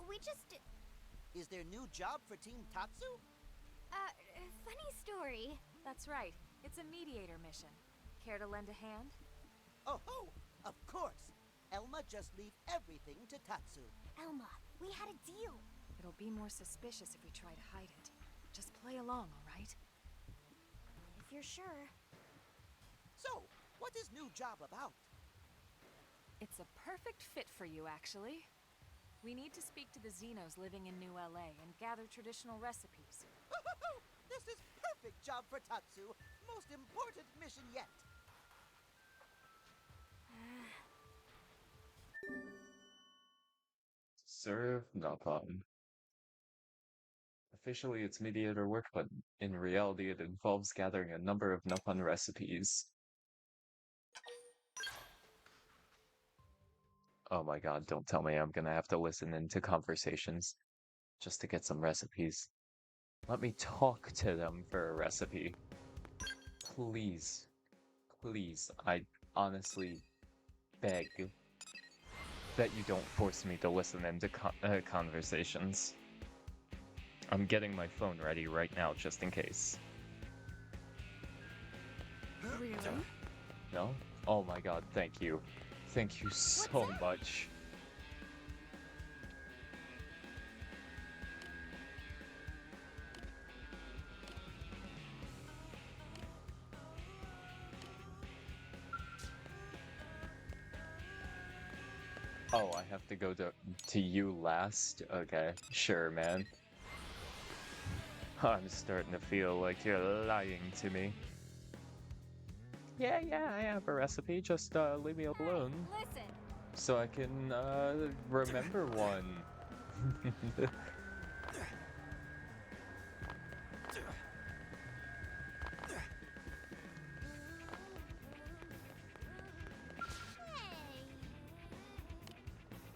We just... Is there new job for Team Tatsu? Funny story. That's right. It's a mediator mission. Care to lend a hand? Oh, of course. Elma just leave everything to Tatsu. Elma, we had a deal. It'll be more suspicious if we try to hide it. Just play along, all right? If you're sure. So, what is new job about? It's a perfect fit for you, actually. We need to speak to the Xenos living in New LA and gather traditional recipes. This is perfect job for Tatsu. Most important mission yet. Serve Napon. Officially, it's mediator work, but in reality, it involves gathering a number of Napon recipes. Oh my god, don't tell me I'm gonna have to listen into conversations just to get some recipes. Let me talk to them for a recipe. Please. Please, I honestly beg that you don't force me to listen into conversations. I'm getting my phone ready right now, just in case. Really? No? Oh my god, thank you. Thank you so much. Oh, I have to go to you last? Okay, sure, man. I'm starting to feel like you're lying to me. Yeah, I have a recipe, just leave me alone. Listen. So I can remember one.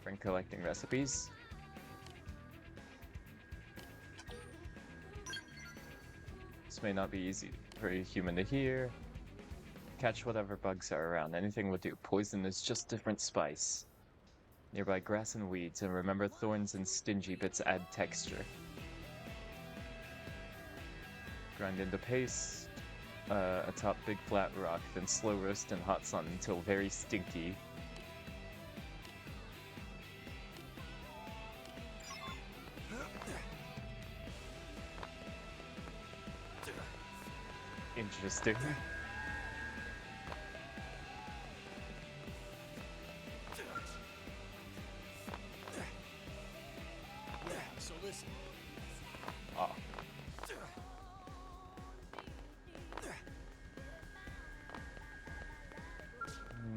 Friend collecting recipes. This may not be easy for a human to hear. Catch whatever bugs are around. Anything will do. Poison is just different spice. Nearby grass and weeds, and remember thorns and stingy bits add texture. Grind into paste. Atop big flat rock, then slow roast in hot sun until very stinky. Interesting. Yeah, so listen. Ah.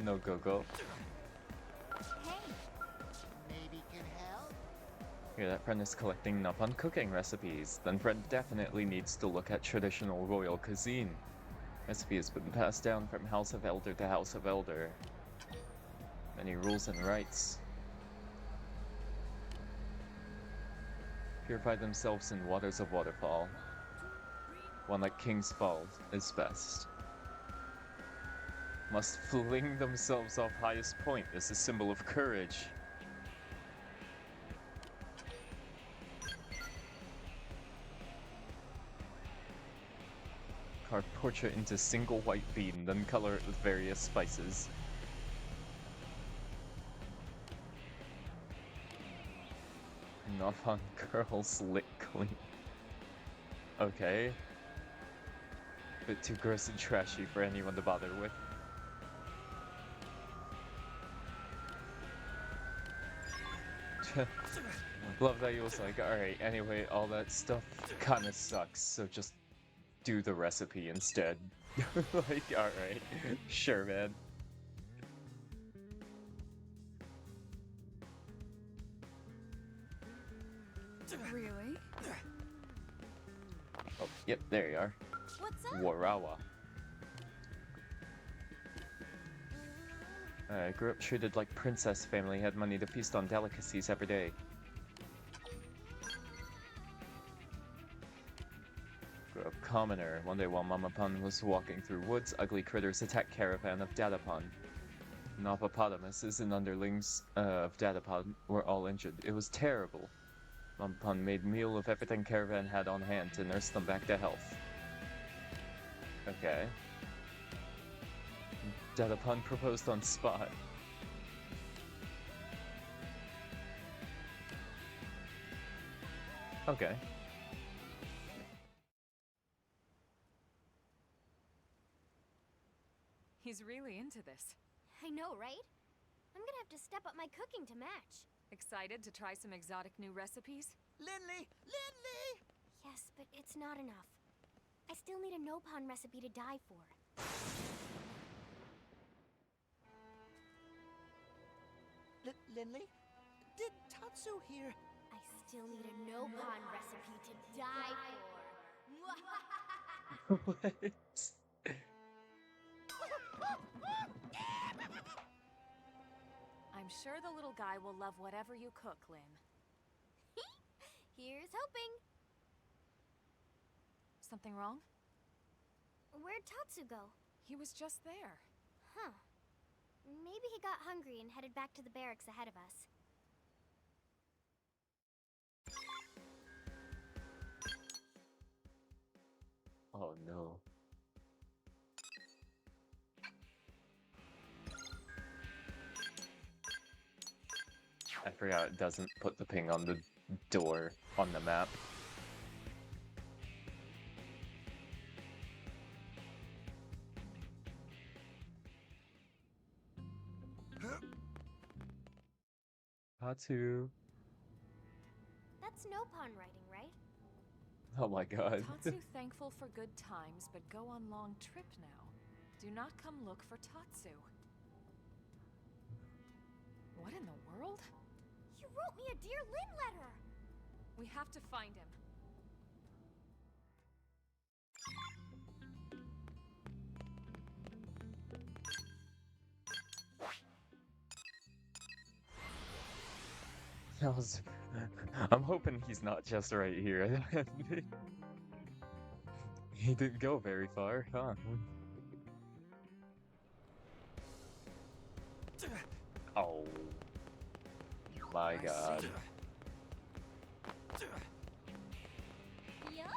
No go. Hey, maybe can help? Here, that friend is collecting Napon cooking recipes. Then friend definitely needs to look at traditional royal cuisine. Recipe has been passed down from House of Elder to House of Elder. Many rules and rites. Purify themselves in waters of waterfall. One like King's Fall is best. Must fling themselves off highest point as a symbol of courage. Carve portrait into single white bean, then color it with various spices. Nopon girls lick clean. Okay. Bit too gross and trashy for anyone to bother with. Love that he was like, alright, anyway, all that stuff kinda sucks, so just do the recipe instead. Like, alright, sure, man. Really? Oh, yep, there you are. What's up? Warawa. I grew up treated like princess family, had money to feast on delicacies every day. Grew up commoner. One day while Mama Pun was walking through woods, ugly critters attacked caravan of Datapon. Noppopotamuses and underlings of Datapon were all injured. It was terrible. Mama Pun made meal of everything caravan had on hand to nurse them back to health. Okay. Datapon proposed on spot. Okay. He's really into this. I know, right? I'm gonna have to step up my cooking to match. Excited to try some exotic new recipes? Lindley! Lindley! Yes, but it's not enough. I still need a Nopon recipe to die for. Lindley? Did Tatsu hear? I still need a Nopon recipe to die for. What? I'm sure the little guy will love whatever you cook, Lynn. Here's hoping. Something wrong? Where'd Tatsu go? He was just there. Huh. Maybe he got hungry and headed back to the barracks ahead of us. Oh no. I forgot it doesn't put the ping on the door on the map. Tatsu. That's no pun writing, right? Oh my god. Tatsu thankful for good times, but go on long trip now. Do not come look for Tatsu. What in the world? You wrote me a Dear Lynn letter! We have to find him. I'm hoping he's not just right here. He didn't go very far, huh? Oh my god. Yup.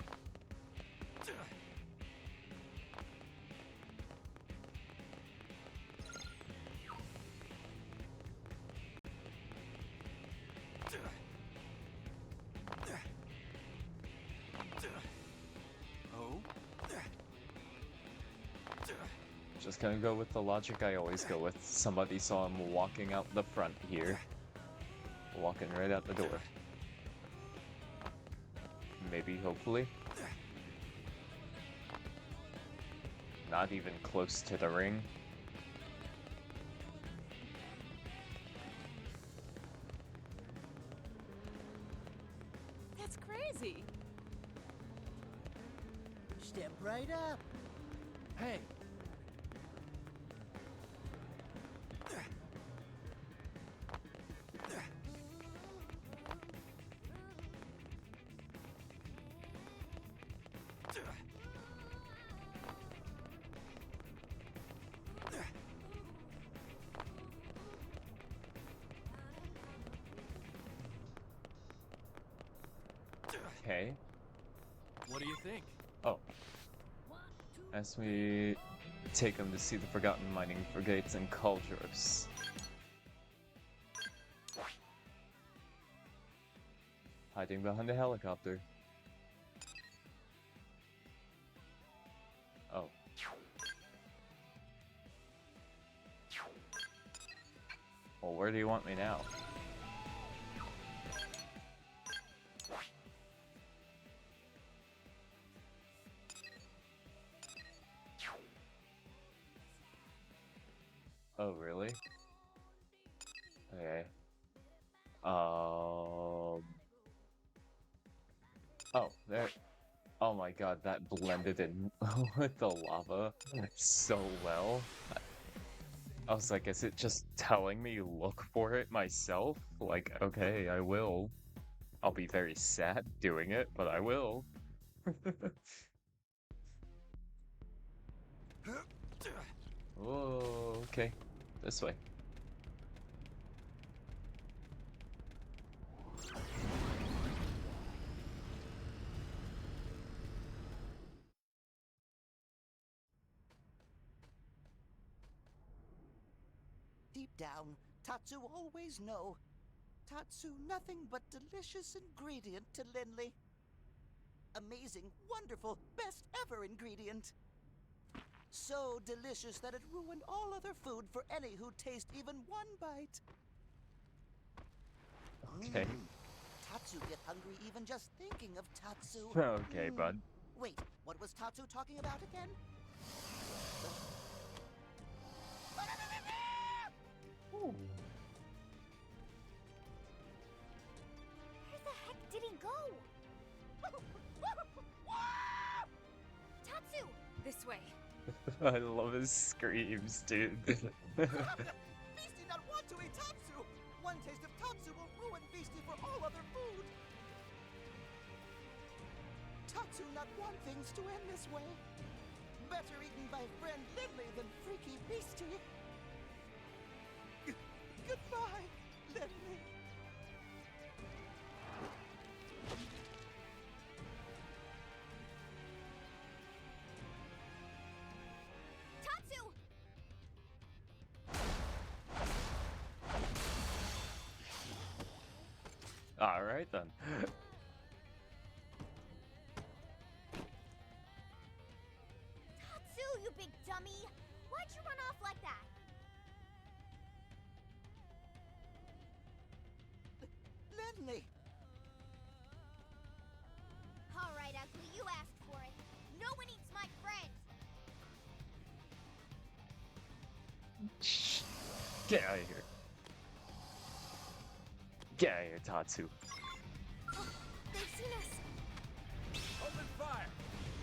Oh? Just gonna go with the logic I always go with. Somebody saw him walking out the front here. Walking right out the door. Maybe, hopefully. Not even close to the ring. That's crazy. Step right up. Hey. Okay. What do you think? Oh. As we take him to see the Forgotten Mining Frigates and Cauldrons. Hiding behind a helicopter. Oh. Well, where do you want me now? Oh, really? Okay. Oh, there. Oh my god, that blended in with the lava so well. I was like, is it just telling me look for it myself? Like, okay, I will. I'll be very sad doing it, but I will. Oh, okay. This way. Deep down, Tatsu always know. Tatsu nothing but delicious ingredient to Linley. Amazing, wonderful, best ever ingredient. So delicious that it ruined all other food for any who taste even one bite. Okay. Tatsu get hungry even just thinking of Tatsu. Okay, bud. Wait, what was Tatsu talking about again? Ooh. Where the heck did he go? Tatsu! This way. I love his screams, dude. Beastie not want to eat Tatsu! One taste of Tatsu will ruin Beastie for all other food! Tatsu not want things to end this way. Better eaten by friend Linley than freaky Beastie. Goodbye, Linley. Tatsu! Alright then. Tatsu, you big dummy! Why'd you run off like that? Certainly. All right, Ugly, you asked for it. No one eats my friends. Shh. Get out of here. Get out of here, Tatsu. Oh, they've seen us. Open fire!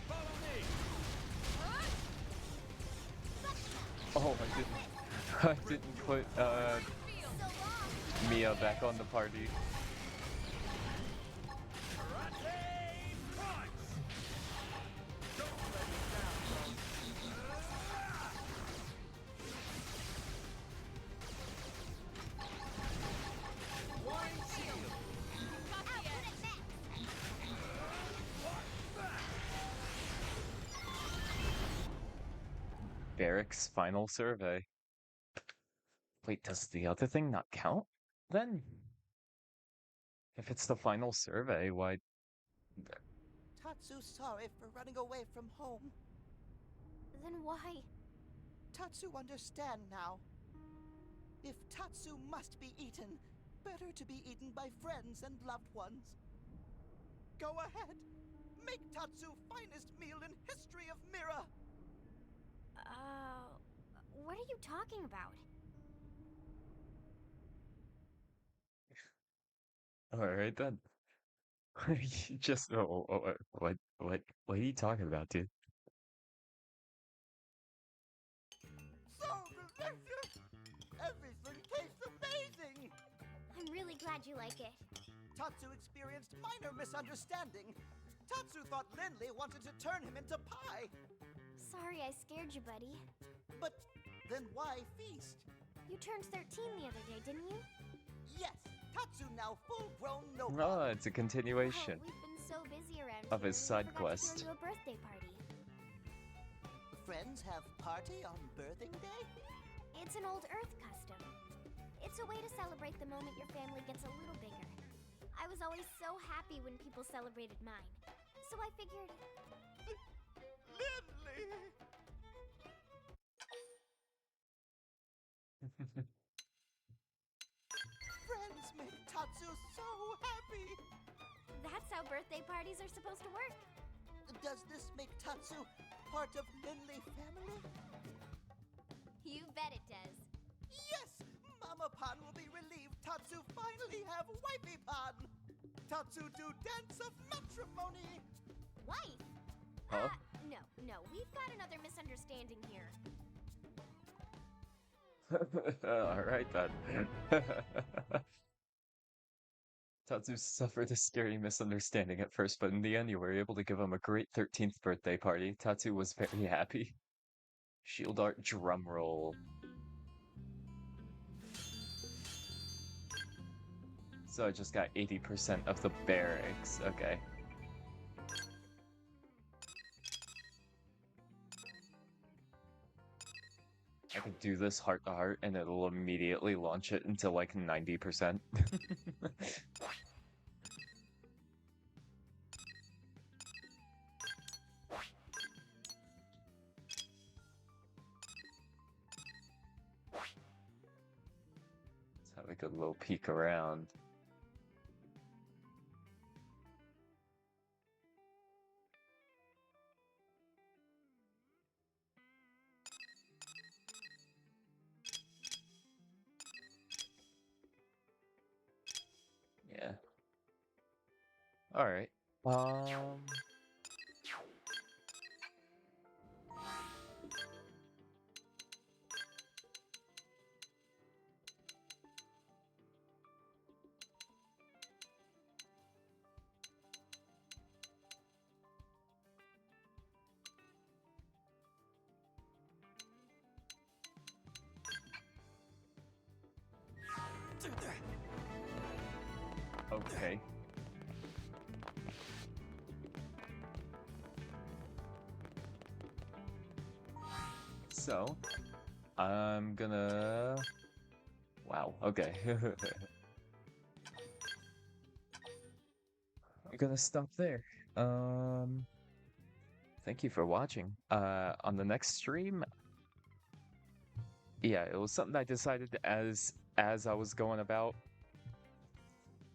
Follow me! Oh, I didn't put Mia back on the party. Barrick's final survey. Wait, does the other thing not count then? If it's the final survey, why? Tatsu's sorry for running away from home. Then why? Tatsu understand now. If Tatsu must be eaten, better to be eaten by friends and loved ones. Go ahead. Make Tatsu finest meal in history of Mira. What are you talking about? All right then. Just what are you talking about, dude? So delicious! Everything tastes amazing! I'm really glad you like it. Tatsu experienced minor misunderstanding. Tatsu thought Lindley wanted to turn him into pie. Sorry I scared you, buddy. But then why feast? You turned 13 the other day, didn't you? Yes, Tatsu now full-grown no. Oh, it's a continuation We've been so busy around of here, his we side forgot to quest. throw you a birthday party. Friends have party on birthing day? It's an old Earth custom. It's a way to celebrate the moment your family gets a little bigger. I was always so happy when people celebrated mine. So I figured... Lindley! Friends make Tatsu so happy! That's how birthday parties are supposed to work. Does this make Tatsu part of Lindley family? You bet it does. Yes! Mama Pan will be relieved Tatsu finally have Wifey Pan! Tatsu do dance of matrimony! Wife? Huh? No, we've got another misunderstanding here. All right then. Tatsu suffered a scary misunderstanding at first, but in the end, you were able to give him a great 13th birthday party. Tatsu was very happy. Shield art drum roll. So I just got 80% of the barracks. Okay. I can do this heart to heart and it'll immediately launch it into like 90%. Let's have a good little peek around. Yeah. All right. Okay. So, I'm gonna... Wow, okay. I'm gonna stop there. Thank you for watching. On the next stream, yeah, it was something I decided as I was going about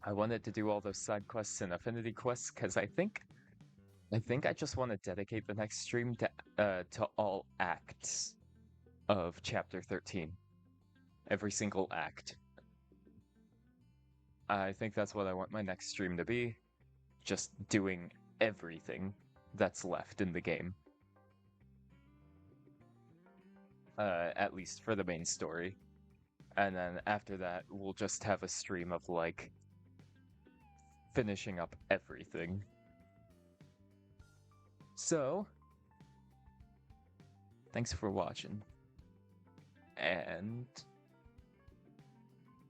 I wanted to do all those side quests and affinity quests because I think I just want to dedicate the next stream to all acts of chapter 13. Every single act. I think that's what I want my next stream to be. Just doing everything that's left in the game. At least for the main story. And then after that, we'll just have a stream of, like, finishing up everything. So, thanks for watching. And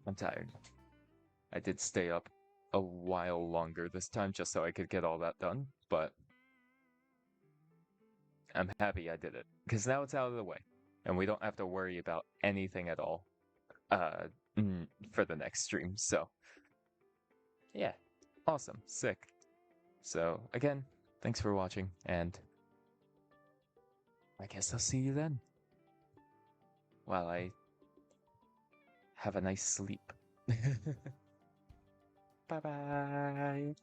I'm tired. I did stay up a while longer this time just so I could get all that done, but I'm happy I did it, because now it's out of the way, and we don't have to worry about anything at all for the next stream, so yeah, awesome, sick. So again, thanks for watching, and I guess I'll see you then, while I have a nice sleep. Bye-bye.